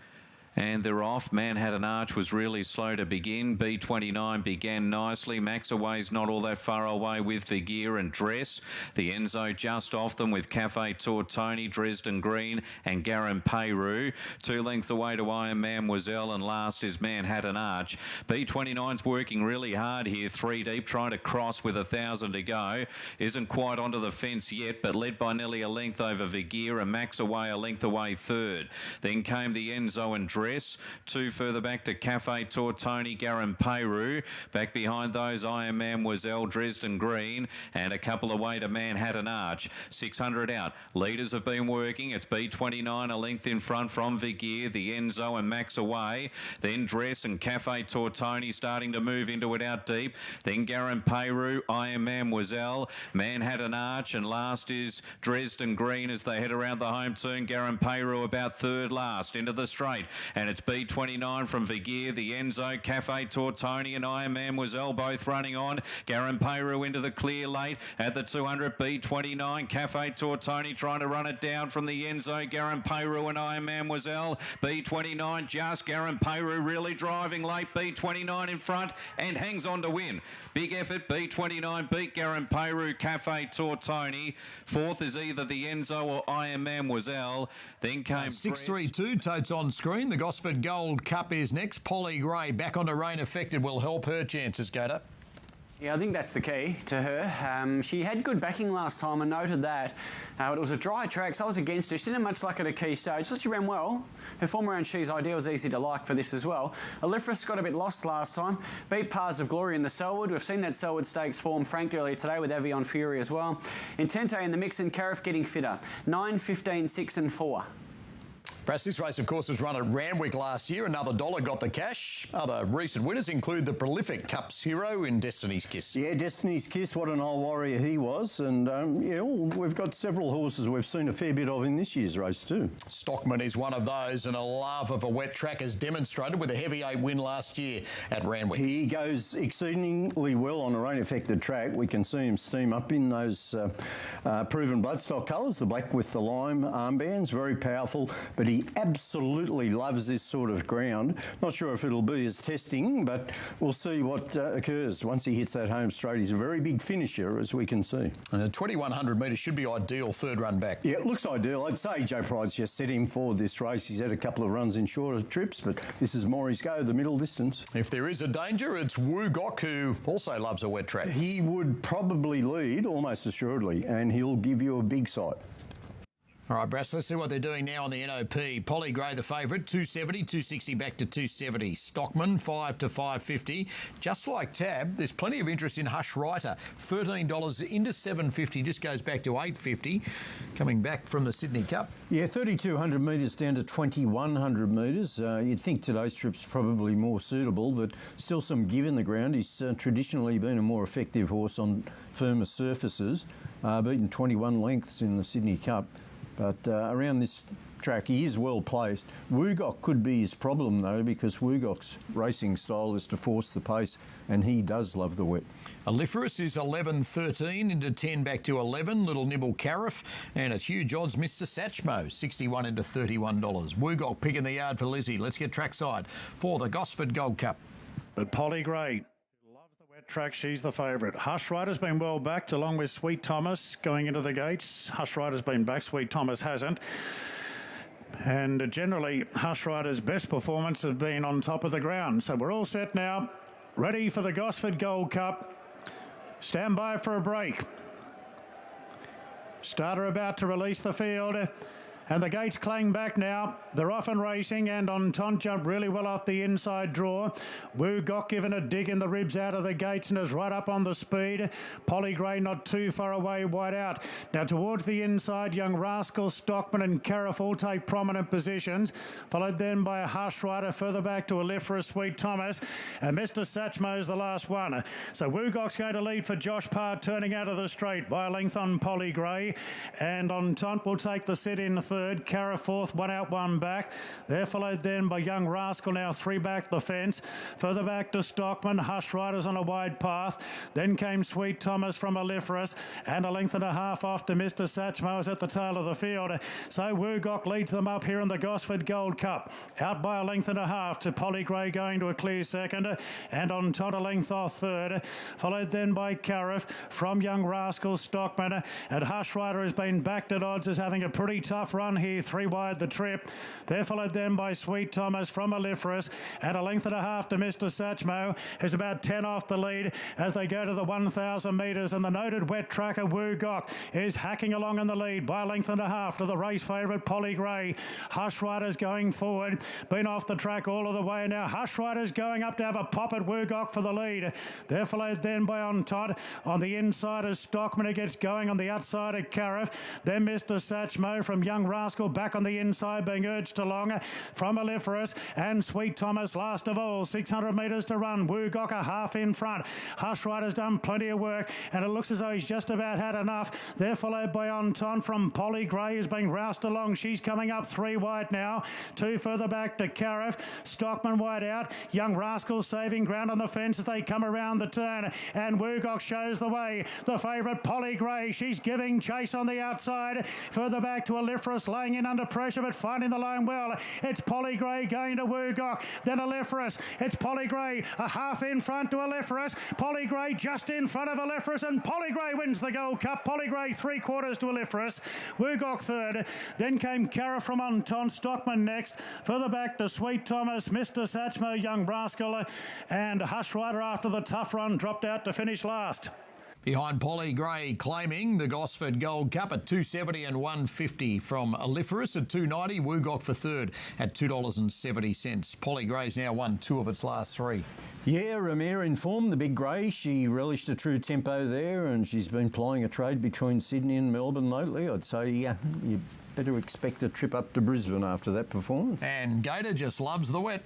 and they're off. Manhattan Arch was really slow to begin. B29 began nicely. Max Away's not all that far away with Vigier and Dress. The Enzo just off them with Cafe Tortoni, Dresden Green and Garam Peyru. 2 lengths away to Iron Mademoiselle, and last is Manhattan Arch. B29's working really hard here, 3 deep, trying to cross with 1,000 to go. Isn't quite onto the fence yet, but led by nearly a length over Vigier, and Max Away a length away third. Then came the Enzo and Dress. 2 further back to Cafe Tortoni, Garam Peyru. Back behind those, Iron Mademoiselle, Dresden Green, and a couple away to Manhattan Arch. 600 out. Leaders have been working. It's B29 a length in front from Vigier, the Enzo and Max Away. Then Dress and Cafe Tortoni starting to move into it out deep. Then Garam Peyru, Iron Mademoiselle, Manhattan Arch, and last is Dresden Green as they head around the home turn. Garam Peyru about third last into the straight, and it's B29 from Vigier, the Enzo, Cafe Tortoni and Iron Mademoiselle both running on. Garam Peyru into the clear late at the 200. B29, Cafe Tortoni trying to run it down from the Enzo, Garam Peyru and Iron Mademoiselle. B29 just, Garam Peyru really driving late. B29 in front and hangs on to win. Big effort. B29 beat Garam Peyru, Cafe Tortoni. Fourth is either the Enzo or Iron Mademoiselle. Then came 632 totes on screen. The Gosford Gold Cup is next. Polly Gray back onto rain affected will help her chances, Gator. Yeah, I think that's the key to her. She had good backing last time, I noted that. It was a dry track, so I was against her. She didn't have much luck at a key stage, but she ran well. Her form around She's Ideal was easy to like for this as well. Olifris got a bit lost last time. Beat Pars of Glory in the Selwood. We've seen that Selwood Stakes form franked earlier today with Avion Fury as well. Intente in the mix and Cariff getting fitter. 9, 15, 6 and 4. Perhaps this race, of course, was run at Randwick last year. Another dollar got the cash. Other recent winners include the prolific Cups hero in Destiny's Kiss. Yeah, Destiny's Kiss, what an old warrior he was. And, yeah, we've got several horses we've seen a fair bit of in this year's race too. Stockman is one of those, and a love of a wet track as demonstrated with a heavy 8 win last year at Randwick. He goes exceedingly well on a rain-affected track. We can see him steam up in those proven bloodstock colours, the black with the lime armbands, very powerful, but he absolutely loves this sort of ground. Not sure if it'll be his testing, but we'll see what occurs once he hits that home straight. He's a very big finisher, as we can see. And the 2,100 metres should be ideal third run back. Yeah, it looks ideal. I'd say Joe Pride's just set him for this race. He's had a couple of runs in shorter trips, but this is more his go, the middle distance. If there is a danger, it's Wu Gok, who also loves a wet track. He would probably lead, almost assuredly, and he'll give you a big sight. All right, Brass, let's see what they're doing now on the NOP. Polly Gray, the favourite, 270, 260 back to 270. Stockman, 5 to 550. Just like Tab, there's plenty of interest in Hush Writer. $13 into 750, just goes back to 850, coming back from the Sydney Cup. Yeah, 3,200 metres down to 2,100 metres. You'd think today's trip's probably more suitable, but still some give in the ground. He's traditionally been a more effective horse on firmer surfaces, beaten 21 lengths in the Sydney Cup. But around this track, he is well placed. Wugok could be his problem, though, because Wugok's racing style is to force the pace, and he does love the wet. Olifris is 11.13 into 10 back to 11. Little Nibble Cariff, and at huge odds, Mr. Satchmo, 61 into $31. Wugok picking the yard for Lizzie. Let's get trackside for the Gosford Gold Cup. But Polly Gray track, she's the favourite. Hush Rider's been well backed along with Sweet Thomas going into the gates. Hush Rider's been back, Sweet Thomas hasn't. And generally, Hush Rider's best performance has been on top of the ground. So we're all set now, ready for the Gosford Gold Cup. Stand by for a break. Starter about to release the field. And the gates clang back now. They're off and racing, and Entente jumped really well off the inside draw. Wu Gok given a dig in the ribs out of the gates and is right up on the speed. Polly Gray not too far away, wide out. Now towards the inside, Young Rascal, Stockman and Cariff all take prominent positions, followed then by a Hush Rider further back to Olifris, Sweet Thomas, and Mr. Satchmo's the last one. So Wu Gok's going to lead for Josh Parr, turning out of the straight by a length on Polly Gray, and Entente will take the sit in third. third. Cara fourth, 1 out, 1 back. They're followed then by Young Rascal, now 3 back the fence. Further back to Stockman. Hush Riders on a wide path. Then came Sweet Thomas from Aliferous, and a length and a half off to Mr. Satchmo is at the tail of the field. So Woogok leads them up here in the Gosford Gold Cup. Out by a length and a half to Polly Gray going to a clear second, and on top a length off third. Followed then by Cariff from Young Rascal, Stockman, and Hush Rider has been backed at odds as having a pretty tough run here, 3 wide the trip. They're followed then by Sweet Thomas from Aliferous, and a length and a half to Mr. Satchmo, who's about 10 off the lead as they go to the 1,000 metres, and the noted wet tracker Woogok is hacking along in the lead by a length and a half to the race favourite Polly Gray. Hush Rider's going forward, been off the track all of the way now. Hush Rider's going up to have a pop at Woogok for the lead. They're followed then by On Todd. On the inside is Stockman, who gets going on the outside of Cariff. Then Mr. Satchmo from Young Rascal back on the inside being urged along from Aliferous, and Sweet Thomas last of all. 600 metres to run. Woogok a half in front. Hush Rider's done plenty of work, and it looks as though he's just about had enough. They're followed by On Ton from Polly Gray, who's being roused along. She's coming up 3 wide now. 2 further back to Cariff. Stockman wide out. Young Rascal saving ground on the fence as they come around the turn, and Woogok shows the way. The favourite Polly Gray, she's giving chase on the outside. Further back to Aliferous, laying in under pressure but finding the line well. It's Polly Gray going to Woogok, then Aliferous. It's Polly Gray a half in front to Aliferous. Polly Gray just in front of Aliferous, and Polly Gray wins the Gold Cup. Polly Gray 3/4 to Aliferous. Woogok third. Then came Cara from Anton. Stockman next. Further back to Sweet Thomas, Mr. Satchmo, Young Rascal, and Hush Rider after the tough run dropped out to finish last. Behind Polly Gray claiming the Gosford Gold Cup at $2.70 and $1.50 from Aliferous at $2.90. Woogok for third at $2.70. Polly Gray's now won 2 of its last 3. Yeah, Ramire in form, the big grey. She relished a true tempo there, and she's been plying a trade between Sydney and Melbourne lately. I'd say, yeah, you better expect a trip up to Brisbane after that performance. And Gator just loves the wet.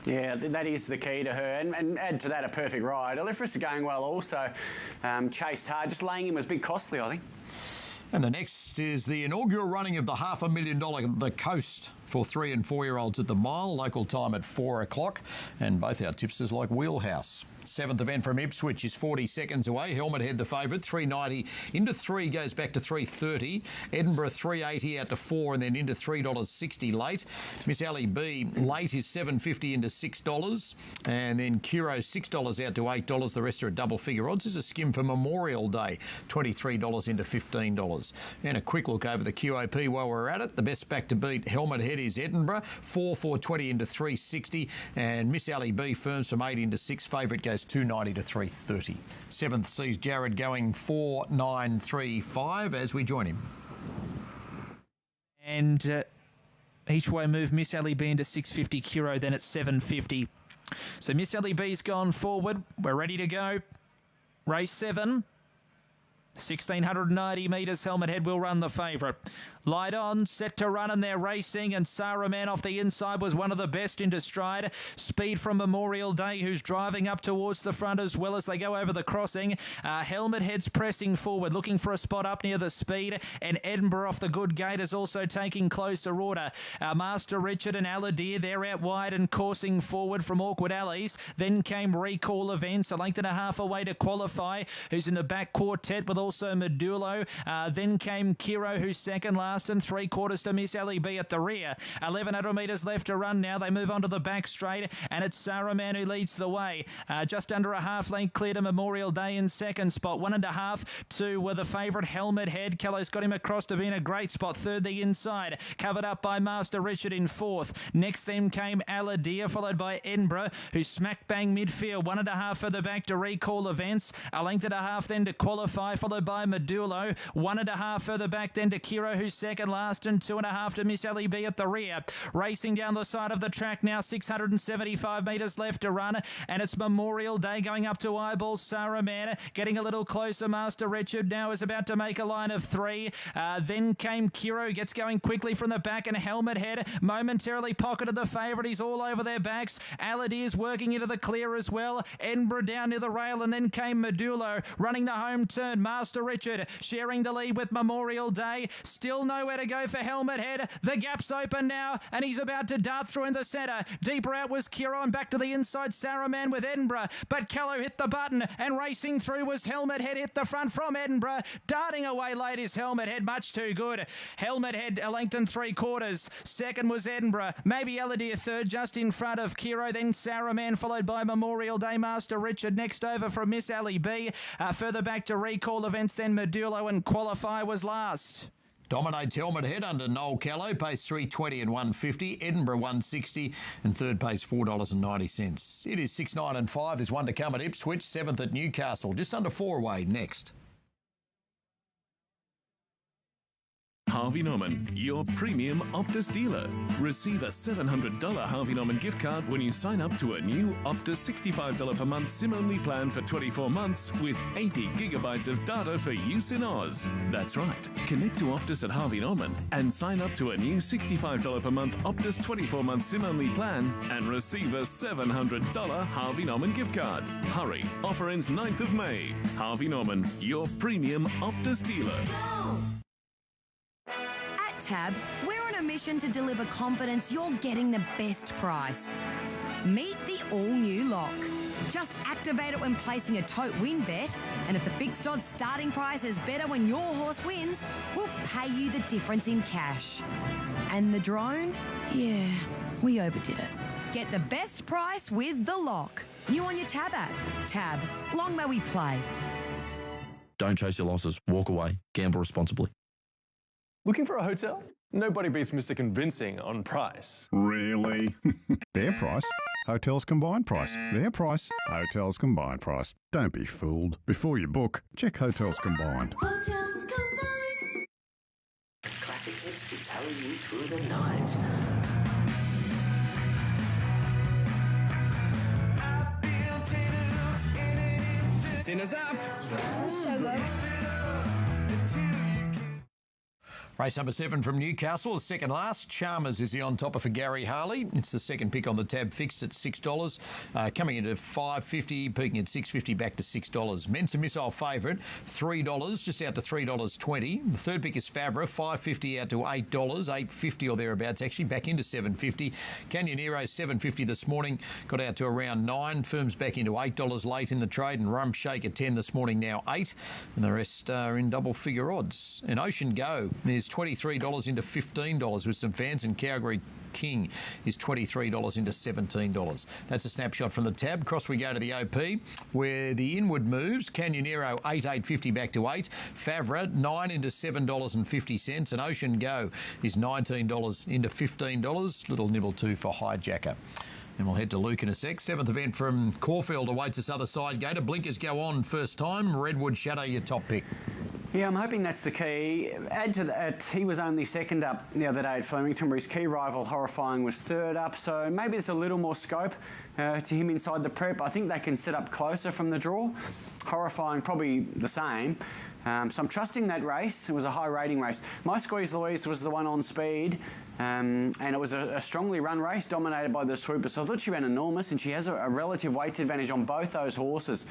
Yeah, that is the key to her. And add to that a perfect ride. Aliferous is going well also. Chased hard. Just laying him was a bit costly, I think. And the next is the inaugural running of the $500,000 The Coast for 3 and 4-year-olds at the mile. Local time at 4 o'clock. And both our tipsters like Wheelhouse. 7th event from Ipswich is 40 seconds away. Helmet Head the favourite, 3.90 into 3 goes back to 3.30. Edinburgh 3.80 out to 4 and then into $3.60 late. Miss Ellie B late is 7.50 into $6 and then Kiro $6 out to $8. The rest are at double figure odds. There's a skim for Memorial Day, $23 into $15. And a quick look over the QOP while we're at it. The best back to beat Helmet Head is Edinburgh, 4.20 into 3.60 and Miss Ellie B firms from 8 into 6. Favourite goes $2.90 to $3.30. 7th sees Jared going 4.935 as we join him. And each way move Miss Ellie B into 6.50 Kiro, then at 7.50. So Miss Ellie B's gone forward. We're ready to go. Race 7. 1,690 metres, Helmet Head will run the favourite. Light On, set to run, and they're racing, and Sarah Man off the inside was one of the best into stride. Speed from Memorial Day, who's driving up towards the front as well as they go over the crossing. Helmet Head's pressing forward, looking for a spot up near the speed, and Edinburgh off the good gate is also taking closer order. Master Richard and Aladir, they're out wide and coursing forward from awkward alleys. Then came Recall Events, a length and a half away to qualify, who's in the back quartet with also Medulo. Then came Kiro, who's second last, and 3/4 to Miss Ellie B at the rear. 1,100 metres left to run now. They move on to the back straight, and it's Sarah Man who leads the way. Just under a half length clear to Memorial Day in second spot. 1.5 to the favourite Helmet Head. Kello's got him across to be in a great spot. Third the inside, covered up by Master Richard in fourth. Next then came Aladir, followed by Edinburgh, who smack bang midfield. 1.5 further back to Recall Events. A length and a half then to qualify, followed by Medulo. 1.5 further back then to Kiro, who's second last, and 2.5 to Miss Ellie B at the rear. Racing down the side of the track now, 675 metres left to run, and it's Memorial Day going up to eyeballs. Sarah Man getting a little closer. Master Richard now is about to make a line of 3. Then came Kiro, gets going quickly from the back, and Helmet Head momentarily pocketed the favourite. He's all over their backs. Aladir's working into the clear as well. Edinburgh down near the rail, and then came Medulo running the home turn. Master Master Richard sharing the lead with Memorial Day. Still nowhere to go for Helmet Head. The gap's open now, and he's about to dart through in the centre. Deeper out was Kieran, back to the inside, Saruman with Edinburgh. But Callow hit the button, and racing through was Helmet Head, hit the front from Edinburgh. Darting away late is Helmet Head, much too good. Helmet Head a length and 3/4. Second was Edinburgh. Maybe Eladir third, just in front of Kiro. Then Saruman, followed by Memorial Day Master Richard. Next over from Miss Ali B. Further back to recall events, then Medulo, and Qualify was last. Dominates Helmet Head under Noel Callow, pace 3.20 and 1.50. Edinburgh 1.60 and third pace $4.90. It is 6, 9 and 5. There's one to come at Ipswich, 7th at Newcastle. Just under 4 away next. Harvey Norman, your premium Optus dealer. Receive a $700 Harvey Norman gift card when you sign up to a new Optus $65 per month SIM-only plan for 24 months with 80 gigabytes of data for use in Oz. That's right. Connect to Optus at Harvey Norman and sign up to a new $65 per month Optus 24-month SIM-only plan and receive a $700 Harvey Norman gift card. Hurry. Offer ends 9th of May. Harvey Norman, your premium Optus dealer. Tab, we're on a mission to deliver confidence you're getting the best price. Meet the all-new Lock. Just activate it when placing a tote win bet, and if the fixed odds starting price is better when your horse wins, we'll pay you the difference in cash. And the drone? Yeah, we overdid it. Get the best price with the Lock. New on your Tab app. Tab, long may we play. Don't chase your losses. Walk away. Gamble responsibly. Looking for a hotel? Nobody beats Mr. Convincing on price. Really? Their price? Hotels Combined Price. Their price? Hotels Combined Price. Don't be fooled. Before you book, check Hotels Combined. Hotels Combined. Classic hits to carry you through the night. Dinner's up. So good. Race number 7 from Newcastle, second last. Chalmers is the on topper for Gary Harley. It's the second pick on the tab, fixed at $6. Coming into $5.50, peaking at $6.50, back to $6. Mensa Missile favourite, $3, just out to $3.20. The third pick is Favre, $5.50 out to $8, $8.50 or thereabouts, actually back into $7.50. Canyonero, $7.50 this morning, got out to around $9. Firms back into $8 late in the trade, and Rump Shake at $10 this morning, now $8. And the rest are in double figure odds. And Ocean Go is $23 into $15 with some fans, and Calgary King is $23 into $17. That's a snapshot from the tab. Cross we go to the OP, where the inward moves. Canyonero 8.50 back to 8. Favre 9 into $7.50, and Ocean Go is $19 into $15. Little nibble too for Hijacker. And we'll head to Luke in a sec. 7th event from Caulfield awaits us other side gator. Blinkers go on first time. Redwood Shadow, your top pick. Yeah, I'm hoping that's the key. Add to that, he was only second up the other day at Flemington, where his key rival, Horrifying, was third up. So maybe there's a little more scope to him inside the prep. I think they can set up closer from the draw. Horrifying, probably the same. So I'm trusting that race. It was a high rating race. My Squeeze Louise was the one on speed, and it was a strongly run race dominated by the Swooper. So I thought she ran enormous, and she has a relative weights advantage on both those horses.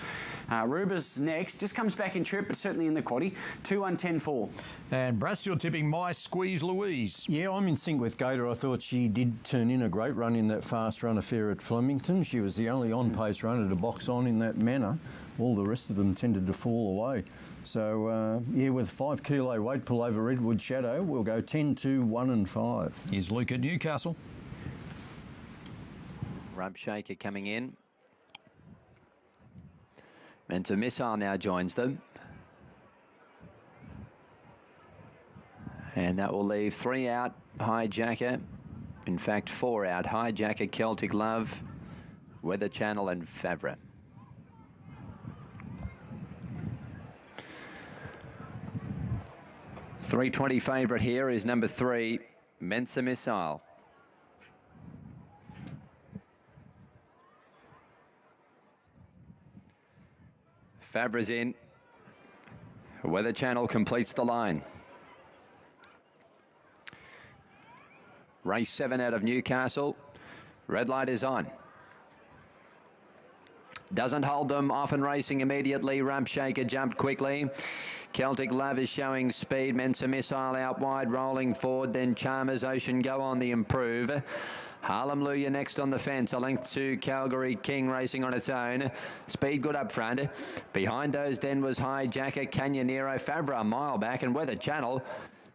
Ruba's next, just comes back in trip, but certainly in the quaddie. 2-1-10-4. And Brass, you're tipping My Squeeze Louise. Yeah, I'm in sync with Gator. I thought she did turn in a great run in that fast run affair at Flemington. She was the only on-pace runner to box on in that manner. All the rest of them tended to fall away. So, yeah, with 5 kilo weight pull over Redwood Shadow, we'll go 10, 2, 1 and 5. Here's Luke at Newcastle. Rump Shaker coming in. Mentor Missile now joins them. And that will leave 3 out, Hijacker. In fact, 4 out, Hijacker, Celtic Love, Weather Channel and Favre. $3.20 favourite here is number 3, Mensa Missile. Favre's in. Weather Channel completes the line. Race 7 out of Newcastle. Red light is on. Doesn't hold them, often racing immediately. Rump Shaker jumped quickly. Celtic Love is showing speed. Mensa Missile out wide, rolling forward. Then Chalmers Ocean Go on the improve. Hallelujah next on the fence, a length to Calgary King racing on its own. Speed good up front. Behind those then was Hijacker, Canyonero, Favre a mile back, and Weather Channel.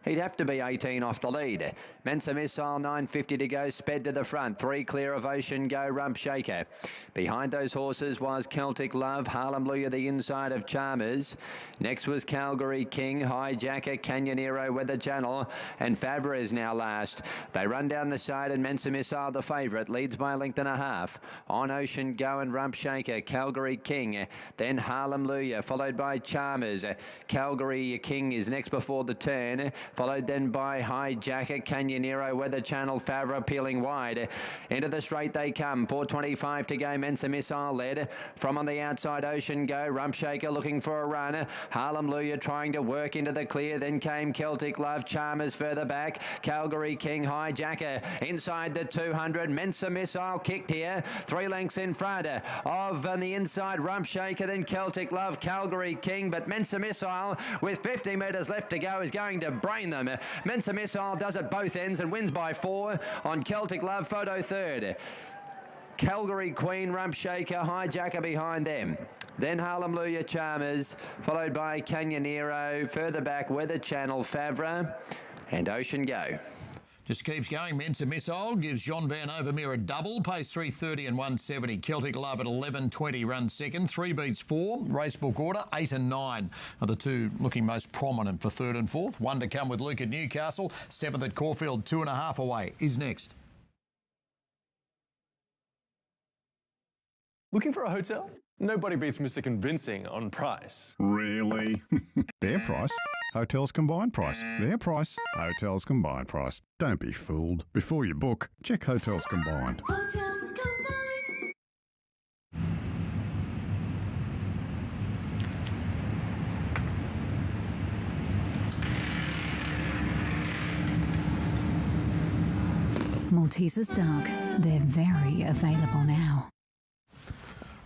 He'd have to be 18 off the lead. Mensa Missile, 9.50 to go, sped to the front. 3 clear of Ocean Go, Rump Shaker. Behind those horses was Celtic Love, Hallelujah the inside of Chalmers. Next was Calgary King, Hijacker, Canyonero, Weather Channel, and Favre is now last. They run down the side and Mensa Missile, the favourite, leads by a length and a half. On Ocean Go and Rump Shaker, Calgary King, then Hallelujah, followed by Chalmers. Calgary King is next before the turn, followed then by Hijacker, Canyonero, Weather Channel, Favre peeling wide. Into the straight they come, 4.25 to go, Mensa Missile led. From on the outside, Ocean Go, Rump Shaker looking for a run. Hallelujah trying to work into the clear, then came Celtic Love, Chalmers further back, Calgary King, Hijacker inside the 200, Mensa Missile kicked here, 3 lengths in front of on the inside, Rump Shaker, then Celtic Love, Calgary King, but Mensa Missile with 50 metres left to go is going to brain them. Mensa Missile does it both ends and wins by 4 on Celtic Love, photo third. Calgary Queen, Rump Shaker, Hijacker behind them. Then Hallelujah Chalmers, followed by Canyonero, further back Weather Channel, Favre, and Ocean Go. Just keeps going. Mensa Missile gives Jean Van Overmeer a double. Pace 3.30 and 1.70. Celtic Love at 11.20 runs second. 3 beats 4. Racebook order 8 and 9 are the two looking most prominent for third and fourth. 1 to come with Luke at Newcastle. 7th at Caulfield. 2.5 away is next. Looking for a hotel? Nobody beats Mr. Convincing on price. Really? Their price? Hotels Combined Price. Their price? Hotels Combined Price. Don't be fooled. Before you book, check Hotels Combined. Hotels Combined. Maltesers Dark. They're very available now.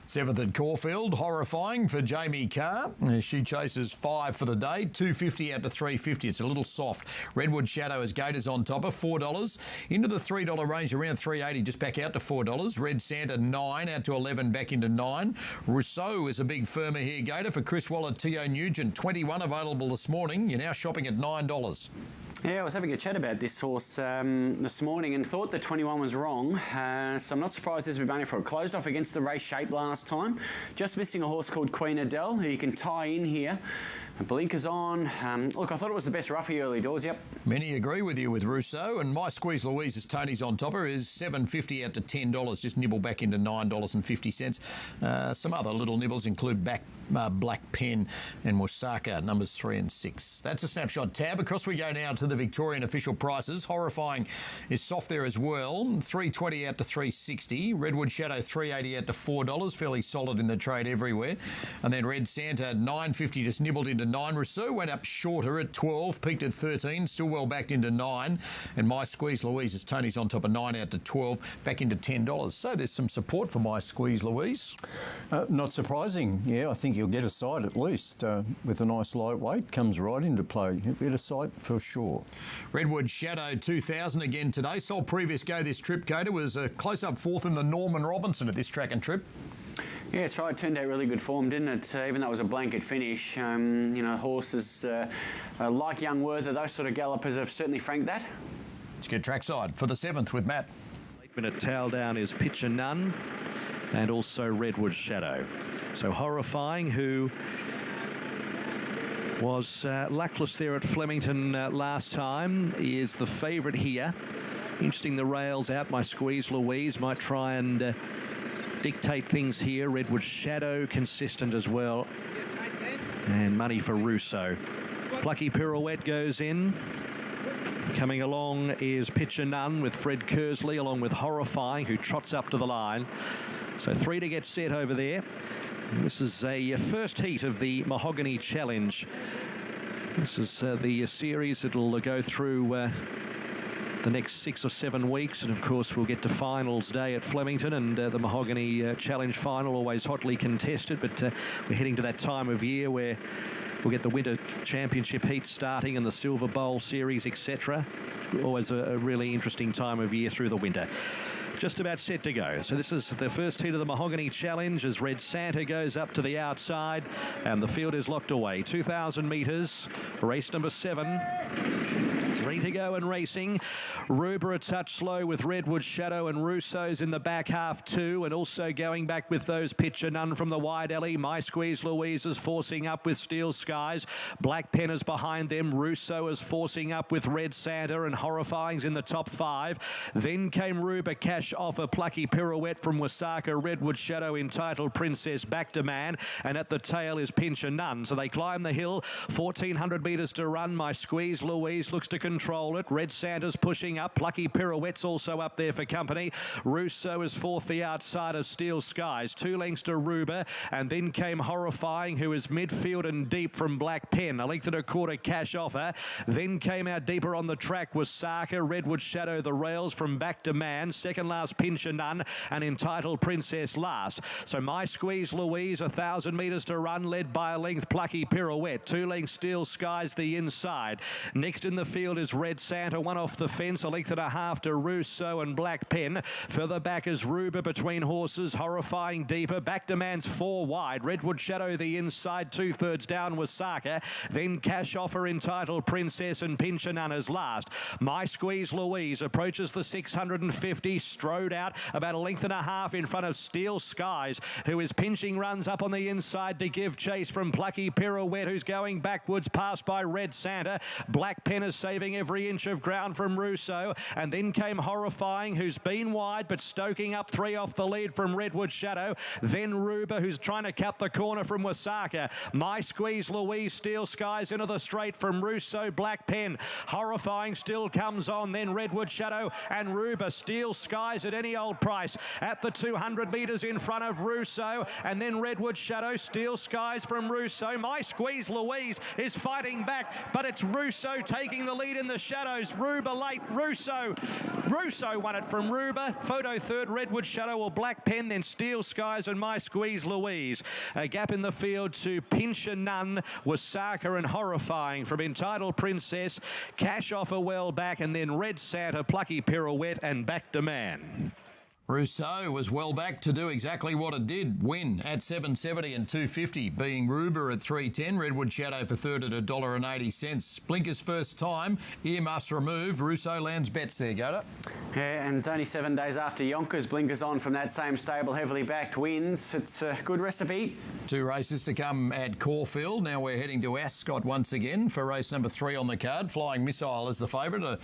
7th at Caulfield, horrifying for Jamie Carr. She chases 5 for the day, 2.50 out to 3.50. It's a little soft. Redwood Shadow as Gators on top of $4. Into the $3 range, around $3.80, just back out to $4. Red Santa 9 out to 11, back into 9. Rousseau is a big firmer here, Gator for Chris Waller, T.O. Nugent, 21 available this morning. You're now shopping at $9. Yeah, I was having a chat about this horse this morning and thought the 21 was wrong. So I'm not surprised this will be running for it. Closed off against the race shape last time. Just missing a horse called Queen Adele, who you can tie in here. Blinkers on. Look, I thought it was the best roughie early doors, yep. Many agree with you with Rousseau, and My Squeeze Louise, as Tony's on topper, is $7.50 out to $10. Just nibble back into $9.50. Some other little nibbles include Black Pen and Wasaka, numbers 3 and 6. That's a snapshot tab. Across we go now to the Victorian official prices. Horrifying is soft there as well. $3.20 out to $3.60. Redwood Shadow $3.80 out to $4. Fairly solid in the trade everywhere. And then Red Santa $9.50, just nibbled into 9. Rousseau went up shorter at 12, peaked at 13, still well backed into 9. And My Squeeze Louise, as Tony's on top of 9 out to 12, back into $10. So there's some support for My Squeeze Louise. Not surprising. Yeah, I think you'll get a sight at least with a nice lightweight. Comes right into play. You'll get a sight for sure. Redwood Shadow 2000 again today. Sold previous go this trip, Gator. Was a close-up fourth in the Norman Robinson at this track and trip. Yeah, that's right. It turned out really good form, didn't it? Even though it was a blanket finish. Horses like Young Werther, those sort of gallopers have certainly franked that. Let's get trackside for the 7th with Matt. 8-minute tail down is Pitcher None and also Redwood Shadow. So Horrifying, who was luckless there at Flemington last time, is the favourite here. Interesting, the rails out. My Squeeze Louise might try and dictate things here. Redwood Shadow consistent as well. And money for Rousseau. Plucky Pirouette goes in. Coming along is Pitcher None with Fred Kersley along with Horrifying, who trots up to the line. So 3 to get set over there. And this is a first heat of the Mahogany Challenge. This is the series that'll go through the next 6 or 7 weeks. And of course, we'll get to finals day at Flemington, and the Mahogany Challenge final, always hotly contested. But we're heading to that time of year where we'll get the Winter Championship heats starting and the Silver Bowl Series, etc. Always a really interesting time of year through the winter. Just about set to go. So this is the first heat of the Mahogany Challenge as Red Santa goes up to the outside and the field is locked away. 2,000 metres, race number 7. 3 to go and racing. Ruber a touch slow with Redwood Shadow, and Russo's in the back half too, and also going back with those Picture None from the wide alley. My Squeeze Louise is forcing up with Steel Skies. Black Pen is behind them. Russo is forcing up with Red Santa, and Horrifying's in the top 5. Then came Ruber, Cash Offer, Plucky Pirouette from Wasaka, Redwood Shadow, Entitled Princess, Back to Man, and at the tail is Pincher None. So they climb the hill, 1,400 metres to run. My Squeeze Louise looks to control it. Red Santa's pushing up. Plucky Pirouette's also up there for company. Russo is fourth, the outside of Steel Skies. 2 lengths to Ruber, and then came Horrifying, who is midfield and deep from Black Pen. 1 length and a quarter Cash Offer. Then came out deeper on the track Wasaka, Redwood Shadow, the rails from Back to Man. Second last Pincher None, and Entitled Princess last. So My Squeeze Louise, 1,000 metres to run, led by a length Plucky Pirouette. 2 lengths Steel Skies the inside. Next in the field is Red Santa, 1 off the fence, 1.5 lengths to Russo and Black Pen. Further back is Ruber between horses, Horrifying deeper. Back to Man's 4 wide. Redwood Shadow the inside, 2/3 down Wasaka. Then Cash Offer, Entitled Princess, and Pincher None is last. My Squeeze Louise approaches the 650, strode out about 1.5 lengths in front of Steel Skies, who is pinching runs up on the inside to give chase from Plucky Pirouette, who's going backwards, passed by Red Santa. Black Pen is saving every inch of ground from Russo, and then came Horrifying, who's been wide but stoking up 3 off the lead from Redwood Shadow. Then Ruber, who's trying to cut the corner from Wasaka. My Squeeze Louise, Steel Skies into the straight from Russo, Black Pen. Horrifying still comes on, then Redwood Shadow and Ruber. Steel Skies at any old price at the 200 metres in front of Russo, and then Redwood Shadow, Steel Skies from Russo. My Squeeze Louise is fighting back, but it's Russo taking the lead in the shadows. Ruber late, Russo won it from Ruber. Photo third, Redwood Shadow or Black Pen, then Steel Skies and My Squeeze Louise. A gap in the field to Pincher None, Wasaka and Horrifying from Entitled Princess. Cash Offer well back, and then Red Santa, Plucky Pirouette, and Back to Man. Rousseau was well back to do exactly what it did, win at $7.70 and $2.50, being Ruber at $3.10, Redwood Shadow for third at $1.80. Blinker's first time, earmuffs removed. Rousseau lands bets there, Goda. Yeah, and only 7 days after Yonkers, Blinker's on from that same stable, heavily backed wins. It's a good recipe. 2 races to come at Caulfield. Now we're heading to Ascot once again for race number 3 on the card. Flying Missile is the favourite.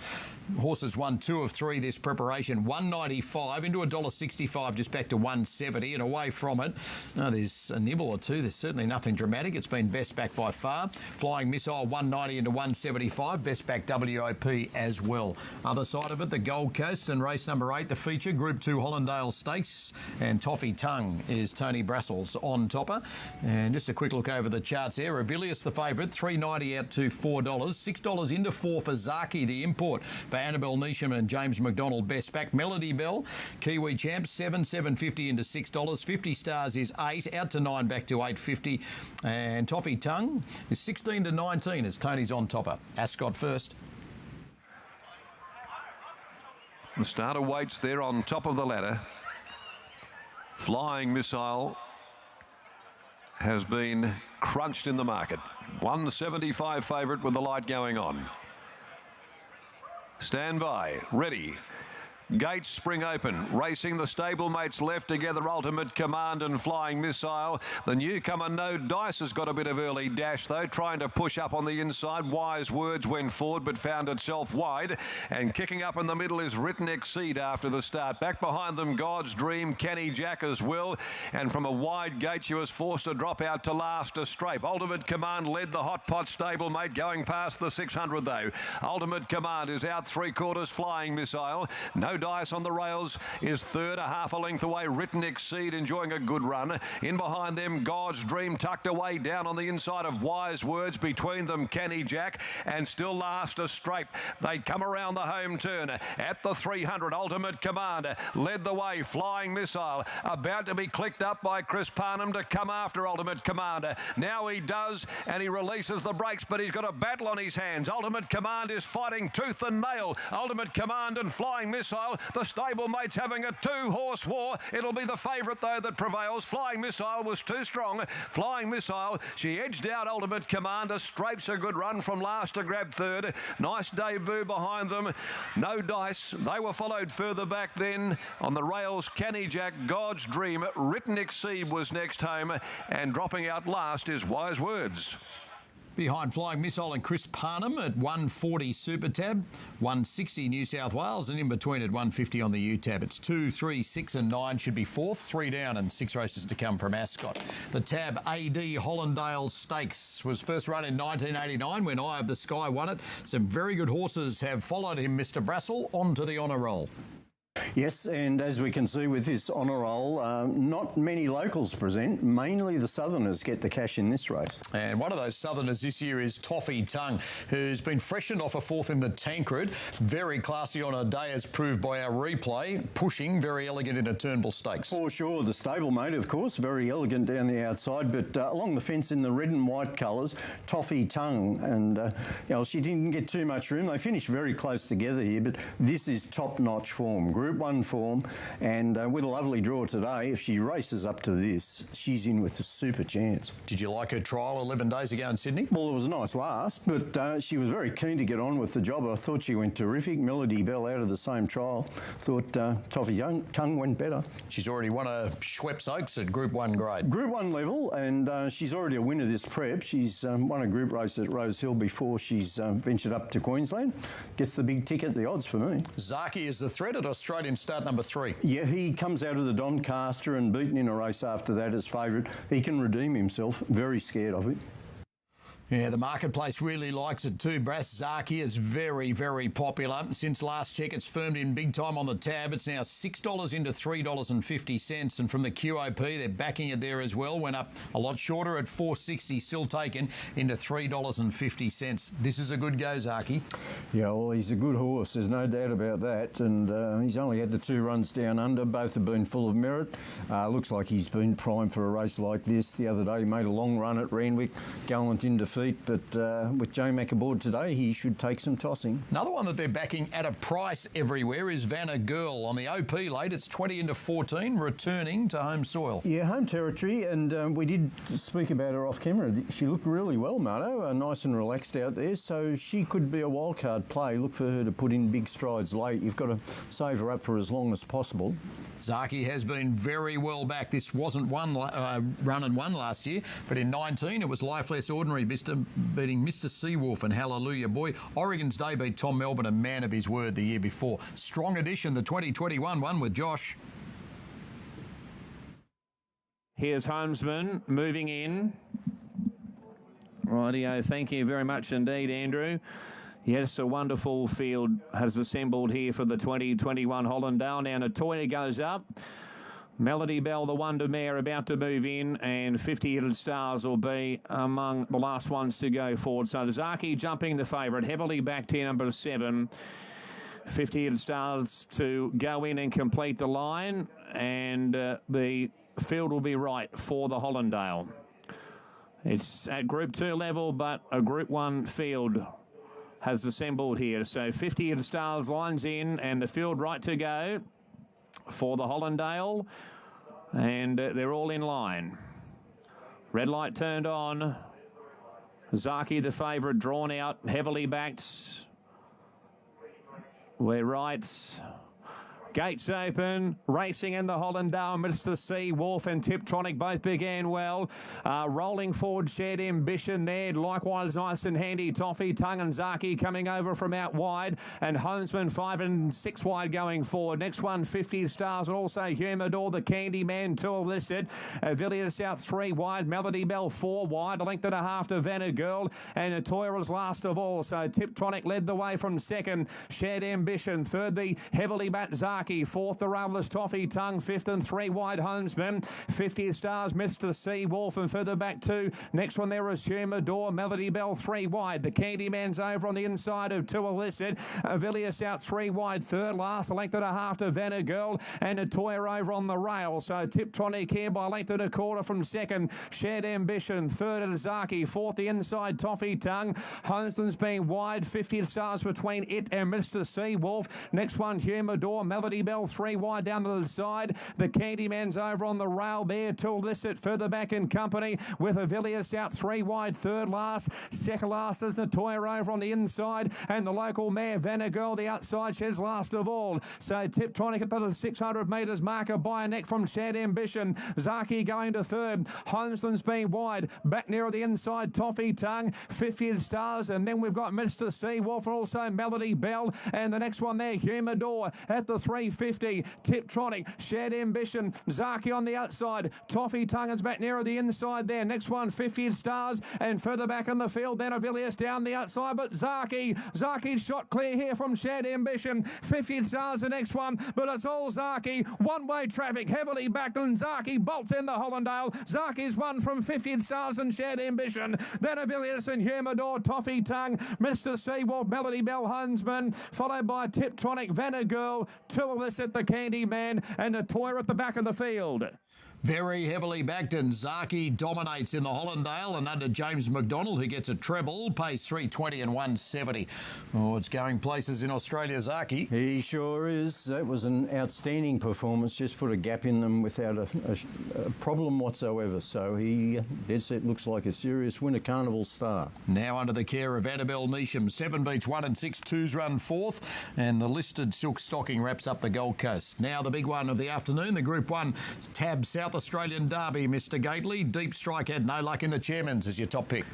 Horses won 2 of 3 this preparation. $1.95 into $1.65, just back to $1.70, and away from it. There's a nibble or two. There's certainly nothing dramatic. It's been best back by far. Flying Missile $1.90 into $1.75, best back WOP as well. Other side of it, the Gold Coast and race number 8, the feature, Group 2 Hollandale Stakes, and Toffee Tongue is Tony Brassel's on topper. And just a quick look over the charts there. Avilius the favourite, $3.90 out to $4, $6 into 4 for Zaki, the import, for Annabelle Neesham and James McDonald, best back. Melody Bell, Kiwi Champ, $7.50 into $6. 50 Stars is 8, out to 9, back to $8.50. And Toffee Tongue is 16 to 19 as Tony's on topper. Ascot first. The starter waits there on top of the ladder. Flying Missile has been crunched in the market. 175 favourite with the light going on. Stand by, ready. Gates spring open, racing the stablemates left together, Ultimate Command and Flying Missile. The newcomer No Dice has got a bit of early dash though, trying to push up on the inside. Wise Words went forward but found itself wide, and kicking up in the middle is Written Exceed after the start. Back behind them God's Dream, Kenny Jack as well, and from a wide gate she was forced to drop out to last a scrape. Ultimate Command led the Hot Pot stablemate, going past the 600 though. Ultimate Command is out 3/4, Flying Missile. No Dice on the rails is third, a half a length away. Written Exceed enjoying a good run. In behind them, God's Dream tucked away down on the inside of Wise Words. Between them, Canny Jack, and still last a Strape. They come around the home turn at the 300. Ultimate Command led the way. Flying Missile about to be clicked up by Chris Parnham to come after Ultimate Command. Now he does, and he releases the brakes, but he's got a battle on his hands. Ultimate Command is fighting tooth and nail. Ultimate Command and Flying Missile, the stablemates having a two-horse war. It'll be the favourite, though, that prevails. Flying Missile was too strong. Flying Missile, she edged out Ultimate Commander. Strapes a good run from last to grab third. Nice debut behind them. No Dice. They were followed further back then. On the rails, Canny Jack, God's Dream. Written Exceed was next home, and dropping out last is Wise Words. Behind Flying Missile and Chris Parnham at 140 Super Tab, 160 New South Wales, and in between at 150 on the U-Tab. It's 2, 3, 6 and 9 should be fourth, 3 down and 6 races to come from Ascot. The Tab AD Hollandale Stakes was first run in 1989 when Eye of the Sky won it. Some very good horses have followed him, Mr. Brassel, onto the honour roll. Yes, and as we can see with this honour roll, not many locals present. Mainly the Southerners get the cash in this race. And one of those Southerners this year is Toffee Tongue, who's been freshened off a fourth in the Tancred. Very classy on a day, as proved by our replay. Pushing, very elegant in a Turnbull Stakes. For sure, the stablemate, of course, very elegant down the outside, but along the fence in the red and white colours, Toffee Tongue. And, she didn't get too much room. They finished very close together here, but this is top-notch form. Group 1 form, and with a lovely draw today, if she races up to this, she's in with a super chance. Did you like her trial 11 days ago in Sydney? Well, it was a nice last, but she was very keen to get on with the job. I thought she went terrific. Melody Bell out of the same trial. Thought Toffee Tongue went better. She's already won a Schweppes Oaks at Group 1 grade. Group 1 level, and she's already a winner this prep. She's won a group race at Rose Hill before she's ventured up to Queensland. Gets the big ticket, the odds for me. Zaki is the threat at Australian start number 3. Yeah, he comes out of the Doncaster and beaten in a race after that as favourite. He can redeem himself. Very scared of it. Yeah, the marketplace really likes it too. Brass Zaki is very, very popular. Since last check, it's firmed in big time on the tab. It's now $6 into $3.50. And from the QOP, they're backing it there as well. Went up a lot shorter at $4.60, still taken into $3.50. This is a good go, Zaki. Yeah, well, he's a good horse. There's no doubt about that. And he's only had the 2 runs down under. Both have been full of merit. Looks like he's been primed for a race like this. The other day, he made a long run at Randwick, gallant in defeat. But with Joe Mack aboard today, he should take some tossing. Another one that they're backing at a price everywhere is Vanna Girl. On the OP late, it's 20 into 14, returning to home soil. Yeah, home territory, and we did speak about her off camera. She looked really well, Marto, nice and relaxed out there, so she could be a wildcard play. Look for her to put in big strides late. You've got to save her up for as long as possible. Zaki has been very well back. This wasn't one run and one last year, but in 19 it was Life Less Ordinary, beating Mr. Seawolf and Hallelujah Boy. Oregon's Day beat Tom Melbourne, a man of his word, the year before. Strong addition, the 2021 one with Josh. Here's Homesman moving in. Rightio, thank you very much indeed, Andrew. Yes, a wonderful field has assembled here for the 2021 Hollandale. Now Natoya goes up. Melody Bell, the Wonder Mare, about to move in, and 50 Headed Stars will be among the last ones to go forward. So Zaki jumping the favourite, heavily backed here, number 7. 50 Headed Stars to go in and complete the line, and the field will be right for the Hollandale. It's at Group 2 level, but a Group 1 field has assembled here. So 50 Headed Stars lines in, and the field right to go for the Hollandale, and they're all in line. Red light turned on. Zaki, the favourite, drawn out, heavily backed. We're right. Gates open, racing in the Hollandale, Mr. Sea Wolf and Tiptronic both began well. Rolling forward, Shared Ambition there. Likewise, Nice and Handy, Toffee, Tongue and Zaki coming over from out wide. And Homesman 5 and 6 wide going forward. Next one, 50 Stars and also Humidor, the Candyman, 2 listed. Villiers out 3 wide, Melody Bell 4 wide. A length and a half to Vanna Girl. And Atoya was last of all. So Tiptronic led the way from second. Shared Ambition, third the heavily backed Zaki. Fourth, the Ravelous Toffee Tongue. Fifth and 3 wide, Homesman. 50 Stars, Mr. Sea Wolf, and further back 2. Next one there is Humidor, Melody Bell 3 wide. The Candyman's over on the inside of 2 illicit. Villiers out 3 wide. Third last, a length and a half to Vanna Girl, and Atoya over on the rail. So Tiptronic here by a length and a quarter from second. Shared Ambition, third at Zaki. Fourth, the inside Toffee Tongue. Homesman's been wide. 50 Stars between it and Mr. Sea Wolf. Next one, Humidor, Melody Bell 3 wide down to the side. The Candyman's over on the rail there. 2 illicit further back in company with a Villiers out 3 wide. Third last. Second last is Atoya over on the inside. And the local mare, Vanna Girl, the outside sheds last of all. So Tiptronic at the 600 metres marker by a neck from Shared Ambition. Zaki going to third. Homesman's been wide. Back near the inside, Toffee Tongue. 50 Stars. And then we've got Mr. Sea Wolf and also Melody Bell. And the next one there, Humidor at the 350. Tiptronic, Shared Ambition, Zaki on the outside. Toffee Tongue is back nearer the inside there. Next one, 50 Stars. And further back in the field, then Villiers down the outside. But Zaki shot clear here from Shared Ambition. 50 Stars the next one. But it's all Zaki. One-way traffic, heavily backed, and Zaki bolts in the Hollandale. Zaki's won from 50 Stars and Shared Ambition. Then Villiers and Humidor, Toffee Tongue, Mr. Seawolf, Melody Bell, Huntsman, followed by Tiptronic, Vanna Girl, 2 illicit, the Candyman, and Atoya at the back of the field. Very heavily backed, and Zaki dominates in the Hollandale, and under James McDonald, who gets a treble, pays $3.20 and $1.70. Oh, it's going places in Australia, Zaki. He sure is. That was an outstanding performance. Just put a gap in them without a problem whatsoever. So he, dead set, looks like a serious winner carnival star. Now under the care of Annabelle Neesham. 7 beats 1 and 6, 2's run 4th, and the listed Silk Stocking wraps up the Gold Coast. Now the big one of the afternoon, the Group 1 Tab South Australian Derby. Mr. Gately, Deep Strike had no luck in the Chairman's as your top pick.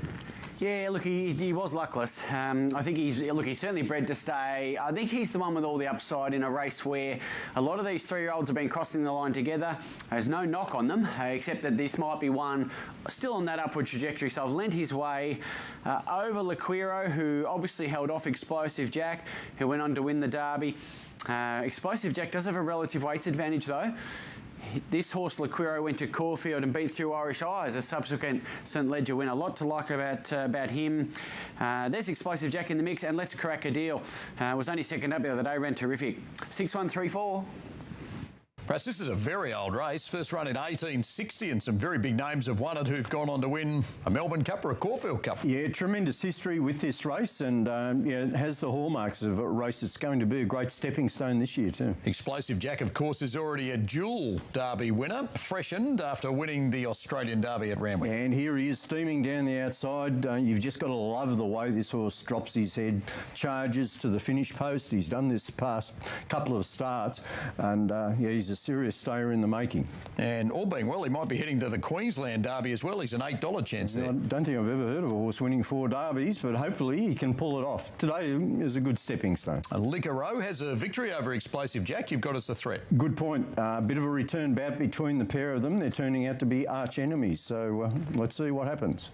Yeah, look, he was luckless. I think he's certainly bred to stay. I think he's the one with all the upside in a race where a lot of these 3-year-olds have been crossing the line together. There's no knock on them, except that this might be one still on that upward trajectory. So I've lent his way over Laquiro, who obviously held off Explosive Jack, who went on to win the Derby. Explosive Jack does have a relative weights advantage, though. This horse, Laquiro, went to Caulfield and beat Through Irish Eyes, a subsequent St Ledger winner. A lot to like about him. There's Explosive Jack in the mix, and Let's Crack a Deal. Was only second up the other day, ran terrific. 6-1-3-4. Perhaps this is a very old race. First run in 1860, and some very big names have won it who've gone on to win a Melbourne Cup or a Caulfield Cup. Yeah, tremendous history with this race, and it has the hallmarks of a race that's going to be a great stepping stone this year too. Explosive Jack, of course, is already a dual Derby winner, freshened after winning the Australian Derby at Randwick. And here he is steaming down the outside. You've just got to love the way this horse drops his head, charges to the finish post. He's done this past couple of starts, and he's a serious stayer in the making. And all being well, he might be heading to the Queensland Derby as well. He's an $8 chance there. I don't think I've ever heard of a horse winning 4 derbies, but hopefully he can pull it off. Today is a good stepping stone. Liquoro has a victory over Explosive Jack. You've got us a threat. Good point. A bit of a return bout between the pair of them. They're turning out to be arch enemies, so let's see what happens.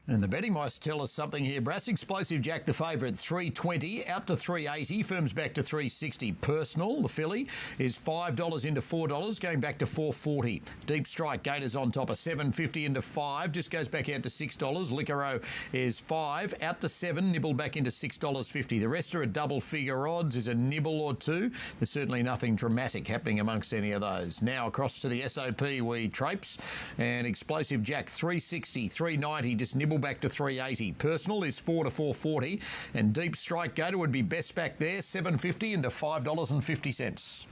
And the betting might tell us something here. Brass Explosive Jack, the favourite, $3.20, out to $3.80, firms back to $3.60. Personal, the filly, is $5 into $4, going back to $4.40. Deep Strike, Gators on top of $7.50 into $5, just goes back out to $6. Liquoro is $5, out to $7, nibble back into $6.50. The rest are at double figure odds, is a nibble or two. There's certainly nothing dramatic happening amongst any of those. Now across to the SOP we traipse, and Explosive Jack, $3.60, $3.90, just nibble back to $3.80. Personal is $4 to $4.40, and Deep Strike Gator would be best back there, $7.50 into $5.50.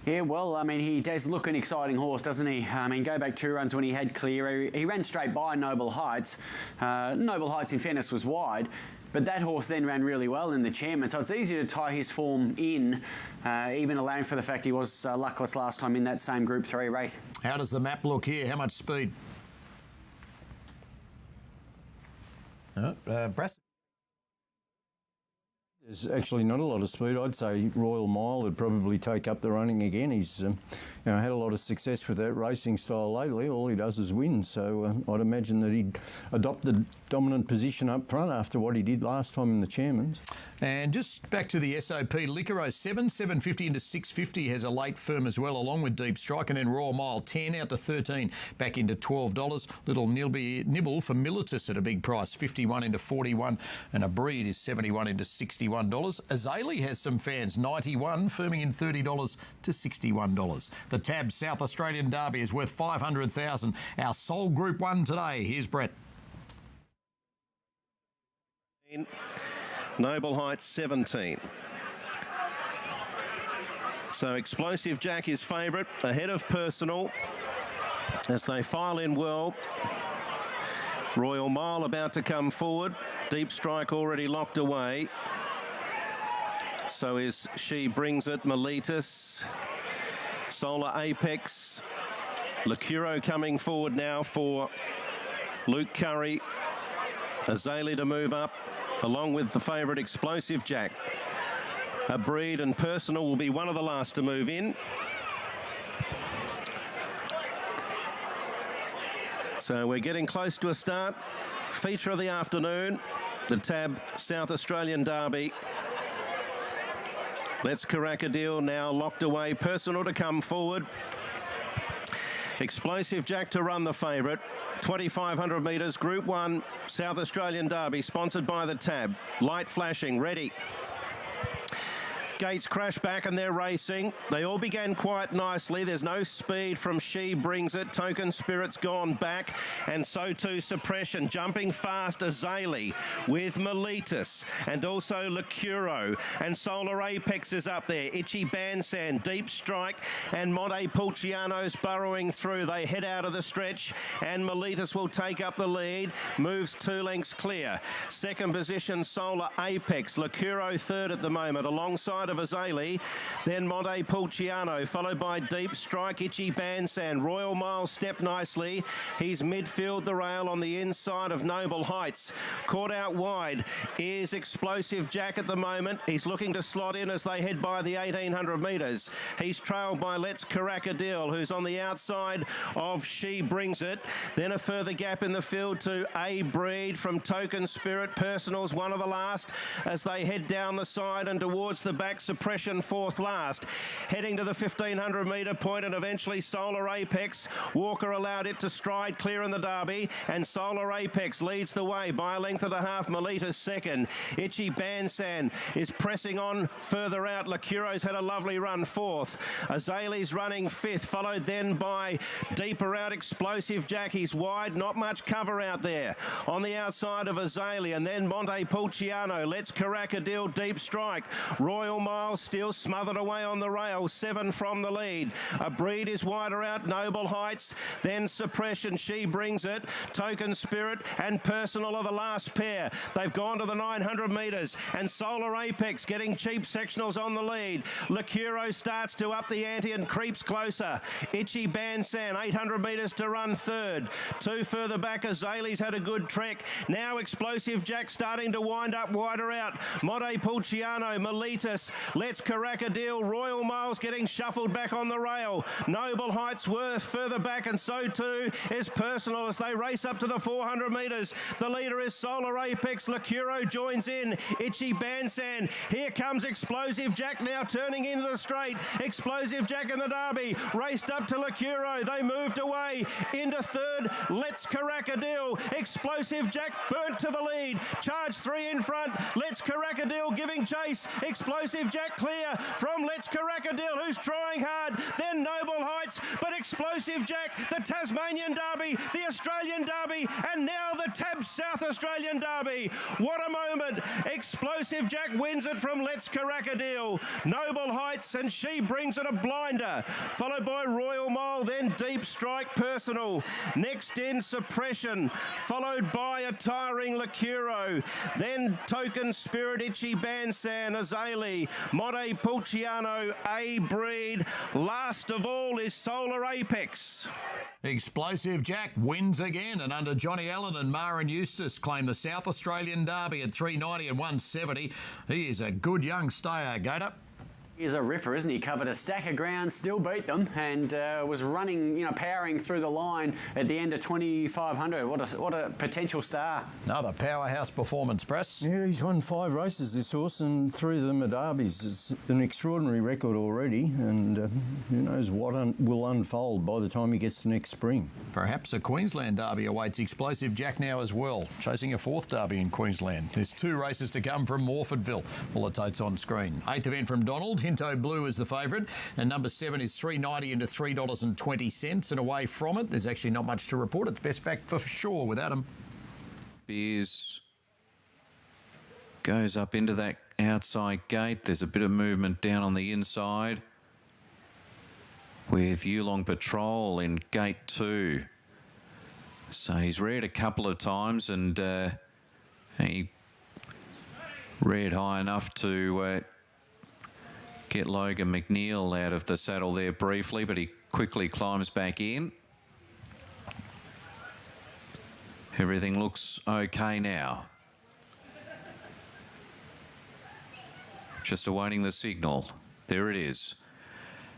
Yeah, well, I mean, he does look an exciting horse, doesn't he? I mean, go back 2 runs when he had clear. He ran straight by Noble Heights. Noble Heights, in fairness, was wide. But that horse then ran really well in the Chairman, so it's easy to tie his form in, even allowing for the fact he was luckless last time in that same Group 3 race. How does the map look here? How much speed? Brass. There's actually not a lot of speed. I'd say Royal Mile would probably take up the running again. He's had a lot of success with that racing style lately. All he does is win, so I'd imagine that he'd adopt the dominant position up front after what he did last time in the Chairman's. And just back to the SOP, Licoro 750 into 650 has a late firm as well, along with Deep Strike, and then Royal Mile 10 out to 13, back into $12. Little Nibble for Militus at a big price, 51 into 41, and a Breed is 71 into $61. Azalea has some fans, 91, firming in $30 to $61. The Tab South Australian Derby is worth $500,000. Our sole Group 1 today. Here's Brett. Noble Heights 17. So Explosive Jack is favourite, ahead of Personal as they file in well. Royal Mile about to come forward. Deep Strike already locked away. So is She Brings It, Militus, Solar Apex. Licuro coming forward now for Luke Curry. Azalea to move up, along with the favourite Explosive Jack. A Breed and Personal will be one of the last to move in. So we're getting close to a start. Feature of the afternoon, the Tab South Australian Derby. Let's Caracadil now locked away. Personal to come forward. Explosive Jack to run the favourite. 2,500 metres, Group 1, South Australian Derby, sponsored by the Tab. Light flashing, ready. Gates crash back and they're racing. They all began quite nicely. There's no speed from She Brings It. Token Spirit's gone back, and so too Suppression. Jumping fast, Azalea with Militus, and also Licuro, and Solar Apex is up there. Itchy Bandsand, Deep Strike, and Monte Pulciano's burrowing through. They head out of the stretch, and Militus will take up the lead. Moves 2 lengths clear. Second position, Solar Apex. Licuro third at the moment, alongside of Azalea, then Monte Pulciano, followed by Deep Strike, Itchy Bandsand. Royal Mile step nicely. He's midfield the rail on the inside of Noble Heights. Caught out wide is Explosive Jack at the moment. He's looking to slot in as they head by the 1,800 metres. He's trailed by Let's Caracadil, who's on the outside of She Brings It. Then a further gap in the field to A Breed from Token Spirit. Personal's one of the last as they head down the side and towards the back. Suppression fourth last. Heading to the 1,500 metre point, and eventually Solar Apex. Walker allowed it to stride clear in the Derby, and Solar Apex leads the way by a length and a half. Militus second. Itchy Bandsand is pressing on further out. Licuro's had a lovely run fourth. Azalea's running fifth, followed then by deeper out Explosive Jack. He's wide, not much cover out there. On the outside of Azalea, and then Monte Pulciano. Let's Caracadil, Deep Strike. Royal Mile still smothered away on the rail, 7 from the lead. A Breed is wider out, Noble Heights, then Suppression, She Brings It. Token Spirit and Personal are the last pair. They've gone to the 900 metres, and Solar Apex getting cheap sectionals on the lead. Licuro starts to up the ante and creeps closer. Itchy Bandsand, 800 metres to run third. 2 further back, Azalea's had a good trek. Now Explosive Jack starting to wind up wider out. Monte Pulciano, Militus, Let's Caracadil. Royal Miles getting shuffled back on the rail. Noble Heights were further back, and so too is Personal as they race up to the 400 metres. The leader is Solar Apex. Licuro joins in. Itchy Bandsand. Here comes Explosive Jack now turning into the straight. Explosive Jack in the Derby raced up to Licuro. They moved away into third. Let's Caracadil. Explosive Jack burnt to the lead. Charge 3 in front. Let's Caracadil giving chase. Explosive Jack clear from Let's Caracadil, who's trying hard. Then Noble Heights, but Explosive Jack, the Tasmanian Derby, the Australian Derby, and now the Tab South South Australian Derby. What a moment. Explosive Jack wins it from Let's Caracadil. Noble Heights, and she brings it a blinder. Followed by Royal Mile, then Deep Strike Personal. Next in Suppression, followed by a tiring Lacuro. Then Token Spirit, Itchy Bansan, Azalea, Mode Pulciano, A Breed. Last of all is Solar Apex. Explosive Jack wins again, and under Johnny Allen and Maren Eustace claim the South Australian Derby at 390 and 170. He is a good young stayer, Gator. He's a ripper, isn't he? Covered a stack of ground, still beat them, and was running, powering through the line at the end of 2,500. What a potential star. Another powerhouse performance, Press. Yeah, he's won 5 races, this horse, and 3 of them are derbies. It's an extraordinary record already, and who knows what will unfold by the time he gets to next spring. Perhaps a Queensland Derby awaits Explosive Jack now as well, chasing a 4th Derby in Queensland. There's 2 races to come from Morfordville. All the totes on screen. 8th event from Donald. Hinto Blue is the favourite, and number 7 is $3.90 into $3.20, and away from it, there's actually not much to report. It's best back for sure with Adam. Beers goes up into that outside gate. There's a bit of movement down on the inside with Yulong Patrol in gate 2. So he's reared a couple of times, and he reared high enough to get Logan McNeil out of the saddle there briefly, but he quickly climbs back in. Everything looks okay now. Just awaiting the signal. There it is.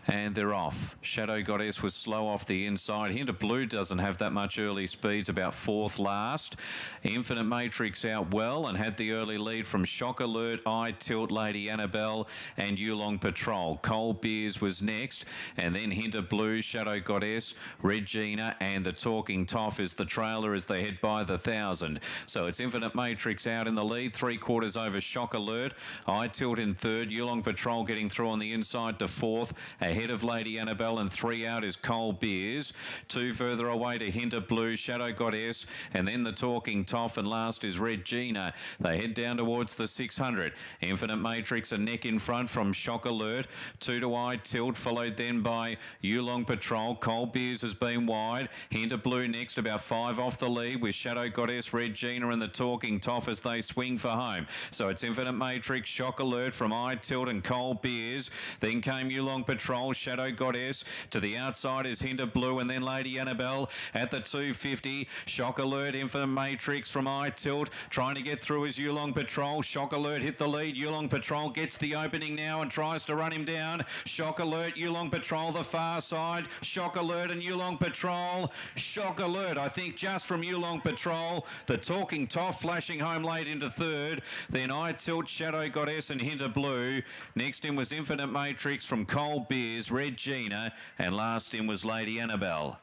And they're off. Shadow Goddess was slow off the inside. Hinter Blue doesn't have that much early speeds, about 4th last. Infinite Matrix out well and had the early lead from Shock Alert, Eye Tilt, Lady Annabelle and Yulong Patrol. Cold Beers was next, and then Hinter Blue, Shadow Goddess, Regina and the Talking Toff is the trailer as they head by the 1,000. So it's Infinite Matrix out in the lead, 3/4 over Shock Alert, Eye Tilt in 3rd, Yulong Patrol getting through on the inside to 4th. Ahead of Lady Annabelle, and 3 out is Cold Beers. 2 further away to Hinter Blue, Shadow Goddess, and then the Talking Toff, and last is Regina. They head down towards the 600. Infinite Matrix a neck in front from Shock Alert. 2 to Eye Tilt, followed then by Yulong Patrol. Cold Beers has been wide. Hinter Blue next, about 5 off the lead with Shadow Goddess, Regina and the Talking Toff as they swing for home. So it's Infinite Matrix, Shock Alert from Eye Tilt and Cold Beers. Then came Yulong Patrol, Shadow Goddess. To the outside is Hinter Blue and then Lady Annabelle at the 250. Shock Alert, Infinite Matrix from Eye Tilt. Trying to get through is Yulong Patrol. Shock Alert hit the lead. Yulong Patrol gets the opening now and tries to run him down. Shock Alert, Yulong Patrol the far side. Shock Alert and Yulong Patrol. Shock Alert, I think, just from Yulong Patrol. The Talking Toff flashing home late into 3rd. Then Eye Tilt, Shadow Goddess and Hinter Blue. Next in was Infinite Matrix from Cold Beers, Regina, and last in was Lady Annabelle.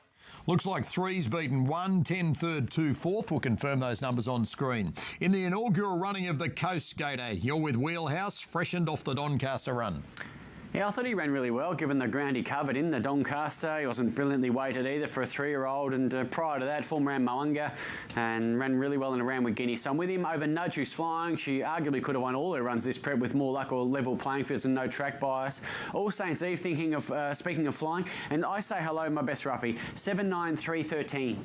Looks like 3's beaten 1, 10 third, 2 fourth. We'll confirm those numbers on screen. In the inaugural running of the Coast Gator, you're with Wheelhouse, freshened off the Doncaster run. Yeah, I thought he ran really well, given the ground he covered in the Doncaster. He wasn't brilliantly weighted either for a 3-year-old, and prior to that, form ran Moanga and ran really well in a round with Guinea. So I'm with him over Nudge, who's flying. She arguably could have won all her runs this prep with more luck or level playing fields and no track bias. All Saints Eve, speaking of flying, and I say hello, my best roughie, 79313.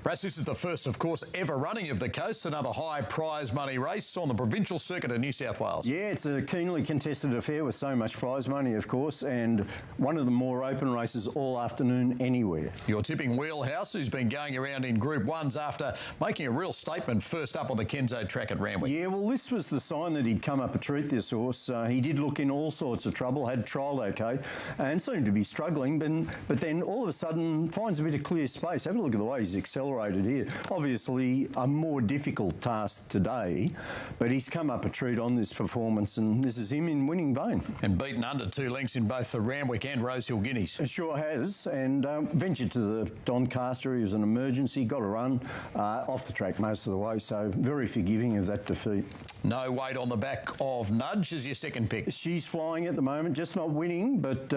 Brass, this is the first, of course, ever running of the Coast, another high prize money race on the provincial circuit of New South Wales. Yeah, it's a keenly contested affair with so much prize money, of course, and one of the more open races all afternoon anywhere. You're tipping Wheelhouse, who's been going around in Group 1s after making a real statement first up on the Kenzo track at Randwick. Yeah, well, this was the sign that he'd come up a treat, this horse. He did look in all sorts of trouble, had trialled okay, and seemed to be struggling, but then all of a sudden finds a bit of clear space. Have a look at the way he's accelerated here. Obviously, a more difficult task today, but he's come up a treat on this performance, and this is him in winning vein. And beaten under 2 lengths in both the Randwick and Rosehill Guineas. It sure has, and ventured to the Doncaster. He was an emergency, got a run off the track most of the way, so very forgiving of that defeat. No weight on the back of Nudge as your second pick. She's flying at the moment, just not winning, but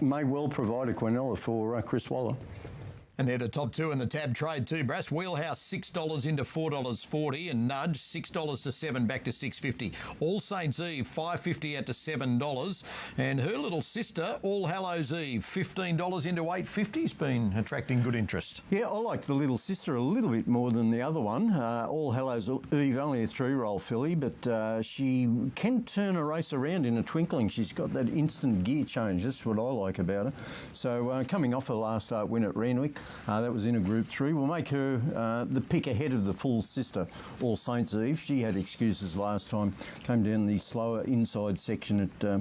may well provide a quinella for Chris Waller. And they're the top two in the tab trade too, Brass. Wheelhouse $6 into $4.40 and Nudge $6 to $7 back to $6.50. All Saints Eve $5.50 out to $7 and her little sister All Hallows Eve $15 into $8.50 has been attracting good interest. Yeah, I like the little sister a little bit more than the other one. All Hallows Eve, only a 3-year-old filly, but she can turn a race around in a twinkling. She's got that instant gear change. That's what I like about her. So coming off her last start win at Randwick, that was in a Group 3. We'll make her the pick ahead of the full sister, All Saints Eve. She had excuses last time, came down the slower inside section at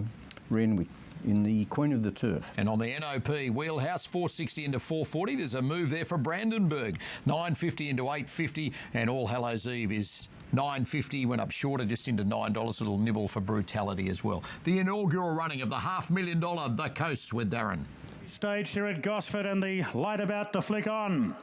Randwick in the Queen of the Turf. And on the NOP, Wheelhouse $4.60 into $4.40. There's a move there for Brandenburg, $9.50 into $8.50, and All Hallows Eve is $9.50, went up shorter just into $9. A little nibble for Brutality as well. The inaugural running of the $500,000 The Coast with Darren. Stage here at Gosford and the light about to flick on.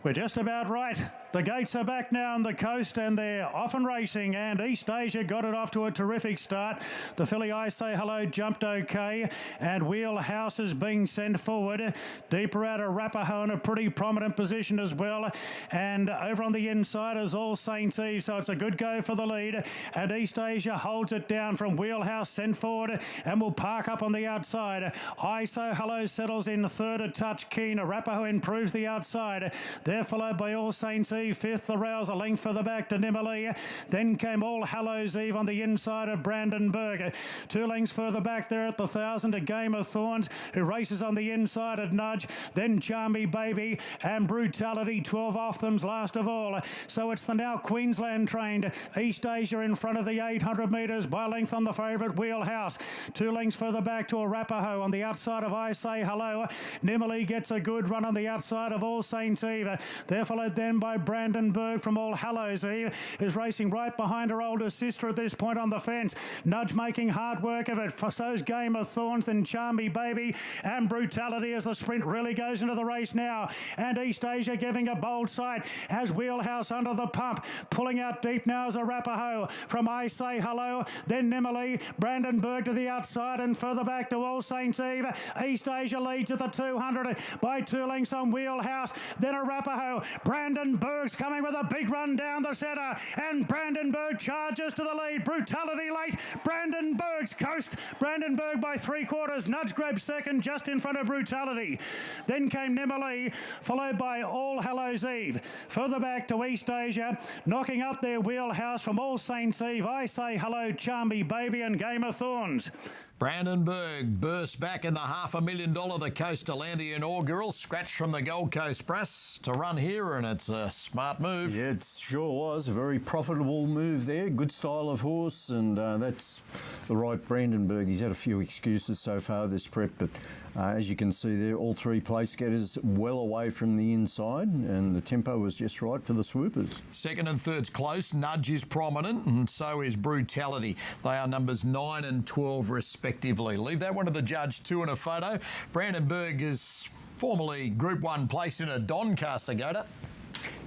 We're just about right. The gates are back now on the coast and they're off and racing, and East Asia got it off to a terrific start. The filly I Say Hello jumped okay, and Wheelhouse is being sent forward. Deeper out of Arapaho in a pretty prominent position as well, and over on the inside is All Saints Eve, so it's a good go for the lead, and East Asia holds it down from Wheelhouse sent forward and will park up on the outside. I Say Hello settles in third, a touch keen. Arapaho improves the outside. They're followed by All Saints Eve, fifth, the Rouse, a length further back to Nimmerley. Then came All Hallows Eve on the inside of Brandenburg. 2 lengths further back there at the 1,000 to Game of Thorns, who races on the inside of Nudge. Then Charmy Baby and Brutality, 12 off them's last of all. So it's the now Queensland trained East Asia in front of the 800 metres by length on the favourite Wheelhouse. 2 lengths further back to Arapaho on the outside of I Say Hello. Nimmerley gets a good run on the outside of All Saints Eve. They're followed then by Brandenburg from All Hallows Eve, who's racing right behind her older sister at this point on the fence. Nudge making hard work of it. So's Game of Thorns and Charmy Baby and Brutality as the sprint really goes into the race now. And East Asia giving a bold sight as Wheelhouse under the pump. Pulling out deep now is Arapaho from I Say Hello. Then Nimmerley, Brandenburg to the outside and further back to All Saints Eve. East Asia leads at the 200 by 2 lengths on Wheelhouse. Then Arapaho. Brandenburg's coming with a big run down the centre, and Brandenburg charges to the lead. Brutality late. Brandenburg's coast. Brandenburg by 3/4. Nudge grabs second just in front of Brutality. Then came Nimmerley, followed by All Hallows Eve. Further back to East Asia, knocking up their Wheelhouse from All Saints Eve. I Say Hello, Charmy Baby and Game of Thorns. Brandenburg burst back in the $500,000 The Coast to land the inaugural. Scratch from the Gold Coast Brass to run here, and it's a smart move. Yeah, it sure was. A very profitable move there. Good style of horse, and that's the right Brandenburg. He's had a few excuses so far this prep, but as you can see there, all 3 place getters well away from the inside, and the tempo was just right for the swoopers. Second and third's close. Nudge is prominent, and so is Brutality. They are numbers 9 and 12 respectively. Leave that one to the judge. 2 and a photo. Brandenburg is formerly Group 1 placed in a Doncaster Goater.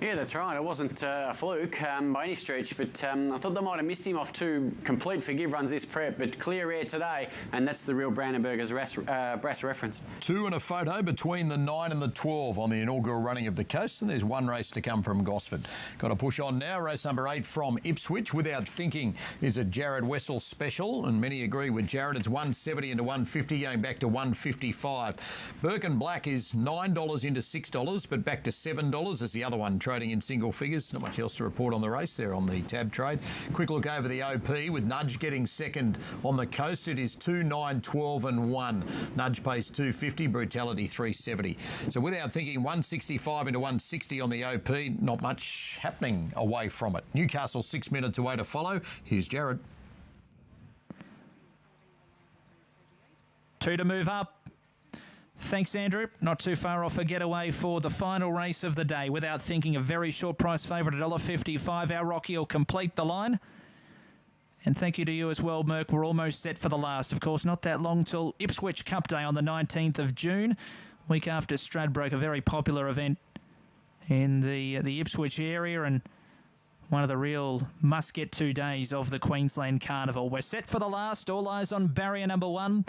Yeah, that's right. It wasn't a fluke by any stretch, but I thought they might have missed him off 2 complete forgive runs this prep, but clear air today, and that's the real Brandenburg's brass reference. 2 and a photo between the 9 and the 12 on the inaugural running of the Coast, and there's 1 race to come from Gosford. Got to push on now. Race number 8 from Ipswich. Without Thinking is a Jared Wessel special, and many agree with Jared. It's $170 into $150, going back to $155. Birkin Black is $9 into $6, but back to $7 as the other one trading in single figures. Not much else to report on the race there on the tab trade. Quick look over the OP with Nudge getting second on the Coast. It is 2, 9, 12 and 1. Nudge pays $250, Brutality $370. So Without Thinking, $165 into $160 on the OP. Not much happening away from it. Newcastle 6 minutes away to follow. Here's Jared. 2 to move up. Thanks, Andrew. Not too far off a getaway for the final race of the day. Without Thinking, a very short price favourite at $1.55. Our Rocky will complete the line. And thank you to you as well, Merck. We're almost set for the last. Of course, not that long till Ipswich Cup Day on the 19th of June. Week after Stradbroke, a very popular event in the Ipswich area and one of the real must-get-to days of the Queensland Carnival. We're set for the last. All eyes on barrier number 1.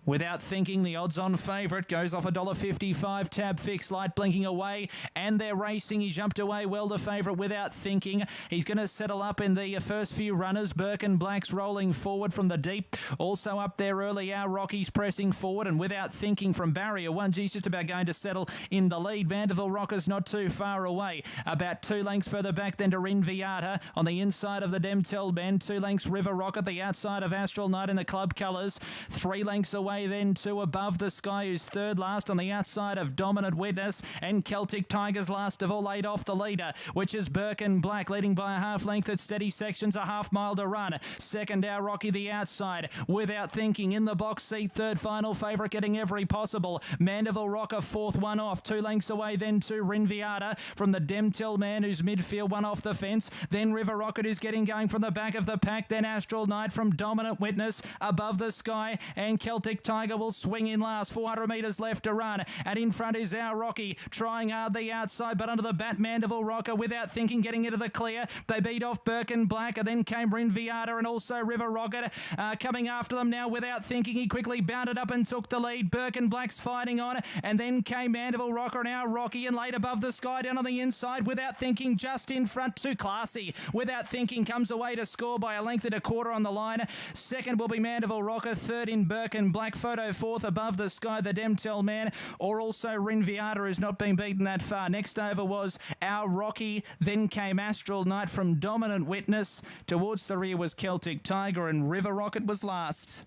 Without Thinking, the odds-on favourite, goes off $1.55. Tab Fix, light blinking away, and they're racing. He jumped away well, the favourite, Without Thinking. He's going to settle up in the first few runners. Birkin Black's rolling forward from the deep. Also up there early, Our Rocky's pressing forward, and Without Thinking from barrier one. G's just about going to settle in the lead. Mandeville Rocker's not too far away. About 2 lengths further back than Dorin Viata on the inside of the Demtel Bend. 2 lengths River Rocket, the outside of Astral Knight in the club colours. 3 lengths away then to Above the Sky, who's third last on the outside of Dominant Witness, and Celtic Tigers last of all, 8 off the leader, which is Birkin Black, leading by a half length at steady sections, a half mile to run. Second, Our Rocky the outside. Without Thinking in the box seat, third final favourite, getting every possible. Mandeville Rocker, fourth, 1 off. 2 lengths away then to Rinviata from the Demtel Man, who's midfield, 1 off the fence. Then River Rocket, who's getting going from the back of the pack. Then Astral Knight from Dominant Witness, Above the Sky, and Celtic Tiger will swing in last. 400 metres left to run, and in front is Our Rocky, trying hard the outside, but under the bat, Mandeville Rocker, Without Thinking, getting into the clear. They beat off Birkin Black, and then came Rinviata and also River Rocket coming after them now. Without Thinking, he quickly bounded up and took the lead. Birkin Black's fighting on, and then came Mandeville Rocker and Our Rocky, and laid Above the Sky down on the inside. Without Thinking just in front, too classy. Without Thinking comes away to score by a length and a quarter on the line. Second will be Mandeville Rocker, third in Birkin Black, photo fourth, Above the Sky, the Demtel Man, or also Rinviata, who's not been beaten that far. Next over was Our Rocky, then came Astral Knight from Dominant Witness. Towards the rear was Celtic Tiger, and River Rocket was last.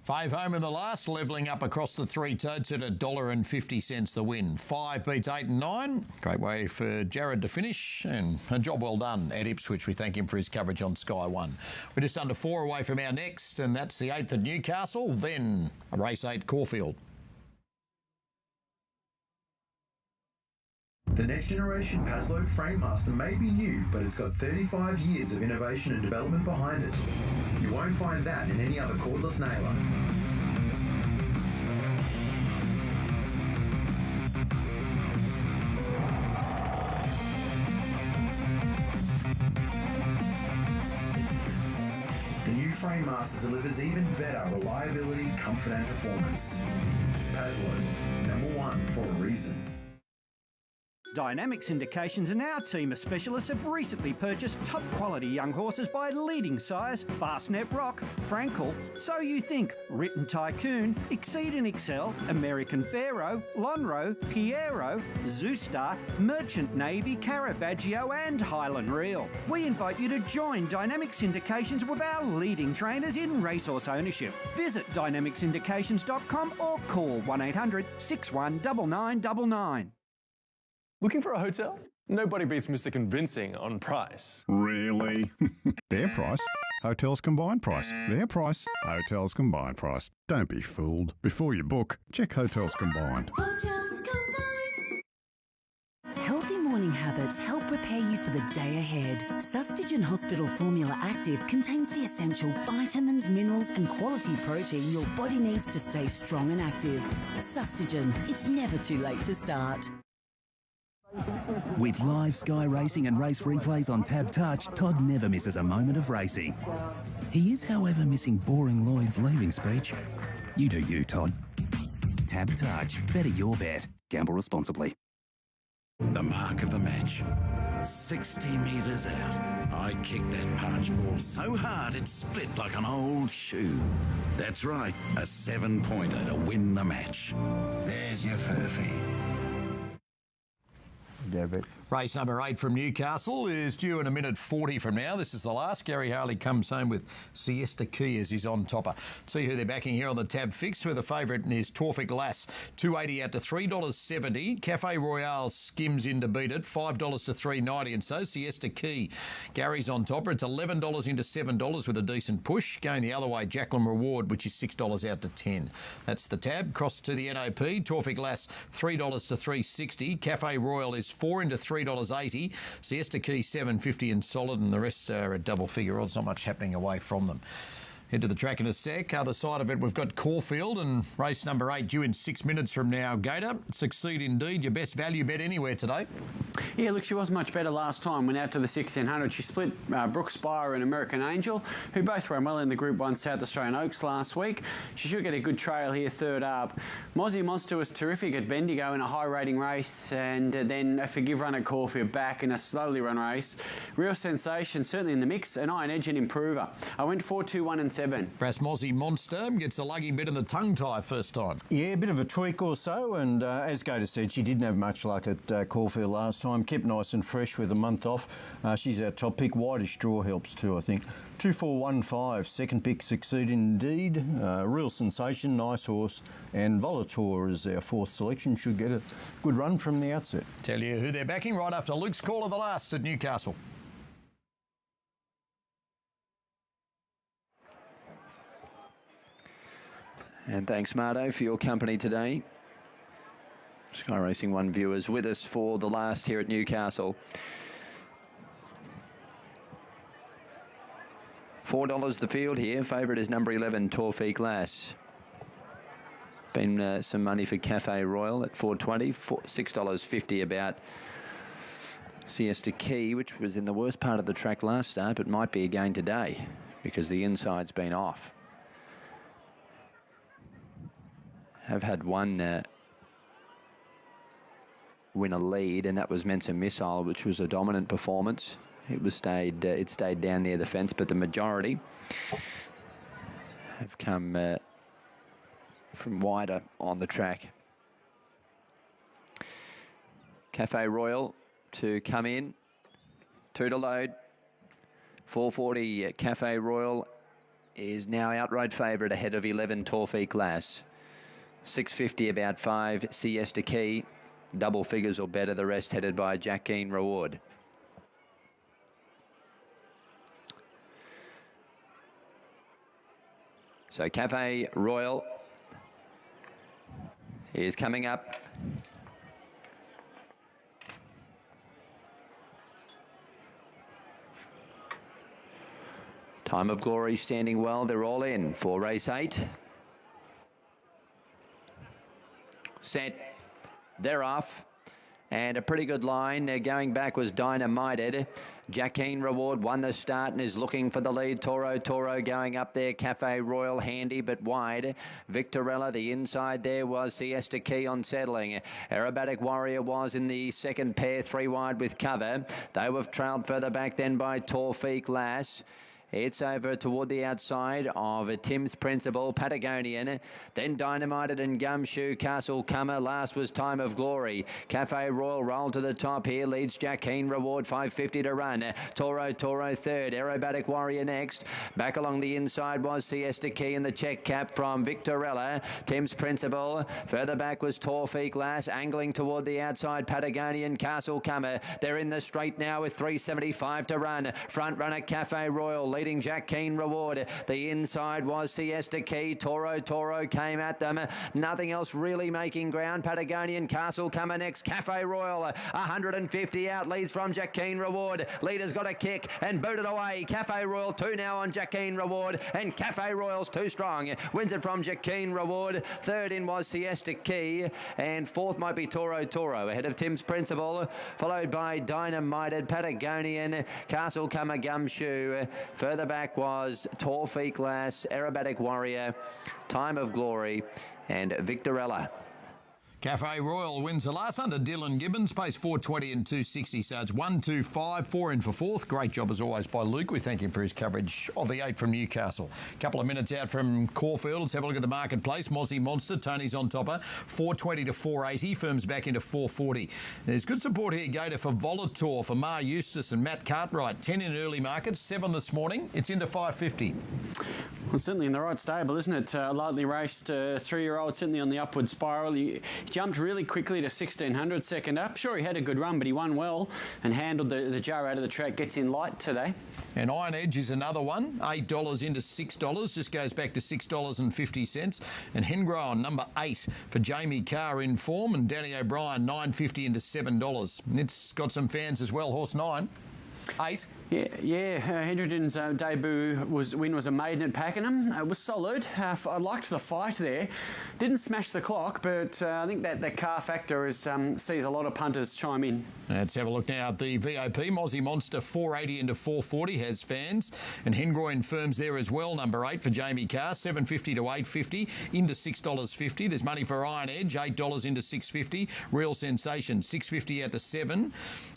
5 home in the last, levelling up across the 3 totes at $1.50 the win. 5 beats 8 and 9. Great way for Jared to finish, and a job well done at Ipswich. We thank him for his coverage on Sky 1. We're just under 4 away from our next, and that's the 8th at Newcastle, then a race 8 Caulfield. The next generation Paslow Framemaster may be new, but it's got 35 years of innovation and development behind it. You won't find that in any other cordless nailer. The new Framemaster delivers even better reliability, comfort and performance. Paslow, #1 for a reason. Dynamic Indications and our team of specialists have recently purchased top quality young horses by leading sires Fastnet Rock, Frankel, So You Think, Written Tycoon, Exceed and Excel, American Pharaoh, Lonro, Piero, Zoostar, Merchant Navy, Caravaggio and Highland Reel. We invite you to join Dynamic Syndications with our leading trainers in racehorse ownership. Visit dynamicsindications.com or call 1800 619999. Looking for a hotel? Nobody beats Mr. Convincing on price. Really? Their price? Hotels Combined Price. Their price? Hotels Combined Price. Don't be fooled. Before you book, check Hotels Combined. Hotels Combined. Healthy morning habits help prepare you for the day ahead. Sustagen Hospital Formula Active contains the essential vitamins, minerals and quality protein your body needs to stay strong and active. Sustagen, it's never too late to start. With live Sky Racing and race replays on Tab Touch, Todd never misses a moment of racing. He is, however, missing boring Lloyd's leaving speech. You do you, Todd. Tab Touch. Better your bet. Gamble responsibly. The mark of the match. 60 metres out. I kicked that punch ball so hard it split like an old shoe. That's right, a 7-pointer to win the match. There's your furphy. Race number 8 from Newcastle is due in a minute 40 from now. This is the last. Gary Harley comes home with Siesta Key as his on topper. See who they're backing here on the tab fix, where the favourite is Torfic Lass. $2.80 out to $3.70. Cafe Royale skims in to beat it. $5 to $3.90, and so Siesta Key. Gary's on topper. It's $11 into $7 with a decent push. Going the other way, Jacqueline Reward, which is $6 out to $10. That's the tab. Cross to the NOP. Torfic Lass, $3 to $3.60. Cafe Royal is $4 into $3.80. Siesta Key $7.50 and solid, and the rest are a double figure odds. Not much happening away from them. Head to the track in a sec. Other side of it, we've got Caulfield and race number 8 due in 6 minutes from now. Gator, Succeed Indeed, your best value bet anywhere today. Yeah, look, she was much better last time. Went out to the 1600. She split Brooke Spire and American Angel, who both ran well in the Group 1 South Australian Oaks last week. She should get a good trail here, third up. Mozzie Monster was terrific at Bendigo in a high rating race, and then a forgive run at Caulfield back in a slowly run race. Real sensation, certainly in the mix, an Iron Edge and Improver. I went 4, 2, 1 and 7. Perhaps Mozzie Monster gets a lucky bit in the tongue tie first time. Yeah, a bit of a tweak or so, and as Gator said, she didn't have much luck at Caulfield last time. Kept nice and fresh with a month off. She's our top pick. Whitish draw helps too, I think. 2, 4, 1, 5. Second pick, Succeed Indeed. Real sensation, nice horse. And Volator is our fourth selection. Should get a good run from the outset. Tell you who they're backing right after Luke's call of the last at Newcastle. And thanks, Mardo, for your company today. Sky Racing 1 viewers with us for the last here at Newcastle. $4 the field here. Favourite is number 11, Torfie Glass. Been some money for Cafe Royal at $4.20. $6.50 about Siesta Key, which was in the worst part of the track last start, but might be again today because the inside's been off. Have had one win a lead, and that was Mensa Missile, which was a dominant performance. It stayed down near the fence, but the majority have come from wider on the track. Cafe Royal to come in, 2 to load. 440 Cafe Royal is now outright favourite ahead of 11 Torfie Glass. 650 about 5 Siesta Key, double figures or better, the rest headed by Jack Keen Reward. So Cafe Royal is coming up. Time of Glory standing well, they're all in for race 8. Set, they're off, and a pretty good line. Going back was Dynamited. Jackeen Reward won the start and is looking for the lead. Toro going up there. Cafe Royal handy but wide. Victorella, the inside there was Siesta Key on settling. Aerobatic Warrior was in the second pair, 3 wide with cover. They were trailed further back then by Torfie Glass. It's over toward the outside of Tim's Principal, Patagonian, then Dynamited and Gumshoe, Castle Comer. Last was Time of Glory. Cafe Royal roll to the top here, leads Jackeen Reward, 550 to run. Toro third, Aerobatic Warrior next. Back along the inside was Siesta Key in the check cap from Victorella. Tim's Principal, further back was Torfie Glass, angling toward the outside, Patagonian, Castle Comer. They're in the straight now with 375 to run. Front runner Cafe Royal, leading Jack Keen Reward. The inside was Siesta Key. Toro came at them. Nothing else really making ground. Patagonian, Castle Comer next. Cafe Royal, 150 out, leads from Jack Keen Reward. Leader's got a kick and booted away. Cafe Royal 2 now on Jack Keen Reward, and Cafe Royal's too strong. Wins it from Jack Keen Reward. Third in was Siesta Key, and fourth might be Toro ahead of Tim's Principal, followed by Dynamited, Patagonian, Castle Comer, Gumshoe. Further back was Torfie Glass, Aerobatic Warrior, Time of Glory, and Victorella. Cafe Royal wins the last under Dylan Gibbons, pace 420 and 260, so it's 1, 2, 5, 4 in for fourth. Great job as always by Luke. We thank him for his coverage of the 8 from Newcastle. A couple of minutes out from Caulfield. Let's have a look at the marketplace. Mozzie Monster, Tony's on topper, 420 to 480, firms back into 440. There's good support here, Gator, for Volator, for Mar Eustace and Matt Cartwright. 10 in early markets, 7 this morning. It's into 550. Well, certainly in the right stable, isn't it? Lightly raced 3-year-old, certainly on the upward spiral. He jumped really quickly to 1600 second up. Sure, he had a good run, but he won well and handled the jar out of the track. Gets in light today. And Iron Edge is another one. $8 into $6. Just goes back to $6.50. And Hengrown, number 8 for Jamie Carr in form. And Danny O'Brien, $9.50 into $7. And it's got some fans as well, horse 9. 8. Yeah. Hendrington's debut win was a maiden at Pakenham. It was solid. I liked the fight there. Didn't smash the clock, but I think that the car factor sees a lot of punters chime in. Let's have a look now at the VOP. Mozzie Monster 480 into 440 has fans, and Hengroin firms there as well. Number 8 for Jamie Carr, $7.50 to $8.50 into $6.50. There's money for Iron Edge, $8 into $6.50. Real Sensation, $6.50 out to $7,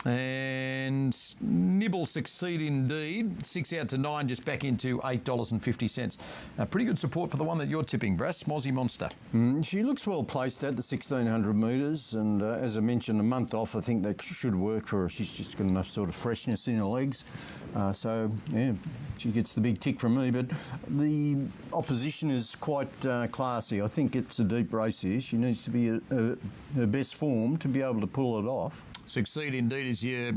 and Nibble Succeed Indeed, 6 out to 9, just back into $8.50. Pretty good support for the one that you're tipping, Brass, Mozzie Monster. She looks well placed at the 1,600 metres, and as I mentioned, a month off, I think that should work for her. She's just got enough sort of freshness in her legs. So, yeah, she gets the big tick from me. But the opposition is quite classy. I think it's a deep race here. She needs to be her best form to be able to pull it off. Succeed Indeed is your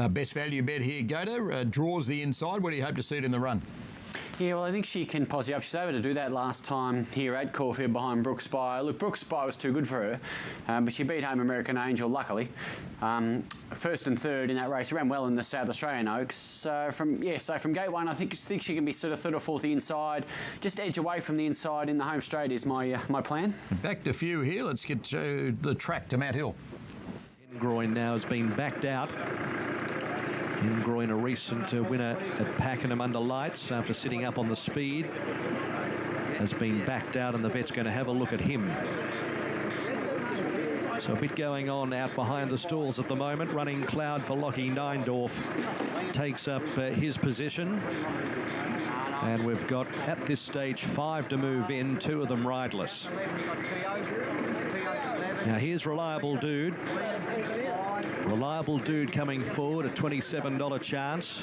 best value bet here, Gator. Draws the inside. Where do you hope to see it in the run? Yeah, well, I think she can posse up. She's able to do that last time here at Caulfield behind Brooke Spire. Look, Brooke Spire was too good for her, but she beat home American Angel, luckily. First and third in that race, ran well in the South Australian Oaks. So from gate one, I think she can be sort of third or fourth the inside. Just edge away from the inside in the home straight is my plan. Back to a few here. Let's get to the track to Matt Hill. Groin now has been backed out. Groin, a recent winner at Pakenham under lights after sitting up on the speed, has been backed out, and the vet's going to have a look at him. So a bit going on out behind the stalls at the moment. Running Cloud for Lockie Neindorf takes up his position. And we've got, at this stage, 5 to move in, 2 of them rideless. Now here's Reliable Dude. Reliable Dude coming forward, a $27 chance.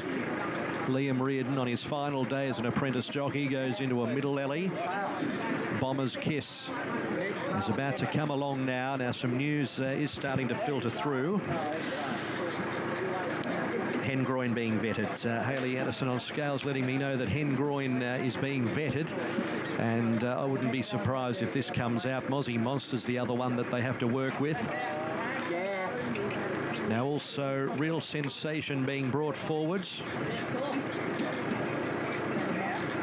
Liam Reardon on his final day as an apprentice jockey goes into a middle alley. Bomber's Kiss is about to come along now. Now some news is starting to filter through. Hengroin being vetted. Hayley Anderson on scales letting me know that Hengroin is being vetted, and I wouldn't be surprised if this comes out. Mozzie Monster's the other one that they have to work with. Now also Real Sensation being brought forwards.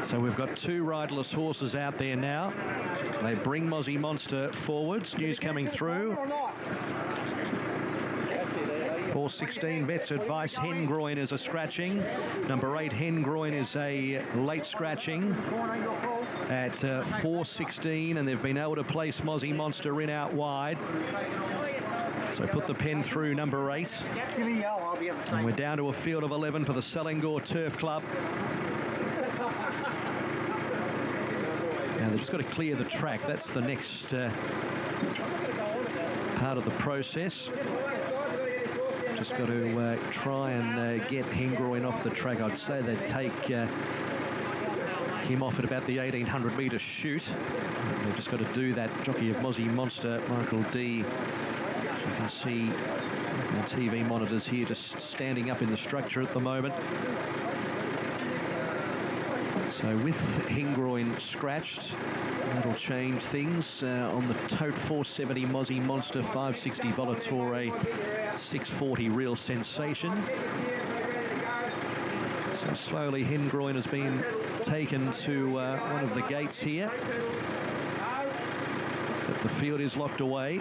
So we've got 2 riderless horses out there now. They bring Mozzie Monster forwards. News coming through. 4:16 vets advice. Hengroin is a scratching. Number 8 Hengroin is a late scratching at 4:16, and they've been able to place Mozzie Monster in out wide. So put the pen through number 8. And we're down to a field of 11 for the Selangor Turf Club. Now they've just got to clear the track. That's the next part of the process. Just got to try and get Hengroin off the track. I'd say they'd take him off at about the 1,800 metre chute. They've just got to do that. Jockey of Mozzie Monster, Michael D. You can see the TV monitors here just standing up in the structure at the moment. So with Hengroin scratched, that'll change things. On the tote, 470 Mozzie Monster, 560 Volatore, 640 Real Sensation. So slowly Hengroin has been taken to one of the gates here. But the field is locked away.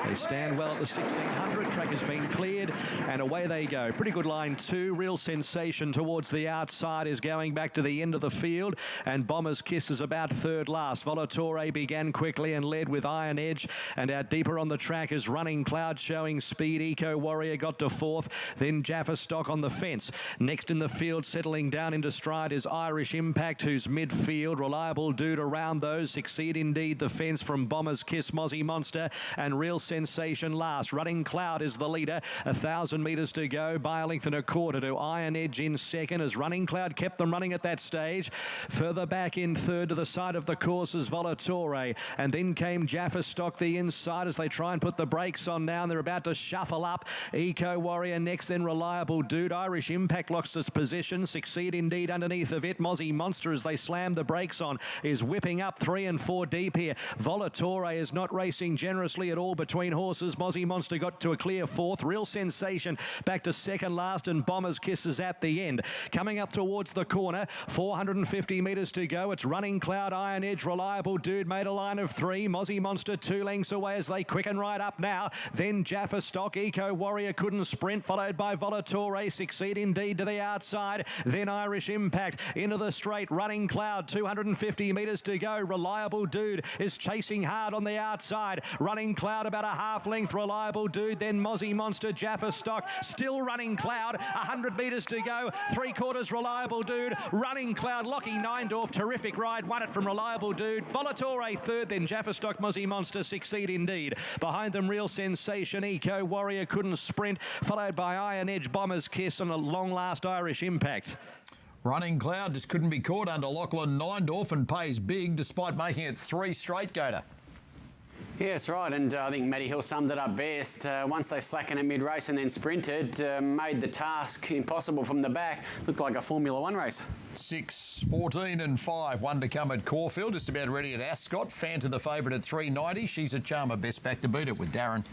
They stand well at the 1,600. Track has been cleared, and away they go. Pretty good line too. Real Sensation towards the outside is going back to the end of the field, and Bomber's Kiss is about third last. Volatore began quickly and led with Iron Edge, and out deeper on the track is Running Cloud showing speed. Eco Warrior got to fourth, then Jaffa Stock on the fence. Next in the field, settling down into stride, is Irish Impact, who's midfield. Reliable Dude around those. Succeed Indeed the fence from Bomber's Kiss, Mozzie Monster, and Real Sensation last. Running Cloud is the leader. 1,000 metres to go. By a length and a quarter to Iron Edge in second, as Running Cloud kept them running at that stage. Further back in third to the side of the course is Volatore, and then came Jaffa Stock the inside as they try and put the brakes on now, and they're about to shuffle up. Eco Warrior next, then Reliable Dude. Irish Impact lost its position. Succeed Indeed underneath of it. Mozzie Monster, as they slam the brakes on, is whipping up 3 and 4 deep here. Volatore is not racing generously at all between between horses. Mozzie Monster got to a clear fourth. Real Sensation back to second last, and Bomber's Kisses at the end. Coming up towards the corner, 450 metres to go. It's Running Cloud, Iron Edge, Reliable Dude made a line of three. Mozzie Monster 2 lengths away as they quicken right up now. Then Jaffa Stock, Eco Warrior couldn't sprint, followed by Volatore, Succeed Indeed to the outside. Then Irish Impact into the straight. Running Cloud, 250 metres to go. Reliable Dude is chasing hard on the outside. Running Cloud about a half length. Reliable Dude, then Mozzie Monster, Jaffa Stock, still Running Cloud, 100 metres to go. 3/4 Reliable Dude. Running Cloud, Lockie Neindorf, terrific ride, won it from Reliable Dude. Volatore third, then Jaffa Stock, Mozzie Monster, Succeed Indeed. Behind them, Real Sensation, Eco Warrior couldn't sprint, followed by Iron Edge, Bomber's Kiss, and a long last Irish Impact. Running Cloud just couldn't be caught under Lachlan Neindorf and pays big despite making it 3 straight, Gator. Yeah, that's right, and I think Matty Hill summed it up best. Once they slackened at mid-race and then sprinted, made the task impossible from the back. Looked like a Formula 1 race. 6, 14 and 5. One to come at Caulfield, just about ready at Ascot. Fanta the favourite at 390. She's a charmer, best back to beat it with Darren.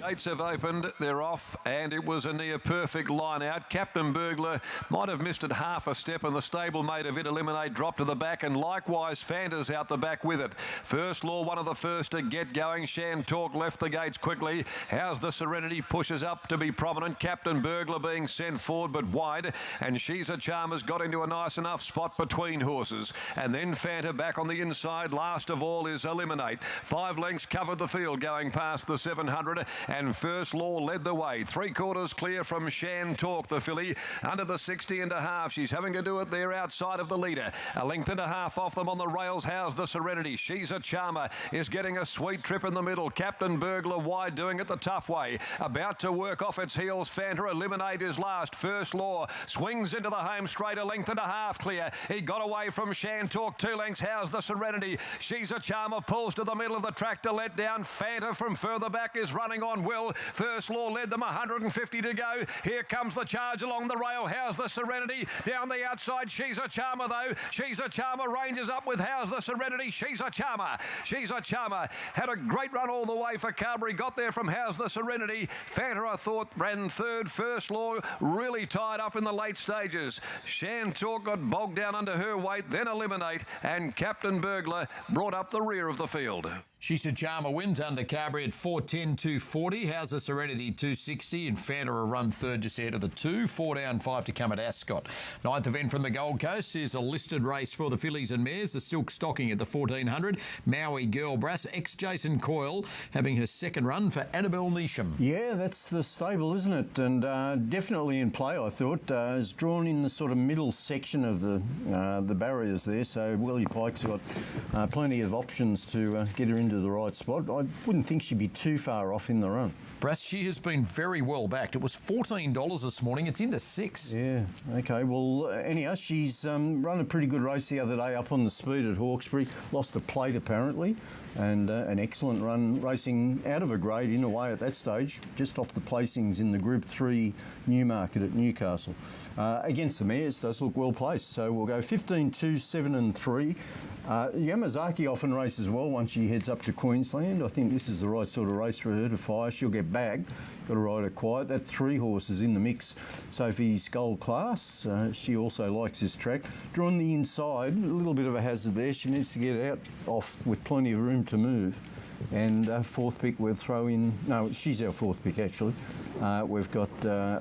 Gates have opened, they're off, and it was a near perfect line out. Captain Burglar might have missed it half a step, and the stablemate of It Eliminate dropped to the back, and likewise Fanta's out the back with it. First Law, one of the first to get going. Shan Talk left the gates quickly. How's the Serenity pushes up to be prominent. Captain Burglar being sent forward but wide, and She's a Charmer's got into a nice enough spot between horses. And then Fanta back on the inside. Last of all is Eliminate. 5 lengths covered the field going past the 700, and First Law led the way. 3/4 clear from Shan Talk, the filly, under the 60 and a half. She's having to do it there outside of the leader. A length and a half off them on the rails. How's the Serenity? She's a Charmer is getting a sweet trip in the middle. Captain Burglar wide, doing it the tough way. About to work off its heels. Fanta Eliminate is last. First Law swings into the home straight. A length and a half clear. He got away from Shan Talk. 2 lengths. How's the Serenity? She's a Charmer pulls to the middle of the track to let down. Fanta from further back is running on well. First Law led them, 150 to go. Here comes the charge along the rail. How's the Serenity? Down the outside, She's a Charmer though. She's a Charmer ranges up with How's the Serenity. She's a Charmer. She's a Charmer. Had a great run all the way for Carberry. Got there from How's the Serenity. Fanta, I thought, ran third. First Law really tied up in the late stages. Shan Talk got bogged down under her weight, then Eliminate, and Captain Burglar brought up the rear of the field. She's a Charmer wins under Carberry at 410, 240. How's the Serenity 260, and Fanta a run third just ahead of the 2. 4 down, 5 to come at Ascot. 9th event from the Gold Coast is a listed race for the fillies and mares. The Silk Stocking at the 1400. Maui Girl Brass, ex-Jason Coyle, having her second run for Annabelle Neesham. Yeah, that's the stable, isn't it? And definitely in play, I thought. Is drawn in the sort of middle section of the barriers there, so Willie Pike's got plenty of options to get her into the right spot. I wouldn't think she'd be too far off in the run. Brass, she has been very well backed. It was $14 this morning. It's into 6. Yeah, okay. Well, anyhow, she's run a pretty good race the other day up on the speed at Hawkesbury. Lost a plate, apparently, and an excellent run racing out of a grade in a way at that stage, just off the placings in the Group 3 Newmarket at Newcastle. Against the mares, does look well placed. So we'll go 15, 2, 7 and 3. Yamazaki often races well once she heads up to Queensland. I think this is the right sort of race for her to fire. She'll get bagged. Got to ride her quiet. That 3 horses in the mix. Sophie's Gold Class. She also likes this track. Drawn the inside, a little bit of a hazard there. She needs to get out off with plenty of room to move. And fourth pick we'll throw in, no, she's our fourth pick actually. We've got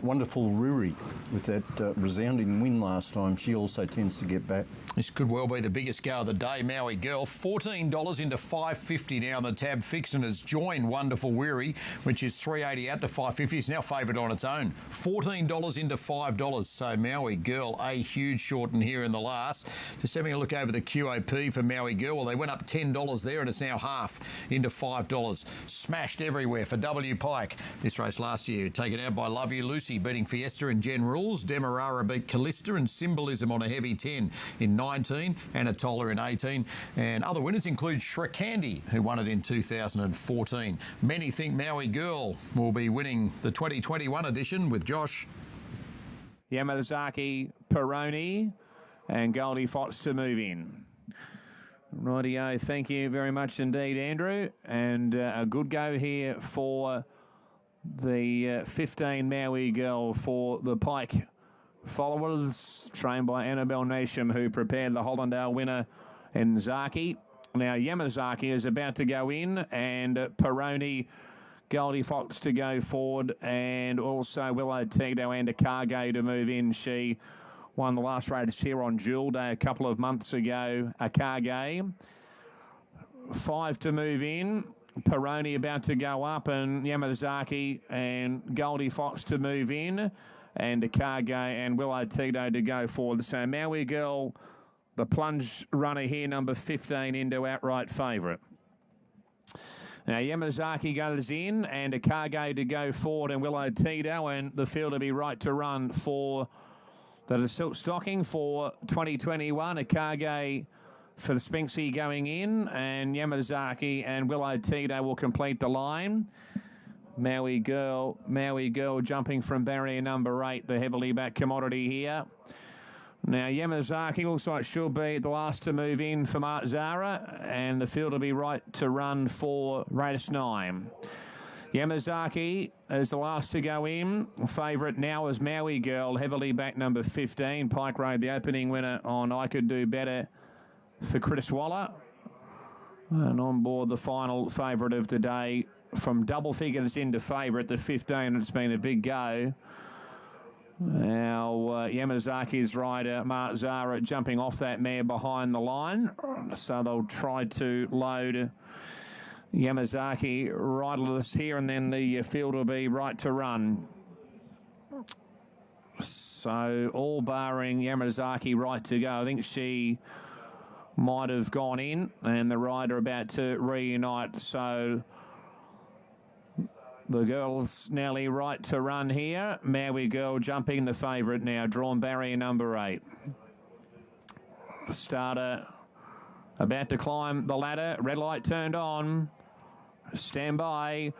Wonderful Ruri with that resounding win last time. She also tends to get back. This could well be the biggest go of the day, Maui Girl. $14 into $5.50 now on the tab fix, and has joined Wonderful Weary, which is $3.80 out to $5.50. It's now favoured on its own. $14 into $5. So Maui Girl, a huge short in here in the last. Just having a look over the QOP for Maui Girl. Well, they went up $10 there, and it's now half into $5. Smashed everywhere for W. Pike. This race last year taken out by Love You Lucy, beating Fiesta in Gen Rules. Demerara beat Callista, and Symbolism on a heavy 10 in 19, Anatola in 18. And other winners include Shrekandi, who won it in 2014. Many think Maui Girl will be winning the 2021 edition with Josh. Yamazaki, Peroni and Goldie Fox to move in. Rightio, thank you very much indeed, Andrew. And a good go here for the 15 Maui Girl for the Pike followers, trained by Annabelle Nasham, who prepared the Hollandale winner in Zaki. Now Yamazaki is about to go in, and Peroni, Goldie Fox to go forward, and also Willow Tito and Akage to move in. She won the last race here on Jewel Day a couple of months ago. Akage. 5 to move in. Peroni about to go up, and Yamazaki and Goldie Fox to move in, and Akage and Willow Tito to go forward. So Maui Girl, the plunge runner here, number 15, into outright favourite. Now Yamazaki goes in, and Akage to go forward, and Willow Tito, and the field to be right to run for the silk stocking for 2021. Akage for the Spinksy going in, and Yamazaki and Willow Tito will complete the line. Maui Girl jumping from barrier number 8, the heavily backed commodity here. Now Yamazaki looks like she'll be the last to move in for Mart Zara, and the field will be right to run for race 9. Yamazaki is the last to go in. Favourite now is Maui Girl, heavily backed number 15. Pike Road, the opening winner on I Could Do Better for Chris Waller. And on board the final favourite of the day, from double figures into favourite, the 15. It's been a big go. Now Yamazaki's rider, Mart Zara, jumping off that mare behind the line. So they'll try to load Yamazaki riderless here, and then the field will be right to run. So all barring Yamazaki right to go. I think she might have gone in, and the rider about to reunite. So the girl's nearly right to run here. Maui Girl jumping the favourite now, drawn barrier number 8. Starter about to climb the ladder. Red light turned on. Stand by.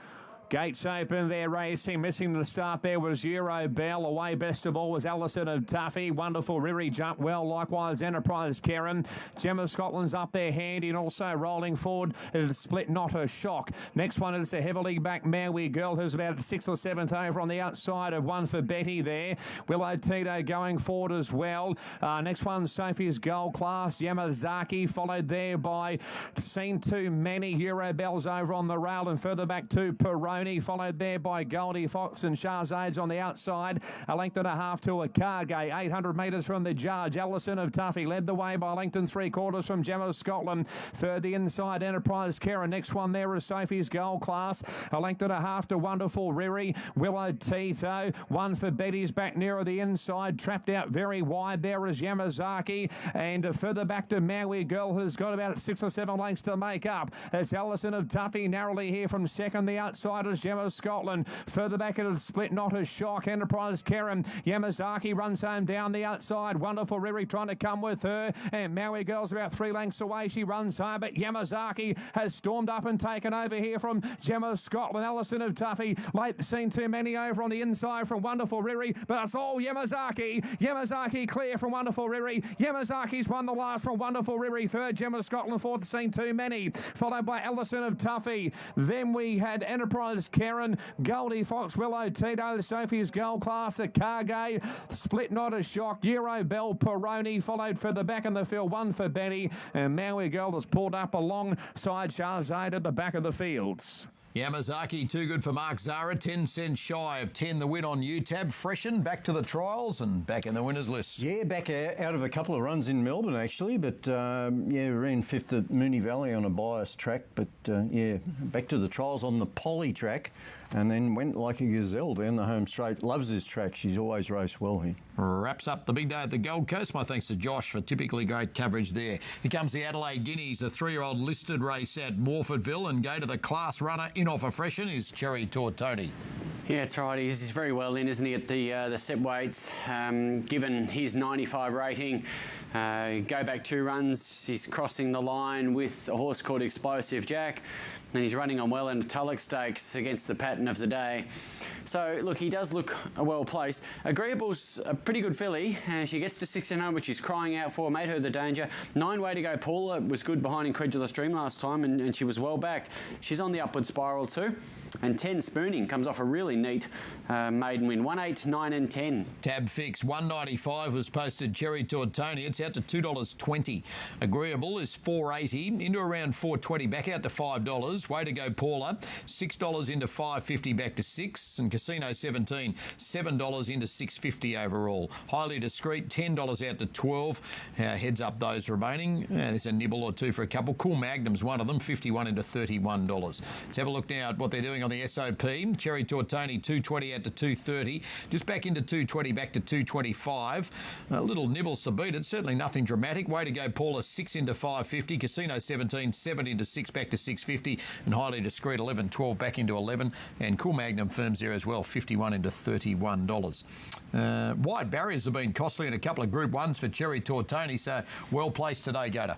Gates open, they're racing. Missing the start there was Euro Bell. Away best of all was Allison of Tuffy. Wonderful Riri jumped well. Likewise Enterprise Karen. Gemma Scotland's up there handy, and also rolling forward is a Split Not a Shock. Next one is a heavily back Maui Girl, who's about 6th or 7th over on the outside of One for Betty there. Willow Tito going forward as well. Next one, Sophie's Gold Class. Yamazaki followed there by Seen Too Many. Euro Bells over on the rail, and further back to Peroni, followed there by Goldie Fox and Shahzad's on the outside. A length and a half to Akage. 800 metres from the judge. Allison of Tuffy led the way by a length and 3/4 from Gemma Scotland. Third the inside, Enterprise Karen. Next one there is Sophie's Gold Class. A length and a half to Wonderful Riri. Willow Tito. One for Betty's back nearer the inside. Trapped out very wide there is Yamazaki. And further back to Maui Girl, who's got about 6 or 7 lengths to make up. It's Allison of Tuffy narrowly here from second. The outside is Gemma Scotland. Further back it is Split Not a Shock. Enterprise Karen. Yamazaki runs home down the outside. Wonderful Riri trying to come with her. And Maui Girl's about 3 lengths away. She runs home, but Yamazaki has stormed up and taken over here from Gemma Scotland. Allison of Tuffy. Late Seen Too Many over on the inside from Wonderful Riri, but it's all Yamazaki. Yamazaki clear from Wonderful Riri. Yamazaki's won the last from Wonderful Riri. Third, Gemma Scotland. Fourth, Seen Too Many. Followed by Allison of Tuffy. Then we had Enterprise Karen, Goldie Fox, Willow Tito, Sophie's Gold Class, Akage, Split Not a Shock, Euro Bell, Peroni, followed further back in the field, One for Betty, and Maui Girl has pulled up alongside Shahzad at the back of the fields. Yamazaki, too good for Mark Zara. 10 cents shy of 10 the win on UTAB. Freshen, back to the trials and back in the winners list. Yeah, back out of a couple of runs in Melbourne, actually. But, ran 5th at Moonee Valley on a biased track. But, back to the trials on the Poly track. And then went like a gazelle down the home straight. Loves this track. She's always raced well here. Wraps up the big day at the Gold Coast. My thanks to Josh for typically great coverage there. Here comes the Adelaide Guineas, a 3-year-old listed race at Morfordville, and go to the class runner in off a freshen is Cherry Tortoni. Yeah, that's right. He's very well in, isn't he, at the step weights. Given his 95 rating, go back 2 runs, he's crossing the line with a horse called Explosive Jack. and he's running on well in the Tulloch Stakes against the pattern of the day. So, look, he does look well placed. Agreeable's a pretty good filly. She gets to 1600, which she's crying out for. Made her the danger. 9 Way to Go Paula was good behind Incredulous Dream last time, and she was well back. She's on the upward spiral too. And 10 Spooning comes off a really neat maiden win. 1, 8, 9 and 10. Tab fix. 1.95 was posted Cherry Tortoni. It's out to $2.20. Agreeable is $4.80 into around $4.20, back out to $5. Way to Go Paula, $6 into $5.50, back to $6. And Casino 17, $7 into $6.50 overall. Highly Discreet, $10 out to $12. Heads up those remaining. There's a nibble or two for a couple. Cool Magnum's one of them, $51 into $31. Let's have a look now at what they're doing on the SOP. Cherry Tortoni, $2.20 out to $2.30. Just back into $2.20, back to $2.25. Little nibbles to beat it. Certainly nothing dramatic. Way to Go Paula, 6 into $5.50. Casino 17, 7 into 6, back to $6.50. And Highly Discreet, 11, 12, back into 11. And Cool Magnum firms there as well, 51 into $31. Wide barriers have been costly in a couple of Group 1s for Cherry Tortoni, so well placed today, Gator.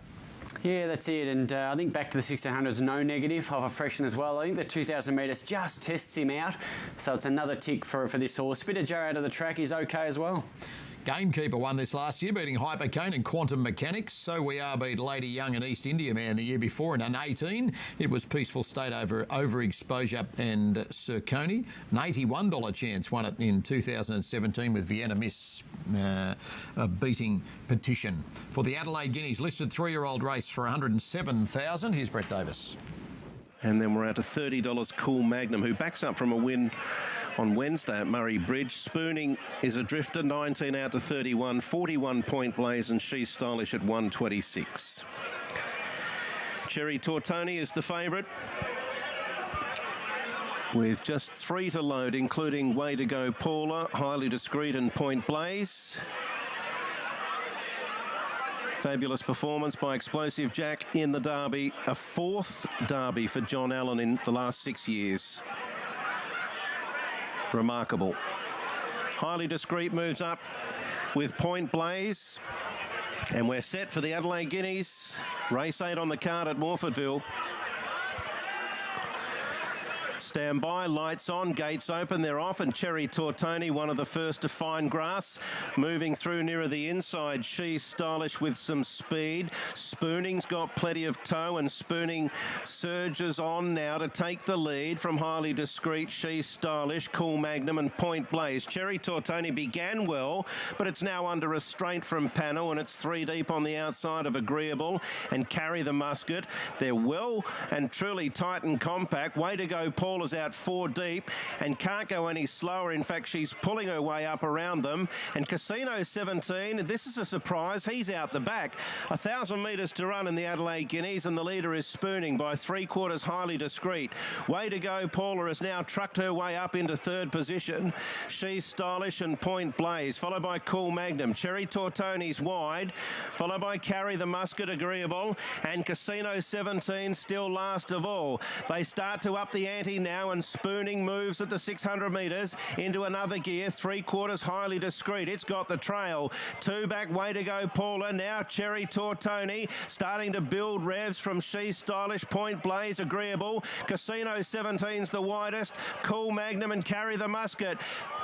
Yeah, that's it. And I think back to the 1600s, no negative of a freshen as well. I think the 2,000 metres just tests him out. So it's another tick for this horse. Bit of Joe out of the track is okay as well. Gamekeeper won this last year, beating Hypercone and Quantum Mechanics. So We Are beat Lady Young and East India Man the year before in an 18. It was Peaceful State over Overexposure and Circoni. An $81 chance won it in 2017 with Vienna Miss beating Petition. For the Adelaide Guineas, listed 3-year-old race for $107,000. Here's Brett Davis. And then we're out to $30 Cool Magnum, who backs up from a win on Wednesday at Murray Bridge. Spooning is a drifter, 19 out to 31, 41 Point Blaze, and She's Stylish at 126. Cherry Tortoni is the favourite, with just 3 to load, including Way to Go Paula, Highly Discreet and Point Blaze. Fabulous performance by Explosive Jack in the Derby, a 4th Derby for John Allen in the last 6 years. Remarkable. Highly Discreet moves up with Point Blaze, and we're set for the Adelaide Guineas. Race 8 on the card at Morfordville. Stand by, lights on, gates open, they're off, and Cherry Tortoni, one of the first to find grass, moving through nearer the inside. She's Stylish with some speed. Spooning's got plenty of toe, and Spooning surges on now to take the lead from Highly Discreet, She's Stylish, Cool Magnum and Point Blaze. Cherry Tortoni began well, but it's now under restraint from Panel, and it's 3 deep on the outside of Agreeable and Carry the Musket. They're well and truly tight and compact. Way to Go Paul is out 4 deep and can't go any slower. In fact, she's pulling her way up around them. And Casino 17, this is a surprise. He's out the back. 1,000 metres to run in the Adelaide Guineas, and the leader is Spooning by 3/4 Highly Discreet. Way to Go Paula has now trucked her way up into 3rd position. She's Stylish and Point Blaze, followed by Cool Magnum. Cherry Tortoni's wide, followed by Carry the Musket, Agreeable, and Casino 17 still last of all. They start to up the ante now, and Spooning moves at the 600 metres into another gear. 3/4 Highly Discreet. It's got the trail. 2 back, Way to Go Paula. Now Cherry Tortoni starting to build revs from She's Stylish, Point Blaze, Agreeable. Casino 17's the widest. Cool Magnum and Carry the Musket.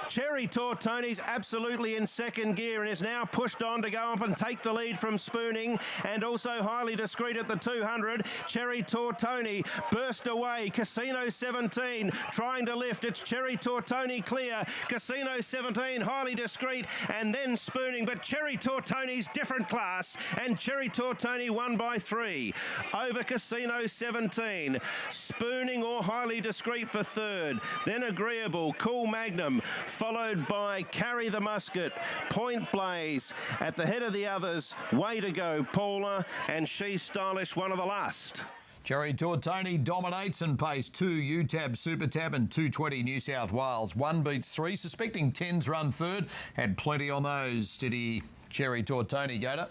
Cherry Tortoni's absolutely in 2nd gear and is now pushed on to go up and take the lead from Spooning, and also Highly Discreet at the 200. Cherry Tortoni burst away. Casino 17 trying to lift. It's Cherry Tortoni clear. Casino 17, Highly Discreet, and then Spooning. But Cherry Tortoni's different class, and Cherry Tortoni won by 3 over Casino 17. Spooning or Highly Discreet for 3rd. Then Agreeable, Cool Magnum, followed by Carry the Musket, Point Blaze. At the head of the others, Way to Go Paula, and She's Stylish, one of the last. Cherry Tortoni dominates and pays 2 UTAB Super Tab and 220 New South Wales. 1 beats 3. Suspecting 10's run 3rd. Had plenty on those, did he, Cherry Tortoni, Gator?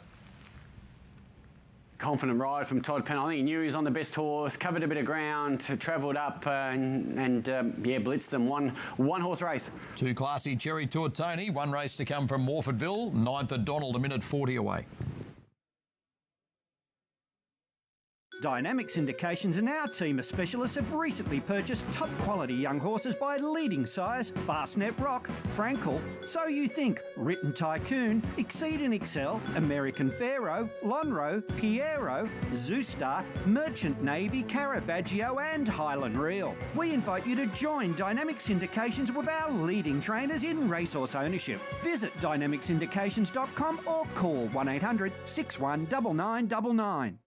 Confident ride from Todd Penn. I think he knew he was on the best horse, covered a bit of ground, travelled up and blitzed them. One horse race. 2 classy Cherry Tortoni. 1 race to come from Morfordville. 9th at Donald, a minute 40 away. Dynamics Indications and our team of specialists have recently purchased top quality young horses by leading sires Fastnet Rock, Frankel, So You Think, Written Tycoon, Exceed and Excel, American Pharaoh, Lonro, Piero, Zoostar, Merchant Navy, Caravaggio and Highland Reel. We invite you to join Dynamics Indications with our leading trainers in racehorse ownership. Visit dynamicsindications.com or call 1800 619999.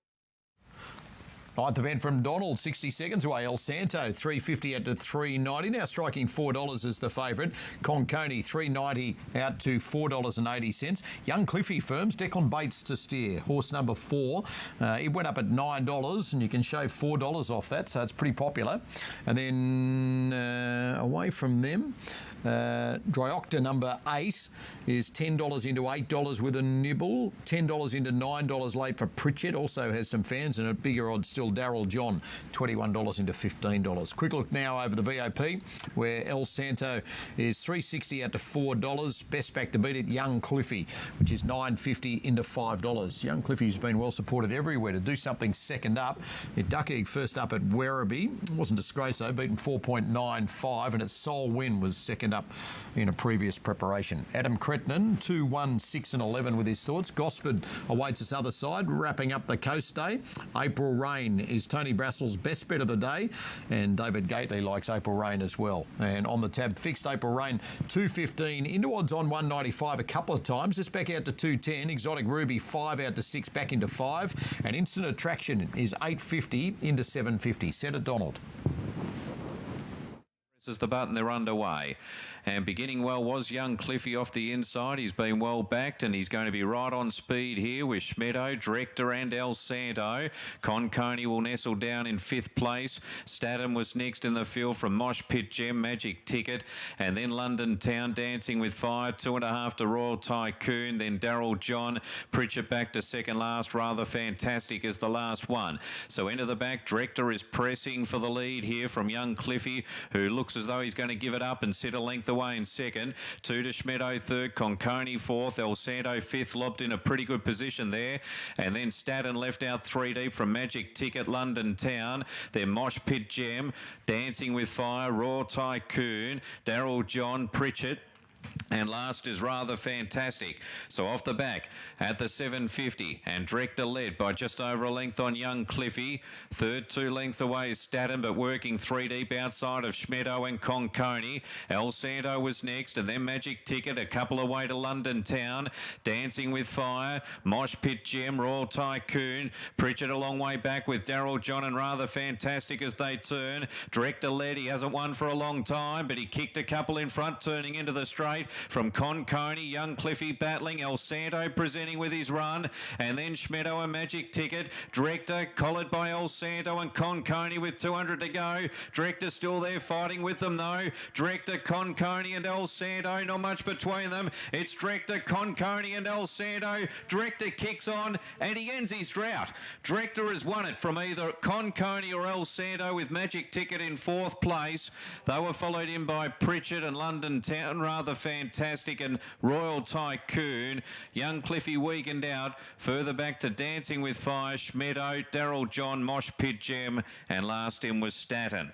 Ninth event from Donald, 60 seconds away. El Santo, 350 out to 390. Now striking $4 as the favourite. Conconi, 390 out to $4.80. Young Cliffy firms. Declan Bates to steer. Horse number 4. It went up at $9 and you can shave $4 off that, so it's pretty popular. And then away from them, Dryocta number 8 is $10 into $8 with a nibble. $10 into $9 late for Pritchett. Also has some fans and a bigger odd still. Daryl John, $21 into $15. Quick look now over the VOP, where El Santo is $3.60 out to $4. Best back to beat it, Young Cliffy, which is $9.50 into $5. Young Cliffy's been well supported everywhere to do something second up. Duck Egg first up at Werribee. Wasn't disgraced though, beaten 4.95, and its sole win was second up in a previous preparation. Adam Cretton, 2-1, 6 and 11 with his thoughts. Gosford awaits its other side, wrapping up the Coast Day. April Rain is Tony Brassell's best bet of the day, and David Gately likes April Rain as well. And on the tab fixed, April Rain, 2.15 into odds on 195 a couple of times. Just back out to 2.10. Exotic Ruby, 5 out to 6, back into 5. And Instant Attraction is 8.50 into 7.50. Set at Donald. Is the button, they're underway. And beginning well was Young Cliffy off the inside. He's been well backed and he's going to be right on speed here with Schmedo, Director and El Santo. Conconi will nestle down in 5th place. Statham was next in the field from Mosh Pit Gem, Magic Ticket. And then London Town, Dancing with Fire, 2.5 to Royal Tycoon. Then Daryl John, Pritchett back to second last. Rather Fantastic is the last one. So into the back, Director is pressing for the lead here from Young Cliffy, who looks as though he's going to give it up and sit a length away in second. 2 to Schmedo third, Conconi 4th, El Santo 5th, lobbed in a pretty good position there. And then Staten left out 3 deep from Magic Ticket, London Town. Then Mosh Pit Gem, Dancing with Fire, Raw Tycoon, Daryl John, Pritchett. And last is Rather Fantastic. So off the back at the 7.50, and Director led by just over a length on Young Cliffy. Third 2 lengths away is Statham, but working 3 deep outside of Schmedo and Conconi. El Santo was next, and then Magic Ticket, a couple away to London Town. Dancing with Fire, Mosh Pit Gem, Royal Tycoon. Pritchett a long way back with Daryl John and Rather Fantastic as they turn. Director led, he hasn't won for a long time, but he kicked a couple in front turning into the straight. From Conconi, Young Cliffy battling, El Santo presenting with his run, and then Schmedo and Magic Ticket. Director collared by El Santo and Conconi with 200 to go. Director still there fighting with them though. Director, Conconi and El Santo, not much between them. It's Director, Conconi and El Santo. Director kicks on and he ends his drought. Director has won it from either Conconi or El Santo with Magic Ticket in 4th place. They were followed in by Pritchett and London Town, Rather Fantastic and Royal Tycoon. Young Cliffy weakened out. Further back to Dancing with Fire, Schmedo, Daryl John, Mosh Pit Gem, and last in was Staten.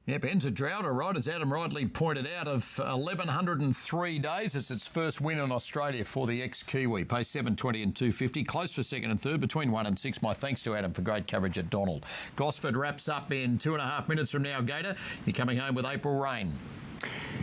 Yep, ends a drought, all right, as Adam rightly pointed out, of 1,103 days. It's its first win in Australia for the ex-Kiwi. Pays $7.20 and $2.50. Close for second and third, between 1 and 6. My thanks to Adam for great coverage at Donald. Gosford wraps up in 2.5 minutes from now, Gator. You're coming home with April Rain.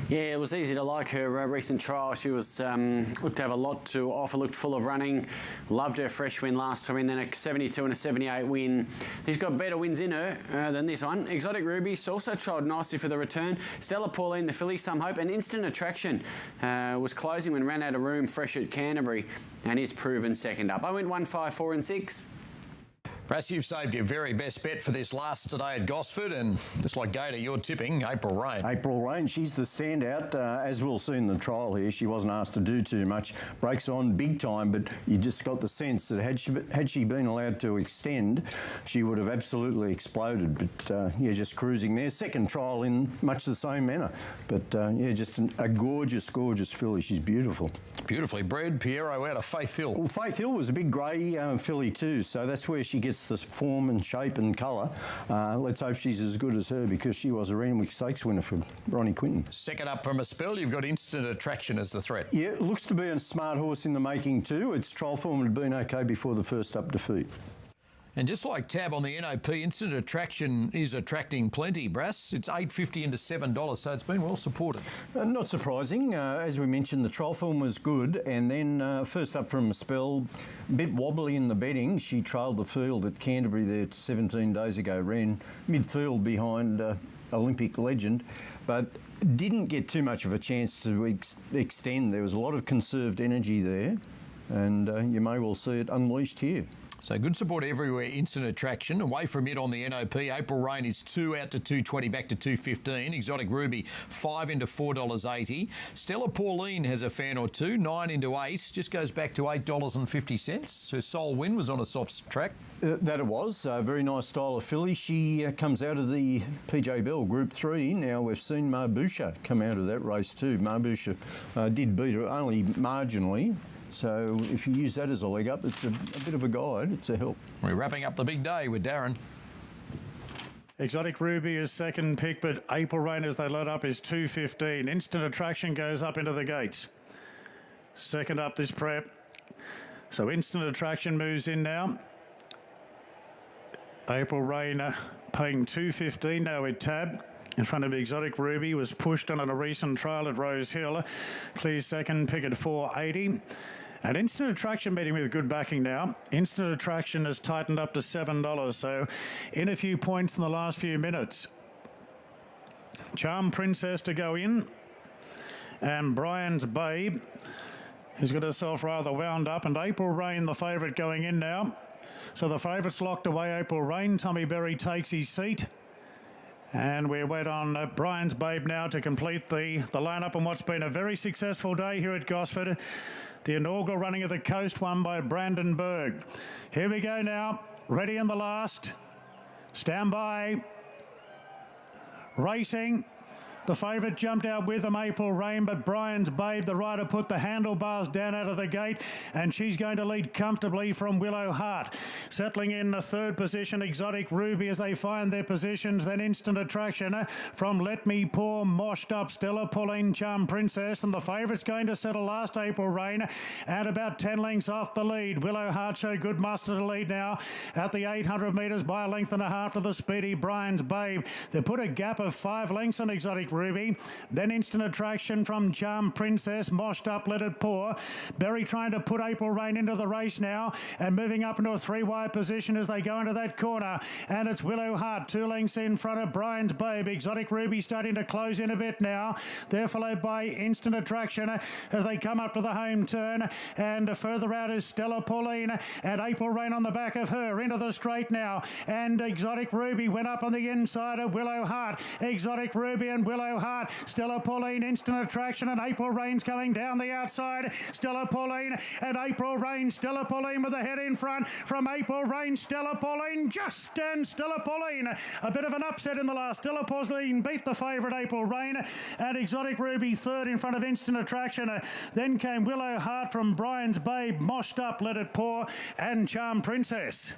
Yeah, it was easy to like her recent trial. She was looked to have a lot to offer, looked full of running. Loved her fresh win last time, and then a 72 and a 78 win. She's got better wins in her than this one. Exotic Ruby also trialled nicely for the return. Stella Pauline, the filly, some hope. And Instant Attraction was closing when ran out of room fresh at Canterbury and is proven second up. I went 1, 5, 4 and 6. Brass, you've saved your very best bet for this last today at Gosford, and just like Gator, you're tipping April Rain. April Rain, she's the standout. As we'll see in the trial here, she wasn't asked to do too much. Breaks on big time, but you just got the sense that had she been allowed to extend, she would have absolutely exploded. But yeah, just cruising there. Second trial in much the same manner. But yeah, just a gorgeous, gorgeous filly. She's beautiful. Beautifully bred. Piero out of Faith Hill. Well, Faith Hill was a big grey filly too, so that's where she gets just the form and shape and colour. Let's hope she's as good as her, because she was a Randwick Stakes winner for Ronnie Quinton. Second up from a spell, you've got Instant Attraction as the threat. Yeah, it looks to be a smart horse in the making too. Its trial form had been okay before the first up defeat. And just like Tab on the NOP, Instant Attraction is attracting plenty, Brass. It's $8.50 into $7, so it's been well supported. Not surprising. As we mentioned, the trial form was good, and then first up from a spell, a bit wobbly in the betting. She trailed the field at Canterbury there 17 days ago, ran midfield behind Olympic legend, but didn't get too much of a chance to extend. There was a lot of conserved energy there, and you may well see it unleashed here. So good support everywhere, Instant Attraction. Away from it on the NOP, April Rain is 2 out to $2.20, back to $2.15. Exotic Ruby, 5 into $4.80. Stella Pauline has a fan or two, 9 into 8, just goes back to $8.50. Her sole win was on a soft track. That it was. A very nice style of filly. She comes out of the PJ Bell Group 3. Now we've seen Marbusha come out of that race too. Marbusha did beat her only marginally. So if you use that as a leg up, it's a bit of a guide. It's a help. We're wrapping up the big day with Darren. Exotic Ruby is second pick, but April Rain as they load up is $2.15. Instant Attraction goes up into the gates. Second up this prep. So Instant Attraction moves in now. April Rain paying $2.15 now with Tab. In front of Exotic Ruby, was pushed on a recent trial at Rose Hill. Clear second, pick at $4.80. And Instant Attraction meeting with good backing now. Instant Attraction has tightened up to $7, so in a few points in the last few minutes. Charm Princess to go in. And Brian's Babe, who's got herself rather wound up. And April Rain, the favourite, going in now. So the favourite's locked away, April Rain. Tommy Berry takes his seat. And we wait on Brian's Babe now to complete the lineup on what's been a very successful day here at Gosford. The inaugural running of the coast won by Brandon Berg. Here we go now. Ready in the last. Stand by. Racing. The favourite jumped out with them, April Rain, but Brian's Babe, the rider, put the handlebars down out of the gate, and she's going to lead comfortably from Willow Heart. Settling in the third position, Exotic Ruby as they find their positions, then Instant Attraction from Let Me Pour, moshed up Stella Pauline, Charm Princess, and the favourite's going to settle last, April Rain, and about 10 lengths off the lead. Willow Heart show good muster to lead now at the 800 metres by a length and a half to the speedy Brian's Babe. They put a gap of 5 lengths on Exotic Ruby, then Instant Attraction from Charm Princess, moshed up Let It Pour. Berry trying to put April Rain into the race now and moving up into a 3-wide position as they go into that corner, and it's Willow Heart 2 lengths in front of Brian's Babe. Exotic Ruby starting to close in a bit now. They're followed by Instant Attraction as they come up to the home turn, and further out is Stella Pauline and April Rain on the back of her into the straight now, and Exotic Ruby went up on the inside of Willow Heart. Exotic Ruby and Willow Heart, Stella Pauline, Instant Attraction, and April Rain's coming down the outside. Stella Pauline and April Rain. Stella Pauline with the head in front from April Rain. Stella Pauline just and Stella Pauline. A bit of an upset in the last. Stella Pauline beat the favourite April Rain, and Exotic Ruby third in front of Instant Attraction. Then came Willow Heart from Brian's Babe, moshed up Let It Pour, and Charm Princess.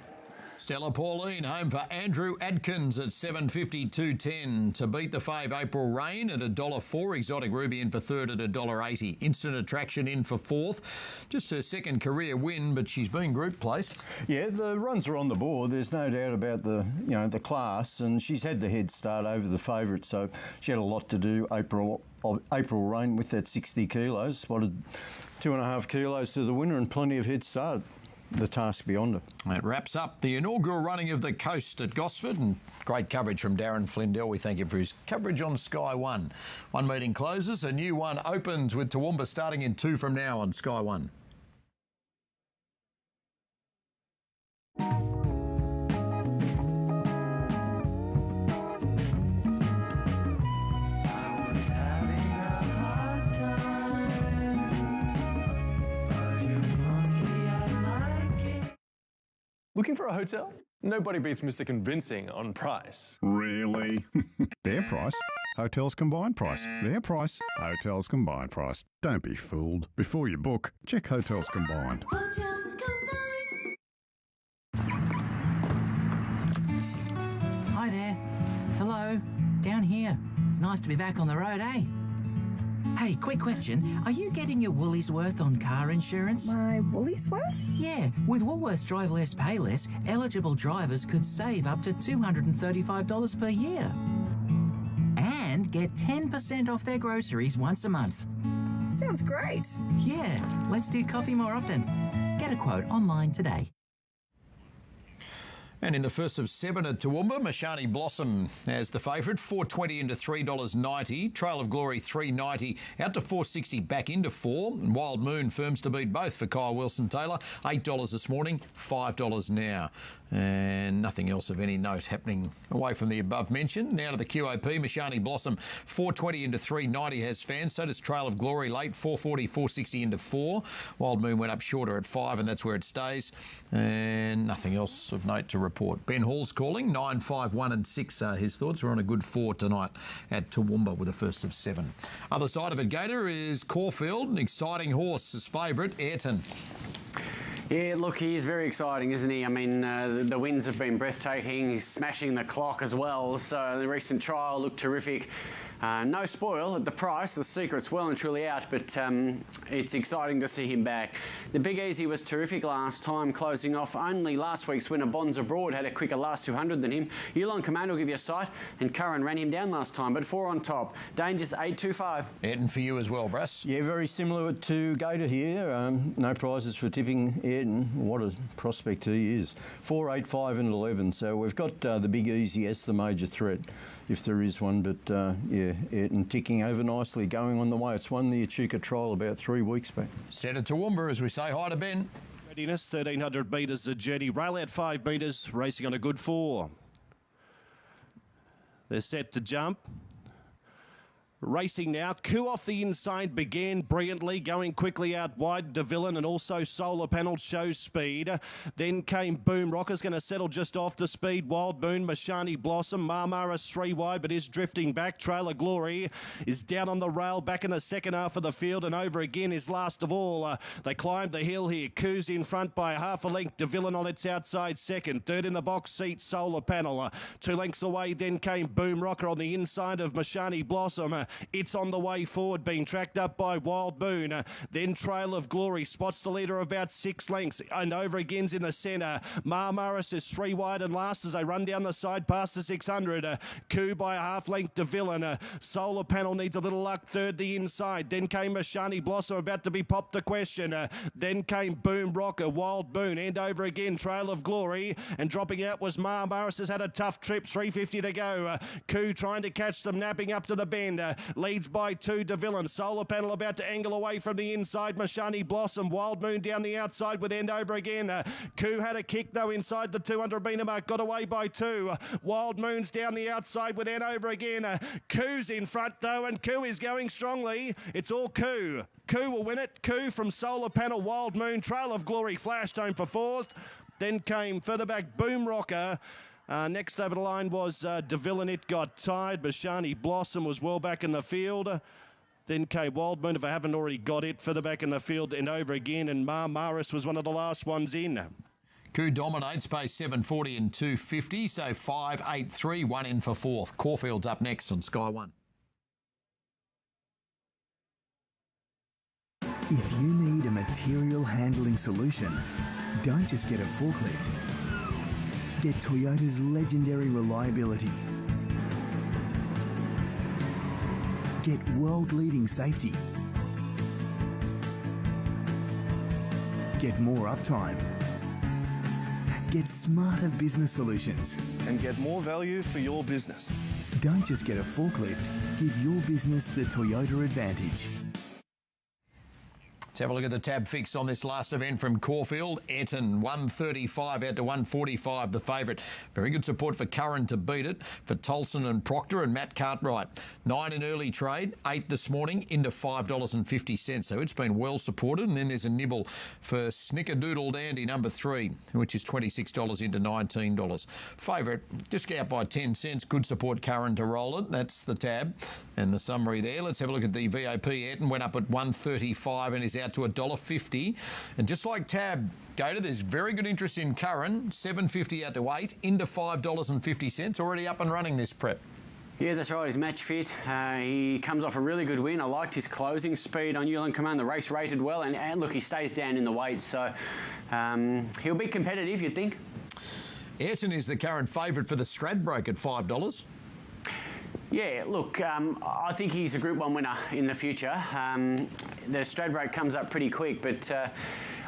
Stella Pauline home for Andrew Adkins at $7.52.10 to beat the fave April Rain at $1.04. Exotic Ruby in for third at $1.80. Instant Attraction in for fourth. Just her second career win, but she's been group placed. Yeah, the runs are on the board. There's no doubt about the class, and she's had the head start over the favourite, so she had a lot to do. April Rain with that 60 kilos, spotted 2.5 kilos to the winner and plenty of head start. The task beyond her. That wraps up the inaugural running of the coast at Gosford, and great coverage from Darren Flindell. We thank him for his coverage on Sky One. One meeting closes, a new one opens with Toowoomba starting in 2 from now on Sky One. Looking for a hotel? Nobody beats Mr. Convincing on price. Really? Their price? Hotels Combined Price. Their price? Hotels Combined Price. Don't be fooled. Before you book, check Hotels Combined. Hotels Combined. down here. It's nice to be back on the road, eh? Hey, quick question. Are you getting your woolies worth on car insurance? My woolies worth? Yeah. With Woolworths Drive Less, Pay Less, eligible drivers could save up to $235 per year. And get 10% off their groceries once a month. Sounds great. Yeah. Let's do coffee more often. Get a quote online today. And in the first of 7 at Toowoomba, Mashani Blossom as the favourite, $4.20 into $3.90. Trail of Glory $3.90 out to $4.60 back into $4. And Wild Moon firms to beat both for Kyle Wilson-Taylor. $8 this morning, $5 now. And nothing else of any note happening away from the above mentioned. Now to the QOP, Mashani Blossom, $4.20 into $3.90 has fans. So does Trail of Glory late, $4.40, $4.60 into $4. Wild Moon went up shorter at $5 and that's where it stays. And nothing else of note to report. Ben Hall's calling, 9, 5, 1 and 6 are his thoughts. We're on a good 4 tonight at Toowoomba with a first of 7. Other side of it, Gator, is Caulfield, an exciting horse, his favourite, Ayrton. Yeah, look, he is very exciting, isn't he? I mean, the wins have been breathtaking. He's smashing the clock as well. So the recent trial looked terrific. No spoil at the price. The secret's well and truly out, but it's exciting to see him back. The Big Easy was terrific last time, closing off. Only last week's winner, Bonds Abroad, had a quicker last 200 than him. Yulon Command will give you a sight, and Curran ran him down last time, but 4 on top. Danger's 8.25. Ayrton for you as well, Brass. Yeah, very similar to Gator here. No prizes for tipping Ayrton. What a prospect he is. 4, 8, 5 and 11. So we've got the Big Easy as the major threat, if there is one. But yeah, Ayrton ticking over nicely, going on the way. It's won the Echuca trial about 3 weeks back. Set it to Toowoomba as we say hi to Ben. Readiness, 1,300 metres a journey. Rail out 5 metres, racing on a good 4. They're set to jump. Racing now. Coup off the inside began brilliantly, going quickly out wide. De Villain and also Solar Panel shows speed. Then came Boom Rocker's going to settle just off the speed. Wild Moon, Mashani Blossom, Marmaris 3 wide, but is drifting back. Trail of Glory is down on the rail, back in the second half of the field, and over again is last of all. They climbed the hill here. Coos in front by half a length. De Villain on its outside second. Third in the box seat, Solar Panel. 2 lengths away, then came Boom Rocker on the inside of Mashani Blossom. It's on the way forward, being tracked up by Wild Moon. Then Trail of Glory spots the leader about 6 lengths, and over again's in the centre. Marmaris is 3 wide and last as they run down the side past the 600. Coup by a half length to Villain. Solar Panel needs a little luck, third the inside. Then came Mashani Blossom, about to be popped the question. Then came Boom Rocker, Wild Moon, and over again Trail of Glory, and dropping out was Marmaris, has had a tough trip, 3.50 to go. Coup trying to catch them, napping up to the bend. Leads by 2 De Villain. Solar Panel about to angle away from the inside. Mashani Blossom. Wild Moon down the outside with end over again. Coup had a kick though inside the 200 metre mark. Got away by 2. Wild Moon's down the outside with end over again. Coos in front though, and Coup is going strongly. It's all Coup. Coup will win it. Coup from Solar Panel. Wild Moon. Trail of Glory flashed home for 4th. Then came further back Boom Rocker. Next over the line was De Villain. It got tied. Mashani Blossom was well back in the field. Then came Wild Moon, if I haven't already got it, further back in the field and over again. And Marmaris was one of the last ones in. Coup dominates, pays 7.40 and 2.50. So 5, 8, 3, 1 in for 4th. Caulfield's up next on Sky One. If you need a material handling solution, don't just get a forklift. Get Toyota's legendary reliability. Get world-leading safety. Get more uptime. Get smarter business solutions. And get more value for your business. Don't just get a forklift. Give your business the Toyota advantage. Let's have a look at the tab fix on this last event from Caulfield. Ayrton, 135 out to 145, the favourite. Very good support for Curran to beat it, for Tolson and Proctor and Matt Cartwright. 9 in early trade, 8 this morning into $5.50. So it's been well supported. And then there's a nibble for Snickerdoodle Dandy, number 3, which is $26 into $19. Favourite, just out by 10 cents. Good support, Curran to roll it. That's the tab and the summary there. Let's have a look at the VOP. Ayrton went up at 135 and is out to $1.50. And just like tab, Gator, there's very good interest in Curran. $7.50 out to $8 into $5.50. Already up and running this prep. Yeah, that's right. He's match fit. He comes off a really good win. I liked his closing speed on Yulon Command. The race rated well, and look, he stays down in the weight, so he'll be competitive, you'd think. Ayrton is the current favourite for the Stradbroke at $5. Yeah, look, I think he's a Group 1 winner in the future. The Stradbroke comes up pretty quick, but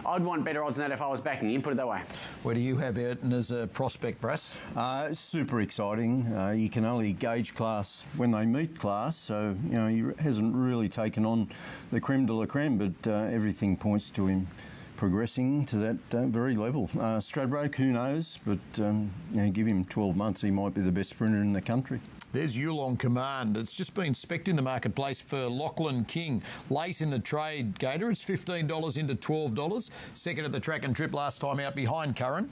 I'd want better odds than that if I was backing him, put it that way. Where do you have Ayrton as a prospect, Brass? Super exciting. You can only gauge class when they meet class, so he hasn't really taken on the creme de la creme, but everything points to him progressing to that very level. Stradbroke, who knows, but give him 12 months, he might be the best sprinter in the country. There's Yulon Command. It's just been specced in the marketplace for Lachlan King. Late in the trade, Gator. It's $15 into $12. Second at the track and trip last time out behind Curran.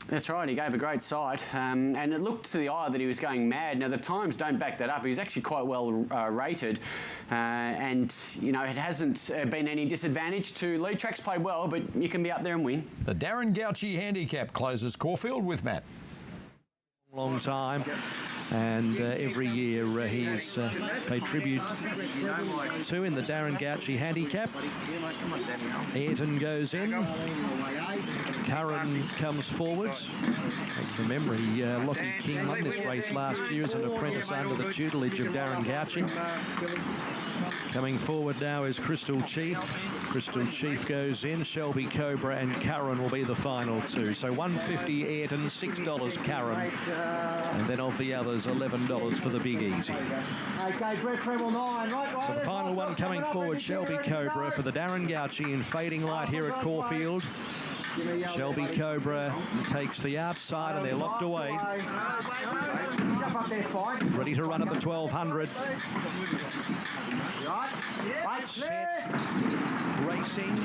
That's right, he gave a great sight, and it looked to the eye that he was going mad. Now, the times don't back that up. He was actually quite well rated, and, it hasn't been any disadvantage to lead. Track's played well, but you can be up there and win. The Darren Gauci handicap closes Caulfield with Matt. Long time, and every year he is paid tribute to in the Darren Gauci handicap. Ayrton goes in, Curran comes forward. From memory, Lockie King won this race last year as an apprentice under the tutelage of Darren Gauci. Coming forward now is Crystal Chief. Crystal Chief goes in. Shelby Cobra and Curran will be the final two. So $150 Ayrton, $6 Curran. And then of the others, $11 for the Big Easy. Okay, Brett Treble 9. So the final one coming forward, Shelby Cobra for the Darren Gauci in fading light here at Caulfield. Shelby Cobra takes the outside and they're locked away. Ready to run at the 1200. Set. Racing.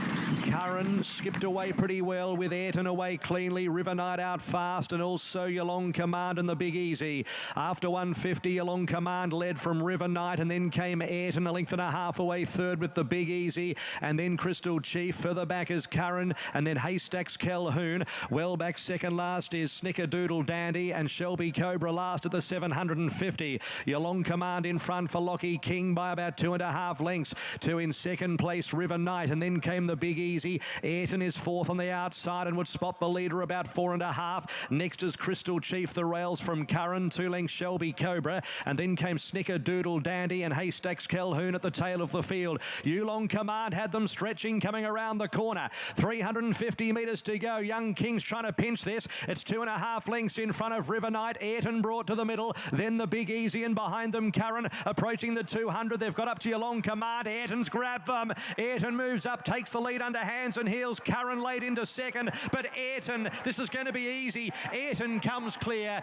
Curran skipped away pretty well with Ayrton away cleanly. River Knight out fast, and also Yulon Command and the Big Easy. After 150, Yulon Command led from River Knight, and then came Ayrton a length and a half away third with the Big Easy, and then Crystal Chief. Further back is Curran, and then Haystacks Calhoun. Well back second last is Snickerdoodle Dandy, and Shelby Cobra last at the 750. Yulon Command in front for Lockie King by about 2.5 lengths. Two in second place, River Knight, and then came the Big Easy. Ayrton is fourth on the outside and would spot the leader about 4.5. Next is Crystal Chief, the rails from Curran. 2 lengths Shelby Cobra, and then came Snickerdoodle Dandy and Haystacks Calhoun at the tail of the field. Yulon Command had them stretching coming around the corner. 350 metres to go. Young King's trying to pinch this. It's 2.5 lengths in front of River Knight. Ayrton brought to the middle, then the Big Easy, and behind them Curran approaching the 200. They've got up to Yulon Command. Ayrton's grabbed them. Ayrton moves up, takes the lead under hands and heels. Curran late into second, but Ayrton, this is going to be easy. Ayrton comes clear,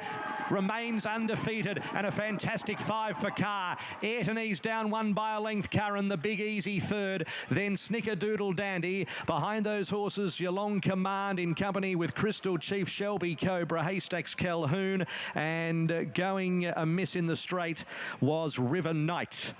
remains undefeated, and a fantastic 5 for Carr. Ayrton eased down 1 by a length. Curran, the Big Easy third, then Snickerdoodle Dandy. Behind those horses, Yulon Command in company with Crystal Chief, Shelby Cobra, Haystacks Calhoun, and going a miss in the straight was River Knight.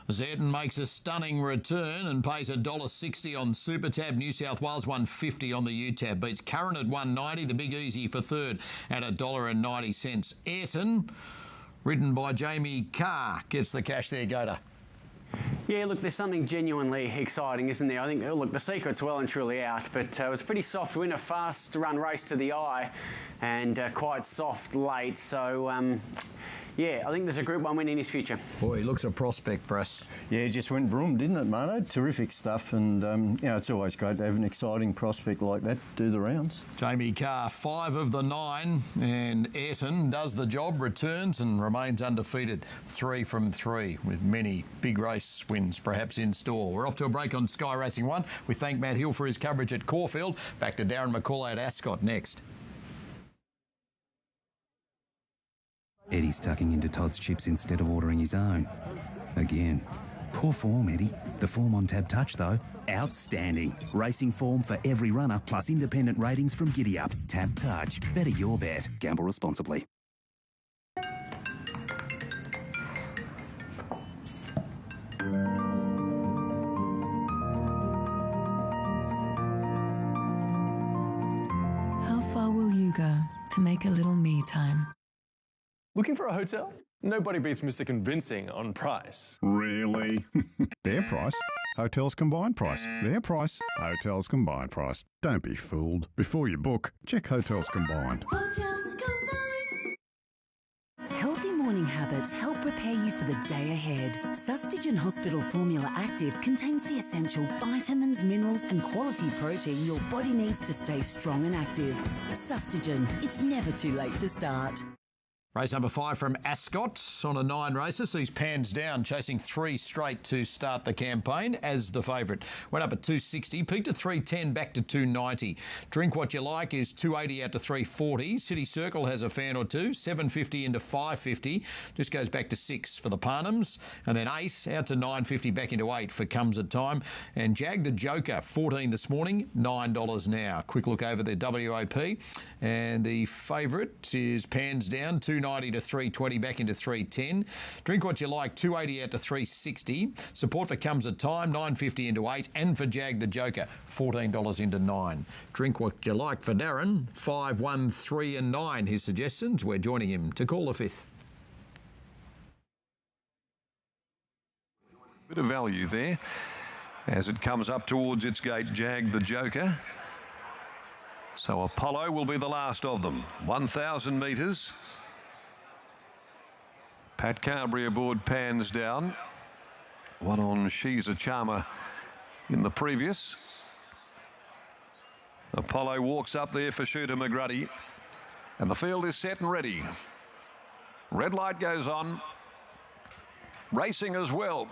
Ayrton makes a stunning return and pays $1.60 on Super Tab. New South Wales $1.50 on the UTAB. Beats Curran at $1.90. The Big Easy for third at $1.90. Ayrton, ridden by Jamie Carr, gets the cash there, Gator. Yeah, look, there's something genuinely exciting, isn't there? I think, look, the secret's well and truly out, but it was a pretty soft win, a fast run race to the eye, and quite soft late. So, yeah, I think there's a Group 1 win in his future. Boy, he looks a prospect, Press. Yeah, it just went vroom, didn't it, Mano? Terrific stuff, and it's always great to have an exciting prospect like that do the rounds. Jamie Carr, 5 of the 9, and Ayrton does the job, returns and remains undefeated. 3 from 3, with many big race wins perhaps in store. We're off to a break on Sky Racing 1. We thank Matt Hill for his coverage at Caulfield. Back to Darren McCauley at Ascot next. Eddie's tucking into Todd's chips instead of ordering his own. Again. Poor form, Eddie. The form on Tab Touch, though, outstanding. Racing form for every runner, plus independent ratings from Giddy Up. Tab Touch. Better your bet. Gamble responsibly. How far will you go to make a little me time? Looking for a hotel? Nobody beats Mr. Convincing on price. Really? Their price? Hotels Combined Price. Their price? Hotels Combined Price. Don't be fooled. Before you book, check Hotels Combined. Hotels Combined. Healthy morning habits help prepare you for the day ahead. Sustagen Hospital Formula Active contains the essential vitamins, minerals and quality protein your body needs to stay strong and active. Sustagen, it's never too late to start. Race number 5 from Ascot on a 9 races. He's pans down, chasing 3 straight to start the campaign as the favourite. Went up at 260, peaked at 310, back to 290. Drink What You Like is 280 out to 340. City Circle has a fan or two, 750 into 550. Just goes back to 6 for the Parnhams. And then Ace out to 950, back into 8 for Comes a Time. And Jag the Joker, 14 this morning, $9 now. Quick look over the WAP. And the favourite is pans down, 290 to 320, back into 310. Drink What You Like, 280 out to 360. Support for Comes a Time, 950 into 8. And for Jag the Joker, $14 into 9. Drink What You Like for Darren, 5, 1, 3 and 9. His suggestions. We're joining him to call the 5th. Bit of value there as it comes up towards its gate, Jag the Joker. So Apollo will be the last of them. 1,000 metres. Pat Carberry aboard pans down. One on She's a Charmer in the previous. Apollo walks up there for Shooter McGruddy. And the field is set and ready. Red light goes on. Racing as well.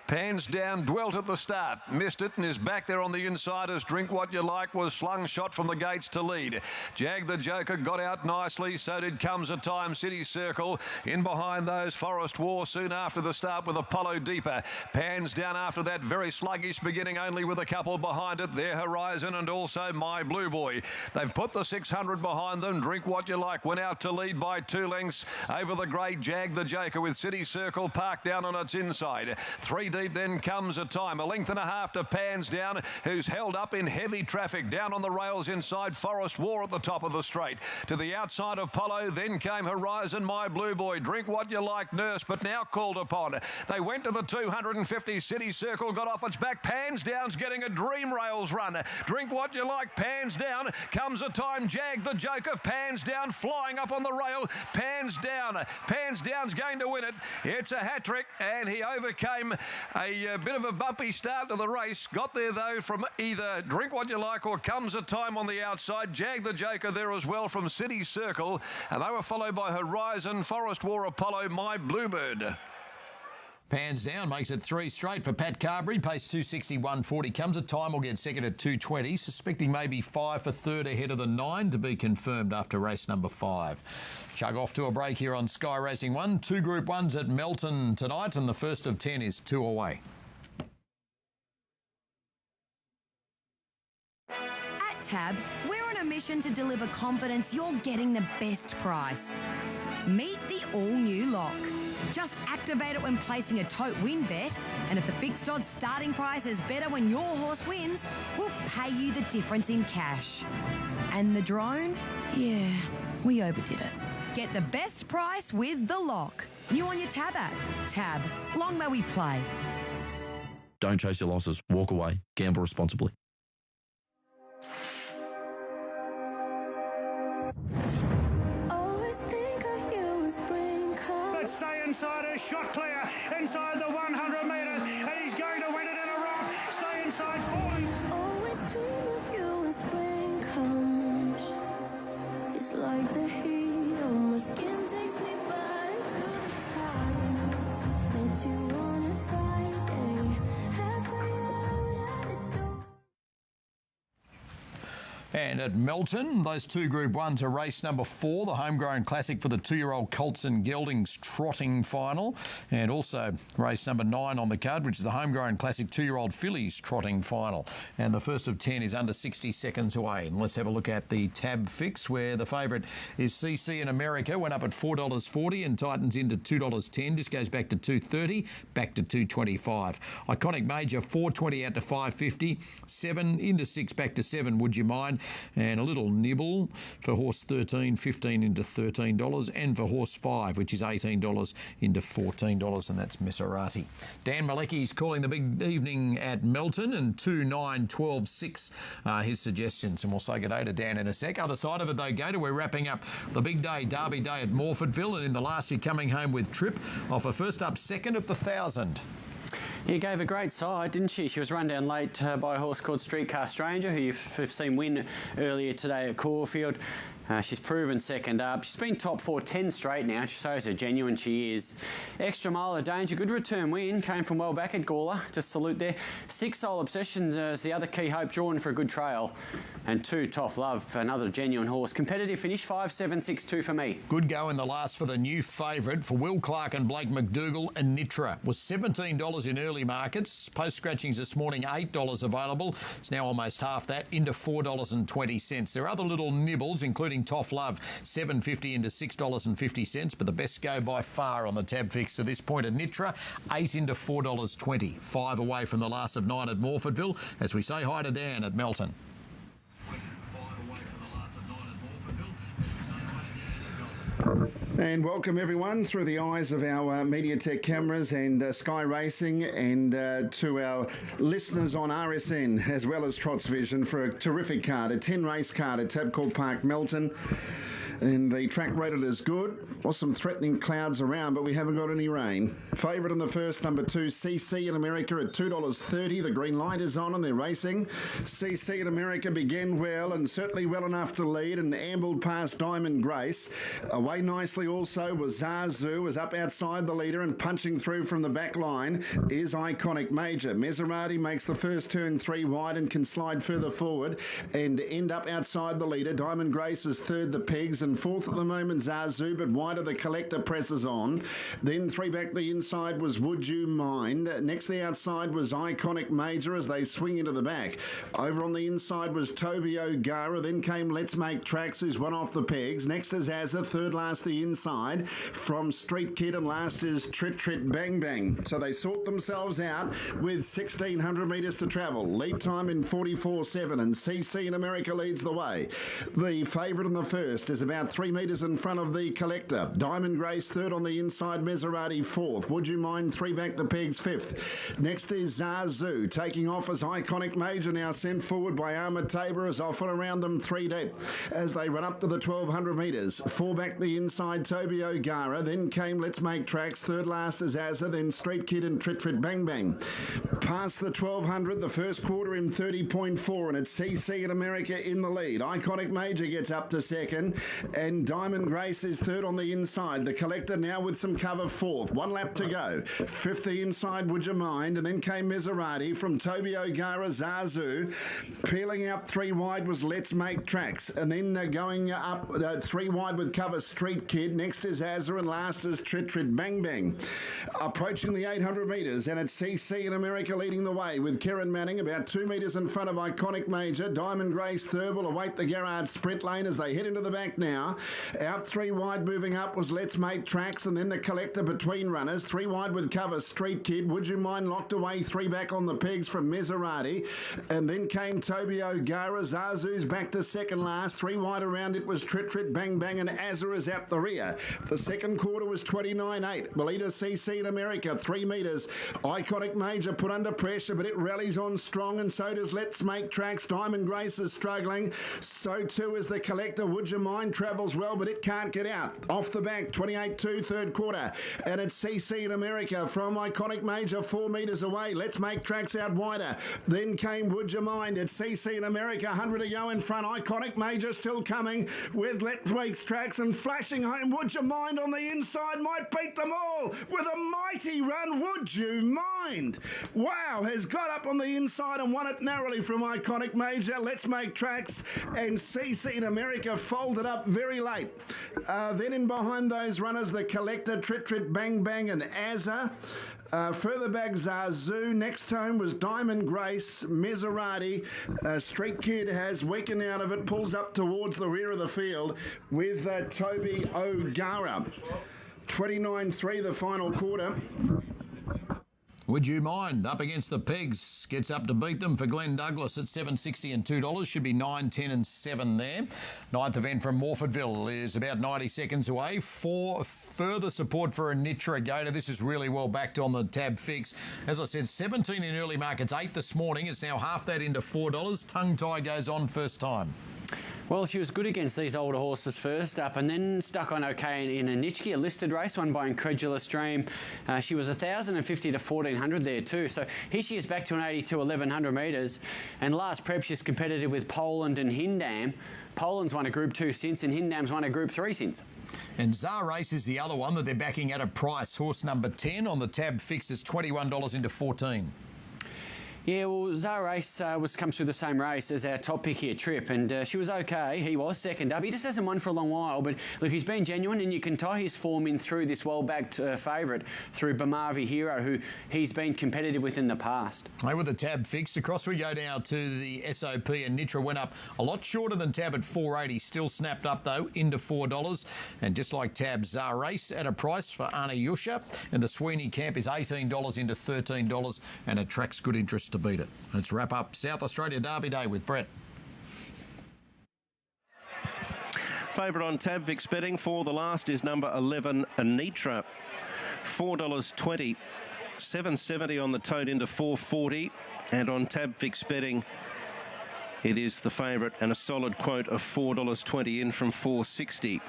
Pans down, dwelt at the start, missed it and is back there on the inside as Drink What You Like was slung shot from the gates to lead. Jag the Joker got out nicely, so did Comes a Time, City Circle. In behind those, Forest War soon after the start with Apollo deeper. Pans down after that, very sluggish beginning only with a couple behind it. Their Horizon and also My Blue Boy. They've put the 600 behind them. Drink What You Like went out to lead by 2 lengths over the grey Jag the Joker with City Circle parked down on its inside. 3 deep then Comes a Time, a length and a half to Pans down, who's held up in heavy traffic down on the rails inside Forest War at the top of the straight. To the outside Apollo, then came Horizon, My Blue Boy, Drink What You Like, Nurse, but now called upon. They went to the 250, City Circle got off its back. Pans down's getting a dream rails run. Drink What You Like, Pans down, Comes a Time, Jag the Joker, Pans down, flying up on the rail, Pans down's going to win it. It's a hat trick, and he overcame a bit of a bumpy start to the race. Got there though from either Drink What You Like or Comes a Time on the outside. Jag the Joker there as well from City Circle, and they were followed by Horizon, Forest War, Apollo, My Bluebird. Pans down, makes it 3 straight for Pat Carberry, pace 260, 140. Comes a Time will get second at 220, suspecting maybe 5 for third ahead of the 9 to be confirmed after race number 5. Chug off to a break here on Sky Racing 1. 2 Group 1s at Melton tonight, and the first of 10 is 2 away. At Tab, we're on a mission to deliver confidence you're getting the best price. Meet the all-new Lock. Just activate it when placing a tote win bet, and if the fixed odds starting price is better when your horse wins, we'll pay you the difference in cash. And the drone? Yeah, we overdid it. Get the best price with the Lock. New on your Tab app. Tab. Long may we play. Don't chase your losses. Walk away. Gamble responsibly. Always think of you when spring comes. Let's stay inside her, shot clear, inside the 100 metres, and he's going to win it in a rock. Stay inside 40. Always dream of you when spring comes. It's like the heat on my skin takes me back to the time that you on a Friday, halfway out at the door. And at Melton, those 2 Group 1s are race number 4, the homegrown classic for the 2-year-old Colts and Geldings trotting final, and also race number 9 on the card, which is the homegrown classic 2-year-old fillies trotting final. And the first of 10 is under 60 seconds away. And let's have a look at the tab fix, where the favourite is CC in America, went up at $4.40 and tightens into $2.10, just goes back to $2.30, back to $2.25. Iconic Major, $4.20 out to $5.50, 7 into 6, back to 7, Would You Mind? And a little nibble for horse 13, 15 into $13, and for horse 5, which is $18 into $14, and that's Messerati. Dan Malecki's calling the big evening at Melton, and 2, 9, 12, 6 his suggestions, and we'll say good day to Dan in a sec. Other side of it though, Gator, we're wrapping up the big day, Derby Day at Morfordville, and in the last year coming home with Trip off a first up second of the 1,000. He gave a great side, didn't she? She was run down late by a horse called Streetcar Stranger, who you've seen win earlier today at Caulfield. She's proven second up. She's been top 4 10 straight now. She shows how genuine she is. Extra Mile of Danger, good return win. Came from well back at Gawler. Just salute there. 6 Soul Obsessions is the other key hope, drawn for a good trail. And 2 Tough Love, another genuine horse. Competitive finish, 5, 7, 6, 2 for me. Good go in the last for the new favourite for Will Clark and Blake McDougall, and Nitra. Was $17 in early markets. Post scratchings this morning, $8 available. It's now almost half that, into $4.20. There are other little nibbles, including Tough Love, $7.50 into $6.50, but the best go by far on the tab fix to this point at Nitra, 8 into $4.20. 5 away from the last of 9 at Morfordville, as we say hi to Dan at Melton. And welcome everyone through the eyes of our MediaTek cameras and Sky Racing, and to our listeners on RSN as well as Trots Vision for a terrific card, a 10 race card at Tabcorp Park, Melton. And the track rated as good. Was some threatening clouds around, but we haven't got any rain. Favourite in the first, number 2, CC in America at $2.30. The green light is on and they're racing. CC in America began well and certainly well enough to lead and ambled past Diamond Grace. Away nicely also was Zazu, was up outside the leader and punching through from the back line is Iconic Major. Messerati makes the first turn 3 wide and can slide further forward and end up outside the leader. Diamond Grace is third, the Pigs, and fourth at the moment Zazu, but wider the Collector presses on. Then 3 back the inside was Would You Mind. Next the outside was Iconic Major as they swing into the back. Over on the inside was Toby O'Gara. Then came Let's Make Tracks, who's one off the pegs. Next is Azza, third last the inside from Street Kid, and last is Trit Trit Bang Bang. So they sort themselves out with 1,600 metres to travel. Lead time in 44.7, and CC in America leads the way. The favourite in the first is about 3 metres in front of the Collector. Diamond Grace third on the inside, Messerati fourth. Would You Mind 3 back the pegs fifth. Next is Zazu taking off as Iconic Major, now sent forward by Armour Tabor as often around them 3 deep as they run up to the 1,200 metres. 4 back the inside, Toby O'Gara. Then came Let's Make Tracks. Third last is Azza, then Street Kid and Trit Trit Bang Bang. Past the 1,200, the first quarter in 30.4, and it's CC in America in the lead. Iconic Major gets up to second, and Diamond Grace is third on the inside. The Collector now with some cover fourth. 1 lap to go. Fifth the inside, Would You Mind? And then came Messerati from Toby O'Gara, Zazu. Peeling out 3 wide was Let's Make Tracks. And then going up 3 wide with cover, Street Kid. Next is Azza, and last is Trit Trit Bang Bang. Approaching the 800 metres, and it's CC in America leading the way with Kieran Manning about 2 metres in front of Iconic Major. Diamond Grace third will await the Garrard sprint lane as they head into the back now. Out 3 wide moving up was Let's Make Tracks, and then the Collector between runners. 3 wide with cover, Street Kid. Would You Mind locked away, 3 back on the pegs from Messerati. And then came Toby O'Gara. Zazu's back to second last. 3 wide around it was Trit Trit Bang Bang, and Azza is out the rear. The second quarter was 29.8. The leader CC in America, 3 metres. Iconic Major put under pressure, but it rallies on strong, and so does Let's Make Tracks. Diamond Grace is struggling. So too is the Collector. Would You Mind travels well, but it can't get out. Off the back, 28.2 third quarter. And it's CC in America from Iconic Major, 4 metres away. Let's Make Tracks out wider. Then came Would You Mind. It's CC in America, 100 to go in front. Iconic Major still coming with Let's Make Tracks, and flashing home Would You Mind on the inside. Might beat them all with a mighty run. Would You Mind? Wow, has got up on the inside and won it narrowly from Iconic Major. Let's Make Tracks and CC in America folded up very late. Then in behind those runners, the Collector, Trit Trit Bang Bang, and Azza. Further back, Zazu. Next home was Diamond Grace, Messerati. Street Kid has weakened out of it, pulls up towards the rear of the field with Toby O'Gara. 29.3 the final quarter. Would you mind? Up against the Pegs. Gets up to beat them for Glenn Douglas at $7.60 and $2. Should be 9, 10 and 7 there. Ninth event from Morfordville is about 90 seconds away. For further support for a Nitra Gator. This is really well backed on the tab fix. As I said, 17 in early markets, 8 this morning. It's now half that into $4. Tongue tie goes on first time. Well, she was good against these older horses first up and then stuck on okay in a Nitschke, a listed race won by Incredulous Dream. She was 1,050 to 1,400 there too. So here she is back to an 82, 1,100 metres. And last prep, she's competitive with Poland and Hindam. Poland's won a Group 2 since and Hindam's won a Group 3 since. And Zar Race is the other one that they're backing at a price. Horse number 10 on the tab fixed is $21 into 14. Yeah, well, Zara Race comes through the same race as our top pick here, Trip, and she was okay. He was second up. He just hasn't won for a long while, but look, he's been genuine, and you can tie his form in through this well-backed favourite, through Bamavi Hero, who he's been competitive with in the past. Hey, with the tab fixed, across we go now to the SOP, and Nitra went up a lot shorter than tab at $4.80, still snapped up though into $4, and just like tab, Zara Race at a price for Anna Yusha, and the Sweeney camp is $18 into $13, and attracts good interest to beat it. Let's wrap up South Australia Derby Day with Brett. Favourite on tab fix betting for the last is number 11, Anitra. $4.20. $7.70 on the tote into $4.40. And on tab fix betting, it is the favourite and a solid quote of $4.20 in from $4.60.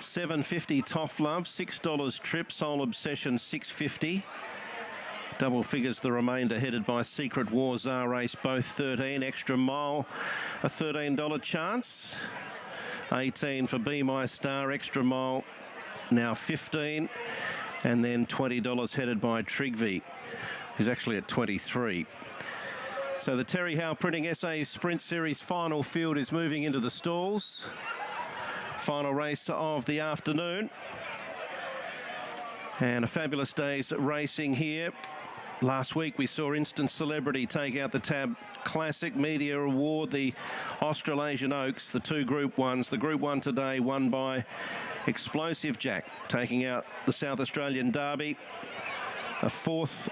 $7.50 Toff Love, $6 Trip, Soul Obsession $6.50. Double figures the remainder, headed by Secret War, Zar Race, both 13. Extra Mile, a $13 chance. 18 for Be My Star, Extra Mile, now 15. And then $20 headed by Trigvi, who's actually at 23. So the Terry Howe Printing SA Sprint Series final field is moving into the stalls. Final race of the afternoon. And a fabulous day's racing here. Last week we saw Instant Celebrity take out the Tab Classic Media Award, the Australasian Oaks, the two Group 1s. The Group 1 today won by Explosive Jack, taking out the South Australian Derby. A fourth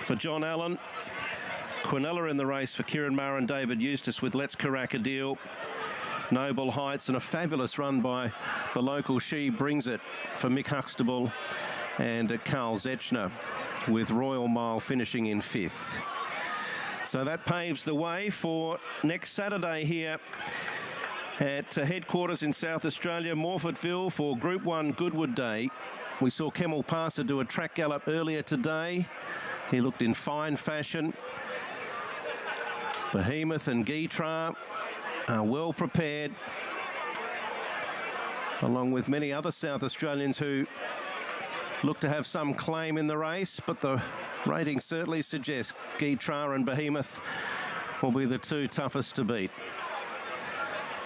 for John Allen. Quinella in the race for Kieran Maher and David Eustace with Let's Crack a Deal. Noble Heights, and a fabulous run by the local She Brings It for Mick Huxtable and Carl Zetchner, with Royal Mile finishing in 5th. So that paves the way for next Saturday here at headquarters in South Australia, Morfordville, for Group 1 Goodwood Day. We saw Kemmel Passer do a track gallop earlier today. He looked in fine fashion. Behemoth and Guitra are well prepared, along with many other South Australians who look to have some claim in the race, but the ratings certainly suggest Guitra and Behemoth will be the two toughest to beat.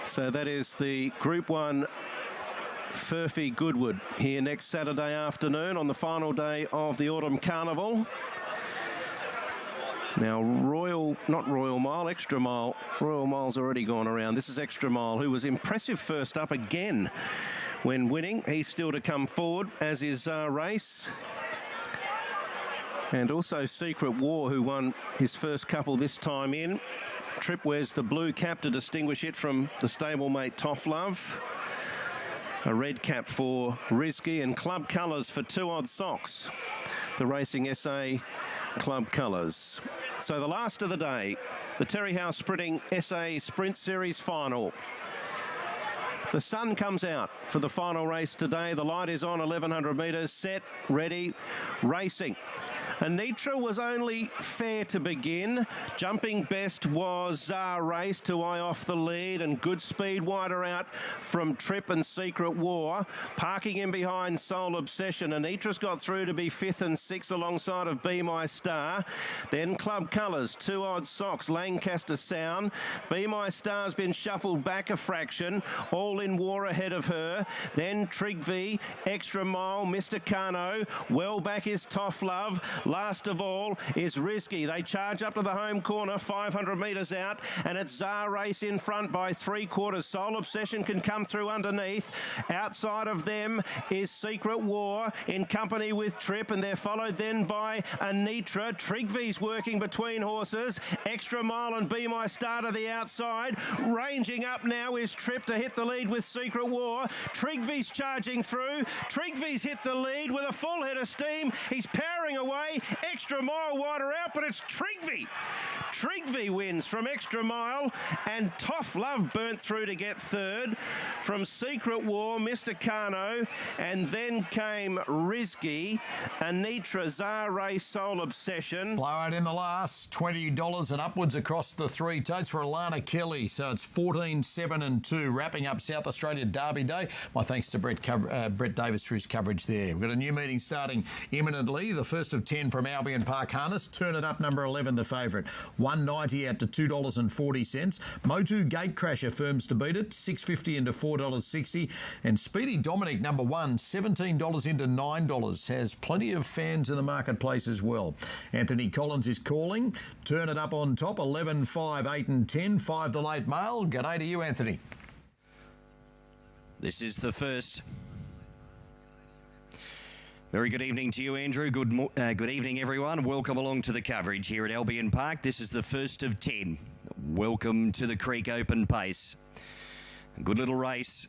So that is the Group 1 Furphy Goodwood here next Saturday afternoon on the final day of the Autumn Carnival. Now, not Royal Mile, Extra Mile. Royal Mile's already gone around. This is Extra Mile, who was impressive first up again when winning. He's still to come forward, as is Race. And also Secret War, who won his first couple this time in. Trip wears the blue cap to distinguish it from the stablemate Toff Love. A red cap for Rizky, and club colours for 2 Odd Socks. The Racing SA club colours. So the last of the day, the Terry Howe Sprinting SA Sprint Series final. The sun comes out for the final race today. The light is on, 1,100 metres, set, ready, racing. Anitra was only fair to begin. Jumping best was Zar Race to eye off the lead, and good speed wider out from Trip and Secret War. Parking in behind Soul Obsession. Anitra's got through to be 5th and 6th alongside of Be My Star. Then Club Colours, 2 Odd Socks, Lancaster Sound. Be My Star's been shuffled back a fraction. All in War ahead of her. Then Trigvi, Extra Mile, Mr. Kano. Well back is Toff Love. Last of all is Risky. They charge up to the home corner, 500 metres out, and it's Czar Race in front by 3/4. Soul Obsession can come through underneath. Outside of them is Secret War in company with Trip, and they're followed then by Anitra. Trigvy's working between horses. Extra Mile and Be My Star to the outside. Ranging up now is Trip to hit the lead with Secret War. Trigvy's charging through. Trigvy's hit the lead with a full head of steam. He's powering away. Extra Mile wider out, but it's Trigvy. Trigvy wins from Extra Mile, and Toff Love burnt through to get third. From Secret War, Mr. Kano, and then came Risky, Anitra, Czar Race, Soul Obsession. Blowout in the last, $20 and upwards across the three totes for Alana Kelly. So it's 14, 7 and 2, wrapping up South Australia Derby Day. My thanks to Brett Davis for his coverage there. We've got a new meeting starting imminently. The first of 10 from Albion Park Harness. Turn It Up, number 11, the favourite. $1.90 out to $2.40. Motu Gatecrasher firms to beat it, $6.50 into $4.60. And Speedy Dominic, number 1, $17 into $9. Has plenty of fans in the marketplace as well. Anthony Collins is calling. Turn It Up on top, 11, 5, 8 and 10. 5 the late mail. G'day to you, Anthony. This is the first. Very good evening to you, Andrew. Good evening, everyone. Welcome along to the coverage here at Albion Park. This is the first of 10. Welcome to the Creek Open Pace. Good little race.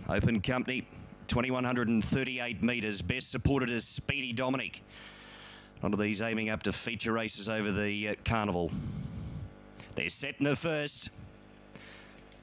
Open company, 2,138 metres. Best supported is Speedy Dominic. One of these aiming up to feature races over the carnival. They're set in the first.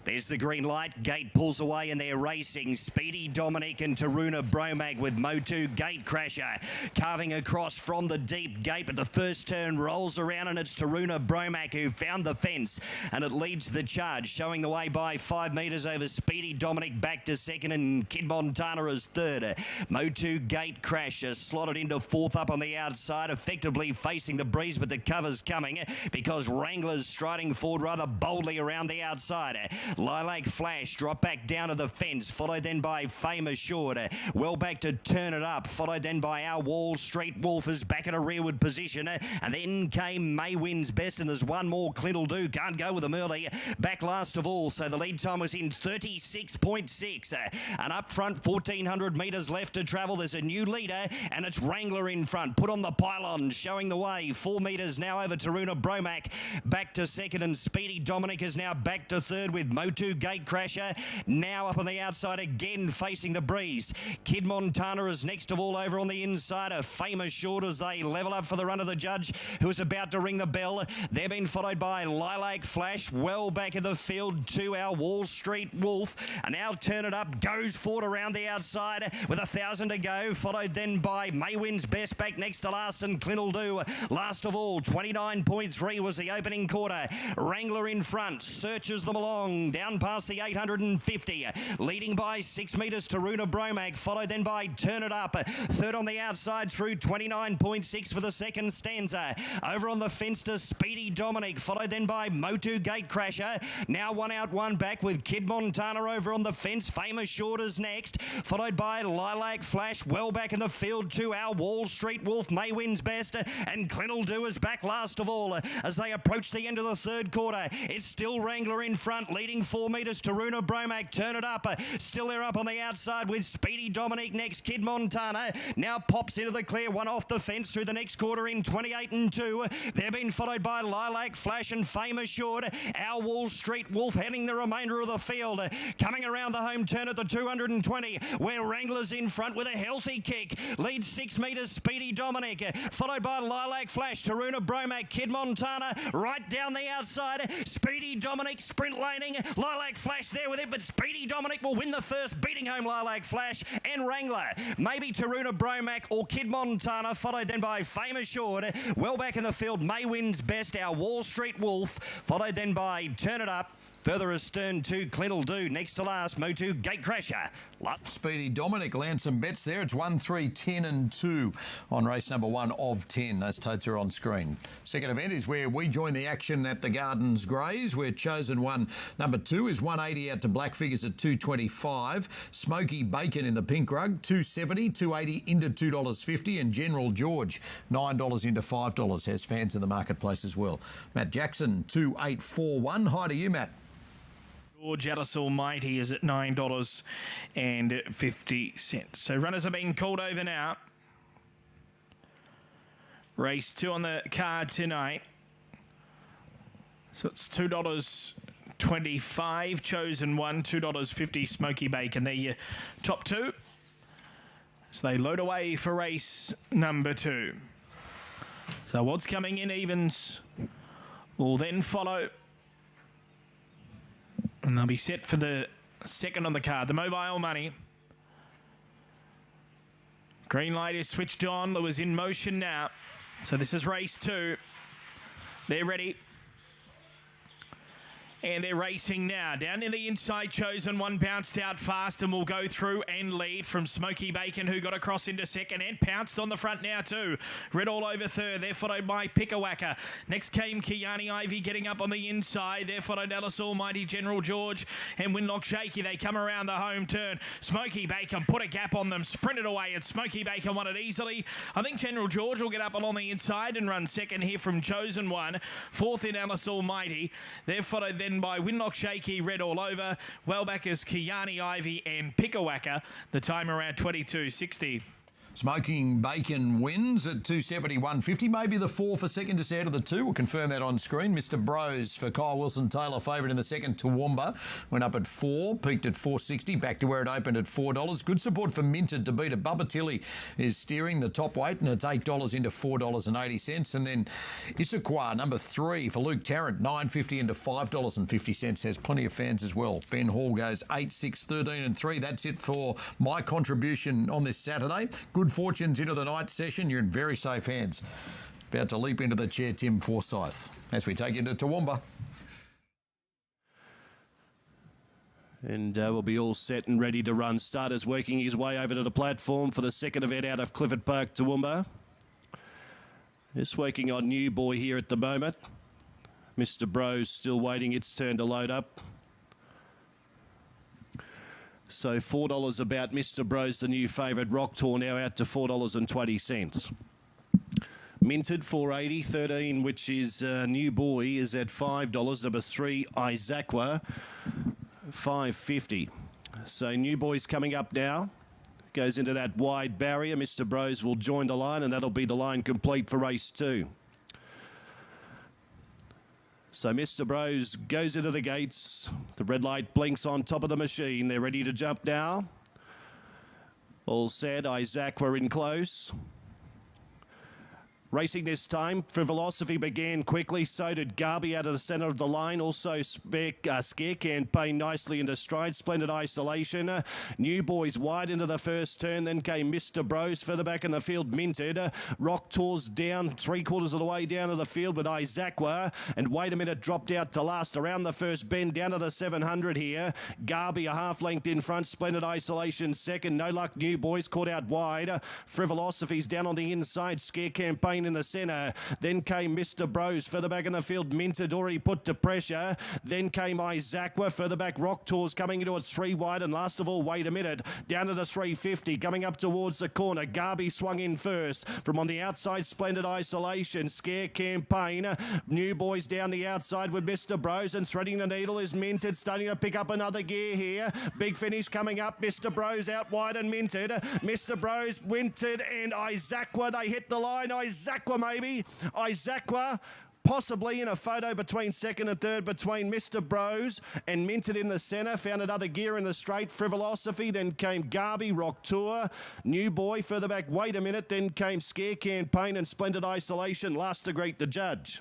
There's the green light. Gate pulls away and they're racing. Speedy Dominic and Taruna Bromag with Motu Gatecrasher carving across from the deep gate, but the first turn rolls around and it's Taruna Bromag who found the fence, and it leads the charge, showing the way by 5 metres over Speedy Dominic back to second, and Kid Montana is third. Motu Gatecrasher slotted into fourth up on the outside, effectively facing the breeze, but the cover's coming because Wrangler's striding forward rather boldly around the outside. Lilac Flash drop back down to the fence, followed then by Fame Assured. Well back to Turn It Up, followed then by Our Wall Street Wolf is back in a rearward position. And then came May Wins Best, and there's one more, Clint'll Do. Can't go with them early. Back last of all, so the lead time was in 36.6. And up front, 1,400 metres left to travel. There's a new leader, and it's Wrangler in front. Put on the pylon, showing the way. 4 metres now over Taruna Bromac. Back to second, and Speedy Dominic is now back to third with Motu Gatecrasher now up on the outside again, facing the breeze. Kid Montana is next of all over on the inside. A Fame Assured as they level up for the run of the judge, who is about to ring the bell. They're being followed by Lilac Flash, well back in the field to Our Wall Street Wolf. And now Turn It Up goes forward around the outside with 1,000 to go, followed then by May Wins Best back next to last, and Clint'll Do. Last of all, 29.3 was the opening quarter. Wrangler in front, searches them along down past the 850, leading by 6 metres Taruna Bromag, followed then by Turn It Up. Third on the outside through 29.6 for the second stanza. Over on the fence to Speedy Dominic, followed then by Motu Gatecrasher. Now one out, one back with Kid Montana over on the fence. Fame Assured is next, followed by Lilac Flash, well back in the field to Our Wall Street Wolf. May Wins Best, and Clint'll Do is back last of all as they approach the end of the third quarter. It's still Wrangler in front, leading 4 metres Taruna Bromac. Turn It Up, still there up on the outside with Speedy Dominic next. Kid Montana now pops into the clear, one off the fence through the next quarter in 28 and 2. They're been followed by Lilac Flash and Fame Assured. Our Wall Street Wolf heading the remainder of the field. Coming around the home turn at the 220, where Wrangler's in front with a healthy kick. Leads 6 metres Speedy Dominic, followed by Lilac Flash, Taruna Bromac, Kid Montana right down the outside. Speedy Dominic sprint laning. Lilac Flash there with it, but Speedy Dominic will win the first, beating home Lilac Flash and Wrangler. Maybe Taruna Bromac or Kid Montana, followed then by Fame Assured. Well back in the field, May Wins Best, Our Wall Street Wolf, followed then by Turn It Up Further astern to Clint'll Do. Next to last, Motu Gate Crasher. Speedy Dominic lands some bets there. It's 1, 3, 10 and 2 on race number 1 of 10. Those totes are on screen. Second event is where we join the action at the Gardens Greys, where chosen one number 2 is 180 out to black figures at 225. Smoky Bacon in the pink rug, 270, 280 into $2.50, and General George, $9 into $5, has fans in the marketplace as well. Matt Jackson, 2841. Hi to you, Matt. George Alice Almighty is at $9.50. So runners are being called over now. Race 2 on the card tonight. So it's $2.25. Chosen one, $2.50. Smoky Bacon. They're your top two. So they load away for race number 2. So what's coming in evens will then follow. And they'll be set for the second on the card. The mobile money. Green light is switched on. Lure is in motion now. So this is race 2. They're ready. And they're racing now. Down in the inside, chosen one bounced out fast and will go through and lead from Smoky Bacon, who got across into second and pounced on the front now too. Red all over third. They're followed by Pickawacka. Next came Kiani Ivy getting up on the inside. They're followed Alice Almighty, General George and Winlock Shaky. They come around the home turn. Smoky Bacon put a gap on them, sprinted away, and Smoky Bacon won it easily. I think General George will get up along the inside and run second here from chosen one. Fourth in Alice Almighty. They're followed then by Winlock Shaky, Red all over. Well back is Kiani Ivy and Pickawacka. The time around 22.60. Smoking Bacon wins at 271.50. Maybe the 4 for second just out of the 2. We'll confirm that on screen. Mr. Bros for Kyle Wilson-Taylor, favourite in the second. Toowoomba went up at 4, peaked at 4.60, back to where it opened at $4. Good support for Minted to beat it. Bubba Tilly is steering the top weight, and it's $8 into $4.80. And then Issaquah, number 3 for Luke Tarrant, $9.50 into $5.50. Has plenty of fans as well. Ben Hall goes 8, 6, 13 and 3. That's it for my contribution on this Saturday. Good fortunes into the night session. You're in very safe hands. About to leap into the chair, Tim Forsyth, as we take you to Toowoomba. And we'll be all set and ready to run. Starter's working his way over to the platform for the second event out of Clifford Park, Toowoomba. Just working on New Boy here at the moment. Mr. Bros still waiting its turn to load up. So $4 about Mr. Bros, the new favourite. Rock Tour now out to $4.20. Minted $4.80, 13, which is New Boy, is at $5. Number 3, Isaac,a $5.50. So New Boy's coming up now. Goes into that wide barrier. Mr. Bros will join the line, and that'll be the line complete for race 2. So Mr. Bros goes into the gates. The red light blinks on top of the machine. They're ready to jump now. All set. Isaac,a in close. Racing this time, Frivolosophy began quickly. So did Garby out of the centre of the line. Also Scare Campaign nicely into stride. Splendid Isolation. New Boys wide into the first turn. Then came Mr. Bros further back in the field. Minted. Rock Tours down 3/4 of the way down to the field with Isaac,a. And wait a minute, dropped out to last around the first bend down to the 700 here. Garby a half length in front. Splendid Isolation second. No Luck New Boys caught out wide. Frivolosophy's down on the inside. Scare Campaign in the centre. Then came Mr. Bros further back in the field. Minted already put to pressure. Then came Isaac,a further back. Rock Tours coming into it 3 wide. And last of all, wait a minute, down to the 350 coming up towards the corner. Garby swung in first from on the outside. Splendid Isolation. Scare Campaign. New Boys down the outside with Mr. Bros, and threading the needle is Minted, starting to pick up another gear here. Big finish coming up. Mr. Bros out wide and Minted. Mr. Bros, Minted and Isaac,a. They hit the line. Isaac,a maybe. Isaac,a possibly in a photo between second and third between Mr. Bros and Minted in the centre. Found another gear in the straight. Frivolosophy. Then came Garby, Rock Tour. New Boy further back. Wait a minute. Then came Scare Campaign and Splendid Isolation. Last to greet the judge.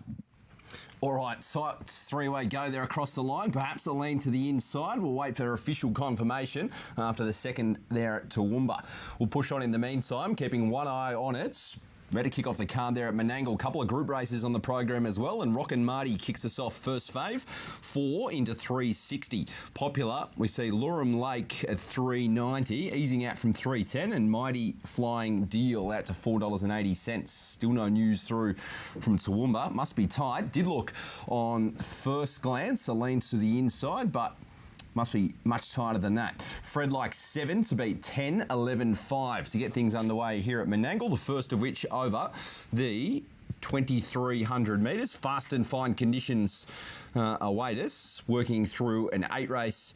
All right, so it's 3-way go there across the line. Perhaps a lean to the inside. We'll wait for official confirmation after the second there at Toowoomba. We'll push on in the meantime, keeping one eye on it. Ready to kick off the card there at Menangle. A couple of group races on the program as well, and Rockin' Marty kicks us off first fave, 4 into 360. Popular, we see Lurum Lake at 390, easing out from 310, and Mighty Flying Deal out to $4.80. Still no news through from Toowoomba. Must be tight. Did look on first glance, a leans to the inside, but must be much tighter than that. Fred likes 7 to beat 10, 11, 5 to get things underway here at Menangle, the first of which over the 2,300 metres. Fast and fine conditions await us, working through an 8-race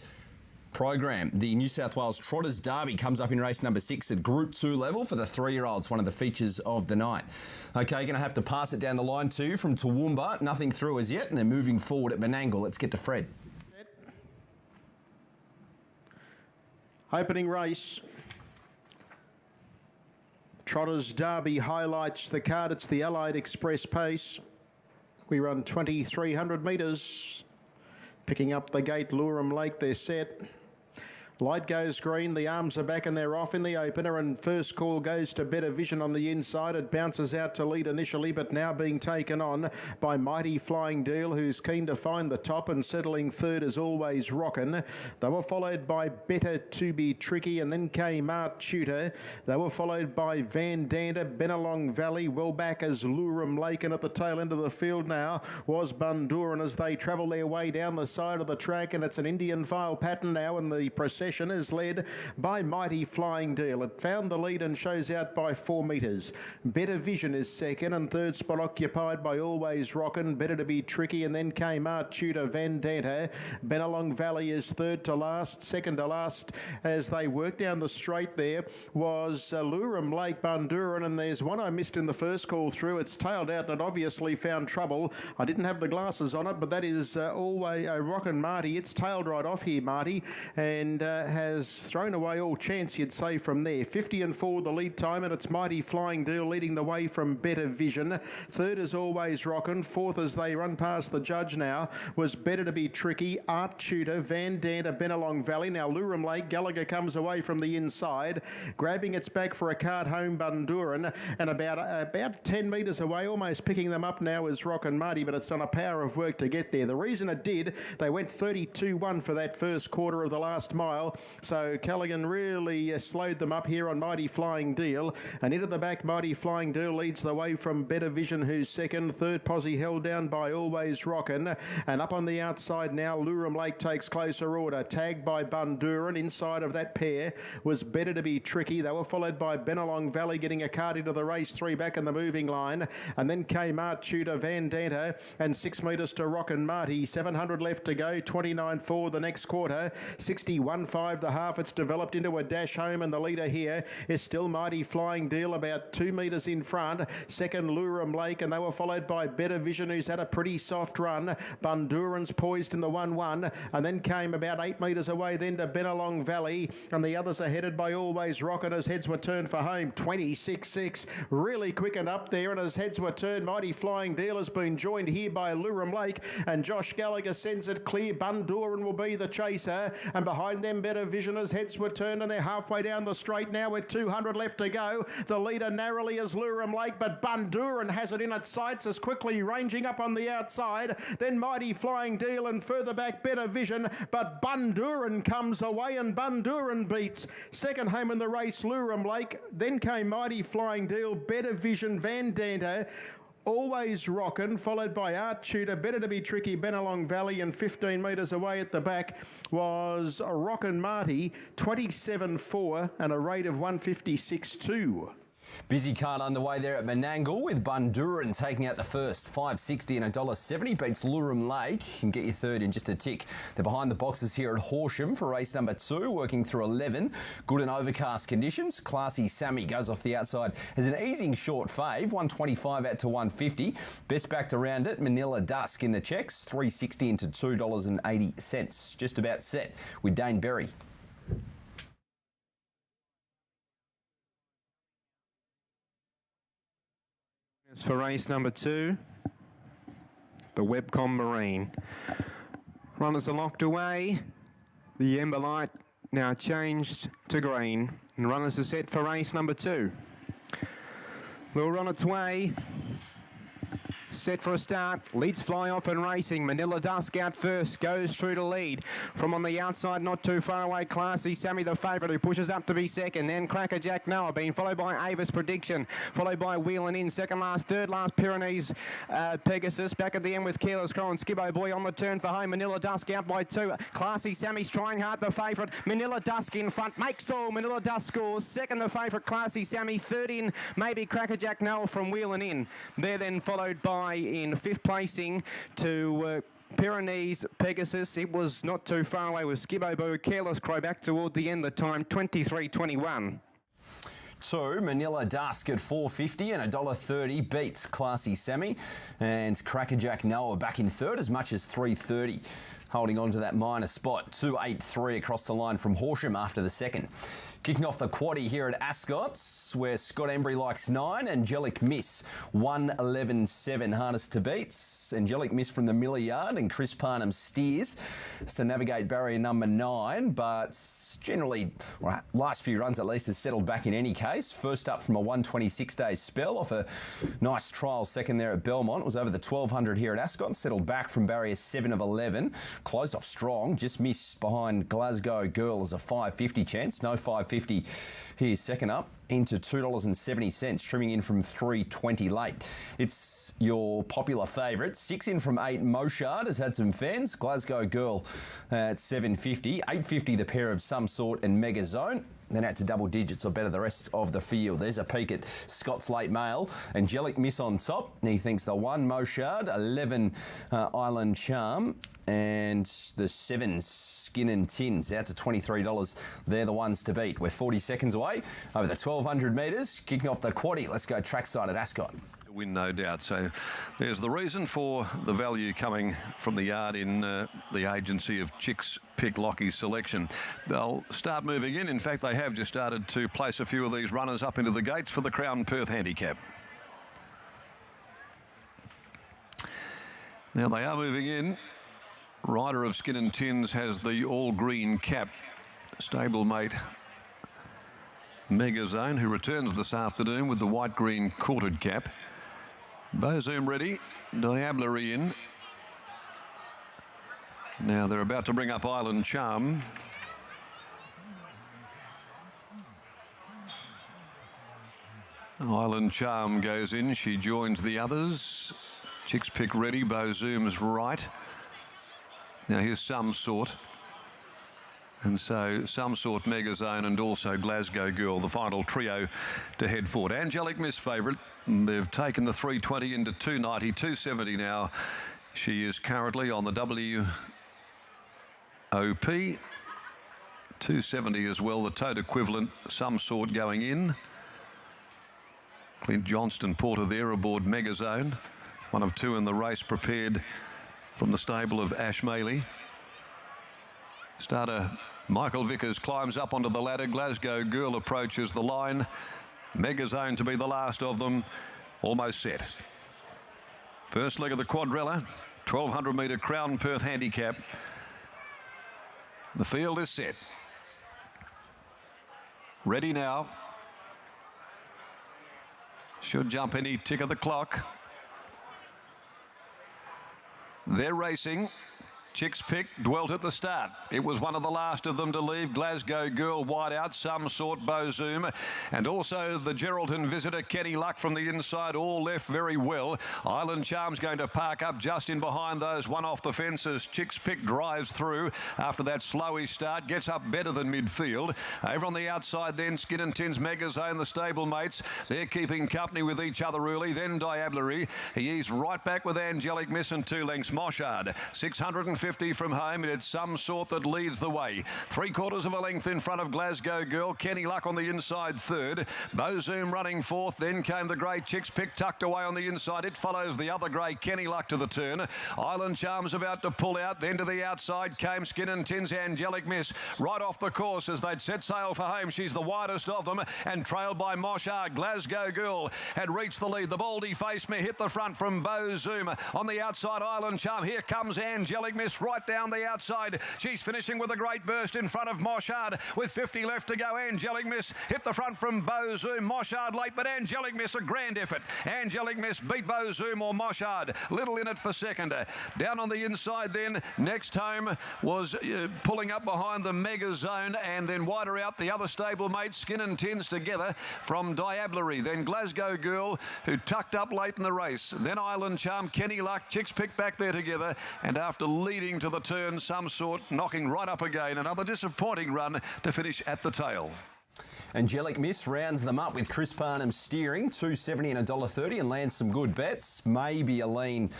program. The New South Wales Trotters Derby comes up in race number 6 at Group 2 level for the 3-year-olds, one of the features of the night. Okay, going to have to pass it down the line too from Toowoomba. Nothing through as yet, and they're moving forward at Menangle. Let's get to Fred. Opening race. Trotters Derby highlights the card. It's the Allied Express pace. We run 2,300 metres. Picking up the gate, Lurum Lake, they're set. Light goes green, the arms are back and they're off in the opener, and first call goes to Better Vision on the inside. It bounces out to lead initially, but now being taken on by Mighty Flying Deal, who's keen to find the top, and settling third is Always Rockin'. They were followed by Better To Be Tricky, and then came Art Tutor. They were followed by Van Dander, Benelong Valley, well back as Lurum Lake, and at the tail end of the field now was Bundoran as they travel their way down the side of the track, and it's an Indian file pattern now, and the procession is led by Mighty Flying Deal. It found the lead and shows out by 4 metres. Better Vision is second, and third spot occupied by Always Rockin', Better To Be Tricky, and then came Art Tutor, Van Danta. Benelong Valley is third to last. Second to last as they work down the straight there was Lurum Lake, Bundoran, and there's one I missed in the first call through. It's tailed out and it obviously found trouble. I didn't have the glasses on it, but that is Always Rockin' Marty. It's tailed right off here, Marty, and has thrown away all chance, you'd say, from there. 50 and 4 the lead time, and it's Mighty Flying Deal leading the way from Better Vision. Third is Always Rockin'. Fourth, as they run past the judge now, was Better To Be Tricky, Art Tutor, Van Danta, Benelong Valley. Now Lurum Lake, Gallagher comes away from the inside, grabbing its back for a card home, Bundoran, and about 10 metres away, almost picking them up now is Rockin' Marty, but it's done a power of work to get there. The reason it did, they went 32-1 for that first quarter of the last mile, so Callaghan really slowed them up here on Mighty Flying Deal, and into the back Mighty Flying Deal leads the way from Better Vision, who's second. Third posse held down by Always Rockin', and up on the outside now Lurum Lake takes closer order, tagged by Bundoran. Inside of that pair was Better To Be Tricky. They were followed by Benelong Valley getting a card into the race, 3 back in the moving line, and then came Art Tutor, Van Danta, and 6 metres to Rockin' Marty. 700 left to go, 29.4 the next quarter, 61.5 the half. It's developed into a dash home, and the leader here is still Mighty Flying Deal, about 2 metres in front. Second Lurum Lake, and they were followed by Better Vision, who's had a pretty soft run. Bundoran's poised in the 1-1, and then came about 8 metres away then to Benelong Valley, and the others are headed by Always Rockin' as heads were turned for home. 26.6 really quickened up there, and as heads were turned, Mighty Flying Deal has been joined here by Lurum Lake, and Josh Gallagher sends it clear. Bundoran will be the chaser, and behind them Better Vision as heads were turned, and they're halfway down the straight now with 200 left to go. The leader narrowly is Lurum Lake, but Bundoran has it in its sights as quickly ranging up on the outside. Then Mighty Flying Deal, and further back Better Vision, but Bundoran comes away, and Bundoran beats. Second home in the race, Lurum Lake. Then came Mighty Flying Deal, Better Vision, Van Danta, Always Rockin', followed by Art Tutor, Better To Be Tricky, Benelong Valley, and 15 metres away at the back was Rockin' Marty, 27.4 and a rate of 156.2. Busy card underway there at Menangle with Bundoran taking out the first, $5.60 and $1.70. Beats Lurum Lake. You can get your third in just a tick. They're behind the boxes here at Horsham for race number 2, working through 11. Good and overcast conditions. Classy Sammy goes off the outside as an easing short fave, 125 out to 150. Best backed around it, Manila Dusk in the checks, $3.60 into $2.80. Just about set with Dane Berry. For race number 2, the Webcom Marine. Runners are locked away. The Ember light now changed to green, and runners are set for race number 2. Lure on its way. Set for a start, leads fly off and racing. Manila Dusk out first, goes through to lead. From on the outside, not too far away, Classy Sammy the favourite, who pushes up to be second. Then Crackerjack Noah, being followed by Avis Prediction, followed by Wheelin' In. Second last, third last, Pyrenees Pegasus. Back at the end with Careless Crow and Skibbo Boy on the turn for home. Manila Dusk out by 2. Classy Sammy's trying hard, the favourite. Manila Dusk in front, makes all. Manila Dusk scores. Second, the favourite, Classy Sammy. Third in, maybe Crackerjack Noah from Wheelin' In. They're then followed by in fifth placing to Pyrenees Pegasus. It was not too far away with Skibbo Boo. Careless Crow back toward the end, the time 23:21. 2, Manila Dusk at $4.50 and $1.30 beats Classy Sammy, and Crackerjack Noah back in third as much as $3.30. Holding on to that minor spot, 2.83 across the line from Horsham after the second. Kicking off the quaddie here at Ascot's, where Scott Embry likes 9, Angelic Miss 1.11.7 harness to beats. Angelic Miss from the Miller Yard, and Chris Parnham steers to navigate barrier number 9, but generally, well, last few runs at least, has settled back in any case. First up from a 126-day spell off a nice trial second there at Belmont. It was over the 1200 here at Ascot, settled back from barrier 7 of 11. Closed off strong, just missed behind Glasgow Girl as a $5.50 chance. No $5.50 here second up into $2.70, trimming in from $3.20 late. It's your popular favourite. 6 in from 8, Moshard has had some fans. Glasgow Girl at $7.50. $8.50 the pair of Some Sort and Mega Zone. Then out to double digits or better the rest of the field. There's a peek at Scott's Late Mail. Angelic Miss on top. He thinks the 1 Moshard, 11 Island Charm, and the 7 Skin and Tins out to $23. They're the ones to beat. We're 40 seconds away over the 1,200 metres. Kicking off the quaddie. Let's go trackside at Ascot. Win, no doubt. So there's the reason for the value coming from the yard in the agency of Chicks Pick Lockie's selection. They'll start moving in. In fact, they have just started to place a few of these runners up into the gates for the Crown Perth Handicap. Now they are moving in. Rider of Skin and Tins has the all-green cap. Stablemate Mega Zone, who returns this afternoon with the white-green quartered cap. Bozoom ready. Diablerie in. Now they're about to bring up Island Charm. Island Charm goes in. She joins the others. Chicks Pick ready. Bozoom's right. Now here's Some Sort. And so Some Sort, Mega Zone, and also Glasgow Girl, the final trio to head forward. Angelic Miss favourite. They've taken the 320 into 290, 270 now. She is currently on the WOP. 270 as well, the tote equivalent. Some Sort going in. Clint Johnston Porter there aboard Mega Zone. One of 2 in the race, prepared from the stable of Ash Maley. Starter Michael Vickers climbs up onto the ladder. Glasgow Girl approaches the line. Mega Zone to be the last of them. Almost set. First leg of the quadrella. 1,200 metre Crown Perth Handicap. The field is set. Ready now. Should jump any tick of the clock. They're racing. Chicks Pick dwelt at the start. It was one of the last of them to leave. Glasgow Girl wide out, Some Sort, Bozoom, and also the Geraldton visitor Kenny Luck from the inside, all left very well. Island Charm's going to park up just in behind those, one off the fences. Chicks Pick drives through after that slowy start, gets up better than midfield. Over on the outside then, Skin and Tins, Mega Zone, the stablemates. They're keeping company with each other really. Then Diablerie. He's right back with Angelic Miss and 2 lengths. Moshard, 650 from home, and it's Some Sort that leads the way. 3/4 of a length in front of Glasgow Girl. Kenny Luck on the inside third. Bozoom running fourth. Then came the grey Chicks Pick tucked away on the inside. It follows the other grey Kenny Luck to the turn. Island Charm's about to pull out. Then to the outside came Skin and Tins, Angelic Miss. Right off the course as they'd set sail for home. She's the widest of them and trailed by Moshard. Glasgow Girl had reached the lead. The baldy face mare hit the front from Bozoom. On the outside, Island Charm. Here comes Angelic Miss. Miss right down the outside. She's finishing with a great burst in front of Moshard with 50 left to go. Angelic Miss hit the front from Beau Zoom. Moshard late, but Angelic Miss a grand effort. Angelic Miss beat Beau Zoom or Moshard. Little in it for second. Down on the inside then, Next Home was pulling up behind the Mega Zone, and then wider out the other stablemate, Skin and Tins together from Diablery. Then Glasgow Girl, who tucked up late in the race. Then Island Charm, Kenny Luck, Chicks picked back there together, and after leading to the turn some sort, knocking right up again. Another disappointing run to finish at the tail. Angelic Miss rounds them up with Chris Parnham steering, $2.70 and $1.30, and lands some good bets. Maybe a lean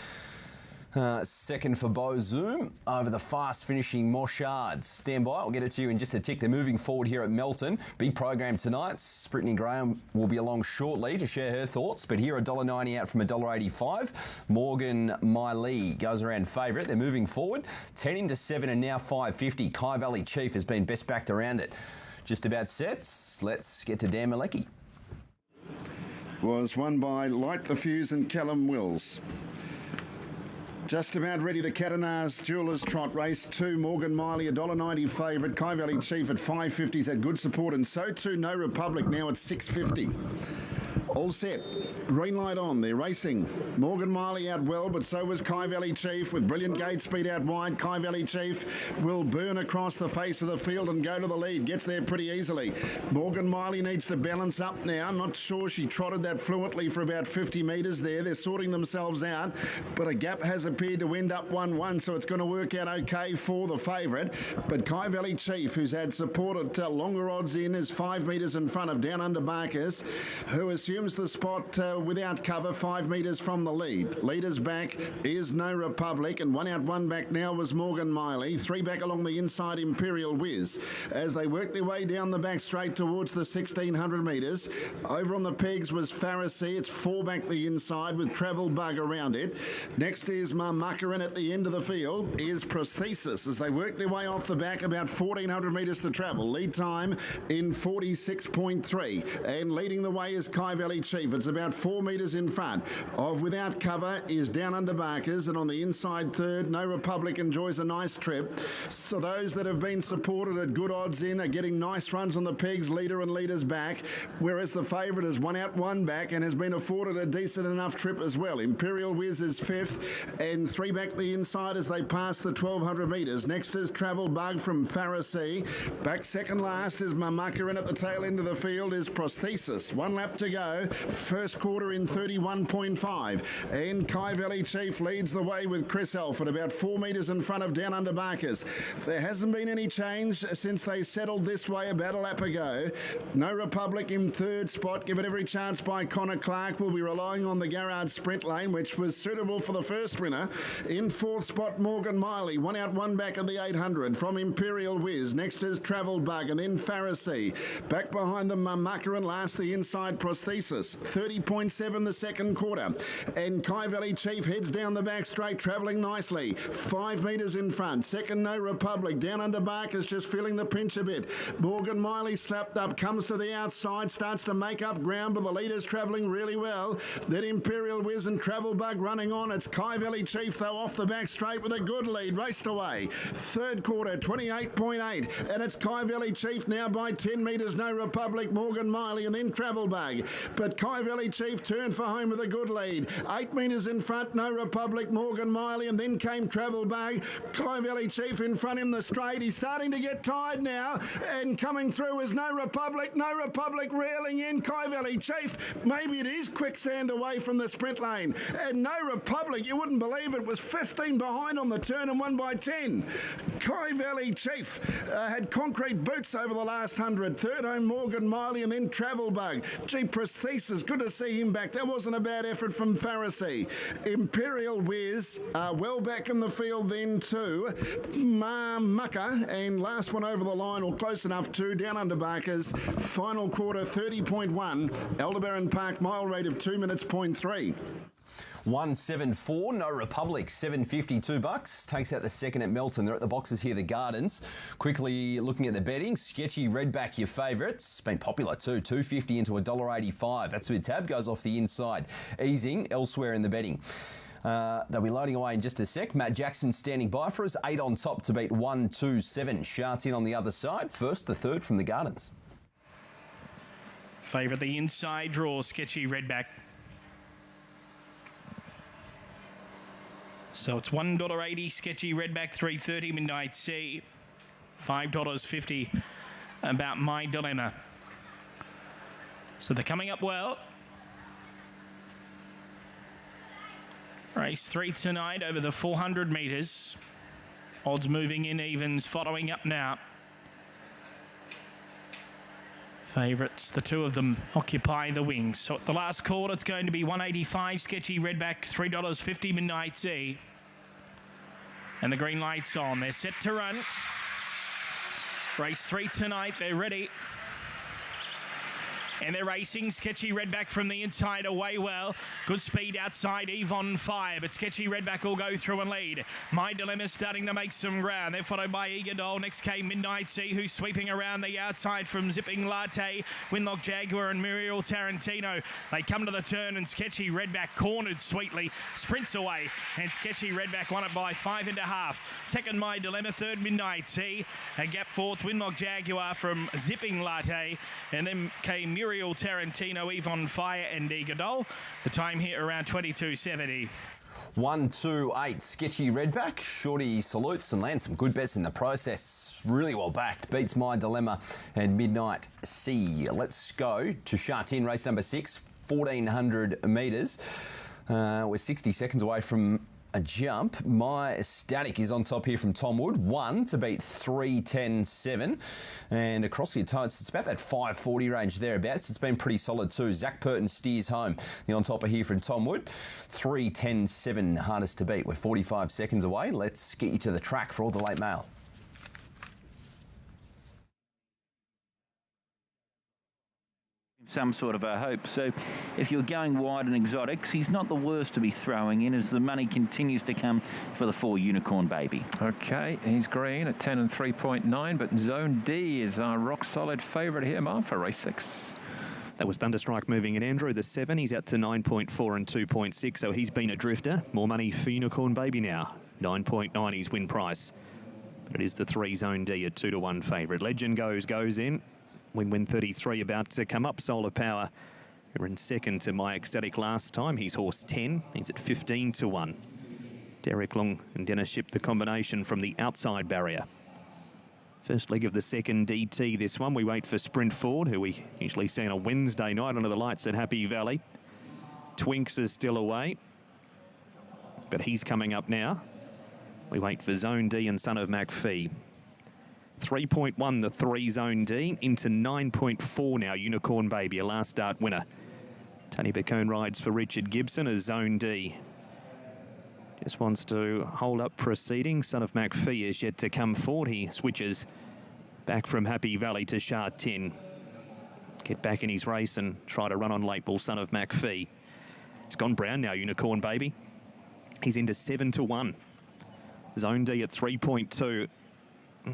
second for Beau Zoom over the fast finishing Moshard. Stand by, I'll get it to you in just a tick. They're moving forward here at Melton. Big program tonight. Brittany Graham will be along shortly to share her thoughts, but here $1.90 out from $1.85. Morgan Miley goes around favourite. They're moving forward 10 into 7 and now $5.50. Kai Valley Chief has been best backed around it. Just about sets. Let's get to Dan Malecki. Was won by Light the Fuse and Callum Wills. Just about ready, the Catanars Jewelers Trot Race 2. Morgan Miley, $1.90 favourite. Kai Valley Chief at $5.50's had good support, and so too No Republic now at $6.50. All set. Green light on. They're racing. Morgan Miley out well, but so was Kai Valley Chief with brilliant gate speed out wide. Kai Valley Chief will burn across the face of the field and go to the lead. Gets there pretty easily. Morgan Miley needs to balance up now. Not sure she trotted that fluently for about 50 metres there. They're sorting themselves out, but a gap has appeared to end up 1-1, so it's going to work out okay for the favourite. But Kai Valley Chief, who's had support at longer odds in, is 5 metres in front of Down Under Barkers, who assumes the spot without cover 5 metres from the lead. Leaders back is No Republic, and 1 out 1 back now was Morgan Miley. 3 back along the inside, Imperial Whiz. As they work their way down the back straight towards the 1600 metres. Over on the pegs was Pharisee. It's 4 back the inside with Travel Bug around it. Next is Marmucker, and at the end of the field is Prosthesis as they work their way off the back, about 1400 metres to travel. Lead time in 46.3, and leading the way is Kai Valley Chief. It's about 4 metres in front of Without Cover is Down Under Barkers, and on the inside third, No Republic enjoys a nice trip. So those that have been supported at good odds in are getting nice runs on the pegs, leader and leaders back, whereas the favourite is 1 out 1 back and has been afforded a decent enough trip as well. Imperial Whiz is 5th, and 3 back the inside as they pass the 1200 metres. Next is Travel Bug from Pharisee. Back second last is Mamaka, and at the tail end of the field is Prosthesis. 1 lap to go. First quarter in 31.5, and Kai Valley Chief leads the way with Chris Alford about 4 metres in front of Down Under Barkers. There hasn't been any change since they settled this way about a lap ago. No Republic in third spot, given every chance by Connor Clark. Will be relying on the Garrard sprint lane, which was suitable for the first winner. In fourth spot, Morgan Miley, 1 out 1 back at the 800 from Imperial Whiz. Next is Travel Bug, and then Pharisee. Back behind them, Mamaka, and last the inside Prosthesis. 30.7 the second quarter, and Kai Valley Chief heads down the back straight, travelling nicely. 5 metres in front. Second, No Republic. Down Under Barkers just feeling the pinch a bit. Morgan Miley slapped up, comes to the outside, starts to make up ground, but the leader's travelling really well. Then Imperial Whiz and Travel Bug running on. It's Kai Valley Chief, though, off the back straight with a good lead. Raced away. Third quarter, 28.8, and it's Kai Valley Chief now by 10 metres. No Republic, Morgan Miley, and then Travel Bug. But Kai Valley Chief turned for home with a good lead. 8 metres in front, No Republic, Morgan Miley, and then came Travel Bug. Kai Valley Chief in front in the straight. He's starting to get tired now, and coming through is No Republic. No Republic reeling in. Kai Valley Chief, maybe it is quicksand away from the sprint lane. And No Republic, you wouldn't believe it, was 15 behind on the turn and won by 10. Kai Valley Chief had concrete boots over the last 100. Third home, Morgan Miley, and then Travel Bug. Gee, Prosthesis, good to see him back. That wasn't a bad effort from Pharisee. Imperial Whiz, well back in the field then too. Marmucker, and last one over the line, or close enough to, Down Under Barkers. Final quarter, 30.1. Aldebaran Park mile rate of 2 minutes, 0.3. 174, No Republic, $7.52. Takes out the second at Melton. They're at the boxes here, the Gardens. Quickly looking at the betting. Sketchy Redback, your favourites. Been popular too, $2.50 into $1.85. That's where Tab goes off the inside. Easing elsewhere in the betting. They'll be loading away in just a sec. Matt Jackson standing by for us. 8 on top to beat 1, 2, 7. Shartin on the other side. First, the third from the Gardens. Favourite the inside draw, Sketchy Redback. So it's $1.80, Sketchy Redback, $3.30 Midnight Sea, $5.50 about My Dilemma. So they're coming up well. Race 3 tonight over the 400 metres. Odds moving in, evens following up now. Favourites, the two of them, occupy the wings. So at the last call, it's going to be $1.85, Sketchy Redback, $3.50 Midnight Sea. And the green light's on. They're set to run. Race 3 tonight, they're ready. And they're racing. Sketchy Redback from the inside away well. Good speed outside, Yvonne Fire. But Sketchy Redback will go through and lead. My Dilemma starting to make some ground. They're followed by Eager Doll. Next came Midnight Sea, who's sweeping around the outside from Zipping Latte, Winlock Jaguar and Muriel Tarantino. They come to the turn and Sketchy Redback cornered sweetly. Sprints away and Sketchy Redback won it by 5.5. Second, My Dilemma. Third, Midnight Sea. A gap fourth, Winlock Jaguar from Zipping Latte. And then came Muriel Tarantino, Yvonne Fire and Eager Doll. The time here around 22.70. 1, 2, 8, Sketchy Redback. Shorty salutes and lands some good bets in the process. Really well backed. Beats My Dilemma and Midnight Sea. Let's go to Shartin, race number 6, 1,400 metres. We're 60 seconds away from a jump. My Static is on top here from Tom Wood. 1 to beat 3.10.7. And across the totes, it's about that 5.40 range thereabouts. It's been pretty solid too. Zach Purton steers home. The on topper here from Tom Wood. 3.10.7 hardest to beat. We're 45 seconds away. Let's get you to the track for all the late mail. Some sort of a hope. So if you're going wide and exotics, he's not the worst to be throwing in as the money continues to come for the 4 Unicorn Baby. Okay, he's green at 10 and 3.9, but Zone D is our rock solid favourite here, Mark, for race 6. That was Thunderstrike moving in. Andrew, the 7, he's out to 9.4 and 2.6, so he's been a drifter. More money for Unicorn Baby now. 9.9 his win price. But it is the 3 Zone D, a 2-to-1 favourite. Legend goes in. Win 33 about to come up. Solar Power are in second to My Ecstatic last time. He's horse 10. He's at 15-to-1. Derek Long and Dennis Ship, the combination from the outside barrier. First leg of the second DT this one. We wait for Sprint Forward, who we usually see on a Wednesday night under the lights at Happy Valley. Twinks is still away, but he's coming up now. We wait for Zone D and Son of MacPhee. 3.1 the 3 Zone D, into 9.4 now Unicorn Baby, a last start winner. Tony Bacone rides for Richard Gibson as Zone D. Just wants to hold up proceedings. Son of MacPhee is yet to come forward. He switches back from Happy Valley to Shartin. Get back in his race and try to run on late ball Son of MacPhee. It's gone brown now, Unicorn Baby. He's into 7-to-1. Zone D at 3.2.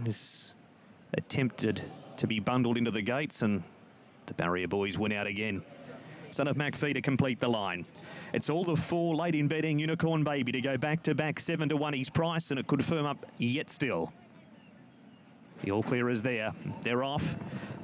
Is attempted to be bundled into the gates and the barrier boys win out again. Son of MacPhee to complete the line. It's all the 4 late in betting. Unicorn Baby to go back-to-back 7-to-1 his price, and it could firm up yet still. The all clear is there. They're off.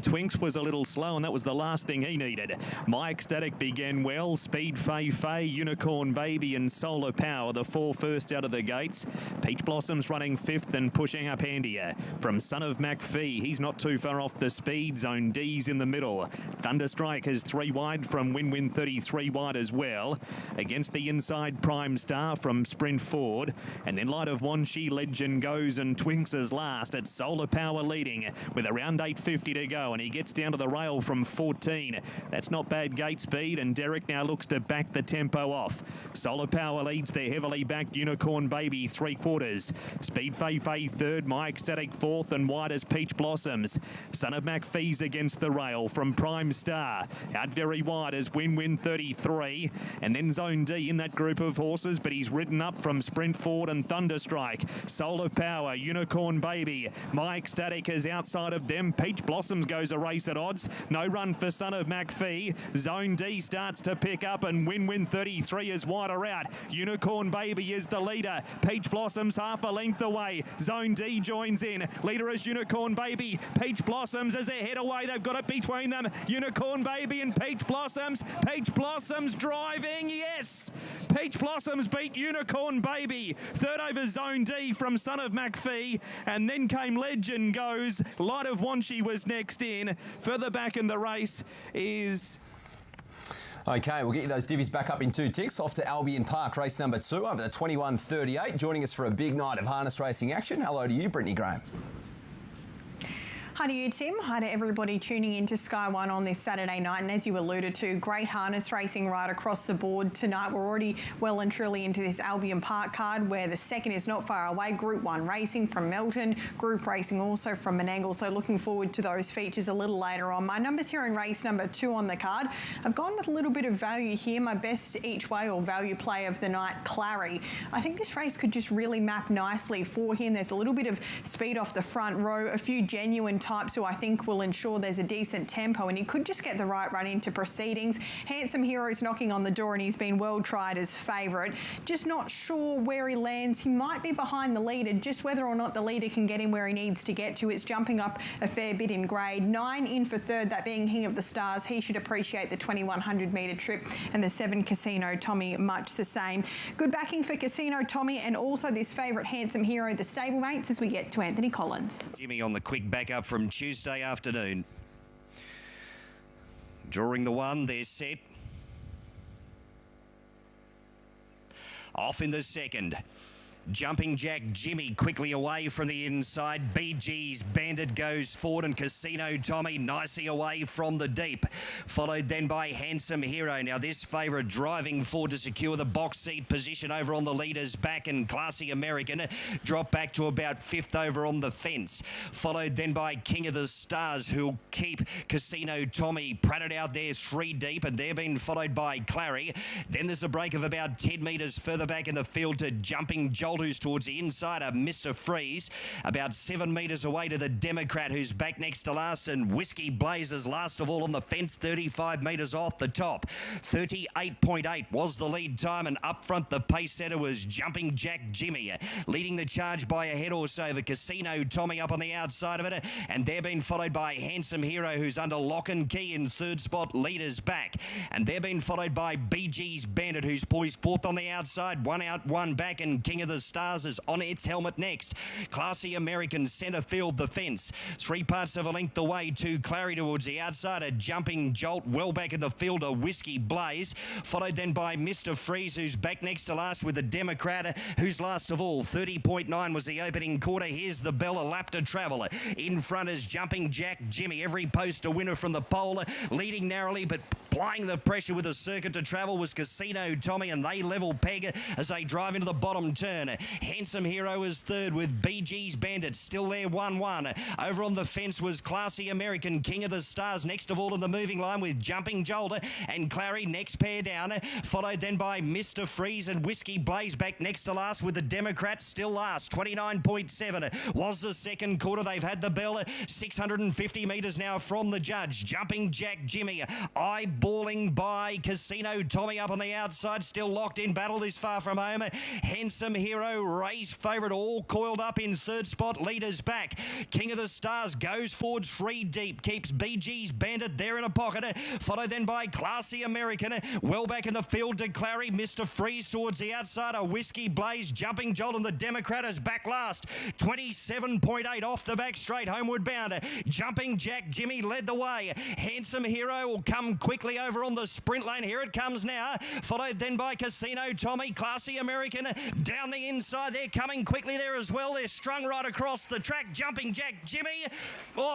Twinks was a little slow, and that was the last thing he needed. My Ecstatic began well. Speed Fay, Unicorn Baby and Solar Power, the 4 first out of the gates. Peach Blossom's running 5th and pushing up handier. From Son of MacPhee, he's not too far off the speed. Zone D's in the middle. Thunderstrike has 3 wide from Win 33 wide as well. Against the inside, Prime Star from Sprint Forward. And then Light of Wanshi, Legend goes, and Twinks is last. It's Solar Power leading with around 8.50 to go. And he gets down to the rail from 14. That's not bad gate speed, and Derek now looks to back the tempo off. Solar Power leads their heavily backed Unicorn Baby 3/4. Speed Fay 3rd, My Ecstatic 4th, and wide as Peach Blossoms. Son of MacPhee's against the rail from Prime Star. Out very wide as Win 33, and then Zone D in that group of horses, but he's ridden up from Sprint Forward and Thunderstrike. Solar Power, Unicorn Baby, My Ecstatic is outside of them. Peach Blossoms go goes a race at odds. No run for Son of McPhee. Zone D starts to pick up and Win 33 is wider out. Unicorn Baby is the leader. Peach Blossoms half a length away. Zone D joins in. Leader is Unicorn Baby. Peach Blossoms as they head away. They've got it between them. Unicorn Baby and Peach Blossoms. Peach Blossoms driving. Yes! Peach Blossoms beat Unicorn Baby. Third over Zone D from Son of McPhee. And then came Legend Goes. Light of Wanshi was next in. Further back in the race is... Okay, we'll get you those divvies back up in 2 ticks. Off to Albion Park, race number 2 over the 21.38. Joining us for a big night of harness racing action. Hello to you, Brittany Graham. Hi to you, Tim. Hi to everybody tuning into Sky One on this Saturday night. And as you alluded to, great harness racing right across the board tonight. We're already well and truly into this Albion Park card where the second is not far away. Group 1 racing from Melton, group racing also from Menangle. So looking forward to those features a little later on. My numbers here in race number 2 on the card. I've gone with a little bit of value here. My best each way or value play of the night, Clary. I think this race could just really map nicely for him. There's a little bit of speed off the front row, a few genuine types who I think will ensure there's a decent tempo, and he could just get the right run into proceedings. Handsome Hero's knocking on the door and he's been well tried as favourite. Just not sure where he lands. He might be behind the leader, just whether or not the leader can get him where he needs to get to. It's jumping up a fair bit in grade. 9 in for third, that being King of the Stars. He should appreciate the 2100 metre trip, and the 7 Casino Tommy much the same. Good backing for Casino Tommy and also this favourite Handsome Hero, the stablemates, as we get to Anthony Collins. Jimmy on the quick backup from Tuesday afternoon. Drawing the 1, they're set. Off in the second. Jumping Jack Jimmy quickly away from the inside. BG's Bandit goes forward and Casino Tommy nicely away from the deep. Followed then by Handsome Hero. Now this favourite driving forward to secure the box seat position over on the leader's back, and Classy American drop back to about 5th over on the fence. Followed then by King of the Stars, who'll keep Casino Tommy pratted out there 3 deep, and they're being followed by Clary. Then there's a break of about 10 metres further back in the field to Jumping Jolt, who's towards the inside of Mr. Freeze. About 7 metres away to the Democrat, who's back next to last, and Whiskey Blazers last of all on the fence, 35 metres off the top. 38.8 was the lead time, and up front the pace setter was Jumping Jack Jimmy, leading the charge by a head or so. The Casino Tommy up on the outside of it, and they're being followed by Handsome Hero, who's under lock and key in third spot, leaders back, and they're being followed by BG's Bandit, who's poised 4th on the outside, 1 out, 1 back, and King of the Stars is on its helmet next. Classy American centre field the fence. 3 parts of a length away to Clary towards the outside. A Jumping Jolt well back in the field, a Whiskey Blaze. Followed then by Mr. Freeze, who's back next to last with the Democrat, who's last of all. 30.9 was the opening quarter. Here's the bell, a lap to travel. In front is Jumping Jack Jimmy. Every post a winner from the pole. Leading narrowly but applying the pressure with a circuit to travel was Casino Tommy, and they level peg as they drive into the bottom turn. Handsome Hero is third with BG's Bandit still there 1-1. Over on the fence was Classy American, King of the Stars next of all in the moving line with Jumping Jolt and Clary next pair down. Followed then by Mr. Freeze and Whiskey Blaze back next to last with the Democrat still last. 29.7 was the second quarter. They've had the bell 650 metres now from the judge. Jumping Jack Jimmy eyeballing by Casino Tommy up on the outside, still locked in battle this far from home. Handsome Hero race favourite, all coiled up in third spot, leaders back. King of the Stars goes forward 3 deep, keeps BG's Bandit there in a pocket, followed then by Classy American, well back in the field to Clary. Mr. Freeze towards the outside, a Whiskey Blaze, Jumping Jolt, and the Democrat is back last. 27.8 off the back straight, homeward bound. Jumping Jack Jimmy led the way. Handsome Hero will come quickly over on the sprint lane. Here it comes now, followed then by Casino Tommy. Classy American down the inside, they're coming quickly there as well. They're strung right across the track. Jumping Jack Jimmy,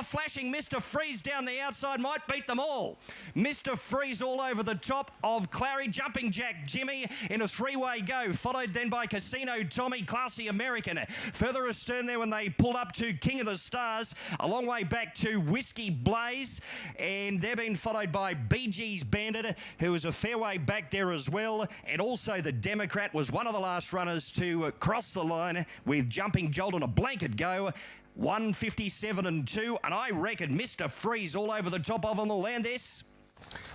flashing Mr. Freeze down the outside, might beat them all. Mr. Freeze all over the top of Clary. Jumping Jack Jimmy in a 3-way go, followed then by Casino Tommy. Classy American further astern there when they pull up to King of the Stars, a long way back to Whiskey Blaze, and they're being followed by BG's Bandit, who was a fair way back there as well, and also the Democrat was one of the last runners to to cross the line with Jumping Jolt on a blanket go. 157 and 2, and I reckon Mr. Freeze all over the top of him will land this.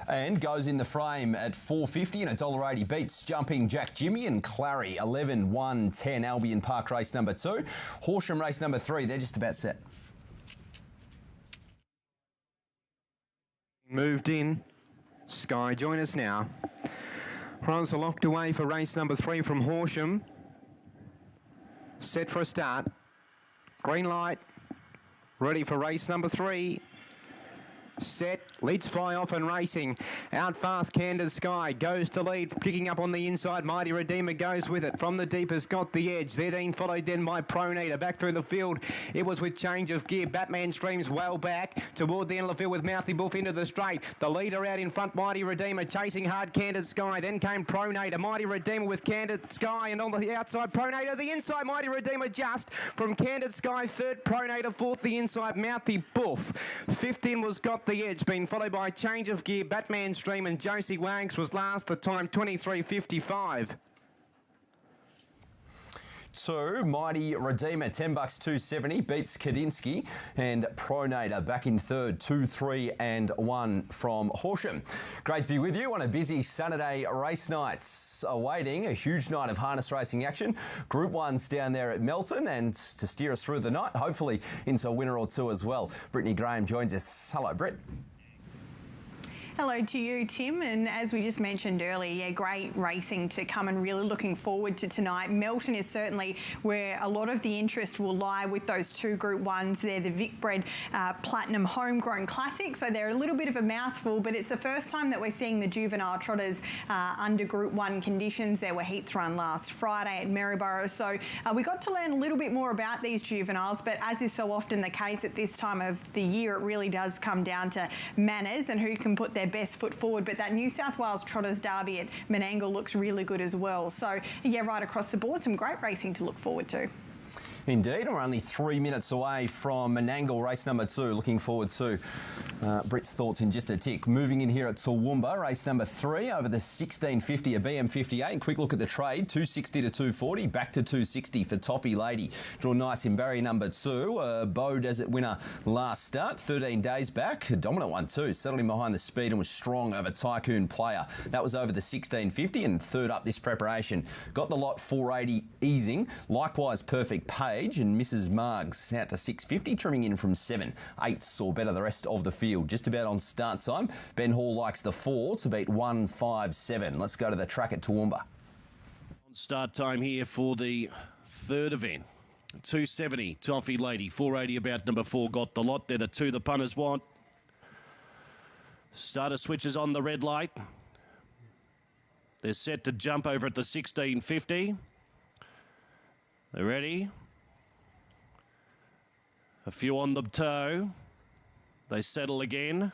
And goes in the frame at $4.50 and $1.80 beats Jumping Jack Jimmy and Clary 11, 1, 10 Albion Park race number 2. Horsham race number 3, they're just about set. Moved in. Sky, join us now. Runs are locked away for race number 3 from Horsham. Set for a start. Green light. Ready for race number 3. Set, leads fly off and racing. Out fast, Candid Sky goes to lead, kicking up on the inside. Mighty Redeemer goes with it. From the deepest, got the edge. 13 followed then by Pronator. Back through the field, it was with Change of Gear. Batman streams well back toward the end of the field with Mouthy Buff into the straight. The leader out in front, Mighty Redeemer chasing hard, Candid Sky. Then came Pronator. Mighty Redeemer with Candid Sky, and on the outside, Pronator. The inside, Mighty Redeemer just from Candid Sky. Third, Pronator. Fourth, the inside, Mouthy Buff. 15 was got the edge, being followed by Change of Gear, Batman Stream, and Josie Wanks was last, the time 23.55. 2, Mighty Redeemer, $10 $2.70, beats Kadinsky, and Pronator back in third, 2, 3 and 1 from Horsham. Great to be with you on a busy Saturday race nights, awaiting a huge night of harness racing action. Group 1's down there at Melton, and to steer us through the night, hopefully into a winner or two as well. Brittany Graham joins us. Hello, Britt. Hello to you, Tim. And as we just mentioned earlier, yeah, great racing to come and really looking forward to tonight. Melton is certainly where a lot of the interest will lie with those 2 Group 1s. They're the Vicbred Platinum Homegrown Classic, so they're a little bit of a mouthful, but it's the first time that we're seeing the juvenile trotters under Group 1 conditions. There were heats run last Friday at Maryborough, so we got to learn a little bit more about these juveniles, but as is so often the case at this time of the year, it really does come down to manners and who can put their best foot forward. But that New South Wales Trotters Derby at Menangle looks really good as well. So yeah, right across the board, some great racing to look forward to. Indeed, we're only 3 minutes away from Menangle race number 2. Looking forward to Britt's thoughts in just a tick. Moving in here at Toowoomba, race number 3 over the 1650, a BM58. And quick look at the trade, 260 to 240, back to 260 for Toffee Lady. Drawn nice in barrier number 2. Bow Desert winner last start, 13 days back. A dominant one too, settled in behind the speed and was strong over Tycoon Player. That was over the 1650 and third up this preparation. Got the lot 480 easing, likewise Perfect Page and Mrs. Margs out to 650, trimming in from 7. 8s or better the rest of the field. Just about on start time. Ben Hall likes the 4 to beat 157. Let's go to the track at Toowoomba. On start time here for the third event. 270, Toffee Lady. 480 about number 4, Got the Lot. They're the 2 the punters want. Starter switches on the red light. They're set to jump over at the 1650. They're ready. A few on the toe. They settle again.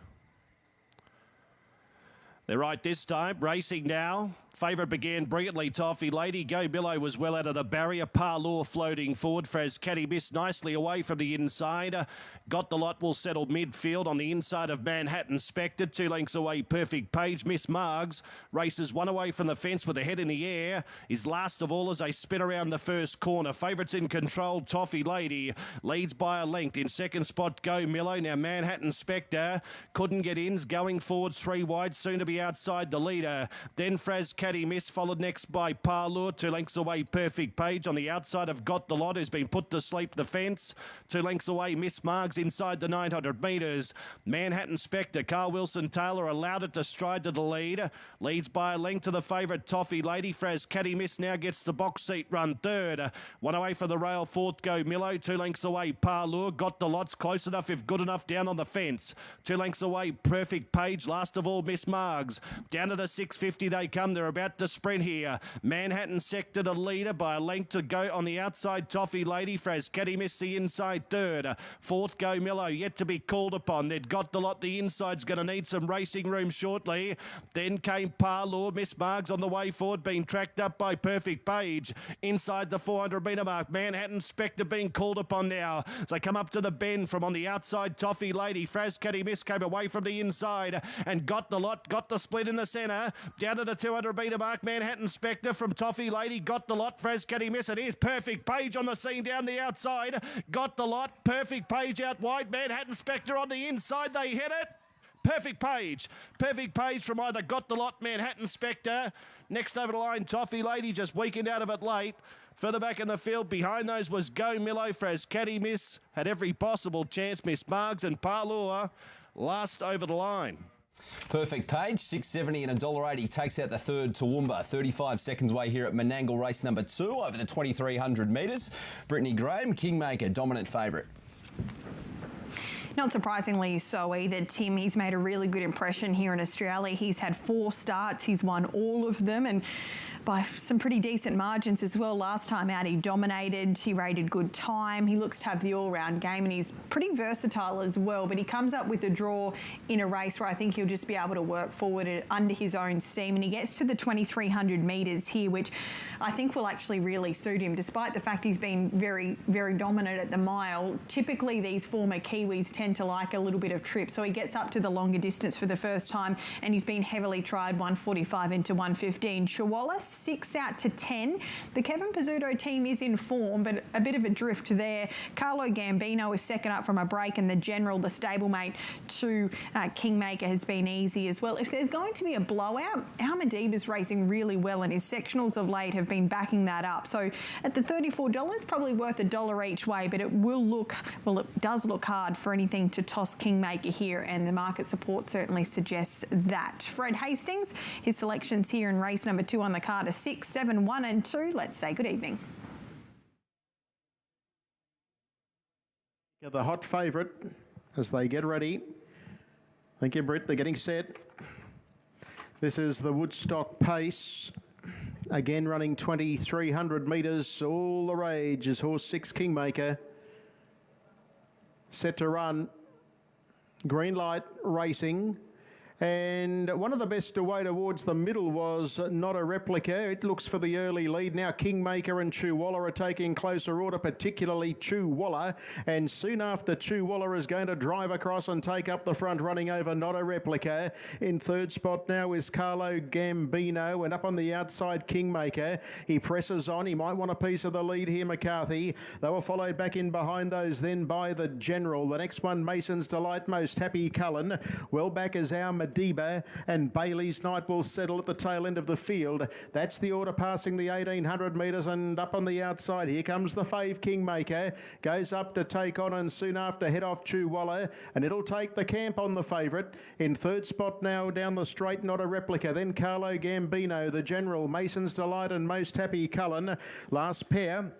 They're right this time. Racing now. Favourite began brilliantly, Toffee Lady. Go Billow was well out of the barrier. Parlour floating forward. Fraz Caddy missed nicely away from the inside. Got the Lot will settle midfield on the inside of Manhattan Spectre. 2 lengths away, Perfect Page. Miss Margs races 1 away from the fence with a head in the air. Is last of all as they spin around the first corner. Favourites in control, Toffee Lady. Leads by a length. In second spot, Go Millo. Now Manhattan Spectre couldn't get in. Going forwards 3 wide. Soon to be outside the leader. Then Fraz Caddy Miss, followed next by Parlour. 2 lengths away, Perfect Page on the outside of Got the Lot, who's been put to sleep the fence. 2 lengths away, Miss Margs inside the 900 metres. Manhattan Spectre, Carl Wilson Taylor allowed it to stride to the lead. Leads by a length to the favourite Toffee Lady. Fraz Caddy Miss now gets the box seat run third. 1 away for the rail, 4th Go Millo. 2 lengths away, Parlour. Got the Lot's close enough if good enough down on the fence. 2 lengths away, Perfect Page. Last of all, Miss Margs. Down to the 650 they come. They're about to sprint here. Manhattan Sector the leader by a length to go on the outside. Toffee Lady. Fraz Caddy missed the inside third. 4th Go Millo yet to be called upon. They'd Got the Lot. The inside's going to need some racing room shortly. Then came Parlour. Miss Margs on the way forward, being tracked up by Perfect Page. Inside the 400 metre mark. Manhattan Spectre being called upon now. As they come up to the bend from on the outside, Toffee Lady. Fraz Caddy Miss came away from the inside and Got the Lot. Got the split in the centre. Down to the 200 metre metre mark. Manhattan Spectre from Toffee Lady. Got the lot. Fraz, can he miss it? Here's Perfect Page on the scene down the outside. Got the lot. Perfect Page out wide. Manhattan Spectre on the inside. They hit it. Perfect Page from either Got the Lot, Manhattan Spectre. Next over the line, Toffee Lady just weakened out of it late. Further back in the field, behind those was Go Millo. Fraz, can he miss? Had every possible chance. Miss Margs and Parlour last over the line. Perfect Page, $6.70 and $1.80 takes out the third Toowoomba. 35 seconds away here at Menangle race number 2 over the 2,300 metres. Brittany Graham, Kingmaker, dominant favourite. Not surprisingly so either, Tim. He's made a really good impression here in Australia. He's had 4 starts. He's won all of them and by some pretty decent margins as well. Last time out he dominated, he rated good time. He looks to have the all-round game and he's pretty versatile as well, but he comes up with a draw in a race where I think he'll just be able to work forward under his own steam, and he gets to the 2,300 metres here, which I think will actually really suit him, despite the fact he's been very, very dominant at the mile. Typically these former Kiwis tend to like a little bit of trip, so he gets up to the longer distance for the first time and he's been heavily tried 145 into 115. Chihuahua 6 out to 10. The Kevin Pizzuto team is in form, but a bit of a drift there. Carlo Gambino is second up from a break, and the General, the stablemate to Kingmaker, has been easy as well. If there's going to be a blowout, Almadiba's racing really well, and his sectionals of late have been backing that up. So at the $34, probably worth $1 each way, but it will look, well, it does look hard for anything to toss Kingmaker here, and the market support certainly suggests that. Fred Hastings, his selections here in race number 2 on the card are 6, 7, 1 and 2. Let's say good evening. The hot favourite as they get ready. Thank you, Britt. They're getting set. This is the Woodstock Pace. Again, running 2,300 metres. All the rage is horse 6 Kingmaker. Set to run. Green light racing. And one of the best away towards the middle was Not a Replica. It looks for the early lead. Now Kingmaker and Chihuahua are taking closer order, particularly Chihuahua. And soon after, Chihuahua is going to drive across and take up the front, running over Not a Replica. In third spot now is Carlo Gambino, and up on the outside, Kingmaker. He presses on. He might want a piece of the lead here, McCarthy. They were followed back in behind those then by the General. The next one, Mason's Delight, Most Happy Cullen. Well back is our Madiba, and Bailey's Night will settle at the tail end of the field. That's the order passing the 1,800 metres, and up on the outside here comes the fave Kingmaker. Goes up to take on, and soon after head off Chihuahua, and it'll take the camp on the favourite. In third spot now down the straight, Not a Replica. Then Carlo Gambino, the General, Mason's Delight and Most Happy Cullen. Last pair.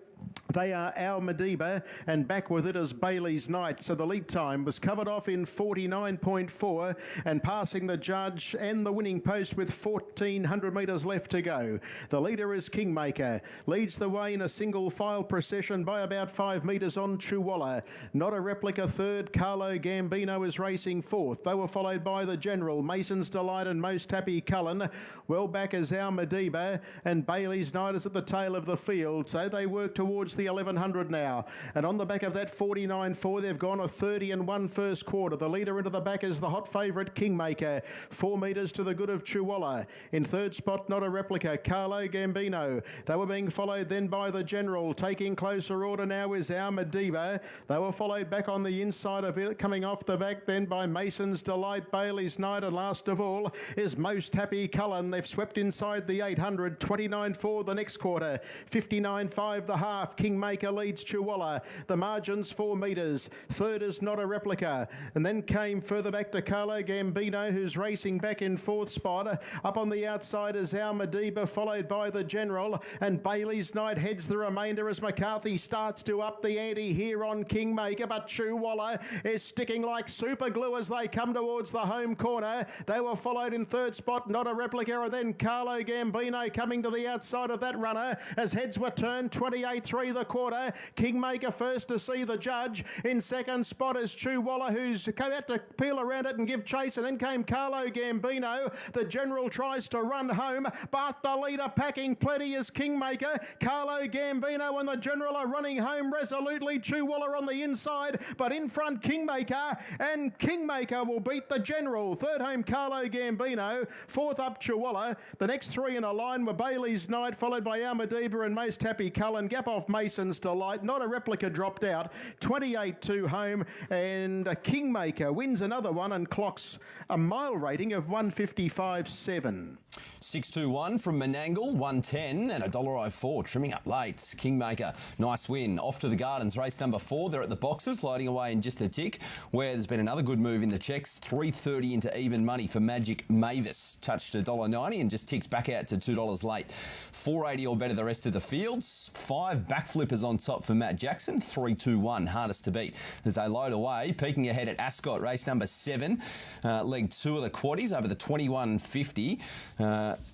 They are Our Madiba, and back with it is Bailey's Night. So the lead time was covered off in 49.4 and passing the judge and the winning post with 1,400 metres left to go. The leader is Kingmaker. Leads the way in a single file procession by about 5 metres on Chihuahua. Not a Replica third. Carlo Gambino is racing fourth. They were followed by the General, Mason's Delight and Most Happy Cullen. Well back is Our Madiba, and Bailey's Night is at the tail of the field. So they work towards the 1,100 now, and on the back of that 49.4 they've gone a 30 and 1 first quarter. The leader into the back is the hot favourite Kingmaker, 4 metres to the good of Chihuahua. In third spot, Not a Replica, Carlo Gambino. They were being followed then by the General. Taking closer order now is Our Madiba. They were followed back on the inside of it, coming off the back then by Mason's Delight, Bailey's Night, and last of all is Most Happy Cullen. They've swept inside the 800, 29.4 the next quarter, 59.5 the half. Kingmaker leads Chihuahua. The margin's 4 metres. Third is Not a Replica. And then came further back to Carlo Gambino, who's racing back in fourth spot. Up on the outside is Our Madiba, followed by the General. And Bailey's Night heads the remainder as McCarthy starts to up the ante here on Kingmaker. But Chihuahua is sticking like super glue as they come towards the home corner. They were followed in third spot, Not a Replica, and then Carlo Gambino coming to the outside of that runner as heads were turned 28 3 the quarter. Kingmaker first to see the judge. In second spot is Chewalla, who's come out to peel around it and give chase, and then came Carlo Gambino. The General tries to run home, but the leader packing plenty is Kingmaker. Carlo Gambino and the General are running home resolutely. Chewalla on the inside, but in front Kingmaker, and Kingmaker will beat the General. Third home Carlo Gambino, fourth up Chewalla. The next three in a line were Bailey's Night, followed by Almadiba and Most Happy Cullen. Gap off Mason's Delight, not a replica dropped out. 28-2 home, and Kingmaker wins another one and clocks a mile rating of 155.7. 6-2-1 from Menangle, 110 and $1.04, trimming up late. Kingmaker, nice win. Off to the Gardens, race number 4. They're at the boxes, loading away in just a tick, where there's been another good move in the checks. 3.30 into even money for Magic Mavis. Touched $1.90 and just ticks back out to $2 late. 4.80 or better the rest of the fields. 5 backflippers on top for Matt Jackson. 3-2-1, hardest to beat as they load away. Peeking ahead at Ascot, race number 7. Leg 2 of the quaddies over the 21.50.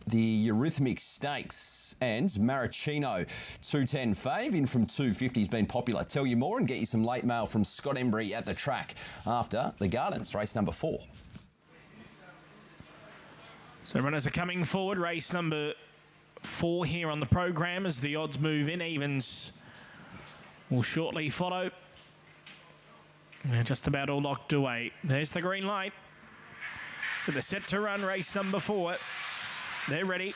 The Eurythmic Stakes and Maraschino 210 fave in from 250 has been popular. Tell you more and get you some late mail from Scott Embry at the track after the Gardens, race number 4. So runners are coming forward. Race number 4 here on the program as the odds move in. Evens will shortly follow. They're just about all locked away. There's the green light. So they're set to run race number 4. They're ready.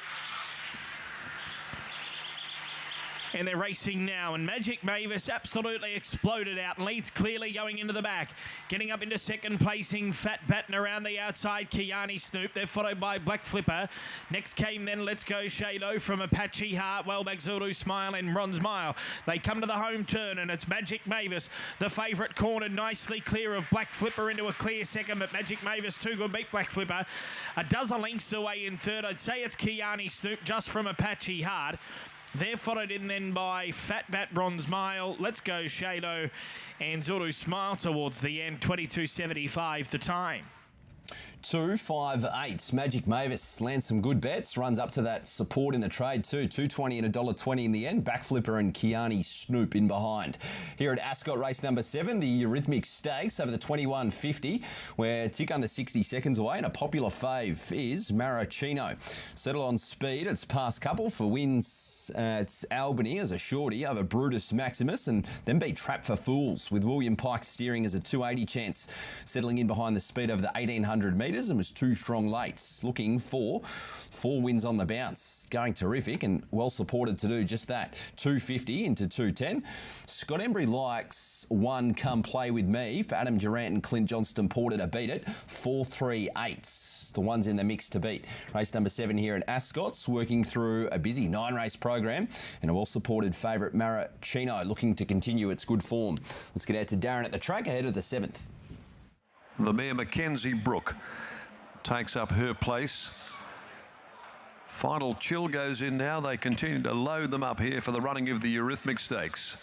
And they're racing now, and Magic Mavis absolutely exploded out and leads clearly going into the back. Getting up into second placing, Fat Batten around the outside, Kiani Snoop. They're followed by Black Flipper. Next came then Let's Go Shado from Apache Heart, Wellback Zulu Smile and Bronze Mile. They come to the home turn, and it's Magic Mavis, the favourite, cornered nicely clear of Black Flipper into a clear second, but Magic Mavis too good, beat Black Flipper. A dozen lengths away in third. I'd say it's Kiani Snoop just from Apache Heart. They're followed in then by Fat Bat, Bronze Mile, Let's Go Shado and Zulu Smile towards the end, 22.75 the time. 2-5-8. Magic Mavis lands some good bets, runs up to that support in the trade too. $2.20 and $1.20 in the end. Backflipper and Kiani Snoop in behind. Here at Ascot, race number 7, the Eurythmic Stakes over the 21.50. We're tick under 60 seconds away, and a popular fave is Maraschino. Settle on speed, it's past couple for wins. It's Albany as a shorty over Brutus Maximus, and then beat Trap for Fools with William Pike steering as a 280 chance. Settling in behind the speed over the 1800 metres and was 2 strong lates. Looking for 4 wins on the bounce. Going terrific and well supported to do just that. 250 into 210. Scott Embry likes 1 Come Play With Me for Adam Durant and Clint Johnston Porter to beat it. 4-3-8. The ones in the mix to beat. Race number 7 here at Ascot's, working through a busy 9-race program, and a well-supported favourite Maraschino looking to continue its good form. Let's get out to Darren at the track ahead of the 7th. The mare Mackenzie Brook takes up her place. Final chill goes in now. They continue to load them up here for the running of the Eurythmic Stakes.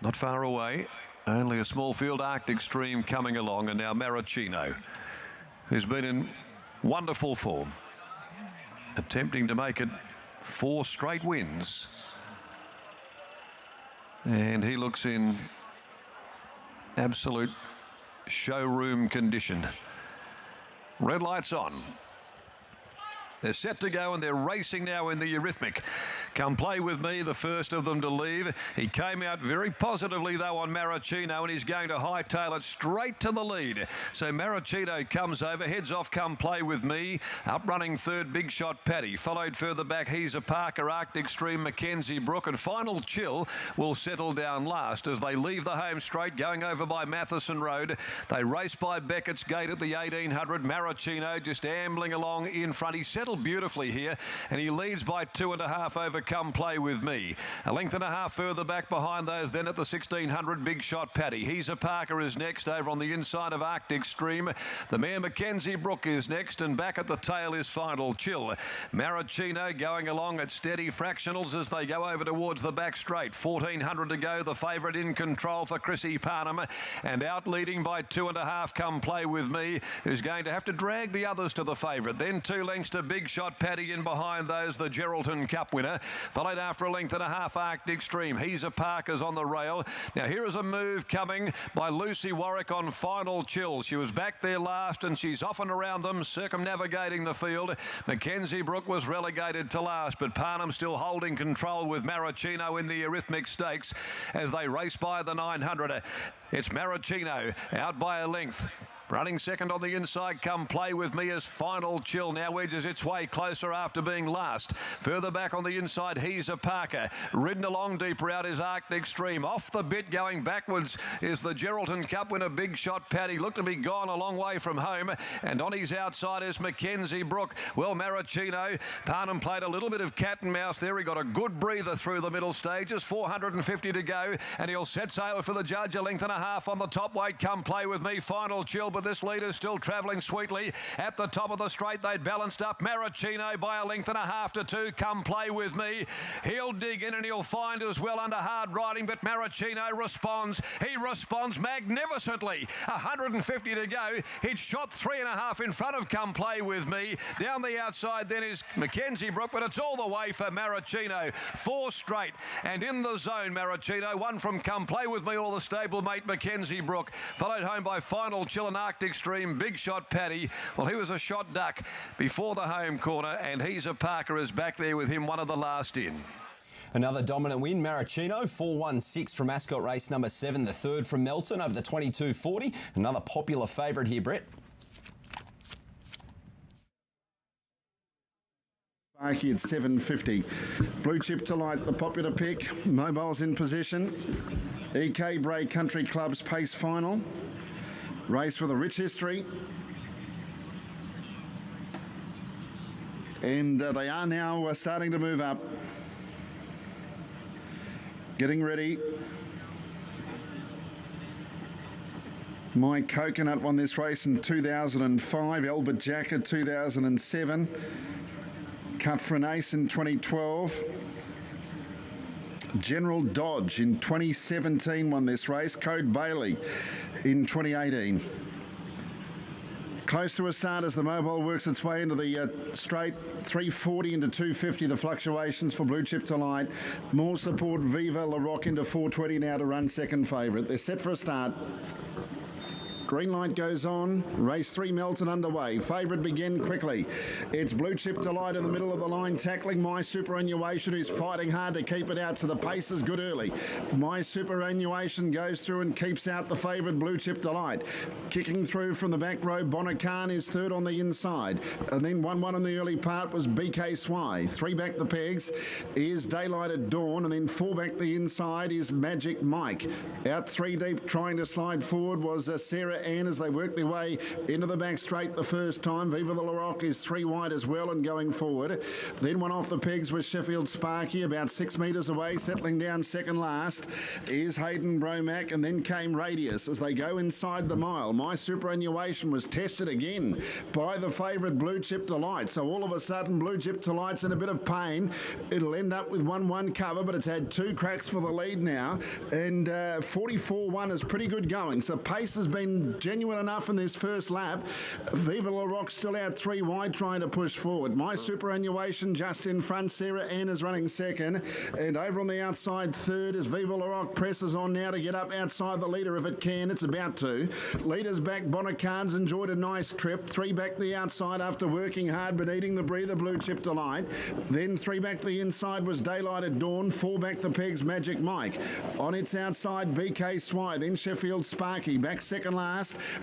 Not far away, only a small field. Arctic Stream coming along, and now Maraschino, who's been in wonderful form, attempting to make it 4 straight wins. And he looks in absolute showroom condition. Red lights on. They're set to go and they're racing now in the Eurythmic. Come Play With Me, the first of them to leave. He came out very positively, though, on Maraschino, and he's going to hightail it straight to the lead. So Maraschino comes over, heads off Come Play With Me. Up running third, Big Shot Paddy. Followed further back, He's a Parker, Arctic Stream, Mackenzie Brook, and Final Chill will settle down last as they leave the home straight, going over by Matheson Road. They race by Beckett's Gate at the 1800. Maraschino just ambling along in front. He settled beautifully here, and he leads by 2.5 over Come Play With Me. A length and a half further back behind those then at the 1600, Big Shot Paddy. He's a Parker is next over on the inside of Arctic Stream. The mare Mackenzie Brook is next, and back at the tail is Final Chill. Maraschino going along at steady fractionals as they go over towards the back straight. 1400 to go, the favourite in control for Chrissy Parnham, and out leading by 2.5 Come Play With Me, who's going to have to drag the others to the favourite. Then 2 lengths to Big Big Shot Paddy in behind those, the Geraldton Cup winner. Followed after a length and a half, Arctic Stream. He's a Parker's on the rail. Now here is a move coming by Lucy Warwick on Final Chill. She was back there last and she's off and around them, circumnavigating the field. Mackenzie Brook was relegated to last, but Parnham still holding control with Maricino in the Arithmetic Stakes as they race by the 900. It's Maricino out by a length. Running second on the inside, Come Play With Me as Final Chill. Now wedges its way closer after being last. Further back on the inside, He's a Parker. Ridden along deeper out is Arctic Stream. Off the bit going backwards is the Geraldton Cup winner, Big Shot Paddy. Looked to be gone a long way from home. And on his outside is Mackenzie Brook. Well, Maricino. Parnham played a little bit of cat and mouse there. He got a good breather through the middle stages. 450 to go. And he'll set sail for the judge. A length and a half on the top weight. Come Play With Me. Final Chill. But this leader's still travelling sweetly. At the top of the straight, they'd balanced up. Maricino by a length and a half to 2. Come Play With Me. He'll dig in and he'll find as well under hard riding, but Maricino responds. He responds magnificently. 150 to go. He'd shot 3.5 in front of Come Play With Me. Down the outside then is Mackenzie Brook, but it's all the way for Maricino. 4 straight and in the zone, Maricino. 1 from Come Play With Me, or the stablemate Mackenzie Brook. Followed home by Final Chill and Arctic Stream. Big Shot Paddy. Well, he was a shot duck before the home corner, and He's a Parker is back there with him, one of the last in. Another dominant win, Maricino, 4-1-6 from Ascot race number 7, the third from Melton over the 22.40. Another popular favourite here, Brett. Sparky at 7.50. Blue Chip Delight, the popular pick. Mobiles in possession. EK Bray Country Club's pace final. Race with a rich history. And they are now starting to move up. Getting ready. My Coconut won this race in 2005. Albert Jacket 2007. Cut for an Ace in 2012. General Dodge in 2017 won this race. Code Bailey in 2018. Close to a start as the Mobile works its way into the straight. 340 into 250, the fluctuations for Blue Chip Delight. More support, Viva La Rock into 420 now to run second favourite. They're set for a start. Green light goes on. Race 3 Melton underway. Favourite begin quickly. It's Blue Chip Delight in the middle of the line, tackling My Superannuation, who's fighting hard to keep it out, so the pace is good early. My Superannuation goes through and keeps out the favourite Blue Chip Delight. Kicking through from the back row, Bonacan is third on the inside. And then 1-1 in the early part was BK Swy. 3 back the pegs is Daylight at Dawn, and then 4 back the inside is Magic Mike. Out 3 deep, trying to slide forward was Sarah Ann as they work their way into the back straight the first time. Viva La Rock is 3 wide as well and going forward. Then 1 off the pegs was Sheffield Sparky, about 6 metres away, settling down second last is Hayden Bromack, and then came Radius as they go inside the mile. My Superannuation was tested again by the favourite Blue Chip Delight, so all of a sudden Blue Chip Delight's in a bit of pain. It'll end up with 1-1 cover, but it's had 2 cracks for the lead now, and 44-1 is pretty good going, so pace has been genuine enough in this first lap. Viva La Rock still out 3 wide trying to push forward. My Superannuation just in front. Sarah Ann is running second, and over on the outside third as Viva La Rock presses on now to get up outside the leader if it can. It's about to. Leaders back. Bonacan's enjoyed a nice trip. 3 back the outside after working hard but eating the breather, Blue Chip Delight. Then 3 back the inside was Daylight at Dawn. 4 back the pegs, Magic Mike. On its outside, BK Swy. Then Sheffield Sparky back second last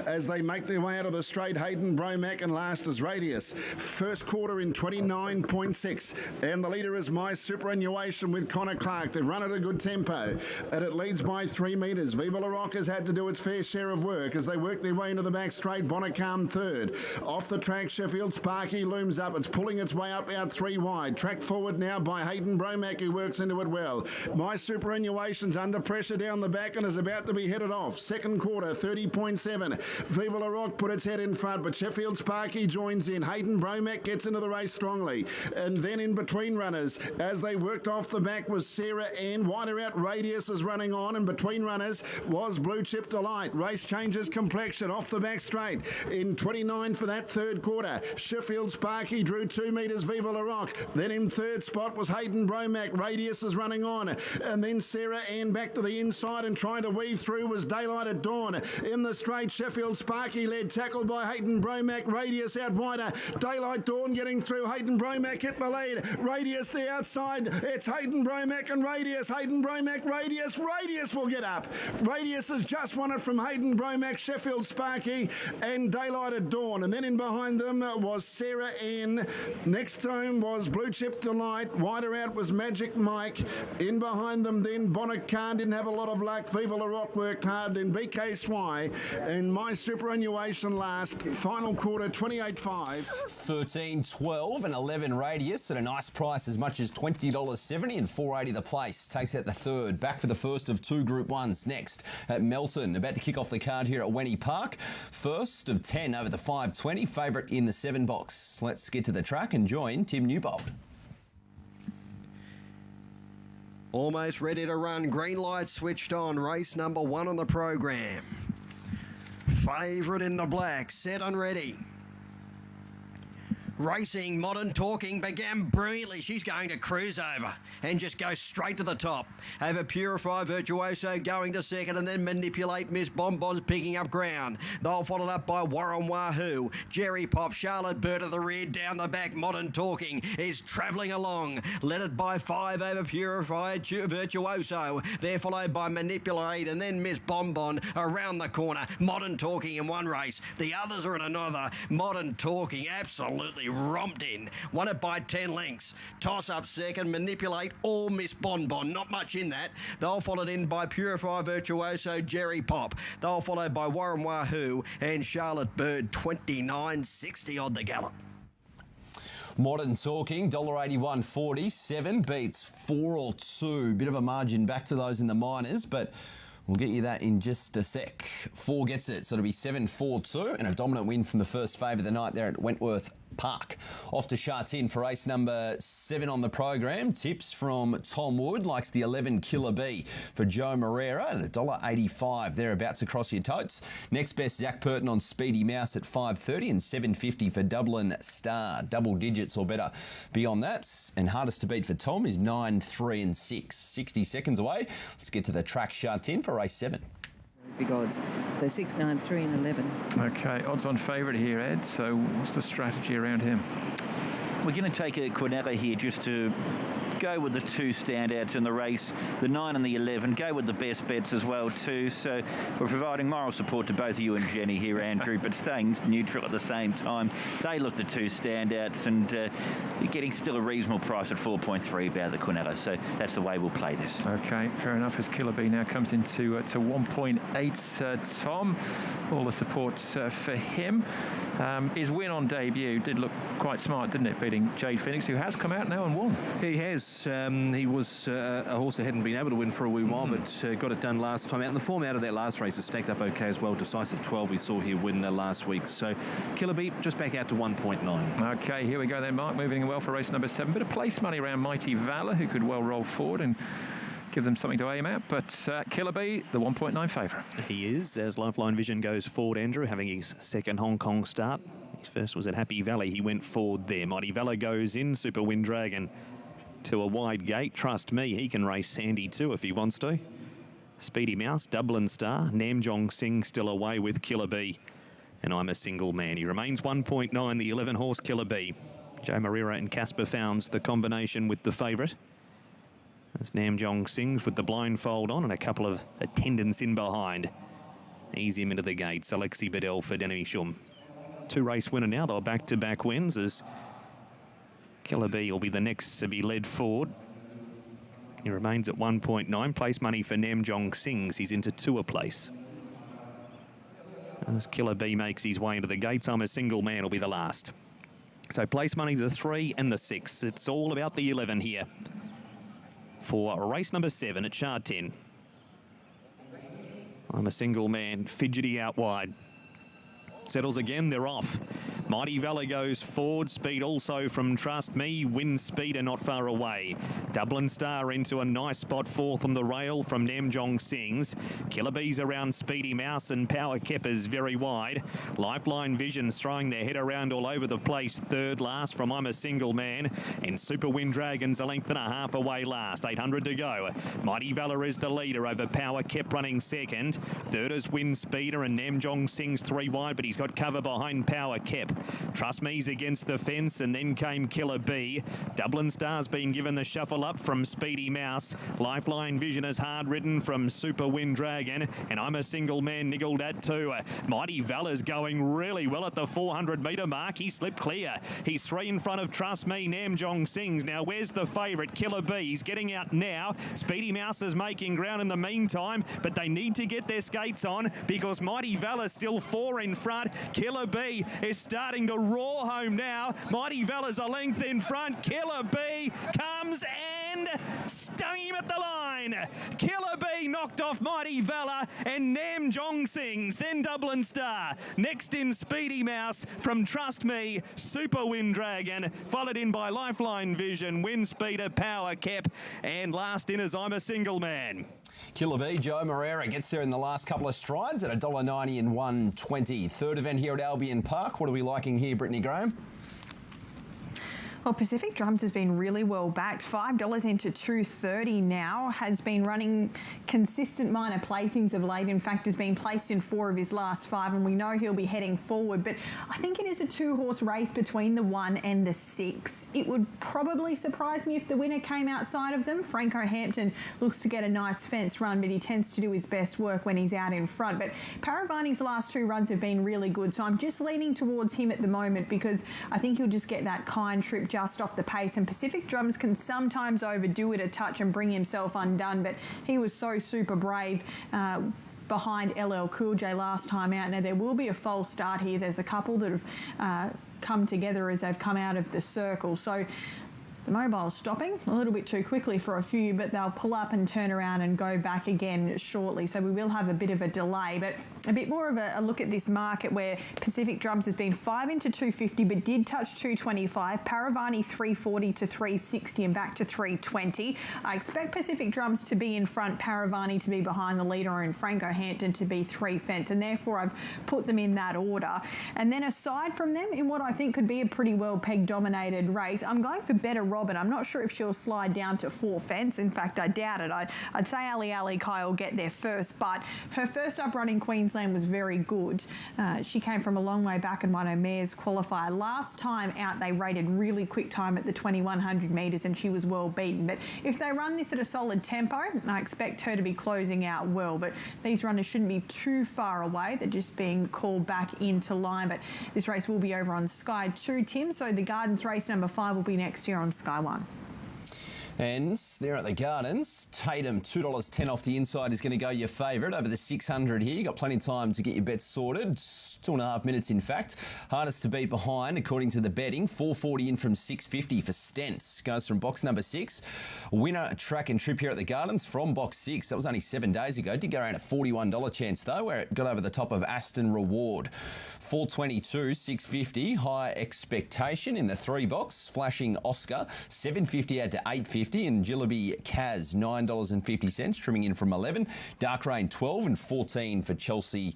as they make their way out of the straight. Hayden Bromack, and last is Radius. First quarter in 29.6, and the leader is My Superannuation with Connor Clark. They've run at a good tempo, and it leads by 3 metres. Viva La Rock has had to do its fair share of work as they work their way into the back straight. Bonacam third. Off the track, Sheffield Sparky looms up. It's pulling its way up out 3 wide. Track forward now by Hayden Bromack, who works into it well. My Superannuation's under pressure down the back and is about to be headed off. Second quarter, 30.6. 7. Viva La Rock put its head in front, but Sheffield Sparky joins in. Hayden Bromack gets into the race strongly. And then in between runners, as they worked off the back, was Sarah Ann. Wider out Radius is running on, and between runners was Blue Chip Delight. Race changes complexion off the back straight. In 29 for that third quarter, Sheffield Sparky drew 2 metres. Viva La Rock. Then in third spot was Hayden Bromack. Radius is running on, and then Sarah Ann back to the inside and trying to weave through was Daylight at Dawn. In the straight, Sheffield Sparky led, tackled by Hayden Bromack. Radius out wider. Daylight Dawn getting through. Hayden Bromack hit the lead. Radius the outside. It's Hayden Bromack and Radius. Hayden Bromack, Radius. Radius will get up. Radius has just won it from Hayden Bromack, Sheffield Sparky and Daylight at Dawn. And then in behind them was Sarah Ann. Next home was Blue Chip Delight. Wider out was Magic Mike. In behind them then Bonnet Khan didn't have a lot of luck. Viva La Rock worked hard. Then BK Swy and My Superannuation last. Final quarter 28.5. 13, 12 and 11 Radius at a nice price as much as $20.70 and $4.80 the place. Takes out the third. Back for the first of 2 Group 1s next at Melton. About to kick off the card here at Wenny Park. First of 10 over the 5.20. Favourite in the 7 box. Let's get to the track and join Tim Newbold. Almost ready to run. Green light switched on. Race number 1 on the program. Favourite in the black. Set and ready. Racing, Modern Talking began brilliantly. She's going to cruise over and just go straight to the top. Over Purify Virtuoso going to second, and then Manipulate Miss Bonbons picking up ground. They'll followed up by Warren Wahoo. Jerry Pop, Charlotte Bird at the rear, down the back. Modern Talking is travelling along. Led it by 5 over Purify Virtuoso. They're followed by Manipulate, and then Miss Bonbon around the corner. Modern Talking in one race. The others are in another. Modern Talking absolutely romped in. Won it by 10 lengths. Toss up second, Manipulate, or Miss Bonbon. Not much in that. They'll followed in by Purify Virtuoso, Jerry Pop. They'll followed by Warren Wahoo and Charlotte Bird. 29.60 on the gallop. Modern Talking, $1.81.40. 7 beats 4 or 2. Bit of a margin back to those in the minors, but we'll get you that in just a sec. 4 gets it, so it'll be 7-4-2 and a dominant win from the first favour of the night there at Wentworth Park. Off to Shartin for race number 7 on the program. Tips from Tom Wood. Likes the 11 Killer Bee for Joe Moreira at $1.85. Thereabouts across your totes. Next best, Zach Purton on Speedy Mouse at $5.30 and $7.50 for Dublin Star. Double digits or better beyond that. And hardest to beat for Tom is 9, 3 and 6. 60 seconds away. Let's get to the track. Shartin for race 7. Big odds. So 6, 9, 3 and 11. Okay, odds on favourite here, Ed. So what's the strategy around him? We're going to take a Quinella here just to go with the 2 standouts in the race, the 9 and the 11. Go with the best bets as well too. So we're providing moral support to both you and Jenny here, Andrew, but staying neutral at the same time. They look the 2 standouts, and you're getting still a reasonable price at 4.3 about the Quinella. So that's the way we'll play this. Okay, fair enough. As Killer Bee now comes into to 1.8. Tom, all the support for him. His win on debut did look quite smart, didn't it? Beating Jade Phoenix, who has come out now and won. He has. He was a horse that hadn't been able to win for a wee while, but got it done last time out. And the form out of that last race has stacked up okay as well. Decisive 12 we saw here win last week. So Killer Bee just back out to 1.9. Okay, here we go then, Mark. Moving well for race number 7. Bit of place money around Mighty Valor, who could well roll forward and give them something to aim at. But Killer Bee, the 1.9 favourite. He is, as Lifeline Vision goes forward, Andrew, having his second Hong Kong start. His first was at Happy Valley. He went forward there. Mighty Valor goes in. Super Wind Dragon to a wide gate. Trust me, he can race Sandy too if he wants to. Speedy Mouse, Dublin Star, Namjong Singh still away with Killer Bee. And I'm a single man. He remains 1.9, the 11 horse Killer Bee. Joe Moreira and Casper Founds, the combination with the favourite. As Namjong Singh's with the blindfold on and a couple of attendants in behind. Ease him into the gates. Alexi Bedell for Denny Shum. 2 race winner now. They're back-to-back wins as Killer Bee will be the next to be led forward. He remains at 1.9. Place money for Namjong Singh's. He's into 2 a place. As Killer Bee makes his way into the gates, I'm a single man will be the last. So place money the 3 and the 6. It's all about the 11 here for race number 7 at Shartin. I'm a single man, fidgety out wide. Settles again, they're off. Mighty Valor goes forward, speed also from Trust Me. Wind Speed are not far away. Dublin Star into a nice spot, fourth on the rail from Namjong Sings. Killer Bees around Speedy Mouse and Power Keppers very wide. Lifeline Visions throwing their head around all over the place, third last from I'm a Single Man. And Super Wind Dragons a length and a half away last, 800 to go. Mighty Valor is the leader over Power Kep running second. Third is Wind Speeder and Namjong Sings three wide, but he's got cover behind Power Kep. Trust Me's against the fence, and then came Killer Bee. Dublin Star's been given the shuffle up from Speedy Mouse. Lifeline Vision is hard ridden from Super Wind Dragon, and I'm a Single Man niggled at two. Mighty Valor's going really well at the 400 metre mark. He slipped clear. He's three in front of Trust Me. Namjong Sings. Now where's the favourite? Killer Bee. He's getting out now. Speedy Mouse is making ground in the meantime, but they need to get their skates on because Mighty Valor's still four in front. Killer Bee is starting to roar home now. Mighty Valor's a length in front. Killer Bee comes and stung him at the line. Killer Bee knocked off Mighty Valor and Namjong Sings. Then Dublin Star. Next in Speedy Mouse from Trust Me. Super Wind Dragon. Followed in by Lifeline Vision. Wind Speeder, Power Kep. And last in is I'm a Single Man. Killer Bee, Joe Moreira gets there in the last couple of strides at $1.90 and $1.20. Third event here at Albion Park. What are we liking here, Brittany Graham? Well, Pacific Drums has been really well backed. $5 into $2.30 now. Has been running consistent minor placings of late. In fact, has been placed in 4 of his last 5, and we know he'll be heading forward. But I think it is a 2-horse race between the 1 and the 6. It would probably surprise me if the winner came outside of them. Franco Hampton looks to get a nice fence run, but he tends to do his best work when he's out in front. But Paravani's last 2 runs have been really good, so I'm just leaning towards him at the moment because I think he'll just get that kind trip just off the pace, and Pacific Drums can sometimes overdo it a touch and bring himself undone, but he was so super brave behind LL Cool J last time out. Now there will be a false start here. There's a couple that have come together as they've come out of the circle, so the mobile's stopping a little bit too quickly for a few, but they'll pull up and turn around and go back again shortly. So we will have a bit of a delay, but a bit more of a look at this market where Pacific Drums has been 5 into $2.50, but did touch $2.25. Paravani $3.40 to $3.60 and back to $3.20. I expect Pacific Drums to be in front, Paravani to be behind the leader, and Franco Hampton to be 3 fence, and therefore I've put them in that order. And then aside from them, in what I think could be a pretty well peg dominated race, I'm going for Better Robin. I'm not sure if she'll slide down to 4 fence. In fact, I doubt it. I'd say Ali Kai will get there first, but her first up run in Queensland was very good. She came from a long way back and won her mares qualifier. Last time out, they rated really quick time at the 2100 metres and she was well beaten. But if they run this at a solid tempo, I expect her to be closing out well. But these runners shouldn't be too far away. They're just being called back into line. But this race will be over on Sky 2, Tim. So the Gardens race number 5 will be next year on Sky 1. And there at the Gardens, Tatum, $2.10 off the inside is going to go your favourite over the 600 here. You've got plenty of time to get your bets sorted. 2.5 minutes, in fact. Hardest to beat behind, according to the betting. $4.40 in from $6.50 for Stents. Goes from box number 6. Winner track and trip here at the Gardens from box 6. That was only 7 days ago. Did go around a $41 chance, though, where it got over the top of Aston Reward. $4.22, $6.50. High expectation in the 3 box. Flashing Oscar, $7.50 out to $8.50. And Jillaby Kaz, $9.50, trimming in from 11. Dark Rain, 12 and 14 for Chelsea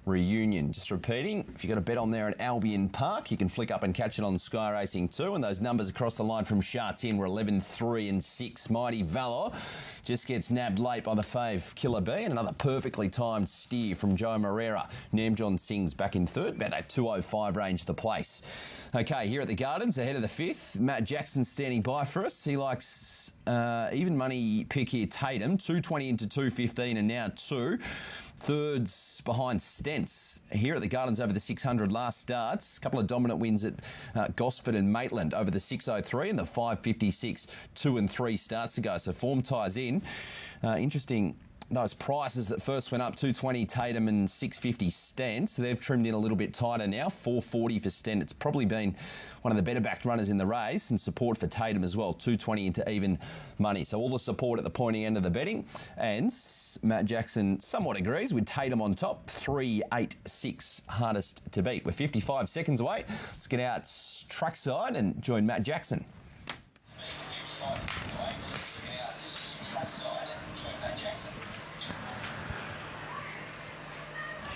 Reunion. Just repeating, if you've got a bet on there at Albion Park, you can flick up and catch it on Sky Racing too. And those numbers across the line from Sha-Tin were 11, 3 and 6. Mighty Valor just gets nabbed late by the fave Killer Bee, and another perfectly timed steer from Joe Moreira. Namjong Sings back in third, about that 205 range to place. Okay, here at the Gardens, ahead of the 5th, Matt Jackson standing by for us. He likes even money pick here, Tatum, $2.20 into $2.15 and now 2. Thirds behind Stents here at the Gardens over the 600 last starts. A couple of dominant wins at Gosford and Maitland over the 603 and the 556, 2 and 3 starts ago. So form ties in. Interesting those prices that first went up, 220 Tatum and 650 Stent. So they've trimmed in a little bit tighter now, 440 for Stent. It's probably been one of the better backed runners in the race, and support for Tatum as well, 220 into even money. So all the support at the pointy end of the betting. And Matt Jackson somewhat agrees with Tatum on top, 386 hardest to beat. We're 55 seconds away. Let's get out trackside and join Matt Jackson.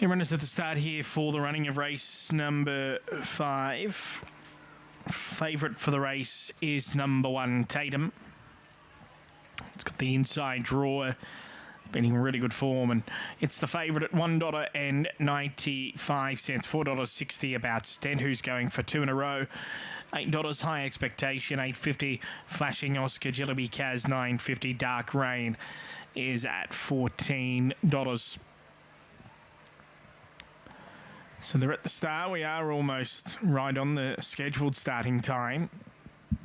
Here runners at the start here for the running of race number 5. Favourite for the race is number 1, Tatum. It's got the inside draw. It's been in really good form, and it's the favourite at $1.95, $4.60 about Stent, who's going for 2 in a row. $8 High Expectation, $8.50 Flashing Oscar, Jillaby Kaz, $9.50 Dark Rain is at $14. So they're at the start. We are almost right on the scheduled starting time.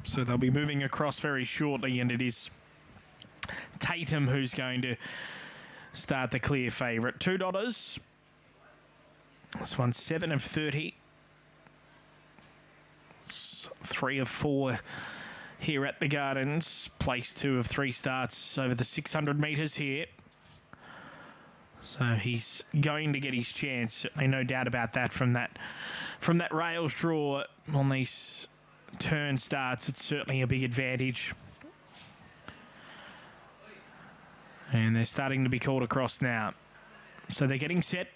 So they'll be moving across very shortly, and it is Tatum who's going to start the clear favourite. $2. This one's 7 of 30. 3 of 4 here at the Gardens. Place 2 of 3 starts over the 600 metres here. So he's going to get his chance. Certainly no doubt about that from that rails draw on these turn starts. It's certainly a big advantage. And they're starting to be called across now. So they're getting set.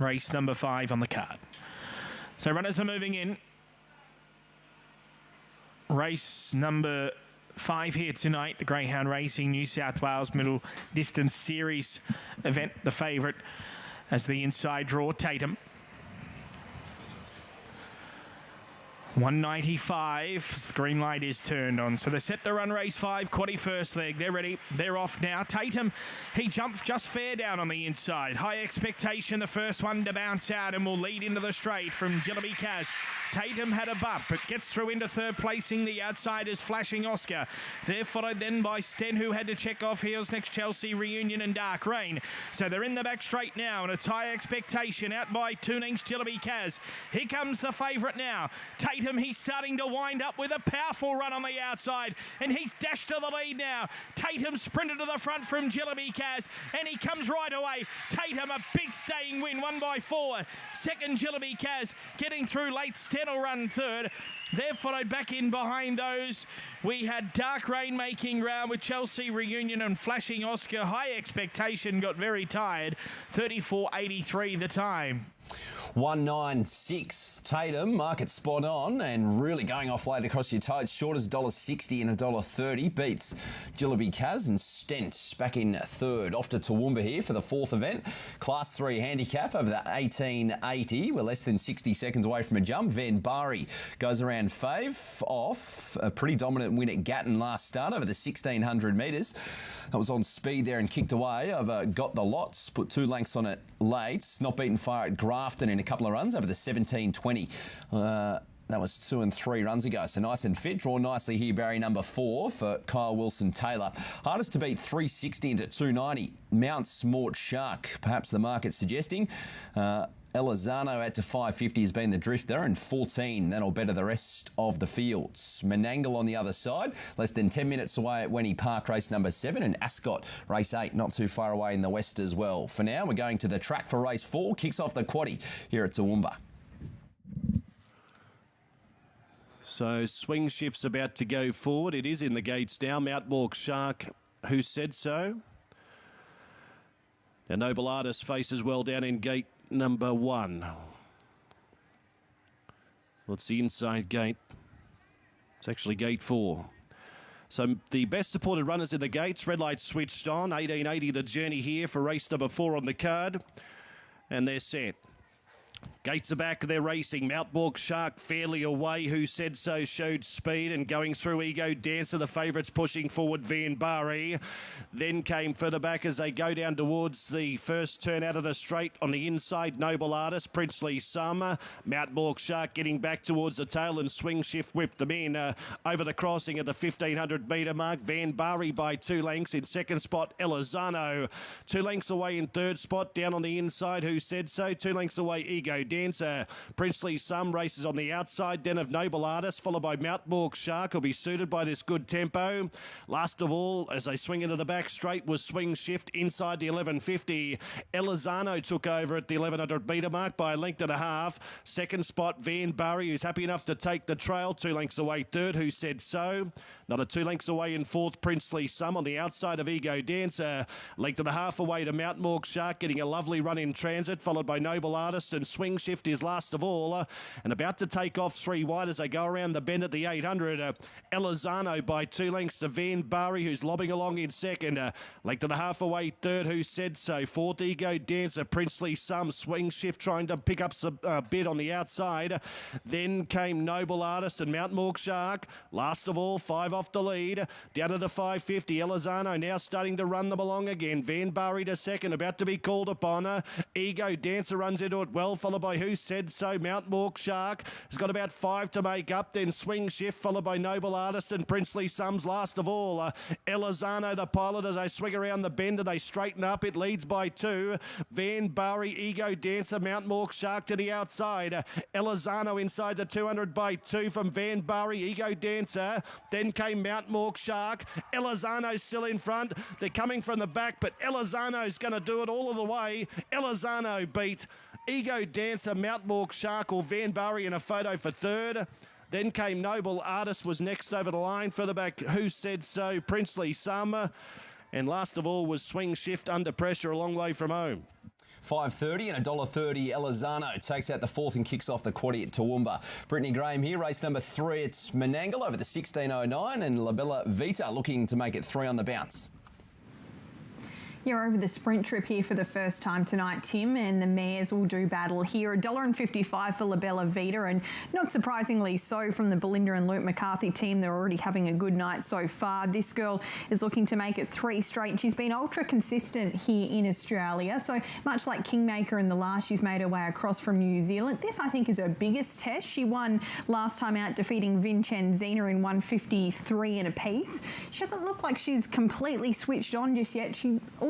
Race number 5 on the card. So runners are moving in. Race number 5 here tonight, the Greyhound Racing New South Wales Middle Distance Series event. The favourite as the inside draw, Tatum. 195. The green light is turned on. So they're set to run race 5, quaddie first leg. They're ready. They're off now. Tatum, he jumped just fair down on the inside. High Expectation, the first one to bounce out and will lead into the straight from Jillaby Kaz. Tatum had a bump, but gets through into third placing. The outside is Flashing Oscar. They're followed then by Sten, who had to check off heels next, Chelsea Reunion and Dark Rain. So they're in the back straight now, and it's High Expectation out by 2 lengths, Jillaby Kaz. Here comes the favourite now. Tatum, he's starting to wind up with a powerful run on the outside, and he's dashed to the lead now. Tatum sprinted to the front from Jillaby Kaz, and he comes right away. Tatum, a big staying win, 1 by 4. Second, Jillaby Kaz getting through late. Sten will run third. They're followed back in behind those. We had Dark Rain making ground with Chelsea Reunion and Flashing Oscar. High Expectation got very tired. 34.83 the time. 196 Tatum, market spot on and really going off late across your toes. Short as $1.60 and $1.30. Beats Jillaby Kaz and Stent back in third. Off to Toowoomba here for the 4th event. Class 3 handicap over the 1880. We're less than 60 seconds away from a jump. Van Bari goes around fave off a pretty dominant win at Gatton last start over the 1600 metres. That was on speed there and kicked away over Got the Lots. Put 2 lengths on it late. Not beaten fire at Grafton in a couple of runs over the 1720. That was 2 and 3 runs ago. So nice and fit. Drawn nicely here, Barry number 4 for Kyle Wilson-Taylor. Hardest to beat, 360 into 290. Mount Smart Shark, perhaps the market suggesting. Elizano out to 550 has been the drifter, and 14, that'll better the rest of the fields. Menangle on the other side, less than 10 minutes away at Wenny Park, race number 7, and Ascot, race 8, not too far away in the west as well. For now, we're going to the track for race 4, kicks off the quaddie here at Toowoomba. So swing shift's about to go forward. It is in the gates now. Mount Walk Shark, Who Said So? Now Noble Artist faces well down in gate number 1. What's the inside gate? It's actually gate 4. So the best supported runners in the gates. Red light switched on. 1880 the journey here for race number 4 on the card. And they're set. Gates are back, they're racing. Mount Bork Shark fairly away. Who Said So showed speed, and going through Ego Dancer, the favourites pushing forward Van Bari. Then came further back as they go down towards the first turn out of the straight on the inside. Noble Artist, Princely Summer, Mount Bork Shark getting back towards the tail, and Swing Shift whipped them in over the crossing at the 1500 metre mark. Van Bari by 2 lengths. In second spot, Elizano 2 lengths away in third spot. Down on the inside, Who Said So, 2 lengths away, Ego Dancer. Princely Sum races on the outside, then of Noble Artist, followed by Mount Bork Shark, will be suited by this good tempo. Last of all, as they swing into the back straight, was Swing Shift inside the 1150. Elizano took over at the 1100 metre mark by a length and a half. Second spot, Van Bari, who's happy enough to take the trail, 2 lengths away third, Who Said So. Another 2 lengths away in fourth, Princely Sum on the outside of Ego Dancer. Length and a half away to Mount Bork Shark, getting a lovely run in transit, followed by Noble Artist, and Swing Shift is last of all. And about to take off 3 wide as they go around the bend at the 800. Elizano by 2 lengths to Van Bari, who's lobbing along in second. Length and a half away third, Who Said So. Fourth, Ego Dancer, Princely Sum, Swing Shift trying to pick up some bit on the outside. Then came Noble Artist and Mount Bork Shark. Last of all, 5 off the lead. Down to the 550. Elizano now starting to run them along again. Van Bari to second, about to be called upon. Ego Dancer runs into it well, followed by Who Said So. Mount Bork Shark has got about 5 to make up. Then Swing Shift, followed by Noble Artist and Princely Sums last of all. Elizano, the pilot, as they swing around the bend and they straighten up. It leads by 2. Van Bari, Ego Dancer, Mount Bork Shark to the outside. Elizano inside the 200 by 2 from Van Bari, Ego Dancer. Then came Mount Bork Shark. Elizano's still in front. They're coming from the back, but Elizano's going to do it all of the way. Elizano beat Ego Dancer, Mount Bork Shark or Van Bari in a photo for third. Then came Noble Artist, was next over the line. Further back, Who Said So, Princely Summer. And last of all was Swing Shift under pressure a long way from home. $5.30 and $1.30 Elizano takes out the fourth and kicks off the quaddie at Toowoomba. Brittany Graham here, race number 3. It's Menangle over the 1609 and La Bella Vita looking to make it 3 on the bounce. You're over the sprint trip here for the first time tonight, Tim, and the mares will do battle here. $1.55 for La Bella Vita, and not surprisingly so from the Belinda and Luke McCarthy team. They're already having a good night so far. This girl is looking to make it 3 straight. She's been ultra consistent here in Australia, so much like Kingmaker in the last, she's made her way across from New Zealand. This, I think, is her biggest test. She won last time out, defeating Vincenzina in 153 and a piece. She doesn't look like she's completely switched on just yet.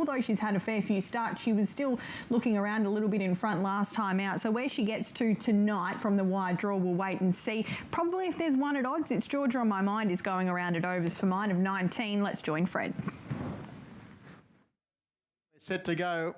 Although she's had a fair few starts, she was still looking around a little bit in front last time out. So where she gets to tonight from the wide draw, we'll wait and see. Probably if there's one at odds, it's Georgia on My Mind is going around at overs for mine of 19. Let's join Fred. Set to go.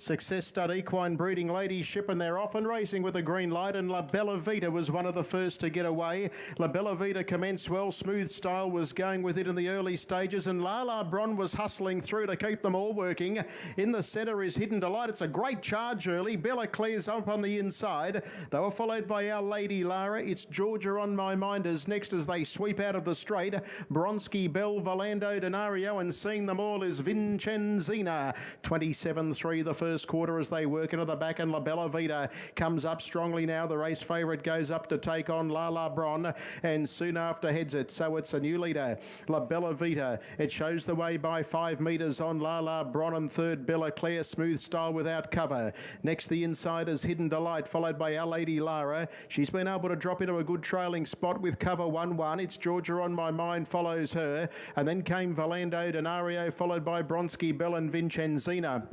Success Stud Equine Breeding Ladyship, and they're off and racing with a green light, and La Bella Vita was one of the first to get away. La Bella Vita commenced well. Smooth Style was going with it in the early stages, and Lala Bron was hustling through to keep them all working. In the centre is Hidden Delight. It's a great charge early. Bella clears up on the inside. They were followed by Our Lady Lara. It's Georgia on My Mind as next as they sweep out of the straight. Bronski, Bell, Valando, Denario, and seeing them all is Vincenzina. 27-3 the first quarter as they work into the back, and La Bella Vita comes up strongly now. The race favourite goes up to take on Lala Bron, and soon after heads it. So it's a new leader, La Bella Vita. It shows the way by 5 metres on Lala Bron, and third Bella Claire. Smooth Style without cover. Next the inside is Hidden Delight, followed by Our Lady Lara. She's been able to drop into a good trailing spot with cover 1-1. It's Georgia on My Mind follows her, and then came Valando Denario, followed by Bronski, Bell and Vincenzina.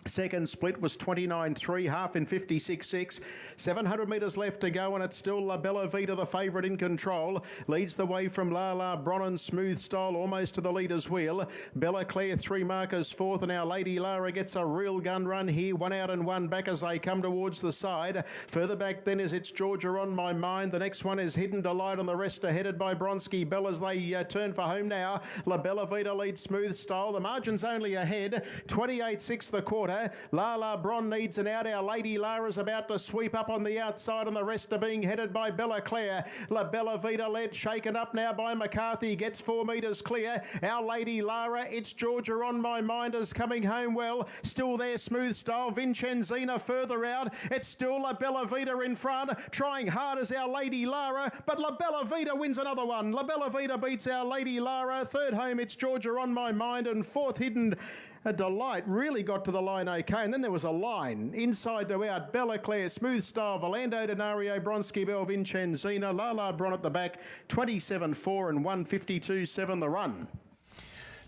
Second split was 29-3, half in 56-6. 700 metres left to go, and it's still La Bella Vita, the favourite, in control. Leads the way from Lala Bron and Smooth Style almost to the leader's wheel. Bella Claire 3 markers fourth, and Our Lady Lara gets a real gun run here. 1 out and 1 back as they come towards the side. Further back then is It's Georgia on My Mind. The next one is Hidden Delight, and the rest are headed by Bronski Bell as they turn for home now. La Bella Vita leads Smooth Style. The margin's only ahead. 28-6 the quarter. quarter. Lala Bron needs an out. Our Lady Lara's about to sweep up on the outside, and the rest are being headed by Bella Claire. La Bella Vita led, shaken up now by McCarthy, gets 4 metres clear. Our Lady Lara, It's Georgia on My Mind is coming home well. Still there, Smooth Style, Vincenzina further out. It's still La Bella Vita in front, trying hard as Our Lady Lara, but La Bella Vita wins another one. La Bella Vita beats Our Lady Lara. Third home, It's Georgia on My Mind, and fourth hidden. A Delight really got to the line okay, and then there was a line inside to out. Bella Claire, Smooth Style, Volando Denario, Bronski Bell, Vincenzina, Lala Bron at the back, 27.4 and 152.7 the run.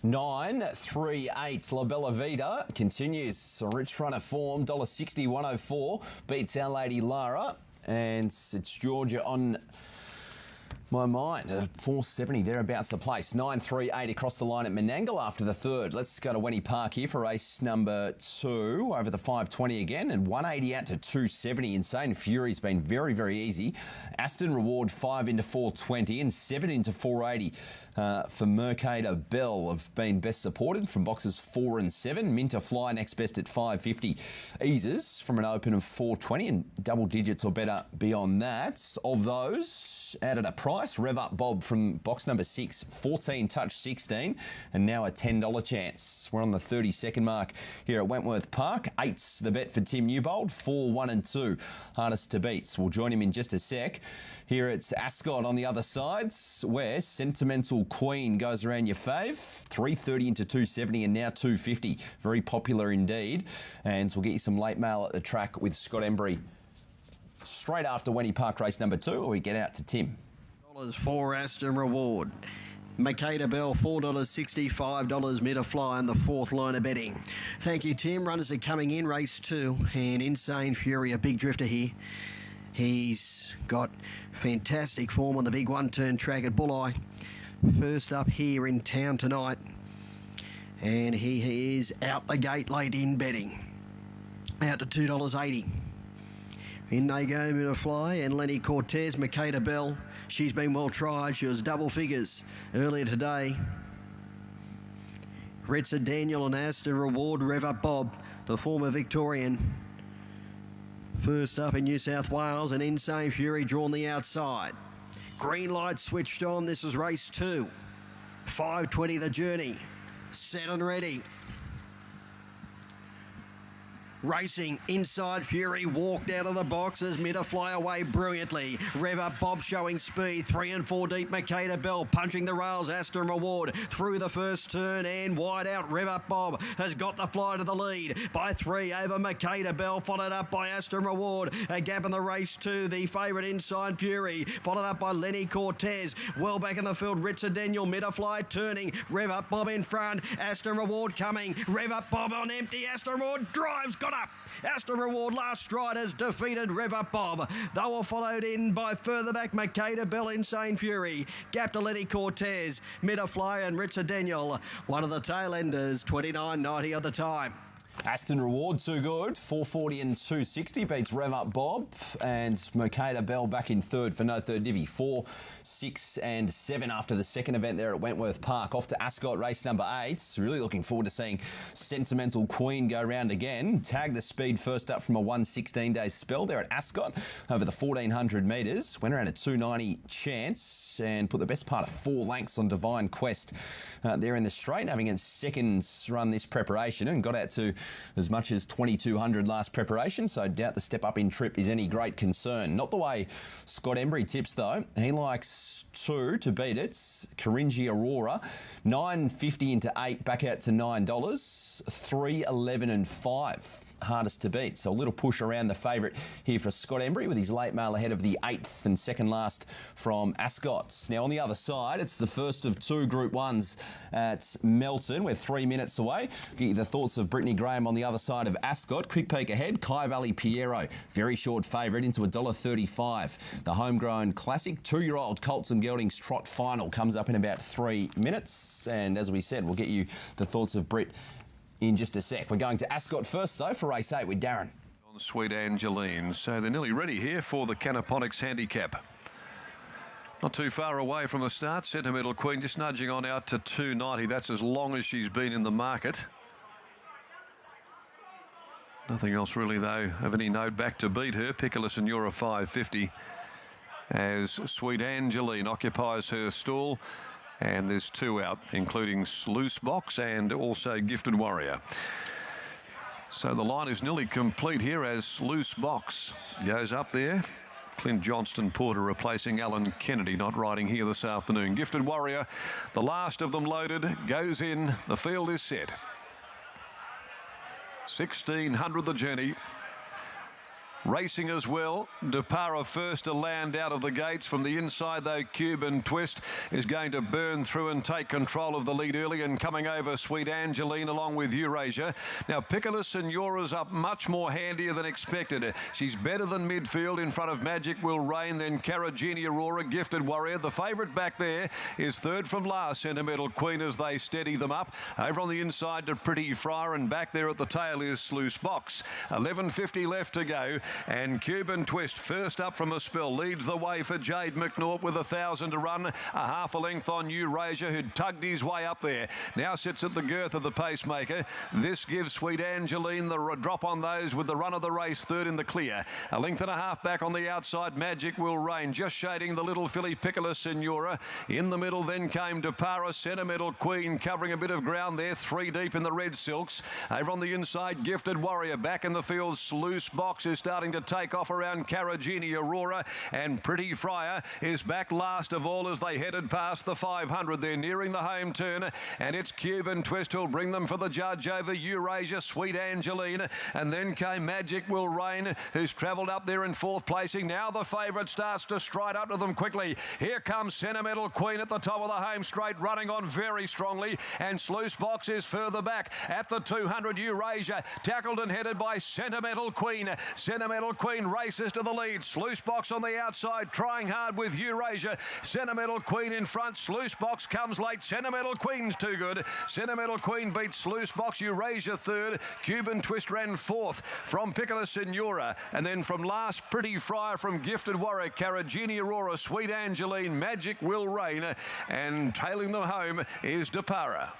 9-3-8. La Bella Vita continues a rich run of form. $1.60, 104 beats Our Lady Lara, and It's Georgia on My Mind at 470 thereabouts the place. 9-3-8 across the line at Menangle after the third. Let's go to Wenny Park here for race number 2 over the 520 again, and 180 out to 270. Insane Fury's been very, very easy. Aston Reward 5 into 420 and 7 into 480. For Mercator Bell have been best supported from boxes 4 and 7. Minter Fly next best at 550. Eases from an open of 420 and double digits or better beyond that. Of those, out at a price, Rev Up Bob from box number 6, 14 touch 16, and now a $10 chance. We're on the 30-second mark here at Wentworth Park. 8's the bet for Tim Newbold, 4, 1 and 2. Hardest to beats. We'll join him in just a sec. Here it's Ascot on the other side, where Sentimental Queen goes around your fave. 330 into 270 and now 250. Very popular indeed. And we'll get you some late mail at the track with Scott Embry straight after Wenny Park race number 2, or we get out to Tim. $4 Aston Reward. Makeda Bell, $4.60, $5 Meta Fly on the fourth line of betting. Thank you, Tim. Runners are coming in, race 2, and Insane Fury, a big drifter here. He's got fantastic form on the big one-turn track at Bulleye. First up here in town tonight. And he is out the gate late in betting. Out to $2.80. In they go, Meta Fly and Lenny Cortez, Makeda Bell. She's been well tried. She was double figures earlier today. Retsa Daniel and Aston Reward, Rev Up Bob, the former Victorian. First up in New South Wales, and Insane Fury drawn the outside. Green light switched on. This is race 2. 5:20 the journey. Set and ready. Racing, Inside Fury walked out of the boxes. Mid to fly away brilliantly. Rev Up Bob showing speed. 3 and 4 deep. Makeda Bell punching the rails. Aston Reward through the first turn and wide out. Rev Up Bob has got the fly to the lead by 3 over Makeda Bell, followed up by Aston Reward. A gap in the race 2. The favourite Inside Fury, followed up by Lenny Cortez. Well back in the field, Ritzer Daniel. Mid to fly turning. Rev Up Bob in front. Aston Reward coming. Rev Up Bob on empty. Aston Reward drives. Got up. Aston Reward last stride has defeated Rev Up Bob. They were followed in by further back Makeda Bell, Insane Fury. Gap to Lenny Cortez, Midafly and Ritzer Daniel. One of the tail enders, 29.90 at the time. Aston Reward too good, 440 and 260 beats Rev Up Bob, and Makeda Bell back in third for no third divvy. 4, 6 and 7 after the second event there at Wentworth Park. Off to Ascot race number 8. Really looking forward to seeing Sentimental Queen go round again. Tagged the speed first up from a 116-day spell there at Ascot over the 1400 metres. Went around a 290 chance and put the best part of 4 lengths on Divine Quest there in the straight, having its second run this preparation, and got out to as much as 2200 last preparation, so doubt the step up in trip is any great concern. Not the way Scott Embry tips though. He likes 2 to beat it. Karinji Aurora, 9.50 into 8, back out to $9. 3, 11 and 5. Hardest to beat. So a little push around the favourite here for Scott Embry with his late mail ahead of the 8th and second last from Ascot. Now on the other side, it's the first of 2 Group 1s at Melton. We're 3 minutes away. Get you the thoughts of Brittany Graham on the other side of Ascot. Quick peek ahead. Kai Valley Piero, very short favourite into $1.35. The homegrown classic 2-year-old Colts and Geldings Trot Final comes up in about 3 minutes. And as we said, we'll get you the thoughts of Britt in just a sec. We're going to Ascot first, though, for race 8 with Darren. On Sweet Angeline. So they're nearly ready here for the Canaponics handicap. Not too far away from the start. Sentimental Queen just nudging on out to 290. That's as long as she's been in the market. Nothing else really, though, of any note back to beat her. Pickles and Euro 550 as Sweet Angeline occupies her stall. And there's 2 out, including Sluice Box and also Gifted Warrior. So the line is nearly complete here as Sluice Box goes up there. Clint Johnston Porter replacing Alan Kennedy, not riding here this afternoon. Gifted Warrior, the last of them loaded, goes in. The field is set. 1600 the journey. Racing as well. Depara first to land out of the gates. From the inside, though, Cuban Twist is going to burn through and take control of the lead early, and coming over Sweet Angeline along with Eurasia. Now, Pickles Senora's up much more handier than expected. She's better than midfield in front of Magic Will Reign, then Caragini Aurora, Gifted Warrior. The favourite back there is third from last, Sentimental Queen, as they steady them up. Over on the inside to Pretty Friar, and back there at the tail is Sluice Box. 11.50 left to go. And Cuban Twist, first up from a spell, leads the way for Jade McNaught with 1,000 to run. A half a length on Eurasia, who tugged his way up there. Now sits at the girth of the pacemaker. This gives Sweet Angeline the drop on those with the run of the race, third in the clear. A length and a half back on the outside, Magic Will Reign, just shading the little filly Pickles Senora. In the middle then came Depara, Sentimental Queen, covering a bit of ground there, 3 deep in the red silks. Over on the inside, Gifted Warrior, back in the field, Sluice Box is starting to take off around Caragini Aurora, and Pretty Friar is back last of all as they headed past the 500. They're nearing the home turn, and it's Cuban Twist who'll bring them for the judge over Eurasia, Sweet Angeline, and then came Magic Will Reign, who's travelled up there in 4th placing. Now the favourite starts to stride up to them quickly. Here comes Sentimental Queen at the top of the home straight, running on very strongly, and Sluice Box is further back at the 200. Eurasia tackled and headed by Sentimental Queen. Sentimental Queen races to the lead. Sluice Box on the outside, trying hard with Eurasia. Sentimental Queen in front. Sluice Box comes late. Sentimental Queen's too good. Sentimental Queen beats Sluice Box. Eurasia third. Cuban Twist ran 4th from Pickles Senora. And then from last, Pretty Friar from Gifted Warrior, Caragini Aurora, Sweet Angeline, Magic Will Reign. And tailing them home is Depara.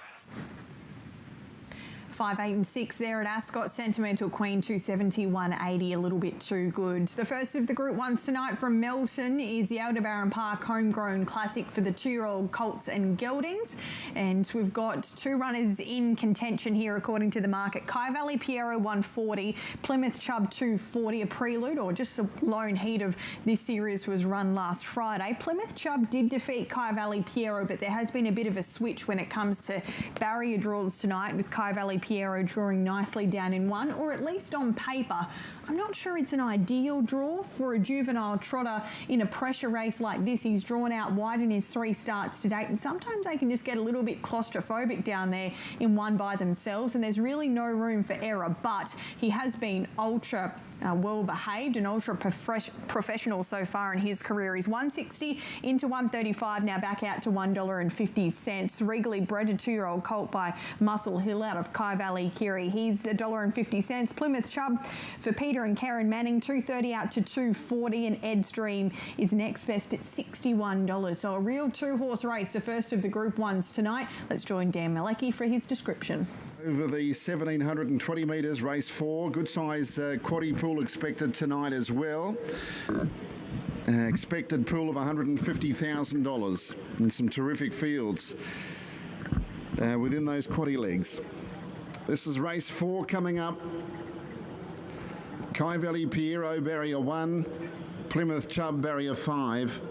5, 8 and 6 there at Ascot. Sentimental Queen 270, 180, a little bit too good. The first of the Group 1s tonight from Melton is the Aldebaran Park Homegrown Classic for the 2-year-old colts and geldings. And we've got 2 runners in contention here according to the market. Kai Valley Piero 140, Plymouth Chubb 240, a prelude or just a lone heat of this series was run last Friday. Plymouth Chubb did defeat Kai Valley Piero, but there has been a bit of a switch when it comes to barrier draws tonight, with Kai Valley Piero drawing nicely down in 1, or at least on paper. I'm not sure it's an ideal draw for a juvenile trotter in a pressure race like this. He's drawn out wide in his 3 starts to date, and sometimes they can just get a little bit claustrophobic down there in 1 by themselves, and there's really no room for error. But he has been ultra well behaved and ultra professional so far in his career. He's 160 into 135, now back out to $1.50. Regally bred, a 2-year-old colt by Muscle Hill out of Kai Valley Kiri. He's $1.50. Plymouth Chubb for Peter and Karen Manning, $2.30 out to $2.40, and Ed's Dream is next best at $61. So a real 2-horse race, the first of the Group 1s tonight. Let's join Dan Malecki for his description. Over the 1,720 metres, race 4. Good size quaddie pool expected tonight as well. Expected pool of $150,000 and some terrific fields within those quaddie legs. This is race 4 coming up. Kai Valley Piero, barrier 1. Plymouth Chubb, barrier 5.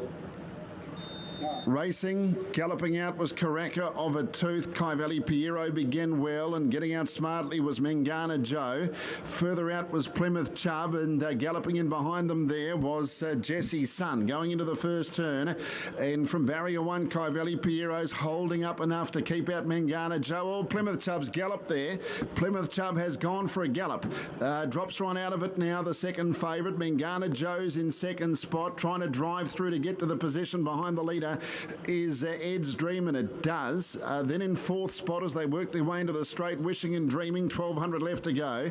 Racing, galloping out was Karaka of a Tooth. Kai Valley Piero began well, and getting out smartly was Mangana Joe. Further out was Plymouth Chubb, and galloping in behind them there was Jesse's Son going into the first turn. And from barrier 1, Kai Valley Piero's holding up enough to keep out Mangana Joe. Oh, Plymouth Chubb's gallop there. Plymouth Chubb has gone for a gallop. Drops one out of it now, the second favourite. Mangana Joe's in second spot, trying to drive through to get to the position behind the leader. is Ed's Dream, and it does. Then in fourth spot as they work their way into the straight, Wishing and Dreaming, 1,200 left to go.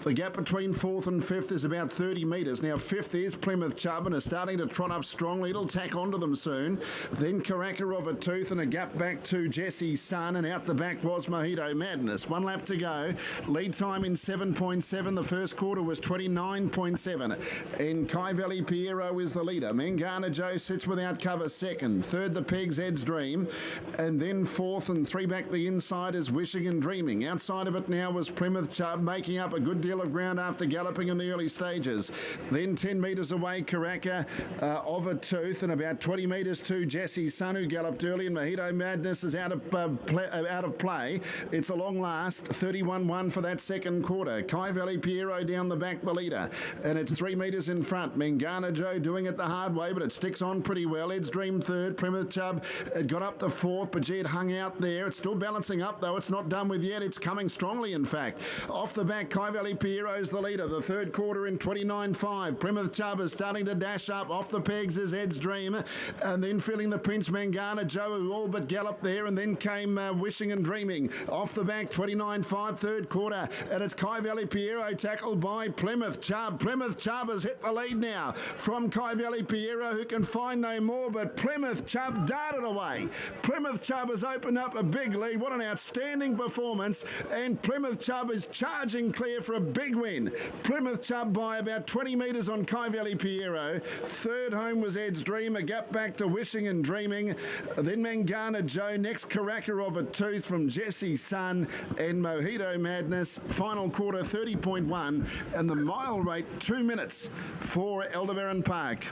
The gap between fourth and fifth is about 30 metres. Now fifth is Plymouth Chubb and is starting to trot up strongly. It'll tack onto them soon. Then Karaka of a Tooth and a gap back to Jesse's Son, and out the back was Mojito Madness. 1 lap to go. Lead time in 7.7. The first quarter was 29.7. And Kai Valley Piero is the leader. Mangana Joe sits without cover second. Third, the Pegs, Ed's Dream. And then fourth and 3 back the inside is Wishing and Dreaming. Outside of it now was Plymouth Chubb, making up a good deal of ground after galloping in the early stages. Then 10 metres away, Karaka of a Tooth, and about 20 metres to Jesse's Son, who galloped early, and Mojito Madness is out of play. It's a long last, 31-1 for that second quarter. Kai Valley Piero down the back, the leader, and it's 3 metres in front. Mangana Joe doing it the hard way, but it sticks on pretty well. Ed's Dream third, Plymouth Chubb got up to fourth, but gee, it hung out there. It's still balancing up, though. It's not done with yet. It's coming strongly, in fact. Off the back, Kai Valley Piero's the leader. The third quarter in 29.5. Plymouth Chubb is starting to dash up. Off the pegs is Ed's Dream, and then feeling the pinch, Mangana Joe, who all but galloped there, and then came Wishing and Dreaming. Off the back, 29.5, third quarter, and it's Kai Valley Piero tackled by Plymouth Chubb. Plymouth Chubb has hit the lead now from Kai Valley Piero, who can find no more, but Plymouth Chubb darted away. Plymouth Chubb has opened up a big lead. What an outstanding performance, and Plymouth Chubb is charging clear for a big win. Plymouth Chubb by about 20 metres on Kai Valley Piero. Third home was Ed's Dream, a gap back to Wishing and Dreaming. Then Mangana Joe, next Karaka of a Tooth from Jesse's Son, and Mojito Madness. Final quarter 30.1, and the mile rate 2 minutes for Aldebaran Park.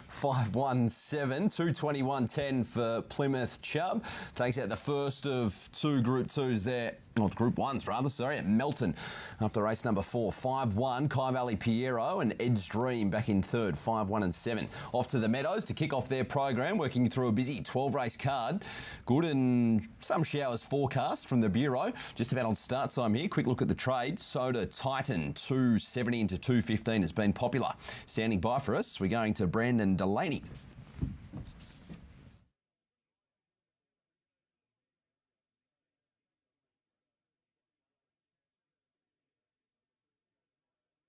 5.17, 2:21.10 for Plymouth Chubb. Takes out the first of two Group 2s there. Well, Group 1s rather, sorry, at Melton after race number 4. 5-1, Kai Valley Piero and Ed's Dream back in third, 5-1 and 7. Off to the Meadows to kick off their program, working through a busy 12-race card. Good and some showers forecast from the Bureau. Just about on start time here. Quick look at the trade. Soda Titan, 270 into 215 has been popular. Standing by for us, we're going to Brandon Delaney.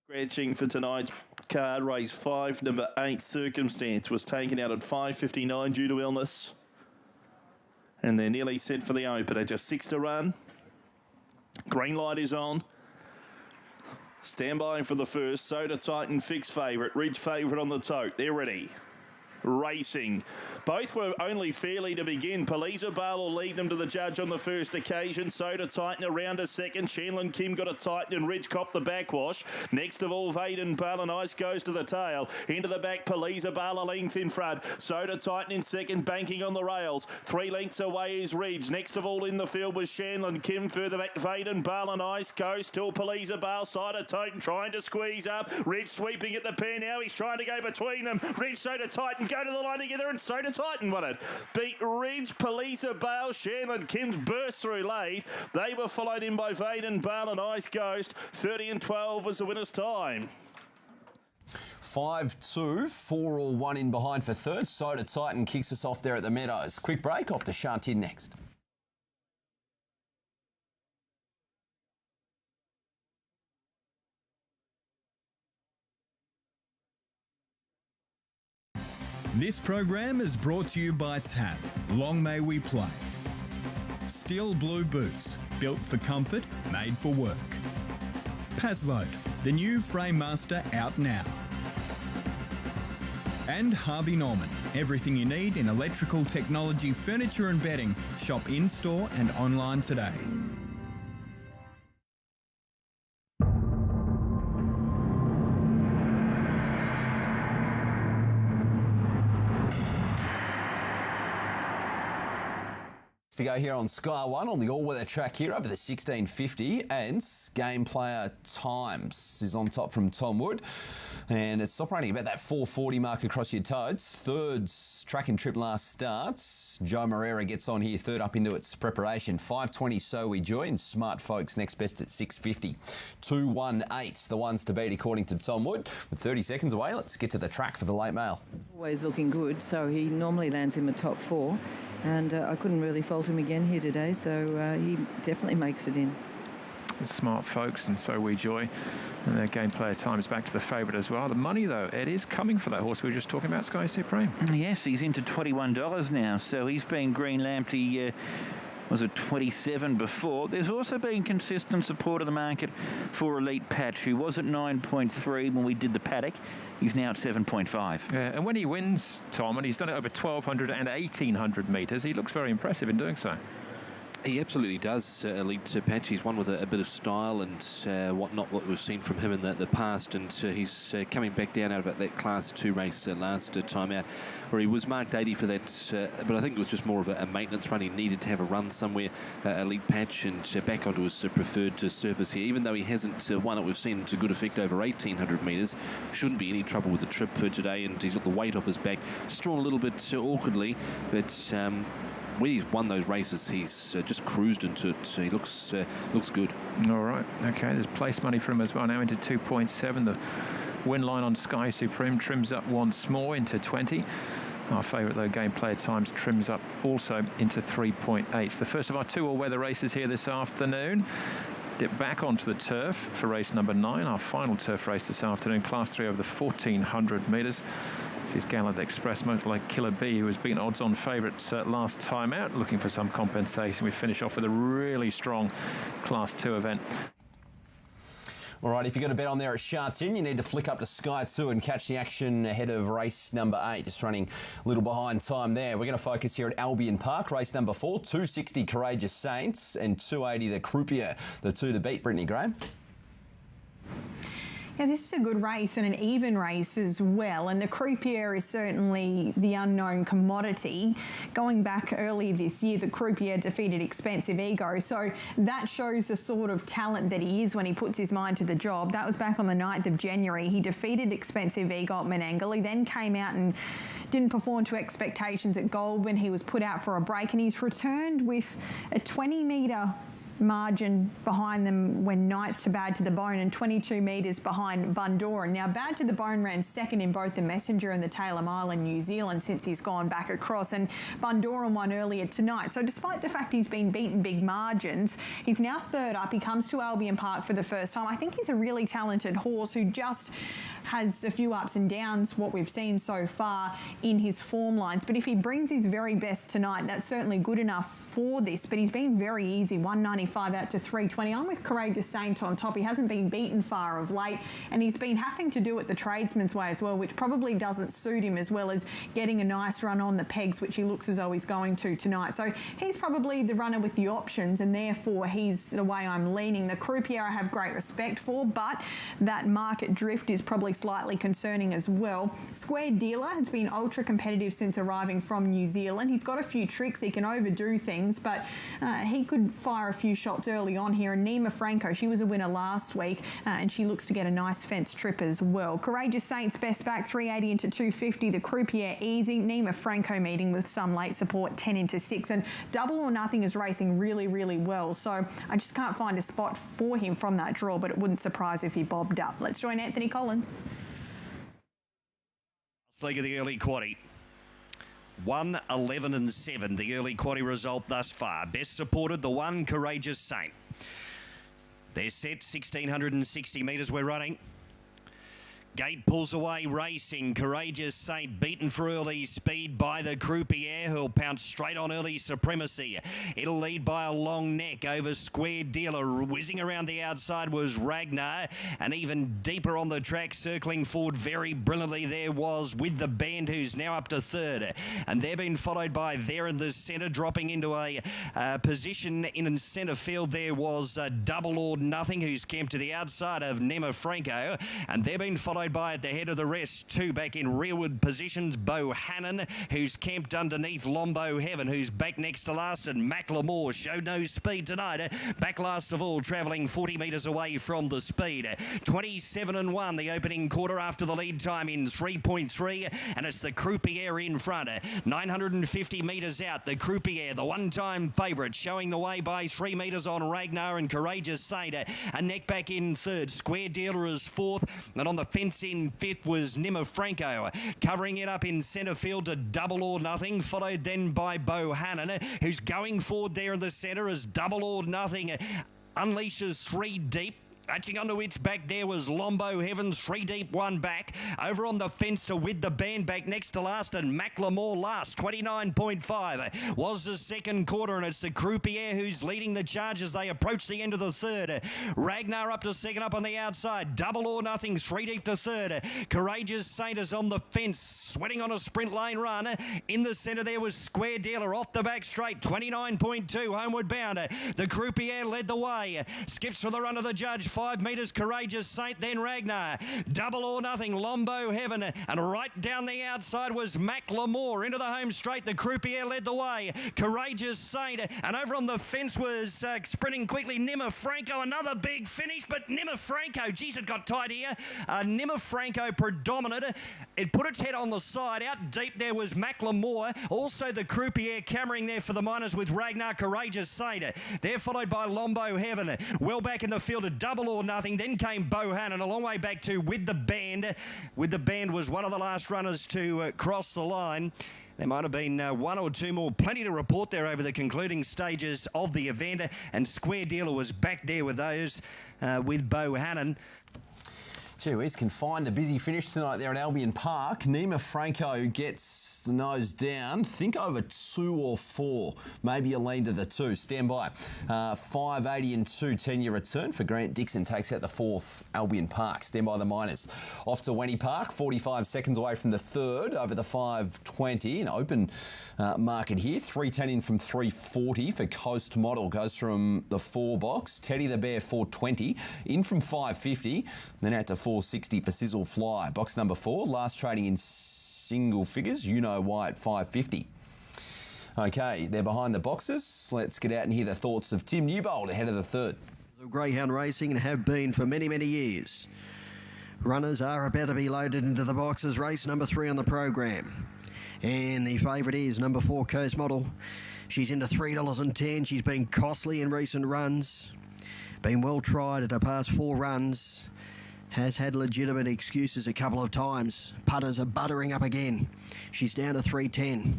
Scratching for tonight's card, race 5, number 8, Circumstance, was taken out at 5:59 due to illness. And they're nearly set for the opener. Just 6 to run. Green light is on. Stand by for the first. Soda Titan, fixed favourite. Ridge favourite on the tote. They're ready. Racing. Both were only fairly to begin. Palisa Bale will lead them to the judge on the first occasion. Soda Titan around a second. Shanlin Kim got a Titan and Ridge cop the backwash. Next of all, Vaden Bale and Ice goes to the tail. Into the back, Palisa Bale a length in front. Soda Titan in second, banking on the rails. 3 lengths away is Ridge. Next of all in the field was Shanlin Kim. Further back, Vaden Bale and Ice goes till Palisa Bale. Soda Titan trying to squeeze up. Ridge sweeping at the pair now. He's trying to go between them. Ridge, Soda Titan go to the line together, and Soda Titan won it. Beat Ridge, Palisa Bale, Shanlin Kim's burst through late. They were followed in by Vaden Bale and Ice Ghost. 30 and 12 was the winner's time. 5-2, 4 all 1 in behind for third. Soda Titan kicks us off there at the Meadows. Quick break, off to Shantin next. This program is brought to you by TAB. Long may we play. Steel blue boots, built for comfort, made for work. Pasload, the new frame master out now. And Harvey Norman, everything you need in electrical technology, furniture and bedding. Shop in-store and online today. To go here on Sky One on the all-weather track here over the 1650, and Game Player Times is on top from Tom Wood, and it's operating about that 440 mark across your toads. Third's track and trip last starts. Joe Moreira gets on here third up into its preparation. 520 So We Joy, and Smart Folks next best at 650. 218's the ones to beat according to Tom Wood. With 30 seconds away, let's get to the track for the late mail. Always looking good, so he normally lands in the top 4. And I couldn't really fault him again here today, so he definitely makes it in. Smart folks, and so we Joy. And their game player time is back to the favourite as well. The money, though, Ed, is coming for that horse we were just talking about, Sky Supreme. Yes, he's into $21 now, so he's been green lamped. He was at 27 before. There's also been consistent support of the market for Elite Patch, who was at 9.3 when we did the paddock. He's now at 7.5. Yeah, and when he wins, Tom, and he's done it over 1,200 and 1,800 metres, he looks very impressive in doing so. He absolutely does, Elite Patch. He's won with a bit of style and whatnot, what we've seen from him in the past. And he's coming back down out of that Class 2 race last time out, where he was marked 80 for that. But I think it was just more of a maintenance run. He needed to have a run somewhere, Elite Patch, and back onto his preferred surface here. Even though he hasn't won it, we've seen to good effect over 1,800 metres. Shouldn't be any trouble with the trip today, and he's got the weight off his back. Just drawn a little bit awkwardly, but when he's won those races, he's just cruised into it. He looks good. All right. Okay, there's place money for him as well now into 2.7. The win line on Sky Supreme trims up once more into 20. Our favourite, though, game player times trims up also into 3.8. It's the first of our 2 all-weather races here this afternoon. Dip back onto the turf for race number 9, our final turf race this afternoon, Class 3 over the 1,400 metres. This is Gallant Express, motor like Killer B, who has been odds-on favourites last time out, looking for some compensation. We finish off with a really strong Class 2 event. All right, if you're going to bet on there at Shartin, you need to flick up to Sky 2 and catch the action ahead of race number 8. Just running a little behind time there. We're going to focus here at Albion Park, race number 4, 260 Courageous Saints and 280 the Croupier, the 2 to beat. Brittany Graham. Yeah, this is a good race and an even race as well. And the Croupier is certainly the unknown commodity. Going back early this year, the Croupier defeated Expensive Ego. So that shows the sort of talent that he is when he puts his mind to the job. That was back on the 9th of January. He defeated Expensive Ego at Menangle. He then came out and didn't perform to expectations at Goldwyn. He was put out for a break, and he's returned with a 20-metre margin behind them when ninth to Bad to the Bone and 22 metres behind Bundoran. Now, Bad to the Bone ran second in both the Messenger and the Taylor Mile in New Zealand since he's gone back across, and Bundoran won earlier tonight. So despite the fact he's been beaten big margins, he's now third up. He comes to Albion Park for the first time. I think he's a really talented horse who just has a few ups and downs, what we've seen so far in his form lines. But if he brings his very best tonight, that's certainly good enough for this. But he's been very easy, 195 out to 320. I'm with Courageous Saint on top. He hasn't been beaten far of late, and he's been having to do it the tradesman's way as well, which probably doesn't suit him, as well as getting a nice run on the pegs, which he looks as though he's going to tonight. So he's probably the runner with the options, and therefore he's the way I'm leaning. The Croupier I have great respect for, but that market drift is probably slightly concerning as well. Square Dealer has been ultra competitive since arriving from New Zealand. He's got a few tricks. He can overdo things, but he could fire a few shots early on here. And Nima Franco, she was a winner last week, and she looks to get a nice fence trip as well. Courageous Saints best back 380 into 250. The Croupier easy. Nima Franco meeting with some late support 10 into 6, and Double or Nothing is racing really, really well. So I just can't find a spot for him from that draw, but it wouldn't surprise if he bobbed up. Let's join Anthony Collins. League of the early quaddie. 1, 11 and 7, the early quaddie result thus far. Best supported, the 1, Courageous Saint. They're set, 1,660 metres we're running. Gate pulls away racing. Courageous Saint beaten for early speed by the Croupier, who'll pounce straight on early supremacy. It'll lead by a long neck over Square Dealer. Whizzing around the outside was Ragnar, and even deeper on the track, circling forward very brilliantly there was With the Band, who's now up to third. And they're been followed by There in the Centre, dropping into a position in centre field. There was Double or Nothing, who's camped to the outside of Nema Franco, and they've been followed by at the head of the rest, 2 back in rearward positions, Bohannon, who's camped underneath Lombo Heaven, who's back next to last, and Macklemore showed no speed tonight. Back last of all, travelling 40 metres away from the speed. 27 and 1, the opening quarter after the lead time in 3.3, and it's the Croupier in front. 950 metres out, the Croupier, the one-time favourite, showing the way by 3 metres on Ragnar and Courageous Saint. A neck back in third, Square Dealer is fourth, and on the fence points. In fifth was Nimmer Franco. Covering it up in centre field to Double or Nothing, followed then by Bohannon, who's going forward there in the centre as Double or Nothing unleashes 3 deep. Matching onto its back there was Lombo Heaven, 3 deep, 1 back. Over on the fence to With the Band back next to last, and Macklemore last, 29.5. Was the second quarter, and it's the Croupier who's leading the charge as they approach the end of the third. Ragnar up to second up on the outside. Double or Nothing, 3 deep to third. Courageous Saint is on the fence, sweating on a sprint lane run. In the centre there was Square Dealer off the back straight, 29.2, homeward bound. The Croupier led the way. Skips for the run of the judge. 5 metres, Courageous Saint, then Ragnar. Double or Nothing, Lombo Heaven, and right down the outside was Macklemore. Into the home straight, the Croupier led the way. Courageous Saint, and over on the fence was sprinting quickly Nimmer Franco. Another big finish, but Nimmer Franco, geez, it got tight here. Nimmer Franco predominant. It put its head on the side. Out deep there was Macklemore. Also the Croupier cammering there for the minors with Ragnar, Courageous Saint. They're followed by Lombo Heaven. Well back in the field, a Double or Nothing. Then came Bohannon a long way back to With the Band. With the Band was one of the last runners to cross the line. There might have been 1 or 2 more. Plenty to report there over the concluding stages of the event. And Square Dealer was back there with those with Bohannon. Gee whiz, can find a busy finish tonight there at Albion Park. Nima Franco gets the nose down. Think over 2 or 4. Maybe a lean to the 2. Stand by. 5.80 and 2.10 your return for Grant Dixon. Takes out the 4th Albion Park. Stand by the minors. Off to Wenny Park. 45 seconds away from the 3rd. Over the 5.20. An open market here. 3.10 in from 3.40 for Coast Model. Goes from the 4 box. Teddy the Bear 4.20. In from 5.50. Then out to 4.60 for Sizzle Fly. Box number 4, last trading in single figures. You know why at 5.50. Okay, they're behind the boxes. Let's get out and hear the thoughts of Tim Newbold ahead of the 3rd. Greyhound racing and have been for many, many years. Runners are about to be loaded into the boxes. Race number 3 on the program. And the favourite is number 4, Coast Model. She's into $3.10. She's been costly in recent runs. Been well tried at her past 4 runs. Has had legitimate excuses a couple of times. Putters are buttering up again. She's down to 3.10.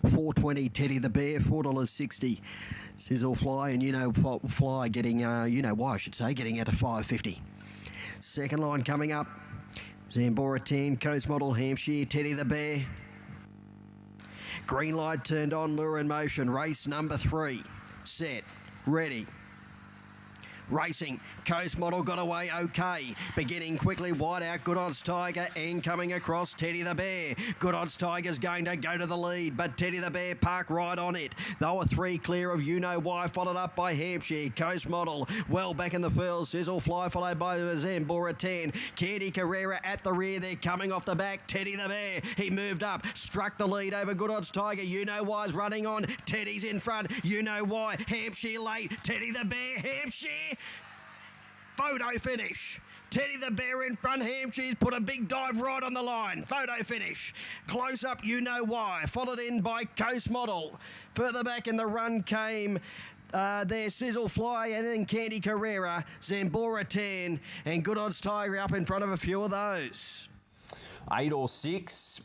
4.20 Teddy the Bear, $4.60. Sizzle Fly and You Know Fly getting, You Know Why I should say, getting out to 5.50. Second line coming up. Zambora 10, Coast Model, Hampshire, Teddy the Bear. Green light turned on, lure in motion. Race number 3. Set, ready. Racing, Coast Model got away okay. Beginning quickly, wide out, Good Odds Tiger, and coming across Teddy the Bear. Good Odds Tiger's going to go to the lead, but Teddy the Bear park right on it. They were 3 clear of You Know Why, followed up by Hampshire. Coast Model, well back in the field. Sizzle Fly, followed by Zambora 10. Candy Carrera at the rear, they're coming off the back. Teddy the Bear, he moved up, struck the lead over Good Odds Tiger. You Know Why's running on. Teddy's in front. You Know Why. Hampshire late. Teddy the Bear, Hampshire. Photo finish. Teddy the Bear in front. Hampshire's put a big dive right on the line. Photo finish. Close up, You Know Why. Followed in by Coast Model. Further back in the run came there Sizzle Fly and then Candy Carrera. Zambora 10 and Good Odds Tiger up in front of a few of those. 8 or 6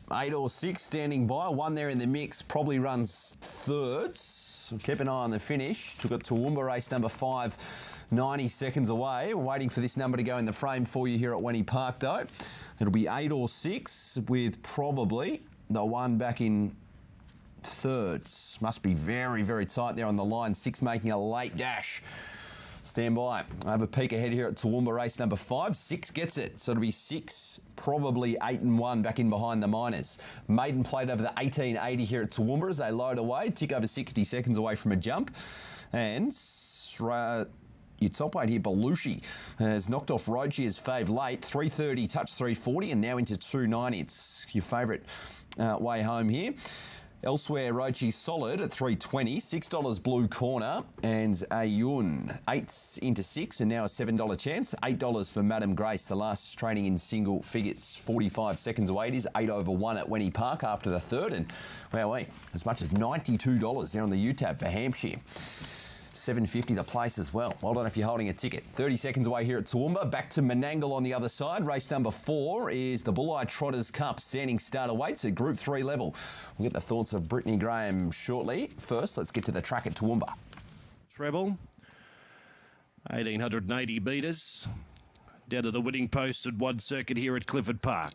standing by. One there in the mix. Probably runs 3rds. Keep an eye on the finish. Took it to Toowoomba race number 5. 90 seconds away. We're waiting for this number to go in the frame for you here at Wenny Park, though. It'll be 8 or 6 with probably the one back in 3rds. Must be very, very tight there on the line. 6 making a late dash. Stand by. I have a peek ahead here at Toowoomba race number 5. 6 gets it. So it'll be 6, probably 8 and 1 back in behind the minors. Maiden played over the 1880 here at Toowoomba as they load away. Tick over 60 seconds away from a jump. And your top 8 here, Belushi, has knocked off Rochi's fave late. 3.30, touch 3.40, and now into 2.90. It's your favourite way home here. Elsewhere, Rochi solid at 3.20, $6 Blue Corner, and Ayun 8 into 6, and now a $7 chance. $8 for Madam Grace, the last training in single figures. 45 seconds away. It is 8 over 1 at Wenny Park after the 3rd, and wow, as much as $92 there on the UTAB for Hampshire. 7.50 the place as well. Well done if you're holding a ticket. 30 seconds away here at Toowoomba. Back to Menangle on the other side. Race number 4 is the Bulleye Trotters Cup standing starter weights at Group 3 level. We'll get the thoughts of Brittany Graham shortly. First, let's get to the track at Toowoomba. Treble, 1,880 metres. Down to the winning post at one circuit here at Clifford Park.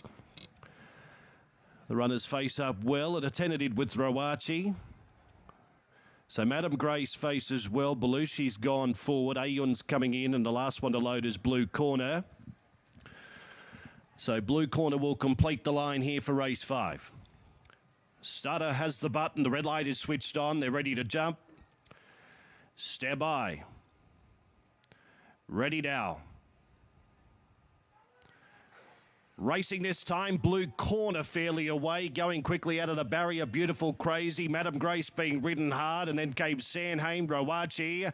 The runners face up well and attended with Rawachi. So Madam Grace faces well. Belushi's gone forward. Ayun's coming in, and the last one to load is Blue Corner. So Blue Corner will complete the line here for race 5. Starter has the button. The red light is switched on. They're ready to jump. Stand by. Ready now. Racing this time, Blue Corner fairly away, going quickly out of the barrier. Beautiful Crazy, Madam Grace being ridden hard, and then came Sanheim, Rawachi.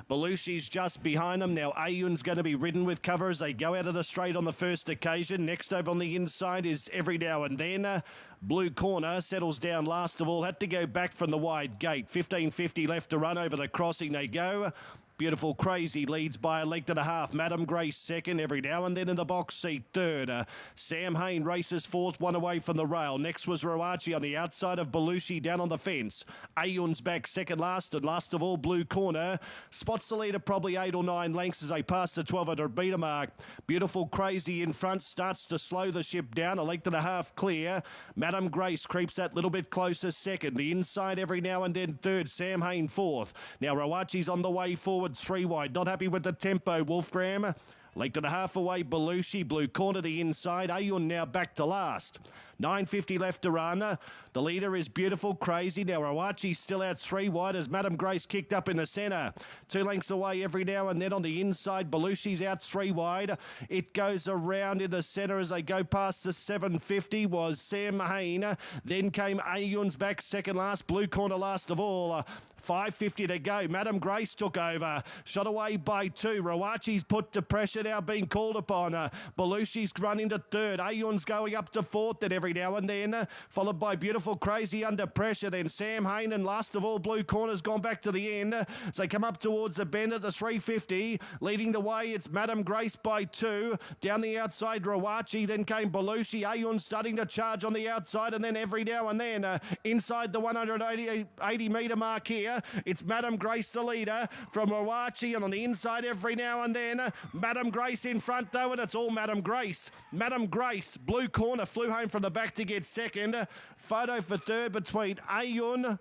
Belushi's just behind them. Now Ayun's going to be ridden with cover as they go out of the straight on the first occasion. Next over on the inside is Every Now and Then. Blue Corner settles down last of all. Had to go back from the wide gate. 15.50 left to run. Over the crossing they go. Beautiful Crazy leads by a length and a half. Madam Grace second. Every Now and Then in the box seat third. Sam Hain races fourth, one away from the rail. Next was Rawachi on the outside of Belushi down on the fence. Ayun's back second last, and last of all Blue Corner spots the leader probably 8 or 9 lengths as they pass the 1,200 metre mark. Beautiful Crazy in front starts to slow the ship down, a length and a half clear. Madam Grace creeps that little bit closer second. The inside Every Now and Then third. Sam Hain fourth. Now Rawachi's on the way forward. 3 wide, not happy with the tempo. Wolfgram, length and a half away. Belushi, Blue Corner the inside. Ayun now back to last. 9.50 left to run. The leader is Beautiful Crazy. Now Rawachi's still out 3 wide as Madam Grace kicked up in the centre. 2 lengths away Every Now and Then on the inside. Belushi's out 3 wide. It goes around in the centre as they go past the 7.50 was Sam Hain. Then came Ayun's back second last. Blue Corner last of all. 5.50 to go. Madam Grace took over. Shot away by 2. Rawachi's put to pressure now being called upon. Belushi's run into third. Ayun's going up to fourth at Every Now and Then. Followed by Beautiful Crazy under pressure. Then Sam Hain, and last of all Blue Corner's gone back to the end. As they come up towards the bend at the 3.50. Leading the way it's Madam Grace by 2. Down the outside Rawachi. Then came Belushi. Ayun starting to charge on the outside, and then Every Now and Then inside the 180 metre mark here. It's Madam Grace the leader from Rawachi, and on the inside Every Now and Then. Madam Grace in front though, and it's all Madam Grace. Madam Grace, Blue Corner flew home from the back to get second. Photo for third between Ayun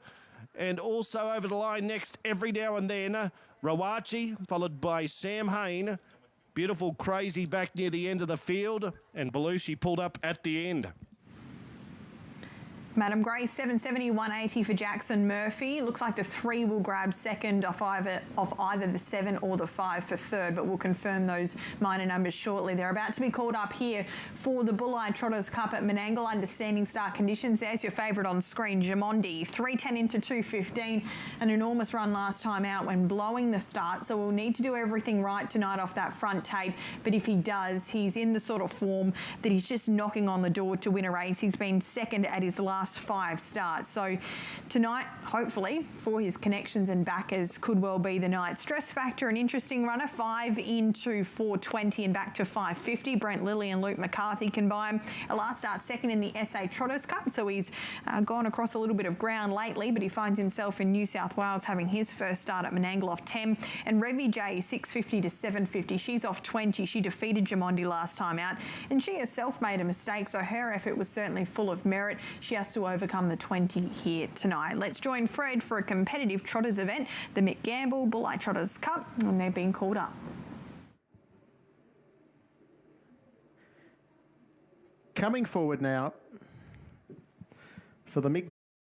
and also over the line next Every Now and Then. Rawachi followed by Sam Hain. Beautiful Crazy back near the end of the field, and Belushi pulled up at the end. Madam Grace, 770, 180 for Jackson Murphy. Looks like the 3 will grab second off either the 7 or the 5 for third, but we'll confirm those minor numbers shortly. They're about to be called up here for the Bulleye Trotters Cup at Menangle under standing start conditions. There's your favourite on screen, Jamondi. 3.10 into 2.15. An enormous run last time out when blowing the start, so we'll need to do everything right tonight off that front tape. But if he does, he's in the sort of form that he's just knocking on the door to win a race. He's been second at his last 5 starts. So tonight, hopefully, for his connections and backers, could well be the night. Stress Factor, an interesting runner, 5 into 4.20 and back to 5.50. Brent Lilly and Luke McCarthy can buy him. A last start second in the SA Trotters Cup, so he's gone across a little bit of ground lately, but he finds himself in New South Wales having his first start at Menangle off 10. And Revy J, 6.50 to 7.50. She's off 20. She defeated Jamondi last time out, and she herself made a mistake, so her effort was certainly full of merit. She has to overcome the 20 here tonight. Let's join Fred for a competitive Trotters event, the Mick Gamble Bulleye Trotters Cup, and they're being called up. Coming forward now for the Mick